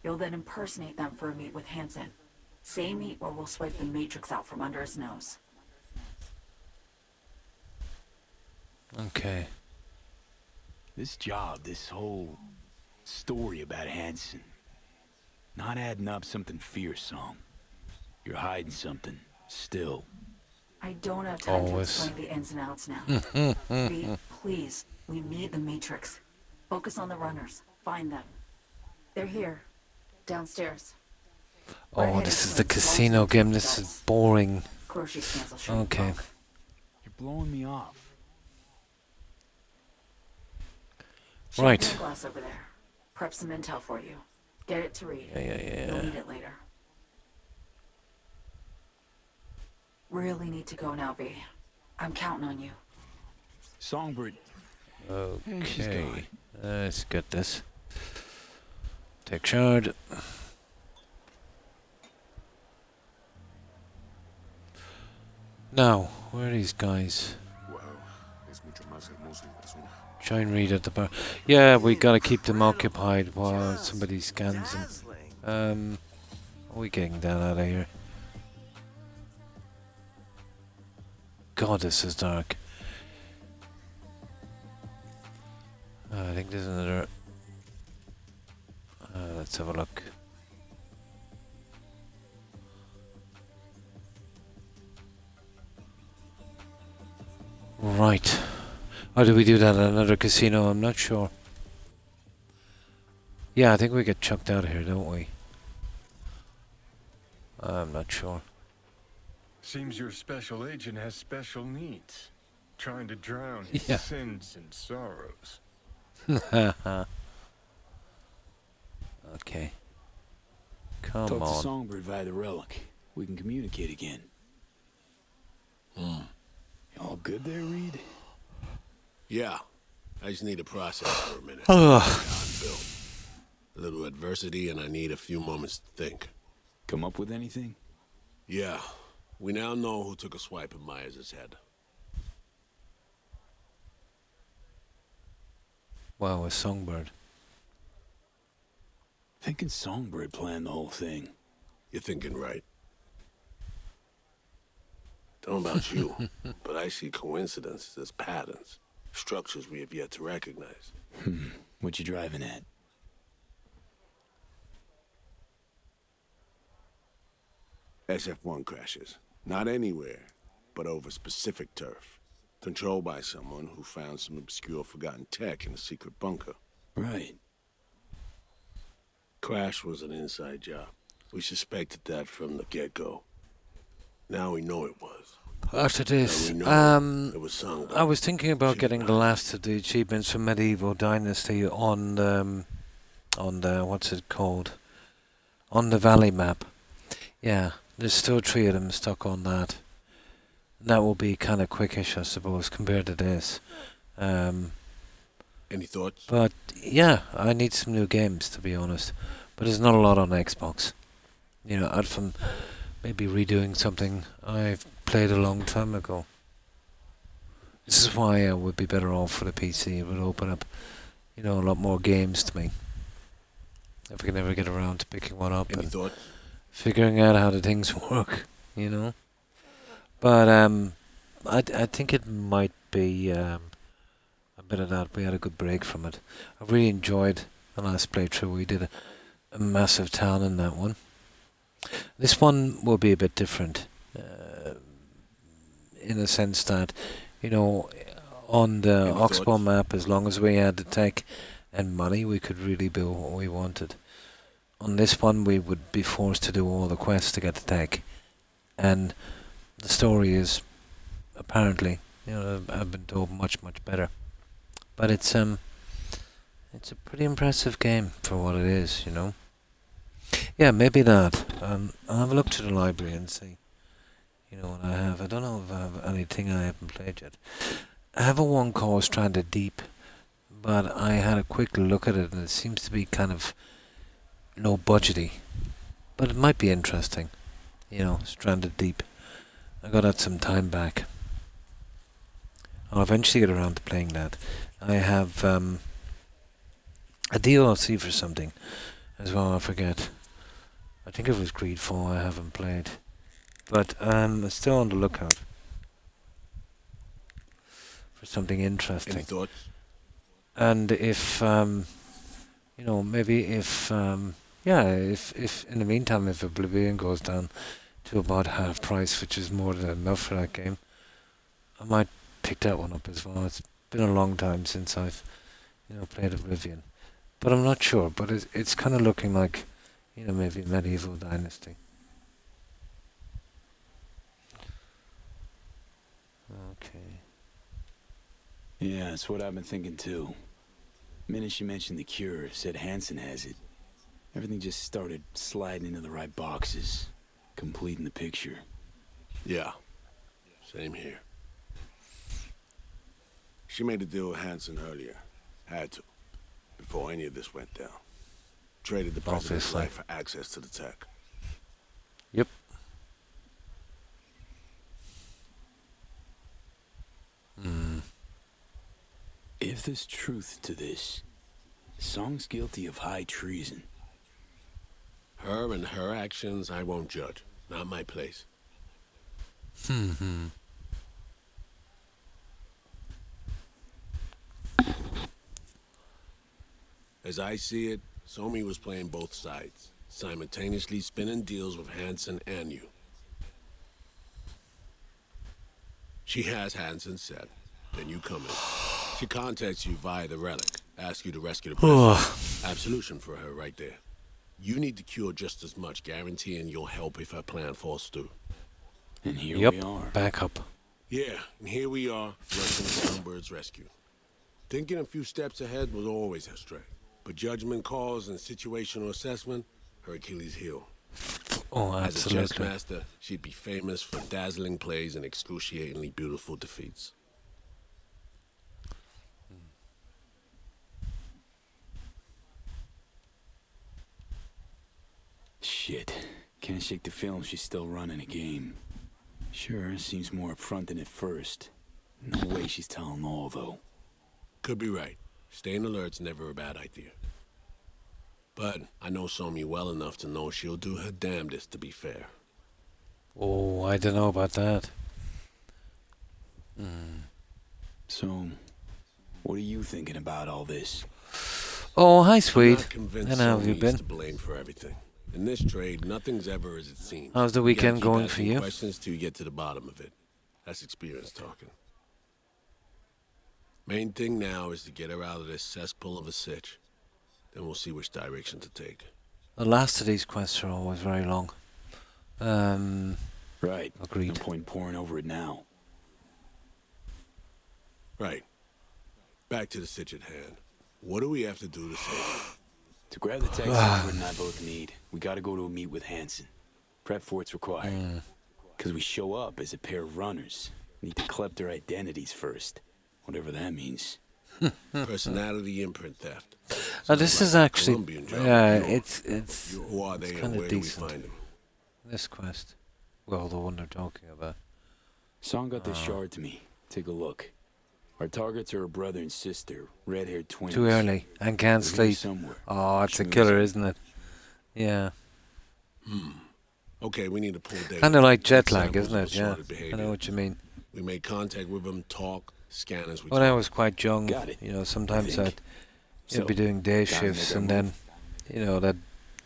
You'll then impersonate them for a meet with Hansen. Same meet where we'll swipe the matrix out from under his nose. Okay. This job, this whole story about Hansen, not adding up something fearsome. You're hiding something, still. I don't have time to explain the ins and outs now. V, please, we need the matrix. Focus on the runners. Find them. They're here. Downstairs. Oh, this is the casino game. This is boring. Okay. You're blowing me off. Right. Champagne glass over there. Prep some intel for you. Get it to read. Yeah. You'll need it later. Really need to go now, V. I'm counting on you. Songbird. Okay. Let's get this. Take shard. Now, where are these guys? Try and read at the bar. Yeah, we gotta keep them occupied while somebody scans them. Are we getting down out of here? God, this is dark. I think there's another. Let's have a look. Right. Or do we do that at another casino? I'm not sure. Yeah, I think we get chucked out of here, don't we? I'm not sure. Seems your special agent has special needs. Trying to drown his sins and sorrows. Okay. Come Talk on. to Songbird via the relic. We can communicate again. All good there, Reed? Yeah. I just need to process for a minute. Ugh. A little adversity and I need a few moments to think. Come up with anything? Yeah. We now know who took a swipe at Myers' head. Wow, a Songbird. Thinking Songbird planned the whole thing. You're thinking right. Don't know about you, but I see coincidences as patterns. Structures we have yet to recognize. What you driving at? SF-1 crashes. Not anywhere, but over specific turf. Controlled by someone who found some obscure forgotten tech in a secret bunker. Right. Crash was an inside job. We suspected that from the get-go. Now we know it was. After this, it was Songbird. I was thinking about getting the last of the achievements from Medieval Dynasty on the what's it called? On the Valley map. Yeah, there's still 3 of them stuck on that. That will be kind of quickish, I suppose, compared to this. Any thoughts? But yeah, I need some new games, to be honest. But there's not a lot on Xbox. You know, out from maybe redoing something I've played a long time ago. This is why I would be better off for the PC. It would open up, you know, a lot more games to me. If we can ever get around to picking one up. Any thoughts? figuring out how the things work, you know. But I think it might be a bit of that. We had a good break from it. I really enjoyed the last playthrough. We did a massive town in that one. This one will be a bit different, in the sense that, you know, on the Oxbow map, as long as we had the tech and money, we could really build what we wanted. On this one, we would be forced to do all the quests to get the tech, and the story is apparently, you know, I've been told, much better. But it's a pretty impressive game for what it is, you know. Yeah, maybe that. I'll have a look to the library and see, you know, what I have. I don't know if I have anything I haven't played yet. I have a one called Stranded Deep, but I had a quick look at it and it seems to be kind of low budgety. But it might be interesting, you know, Stranded Deep. I got that some time back. I'll eventually get around to playing that. I have a DLC for something as well, I forget. I think it was Greed 4 I haven't played. But I'm still on the lookout for something interesting. Any thoughts? And if, you know, maybe if in the meantime, if Oblivion goes down to about half price, which is more than enough for that game, I might pick that one up as well. It's been a long time since I've, you know, played Oblivion. But I'm not sure, but it's kind of looking like, you know, maybe Medieval Dynasty. Okay. Yeah, that's what I've been thinking too. The minute she mentioned the cure, said Hansen has it, everything just started sliding into the right boxes, completing the picture. Yeah, same here. She made a deal with Hansen earlier. Had to. Before any of this went down. Traded the president's life for access to the tech. Yep. If there's truth to this, Song's guilty of high treason. Her and her actions, I won't judge. Not my place. As I see it, Somi was playing both sides, simultaneously spinning deals with Hansen and you. She has Hansen set. Then you come in. She contacts you via the relic, asks you to rescue the president. Absolution for her right there. You need the cure just as much, guaranteeing you'll help if her plan falls through. And here we are. Back up. Yeah, and here we are, rushing Stonebird's rescue. Thinking a few steps ahead was always her strength. But judgment calls and situational assessment, her Achilles heel. Oh, As a absolutely. chess master, she'd be famous for dazzling plays and excruciatingly beautiful defeats. Shit. Can't shake the feeling she's still running a game. Sure, seems more upfront than at first. No way she's telling all, though. Could be right. Staying alert's never a bad idea. But I know Somi well enough to know she'll do her damnedest to be fair. Oh, I don't know about that. So, what are you thinking about all this? Oh, hi, I'm sweet. not convinced And how have you Somi's been? to blame for everything. In this trade, nothing's ever as it seems. How's the You gotta weekend keep going for asking you? questions till you get to the bottom of it. That's experience talking. Main thing now is to get her out of this cesspool of a sitch. Then we'll see which direction to take. The last of these quests are always very long. Right. Agreed. No point pouring over it now. Right. Back to the sitch at hand. What do we have to do to save her? To grab the text Albert and I both need, we gotta go to a meet with Hansen. Prep for it's required. Because we show up as a pair of runners. Need to collect their identities first. Whatever that means. Personality imprint theft. This is actually, it's Who are they it's and kind where of do we decent. find them? This quest. Well, the one they're talking about. Song got this shard to me. Take a look. Our targets are a brother and sister, red-haired twins. Too early and can't They're here sleep. somewhere. Oh, it's a Schmoozing. killer, isn't it? Yeah. Okay, we need to pull data. Kind of like jet Take lag, samples isn't of it? Yeah, assorted I behavior. know what you mean. We made contact with them, talk, scan as we When I talk. was quite young, Got it. you know, sometimes think. I'd So, be doing day gotta make shifts, our and move. then, you know, they'd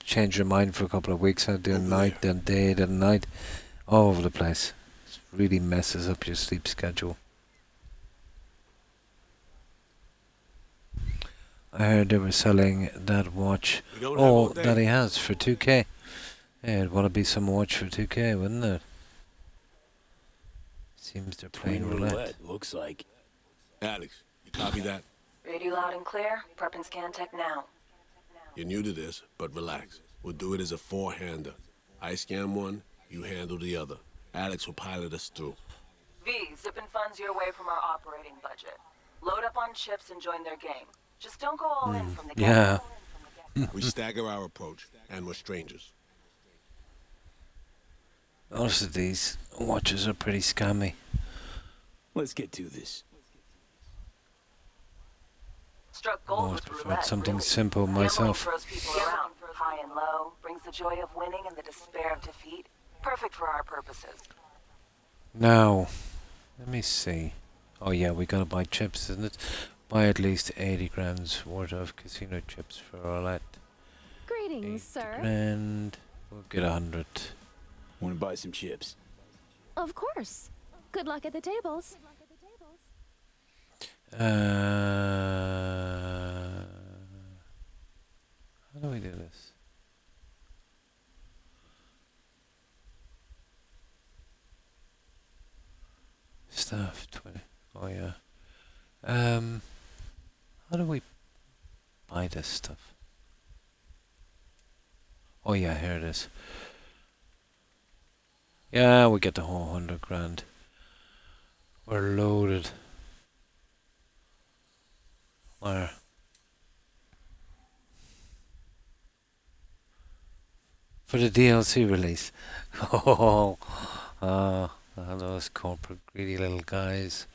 change their mind for a couple of weeks. I'd do Over night, then day, then night, all over the place. It really messes up your sleep schedule. I heard they were selling that watch. We don't have all Oh, day. that he has for 2K. Yeah, it'd want to be some watch for 2K, wouldn't it? Seems they're playing Twin roulette. roulette, looks like. Alex, you copy that? Read you loud and clear. Prep and scan tech now. You're new to this, but relax. We'll do it as a four-hander. I scan one, you handle the other. Alex will pilot us through. V, zipping funds your way from our operating budget. Load up on chips and join their game. Just don't go all in from the get-go. Yeah. We stagger our approach, and we're strangers. Most of these watches are pretty scammy. Let's get to this. Struck gold Always with preferred roulette, something really. simple myself. Gambling throws people around, high and low, brings the joy of winning and the despair of defeat. Perfect for our purposes. Now, let me see. Oh yeah, we gotta buy chips, isn't it? Buy at least 80 grams worth of casino chips for roulette. Greetings, sir. And we'll get 100. Want to buy some chips? Of course. Good luck at the tables. How do we do this? Staff 20. Oh yeah. How do we buy this stuff? Oh yeah, here it is. Yeah, we get the whole 100 grand. We're loaded. Where? For the DLC release. Oh, those corporate greedy little guys.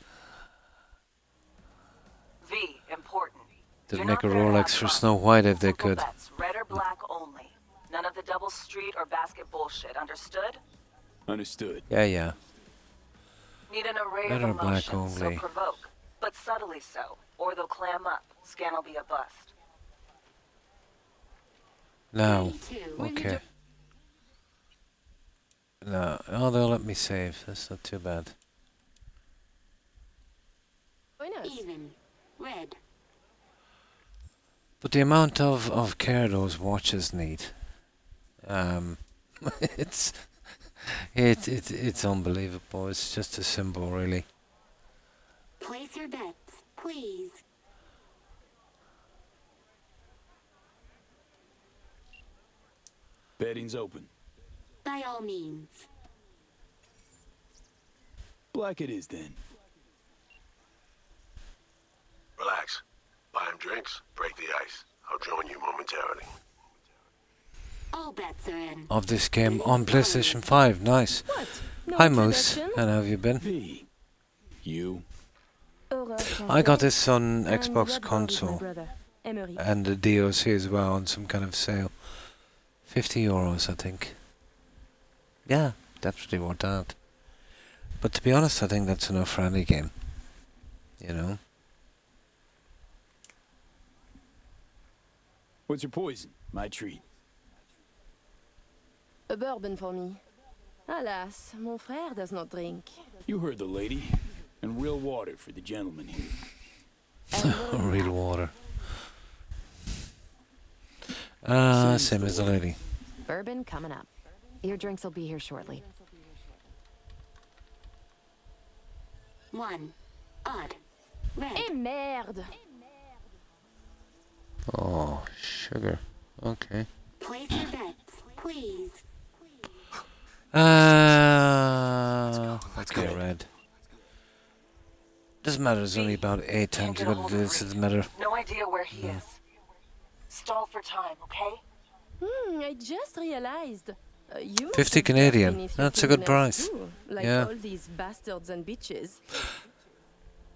V, important. They'd You're make a not there to Rolex have for fun. Snow White if they Simple could. bets, red or black only. None of the double street or basket bullshit, understood? Understood. Yeah. Need an array Red of or black emotions, so only. provoke. But subtly so, or they'll clam up. Scan will be a bust. Now, okay. No, oh, they'll let me save. That's not too bad. Even. Red. But the amount of care those watches need, it's unbelievable. It's just a symbol, really. Place your bets, please. Betting's open. By all means. Black it is then. Relax. Buy him drinks, break the ice. I'll join you momentarily. All bets are in. Of this game on PlayStation 5, nice. No Hi Moose, introduction? and how have you been? V. You. I got this on Xbox console and the DLC as well on some kind of sale. €50, I think. Yeah, definitely worth that. But to be honest, I think that's enough for any game. You know? What's your poison? My treat. A bourbon for me. Alas, mon frère does not drink. You heard the lady. And real water for the gentleman here. Real water. Same as the lady. Bourbon coming up. Your drinks will be here shortly. One. Odd. Red. Eh merde! Oh, sugar. Okay. Place your bets, please. Let's go red. Doesn't matter, there's only about 8 times you gotta do this, doesn't matter. No idea where he is. Stall for time, okay? I just realized. You must 50 have Canadian, beneath your that's a good fingernails price. too, like Yeah. all these bastards and bitches.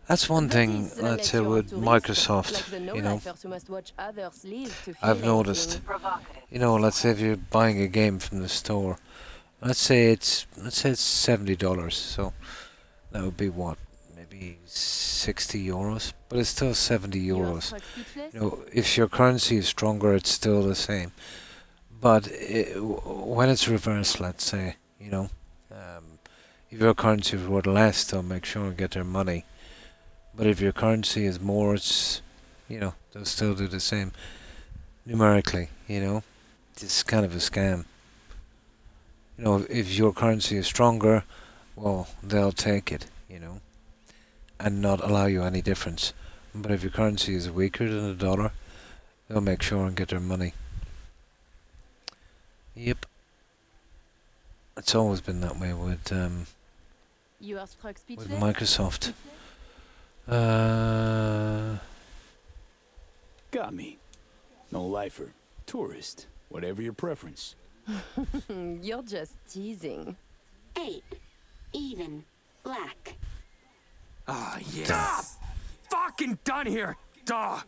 That's one thing, That is let's say, unless with you're a tourist, Microsoft, like the you know. no-lifers who must watch others live to feel I've noticed, anything. you know, let's say if you're buying a game from the store, let's say it's $70, so that would be what, maybe €60, but it's still €70. You know, if your currency is stronger, it's still the same. But when it's reversed, let's say, you know, if your currency is worth less, they'll make sure and get their money. But if your currency is more, it's, you know, they'll still do the same numerically. You know, it's kind of a scam. You know, if your currency is stronger, well, they'll take it, you know, and not allow you any difference. But if your currency is weaker than the dollar, they'll make sure and get their money. Yep. It's always been that way with You are struck speechless? with Microsoft. Got me. No lifer, tourist, whatever your preference. You're just teasing. 8. Even. Black. Ah, yes. Fucking done here. Duh.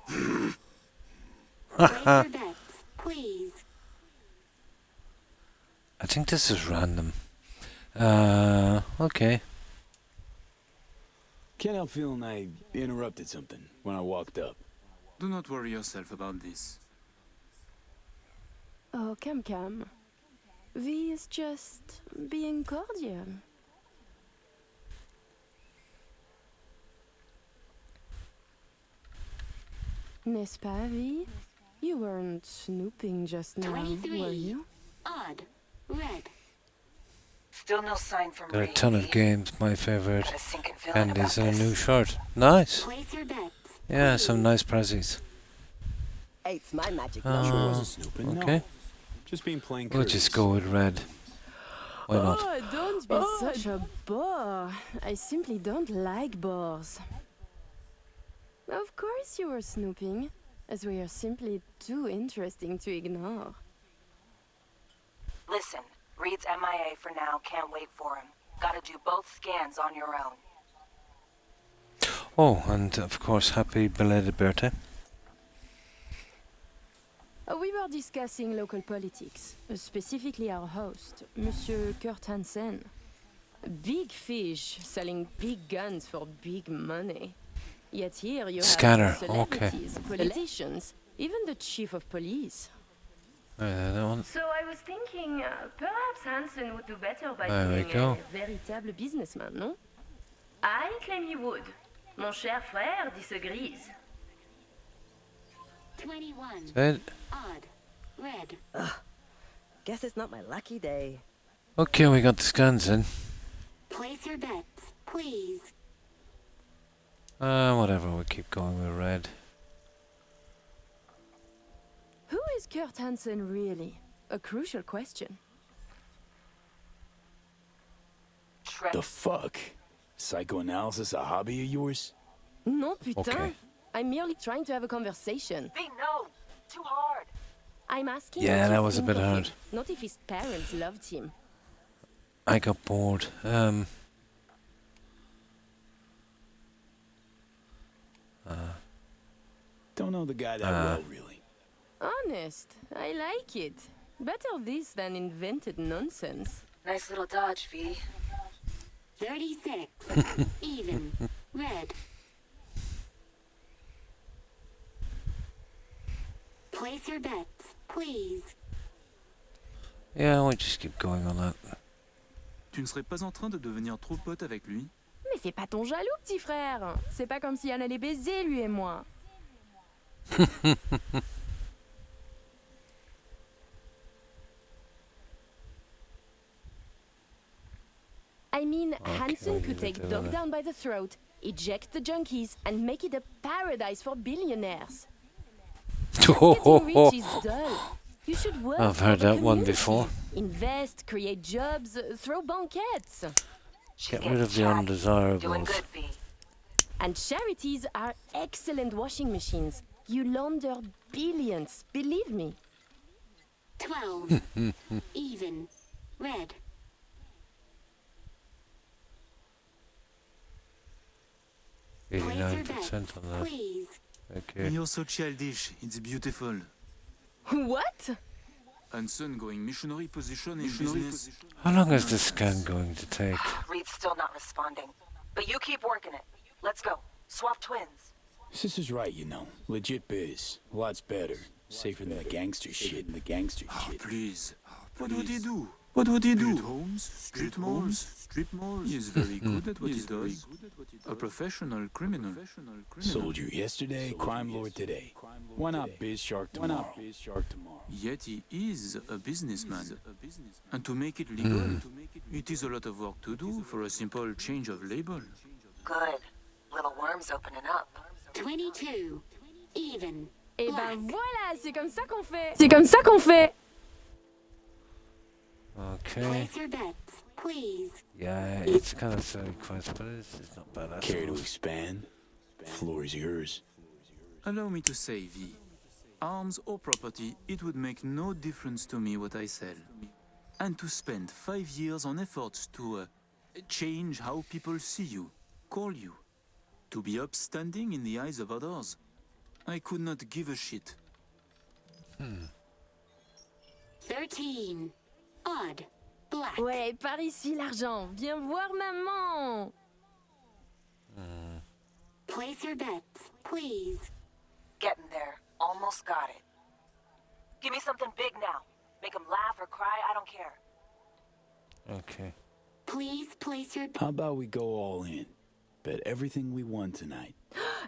Place your bets, please. I think this is random. Okay. Can't help feeling I interrupted something when I walked up. Do not worry yourself about this. Oh, come. V is just being cordial. N'est-ce pas, V? You weren't snooping just now, 23. were you? Odd. Red. Still no sign from Got a Ray. ton of games. My favorite Got a sinking feeling candies about and a this. new shirt. Nice. Place your bets. Yeah, some nice prezzies. Eight's my magic Uh, Sure number. wasn't snooping, okay. no. Just being plain We'll courteous. just go with red. Why not? Oh, don't be such a bore. I simply don't like bores. Of course you were snooping, as we are simply too interesting to ignore. Listen, Reed's MIA for now. Can't wait for him. Gotta do both scans on your own. Oh, and of course, happy belated birthday. We were discussing local politics, specifically our host, Monsieur Kurt Hansen. Big fish selling big guns for big money. Yet here you Scanner, have celebrities, politicians, even the chief of police. That one. So I was thinking, perhaps Hansen would do better by There we being go. a véritable businessman, no? I claim he would. Mon cher frère disagrees. 21. Red. Odd. Red. Guess it's not my lucky day. Okay, we got the scans in. Place your bets, please. Whatever, we'll keep going with red. Who is Kurt Hansen really? A crucial question. The fuck? Psychoanalysis a hobby of yours? Non, putain. Okay. I'm merely trying to have a conversation. V, no! Too hard! I'm asking Yeah, what that you was a think bit of him, hard. not if his parents loved him. I got bored. Don't know the guy that well, really. Honest, I like it. Better this than invented nonsense. Nice little dodge, V. 36. Even. Red. Place your bets, please. Yeah, we'll just keep going on that. Tu ne serais pas en train de devenir trop pote avec lui? Mais fais pas ton jaloux, petit frère. C'est pas comme si on allait baiser, lui et moi. I mean, Hansen could take Dog down by the throat, eject the junkies, and make it a paradise for billionaires. Just getting rich is dull. You should work I've for heard the that one community. before. Invest, create jobs, throw banquets. Get rid of the undesirables. And charities are excellent washing machines. You launder billions, believe me. 12. Even. Red. Place your 89% bets, on that. please. Okay. You're so childish. It's beautiful. What? Hansen going missionary position in business. How long is this scan going to take? Reed's still not responding. But you keep working it. Let's go. Swap twins. Sis is right, you know. Legit biz. Lots better. Safer than the gangster shit. Please. What would he do? What would he do? Homes, strip malls. He is very good at what he does. A professional criminal. Soldier yesterday, crime lord today. Why not biz shark tomorrow? Yet he is a businessman. And to make it legal, it is a lot of work to do for a simple change of label. Good. Little worm's opening up. 22. Even. Et ben voilà, c'est comme ça qu'on fait. C'est comme ça qu'on fait. Okay. Place your bets, please. Yeah, it's kind of silly quest, but it's not bad at Care to all. expand? Floor is yours. Allow me to say, V. Arms or property, it would make no difference to me what I sell. And to spend 5 years on efforts to change how people see you, call you, to be upstanding in the eyes of others, I could not give a shit. 13. Odd. Black. Ouais, par ici l'argent. Viens voir maman. Place your bets, please. Getting there. Almost got it. Give me something big now. Make him laugh or cry, I don't care. Okay. Please place your How about we go all in? Bet everything we won tonight.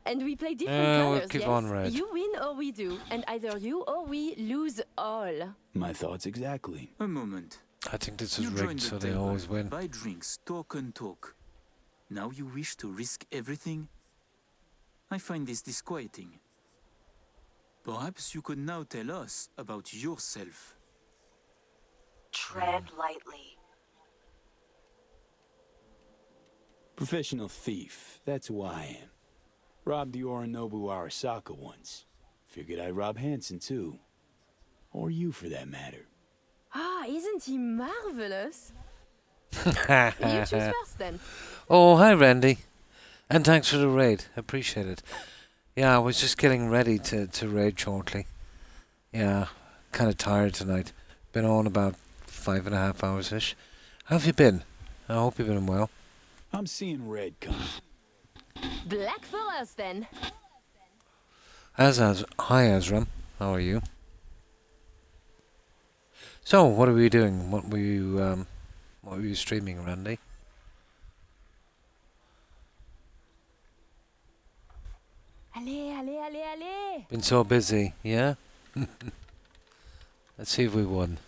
And we play different We'll colors, keep yes? on red. You win or we do. And either you or we lose all. My thoughts exactly. A moment. I think this is You join rigged, the so they table, always win. buy drinks, talk and talk. Now you wish to risk everything? I find this disquieting. Perhaps you could now tell us about yourself. Tread lightly. Professional thief. That's who I am. Robbed the Orinobu Arasaka once. Figured I'd rob Hansen too. Or you for that matter. Ah, isn't he marvelous? You choose first then. Oh, hi, Randy. And thanks for the raid. Appreciate it. Yeah, I was just getting ready to raid shortly. Yeah, kind of tired tonight. Been on about 5.5 hours-ish. How have you been? I hope you've been well. I'm seeing red coming. Black for us then. Hi, Azram. How are you? So, what are we doing? What were you streaming, Randy? Allez. Been so busy, yeah? Let's see if we won.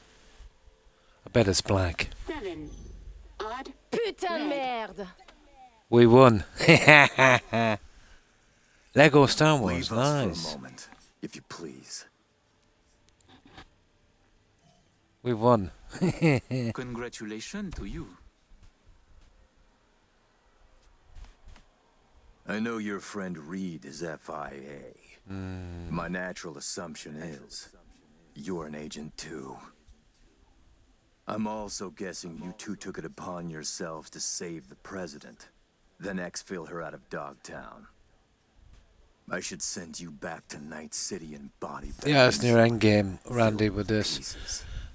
I bet it's black. 7. Odd. Putain de merde. We won. Lego Star Wars, Leave us for nice. a moment, if you please. We won. Congratulations to you. I know your friend Reed is FIA. My natural assumption is you're an agent too. I'm also guessing you two took it upon yourselves to save the president, then exfil her out of Dogtown. I should send you back to Night City and body bags. Yeah, it's near endgame, Randy, with this.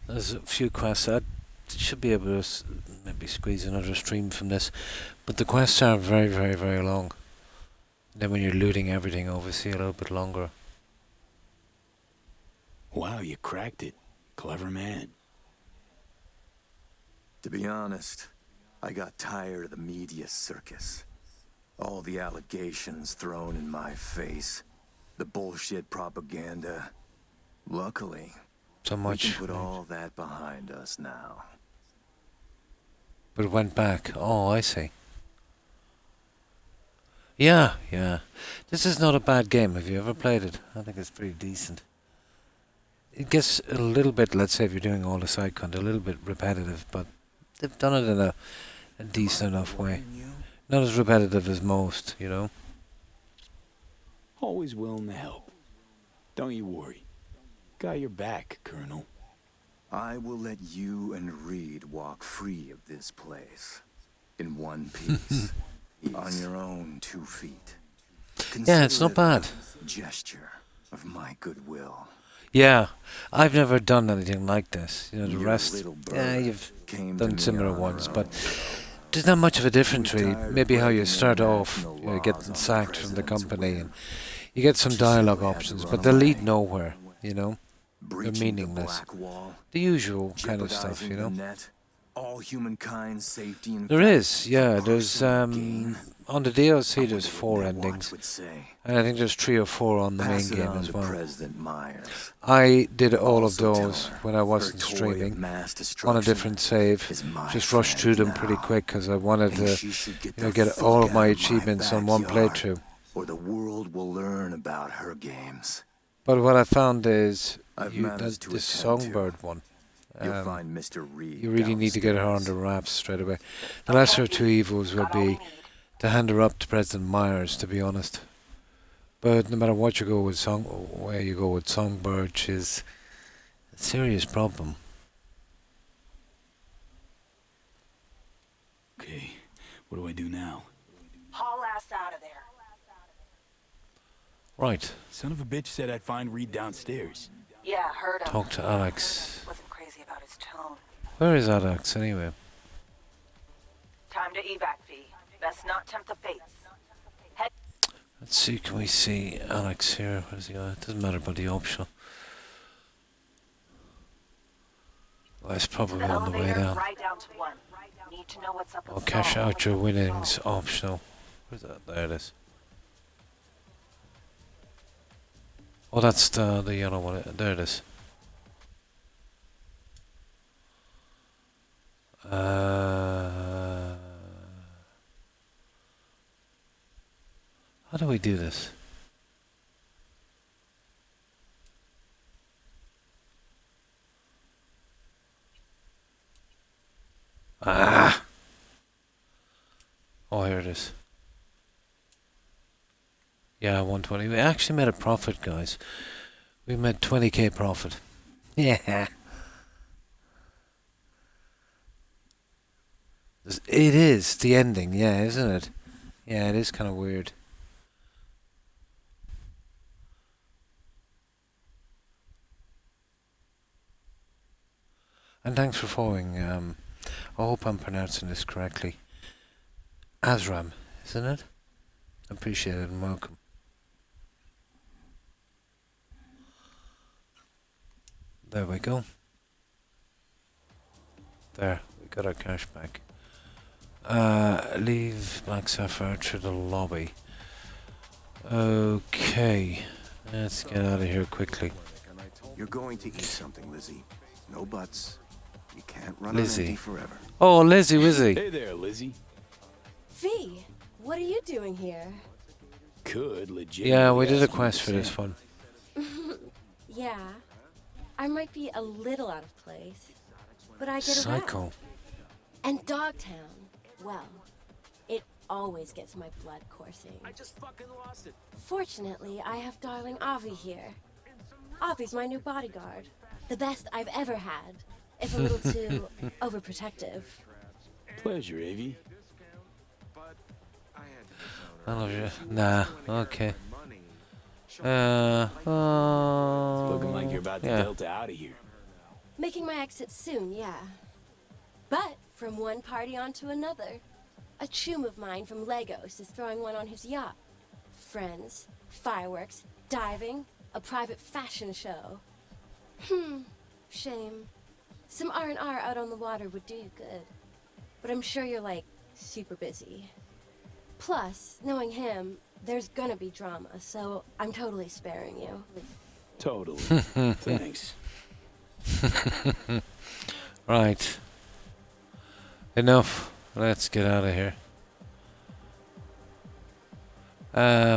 There's a few quests. I should be able to maybe squeeze another stream from this. But the quests are very, very, very long. Then when you're looting everything, obviously a little bit longer. Wow, you cracked it. Clever man. To be honest, I got tired of the media circus. All the allegations thrown in my face. The bullshit propaganda. Luckily, So we much. can put all that behind us now. But it went back. Oh, I see. Yeah. This is not a bad game. Have you ever played it? I think it's pretty decent. It gets a little bit, let's say if you're doing all the side content, a little bit repetitive, but they've done it in a decent enough way. Not as repetitive as most, you know. Always willing to help. Don't you worry. Got your back, Colonel. I will let you and Reed walk free of this place. In one piece. On your own 2 feet. Yeah, it's not Consider it bad. a gesture of my goodwill. Yeah, I've never done anything like this. You know, the Your rest, little yeah, bird you've came to done me similar on her ones, but own. there's not much of a difference really. Retired Maybe how you breaking start off, international you know, laws getting on the sacked from the president's company, and whim. you get some She dialogue simply had to options, run but they lead away. nowhere. You know, they're Breaching the meaningless. black wall, The usual kind of stuff, jeopardizing you the know. net, all humankind's safety and There fact is, for yeah. There's personal gain. on the I DLC there's wonder what 4 Ned endings, Watch would say. and I think there's 3 or 4 on the main Pass it game on as to well. President Myers. I did all of Also tell those her when I her wasn't toy of streaming mass on a destruction different save. is my Just rushed friend through them pretty now. quick because I wanted And to, she should get you know, the get all fuck of my out of achievements on one backyard, playthrough. or the world will learn about her games. But what I found is I've you matters to this attend to. songbird one. You'll find Mr. Reed You really need to get her downstairs. under wraps straight away. The lesser of two evils would be to hand her up to President Myers, to be honest. But no matter what you go with where you go with Songbird, she's a serious problem. Okay, what do I do now? Haul ass out of there. Right. Son of a bitch said I'd find Reed downstairs. Yeah, heard him. Talk to Alex. Wasn't crazy about his tone. Where is Alex anyway? Time to evac, V. Best not tempt the fates. Head. Let's see, can we see Alex here? Where's he going? It doesn't matter about the optional. Well, it's probably on the way down. Right down to 1. Need to know what's up Oh, cash out your winnings optional. Where's that? There it is. Oh, that's the yellow one. There it is. How do we do this? Ah! Oh, here it is. Yeah, 120. We actually made a profit, guys. We made 20k profit. Yeah. It is the ending, yeah, isn't it? Yeah, it is kind of weird. And thanks for following. I hope I'm pronouncing this correctly. Azram, isn't it? Appreciate it and welcome. There we go. There, we got our cash back. Leave Black Sapphire to the lobby. Okay, let's get out of here quickly. You're going to eat something, Lizzie. No buts. You can't run Lizzie. on empty forever. Oh, Lizzie Wizzy. Hey there, Lizzie. V, what are you doing here? Could legit. Yeah, we did a quest for this one. Yeah, I might be a little out of place, but I get Psycho. around. And Dogtown, well, it always gets my blood coursing. I just fucking lost it. Fortunately, I have darling Avi here. Avi's my new bodyguard. The best I've ever had, if a little too overprotective. Pleasure, Avi. I love you. Nah, okay. Looking like you're about to yeah. Delta out of here. Making my exit soon, yeah. But from one party onto another. A chum of mine from Lagos is throwing one on his yacht. Friends, fireworks, diving, a private fashion show. Shame. Some R&R out on the water would do you good. But I'm sure you're, like, super busy. Plus, knowing him, there's gonna be drama, so I'm totally sparing you. Totally. Thanks. Right. Enough. Let's get out of here.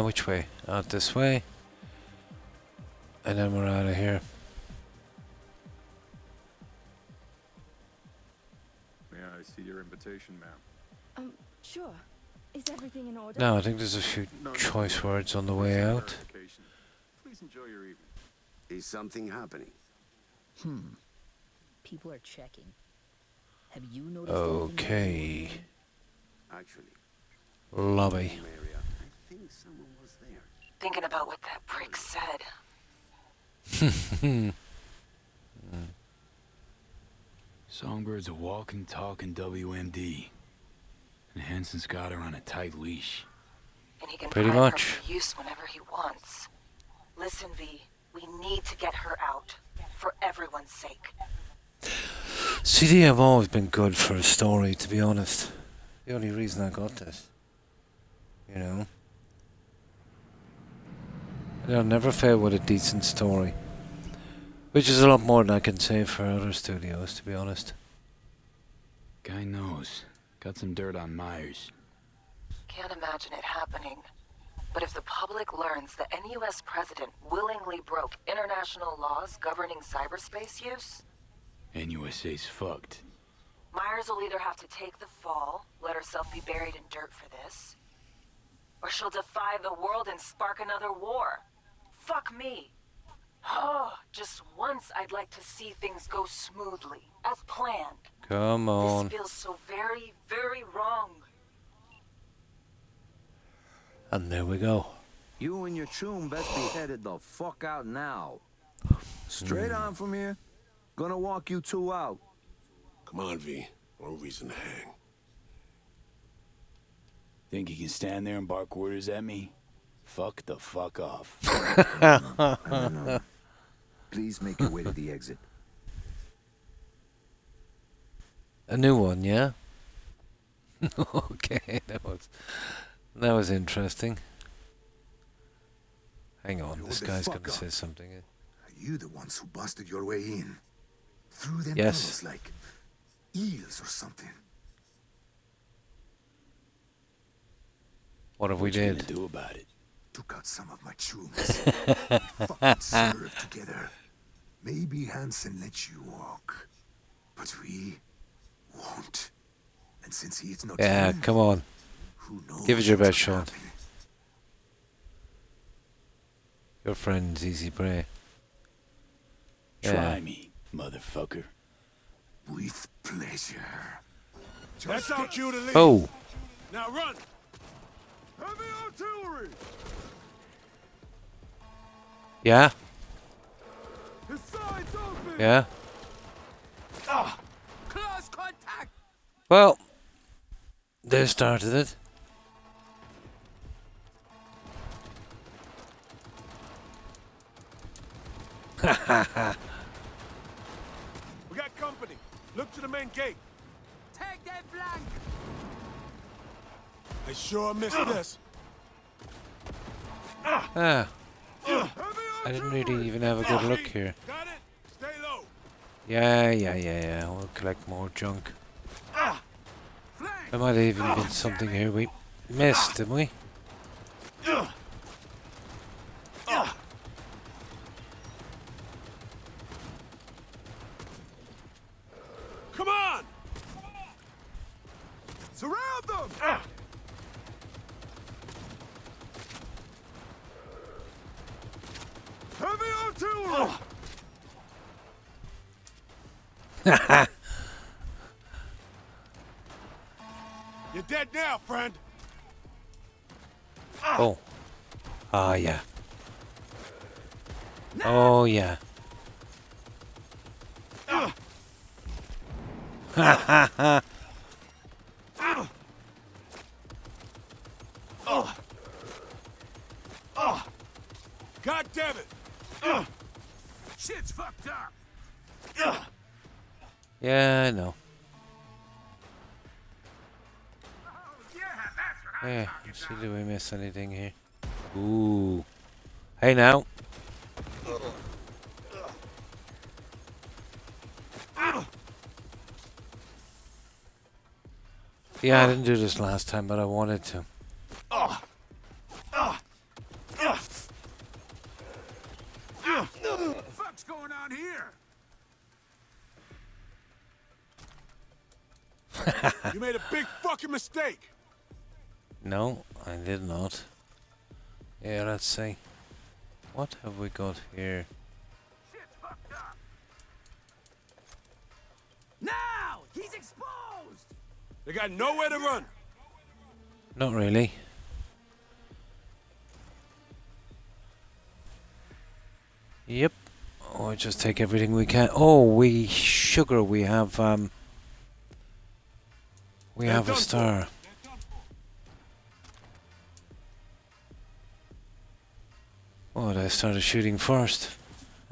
Which way? Out this way. And then we're out of here. May I see your invitation, ma'am? Sure. Is everything in order? No, I think there's a few choice words on the way out. Please enjoy your evening. Is something happening? People are checking. Have you noticed anything? Okay. Actually, Lobby. area, I think someone was there. Thinking about what that prick said. Songbird's a walking, talking WMD. And Hansen's got her on a tight leash. And he can Pretty prime her much. for use whenever he wants. Listen, V, we need to get her out. For everyone's sake. CD have always been good for a story, to be honest. The only reason I got this. You know? They'll never fail with a decent story. Which is a lot more than I can say for other studios, to be honest. Guy knows. Got some dirt on Myers. Can't imagine it happening. But if the public learns that any US president willingly broke international laws governing cyberspace use, NUSA's fucked. Myers will either have to take the fall, let herself be buried in dirt for this, or she'll defy the world and spark another war. Fuck me. Oh, just once I'd like to see things go smoothly, as planned. Come on. This feels so very, very wrong. And there we go. You and your chum best be headed the fuck out now. Straight on from here. Gonna walk you two out. Come on, V. No reason to hang. Think you can stand there and bark orders at me? Fuck the fuck off. No. Please make your way to the exit. A new one, yeah? Okay, that was interesting. Hang on, Hold this the guy's fuck gonna up. say something. Are you the ones who busted your way in? Through them Yes. tunnels like eels or something? What have we What you gonna did? do about it? Took out some of my chums. We fucking served together. Maybe Hansen lets you walk, but we won't. And since he is not Yeah, here, come on. who knows Give it your what's best gonna shot. happen. Your friend's easy prey. Try me, motherfucker. With pleasure. That's our cue to leave. Oh, Now run. Heavy artillery! yeah? The side's open! Yeah? Close contact! Well, they started it. We got company. Look to the main gate. Take that flank! I sure missed this. Ah, I didn't really even have a good look here. Got it? Stay low. Yeah. We'll collect more junk. There might have even been something here we missed, didn't we? Come on! Surround them! Heavy artillery! You're dead now, friend. Oh. Ah, yeah. Oh, yeah. Ha ha ha. God damn it! Shit's fucked up! Yeah, I know. Yeah, let's see, do we miss anything here? Ooh. Hey now. Yeah, I didn't do this last time, but I wanted to. Fuck's going on here? You made a big fucking mistake. No, I did not. Yeah, let's see. What have we got here? Now! He's exposed! They got nowhere to run. Not really. Yep. Oh, just take everything we can. Oh, we sugar. We have a star. Oh, they started shooting first.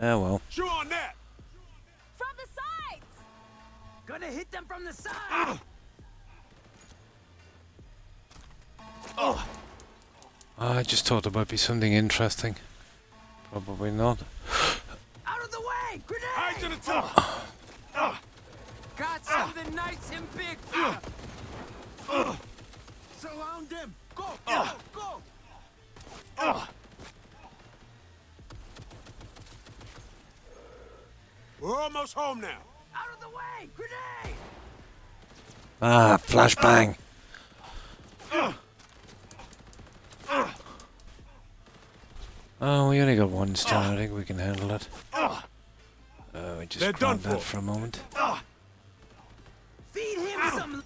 Oh well. Shoot on that. From the sides! Gonna hit them from the side. I just thought there might be something interesting. Probably not. Out of the way! Grenade! Hide to the top. Got something nice and big. Surround them. Go, go, go. We're almost home now. Out of the way! Grenade! Ah, flashbang. Oh, we only got one star. I think we can handle it. We just grab that for a moment. Feed him some.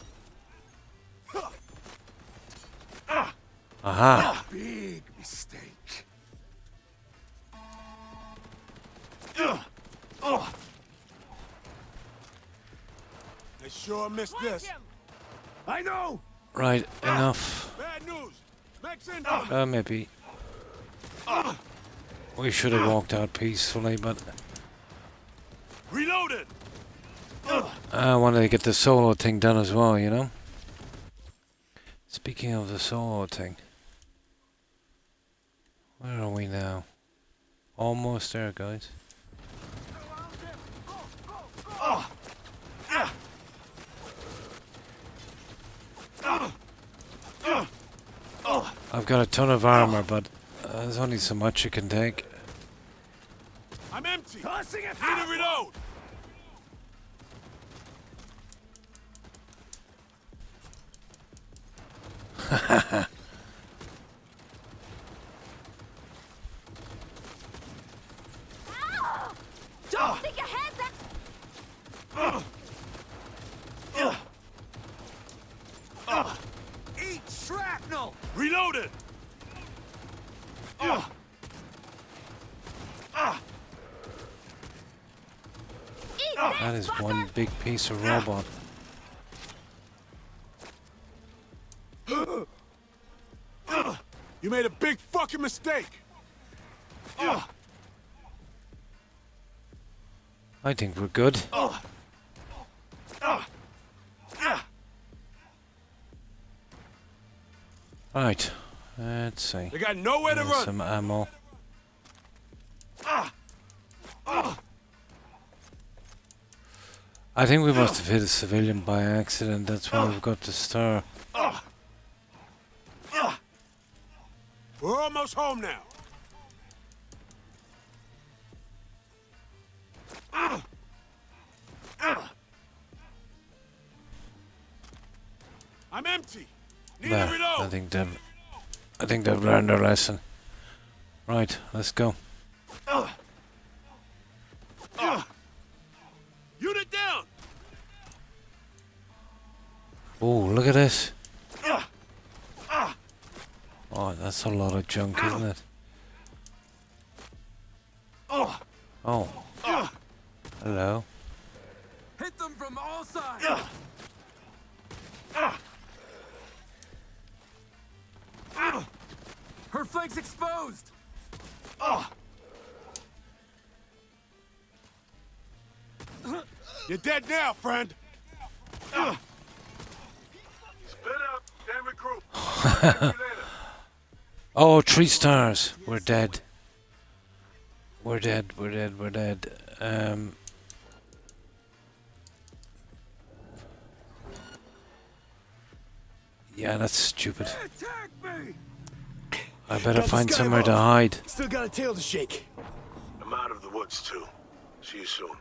Aha! Big mistake. They sure missed this. I know. Right, enough. Bad news. Max in. Maybe. We should have walked out peacefully, but Reloaded. I wanted to get the solo thing done as well, you know? Speaking of the solo thing, where are we now? Almost there, guys. I've got a ton of armor, but there's only so much you can take. I'm empty. Tossing it. Need to reload. Don't stick your heads up! Eat shrapnel. Reloaded. That is one big piece of robot. You made a big fucking mistake. I think we're good. Right, let's see. They got nowhere to run. Some ammo. I think we must have hit a civilian by accident. That's why we've got the star. We're almost home now. I'm empty. Need to There, reload. I think they've learned their lesson. Right, let's go. Unit down. Oh, look at this. Oh, that's a lot of junk, isn't it? Oh. Hello. Hit them from all sides. Her flank's exposed. You're dead now, friend. Split up, then regroup. Oh, 3 stars. We're dead. We're dead. Yeah, that's stupid. I better find somewhere to hide. Still got a tail to shake. I'm out of the woods too. See you soon.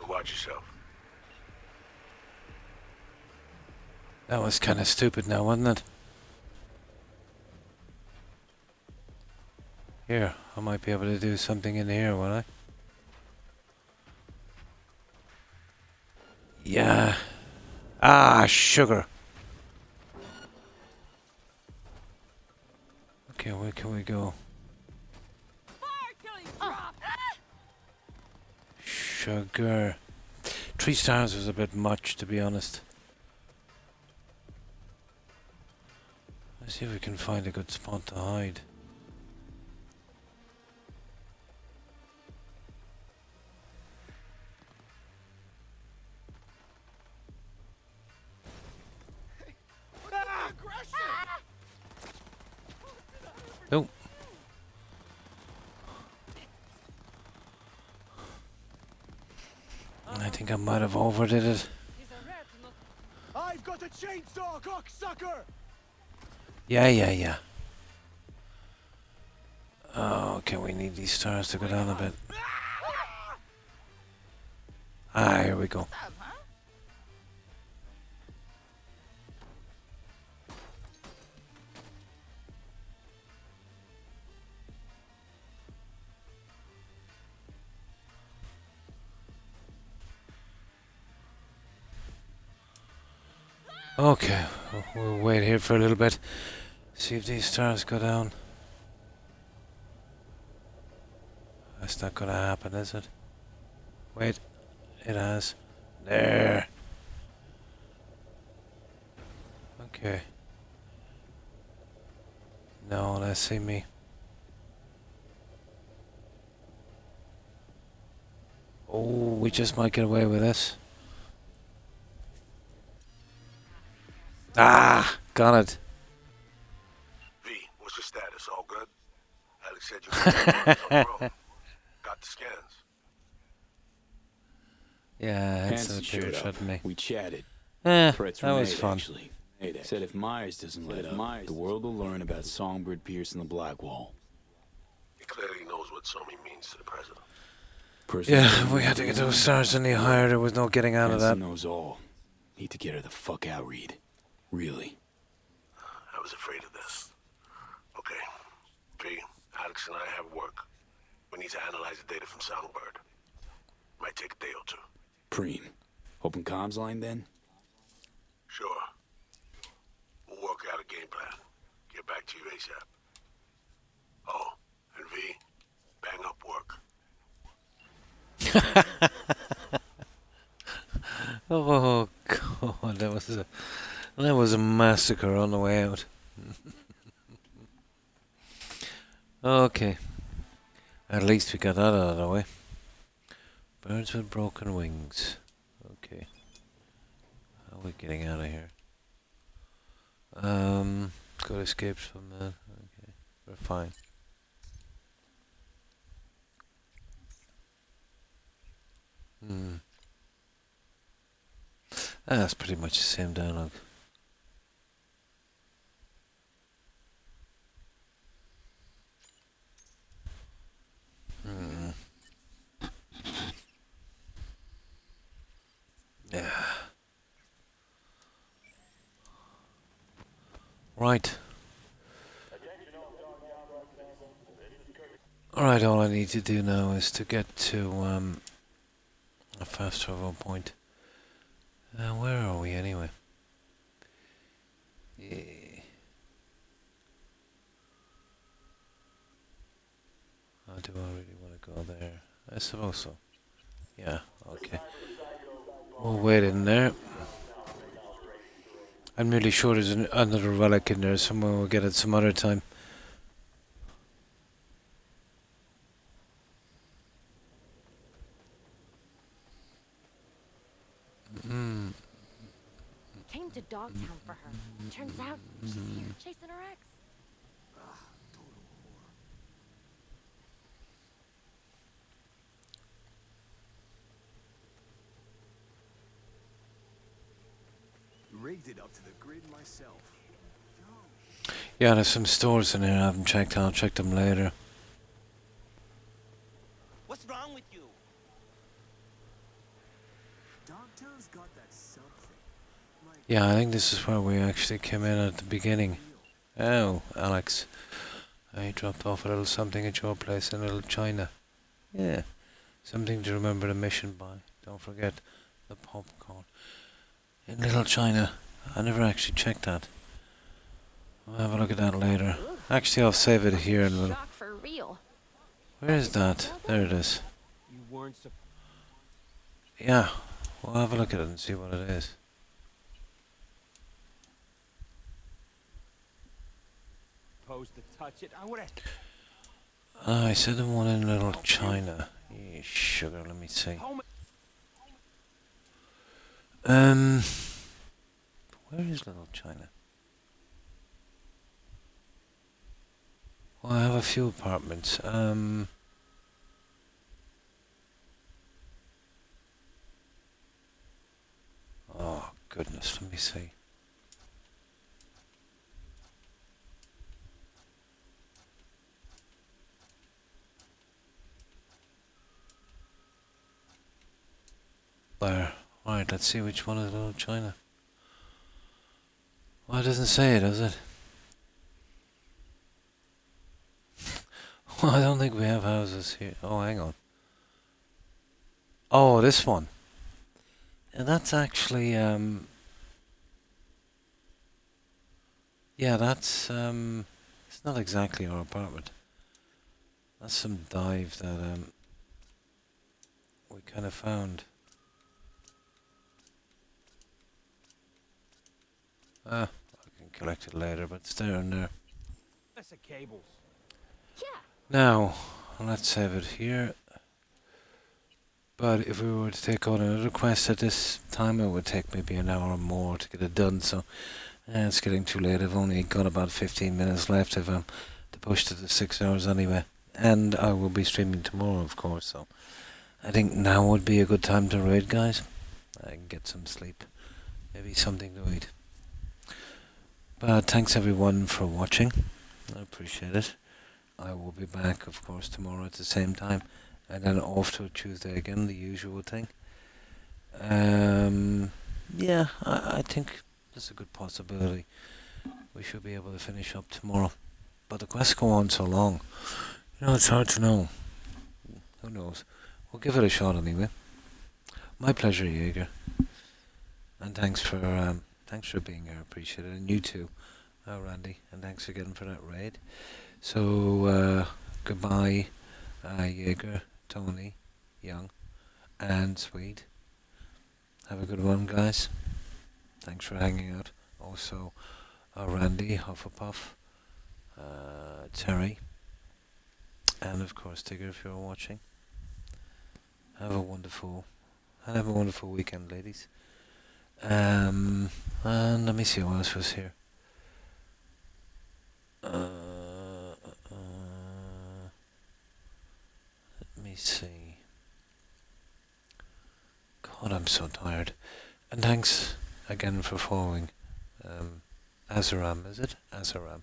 Watch yourself. That was kind of stupid now, wasn't it? Here, I might be able to do something in here, won't I? Yeah. Ah, sugar. Okay, where can we go? Sugar. 3 stars was a bit much, to be honest. Let's see if we can find a good spot to hide. Oh. I think I might have overdid it. I've got a chainsaw, cocksucker! Yeah. Oh, okay, we need these stars to go down a bit. Ah, here we go. Okay, we'll wait here for a little bit. See if these stars go down. That's not gonna happen, is it? Wait, it has. There. Okay. No, let's see me. Oh, we just might get away with this. Ah, got it. V, what's your status? All good? Alex said you got the scans. Yeah, that's Hanson a showed period up. shot me. We chatted. That Threats was were made, fun. actually. Said if Myers doesn't let up, the world will learn about Songbird Pierce and the Black Wall. He clearly knows what Somi means to the president. Yeah, if we had to get those stars any higher, there was no getting out of that. Hanson knows all. Need to get her the fuck out, Reed. Really. I was afraid of this. Okay. V, Alex and I have work. We need to analyze the data from Songbird. Might take a day or two. Preen. Open comms line then? Sure. We'll work out a game plan. Get back to you ASAP. Oh, and V, bang up work. Oh god, that was a massacre on the way out. Okay. At least we got that out of the way. Birds with broken wings. Okay. How are we getting out of here? Got escapes from that. Okay. We're fine. That's pretty much the same dialogue. Yeah. Right. Alright, all I need to do now is to get to a fast travel point. Where are we anyway? Yeah. Do I really want to go there? I suppose so. Yeah, okay. We'll wait in there. I'm nearly sure there's another relic in there somewhere. We'll get it some other time. Came to Dogtown for her. Turns out she's here chasing her ex. Rigged it up to the grid myself. Yeah, there's some stores in here I haven't checked. I'll check them later. What's wrong with you? Dogtown's got that something. Yeah, I think this is where we actually came in at the beginning. Oh, Alex. I dropped off a little something at your place in Little China. Yeah. Something to remember the mission by. Don't forget the popcorn. In Little China. I never actually checked that. I'll have a look at that later. Actually, I'll save it here and we'll... Shock for real. Where is that? There it is. You weren't yeah, we'll have a look at it and see what it is. Supposed to touch it. I would have. I said the one in Little China. Yeah, sugar, let me see. Where is Little China? Well, I have a few apartments. Oh, goodness, let me see. There. Alright, let's see which one is Little China. Well, it doesn't say it, does it? Well, I don't think we have houses here. Oh, hang on. Oh, this one. And that's actually, yeah, that's, it's not exactly our apartment. That's some dive that, we kind of found. I can collect it later, but it's there and there. That's the cables. Now, let's save it here. But if we were to take on another quest at this time, it would take maybe an hour or more to get it done. So it's getting too late. I've only got about 15 minutes left if I'm to push to the 6 hours anyway. And I will be streaming tomorrow, of course. So I think now would be a good time to raid, guys. I can get some sleep, maybe something to eat. But thanks everyone for watching. I appreciate it. I will be back, of course, tomorrow at the same time, and then off to Tuesday again, the usual thing. Yeah, I think there's a good possibility we should be able to finish up tomorrow. But the quests go on so long, you know, it's hard to know. Who knows? We'll give it a shot anyway. My pleasure, Jaeger. And thanks for being here. Appreciate it. And you too, Randy. And thanks again for that raid. So, goodbye, Jaeger, Tony, Young, and Swede. Have a good one, guys. Thanks for hanging out. Also, Randy, Hufflepuff, Terry, and of course Tigger if you're watching. Have a wonderful weekend, ladies. And let me see what else was here. Let me see. God, I'm so tired. And thanks again for following. Azaram, is it? Azaram.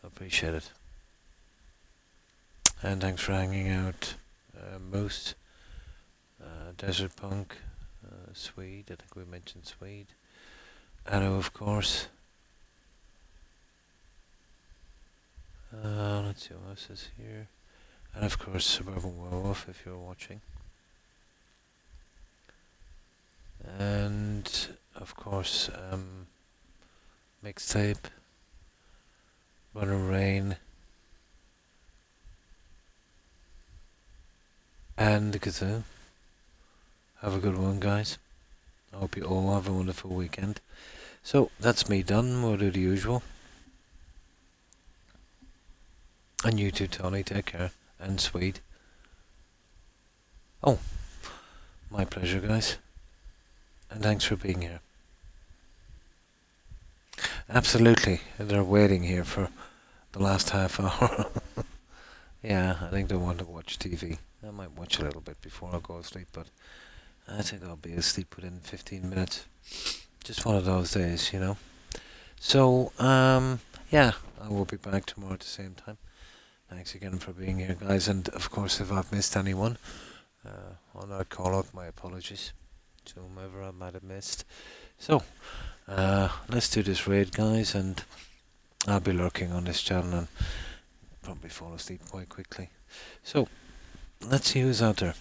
Appreciate it. And thanks for hanging out, Moose, Desert Punk, Swede, I think we mentioned Swede. Arrow, of course. Let's see what else is here. And of course, Suburban Werewolf, if you're watching. And of course, Mixtape, Runner Rain, and Kazoo. Have a good one, guys. I hope you all have a wonderful weekend. So, that's me done. We'll do the usual. And you too, Tony. Take care. And Swede. Oh, my pleasure, guys. And thanks for being here. Absolutely. They're waiting here for the last half hour. Yeah, I think they want to watch TV. I might watch a little bit before I go to sleep, but I think I'll be asleep within 15 minutes. Just one of those days, you know. So, yeah, I will be back tomorrow at the same time. Thanks again for being here, guys. And, of course, if I've missed anyone on our call-out, my apologies to whomever I might have missed. So, let's do this raid, guys, and I'll be lurking on this channel and probably fall asleep quite quickly. So, let's see who's out there.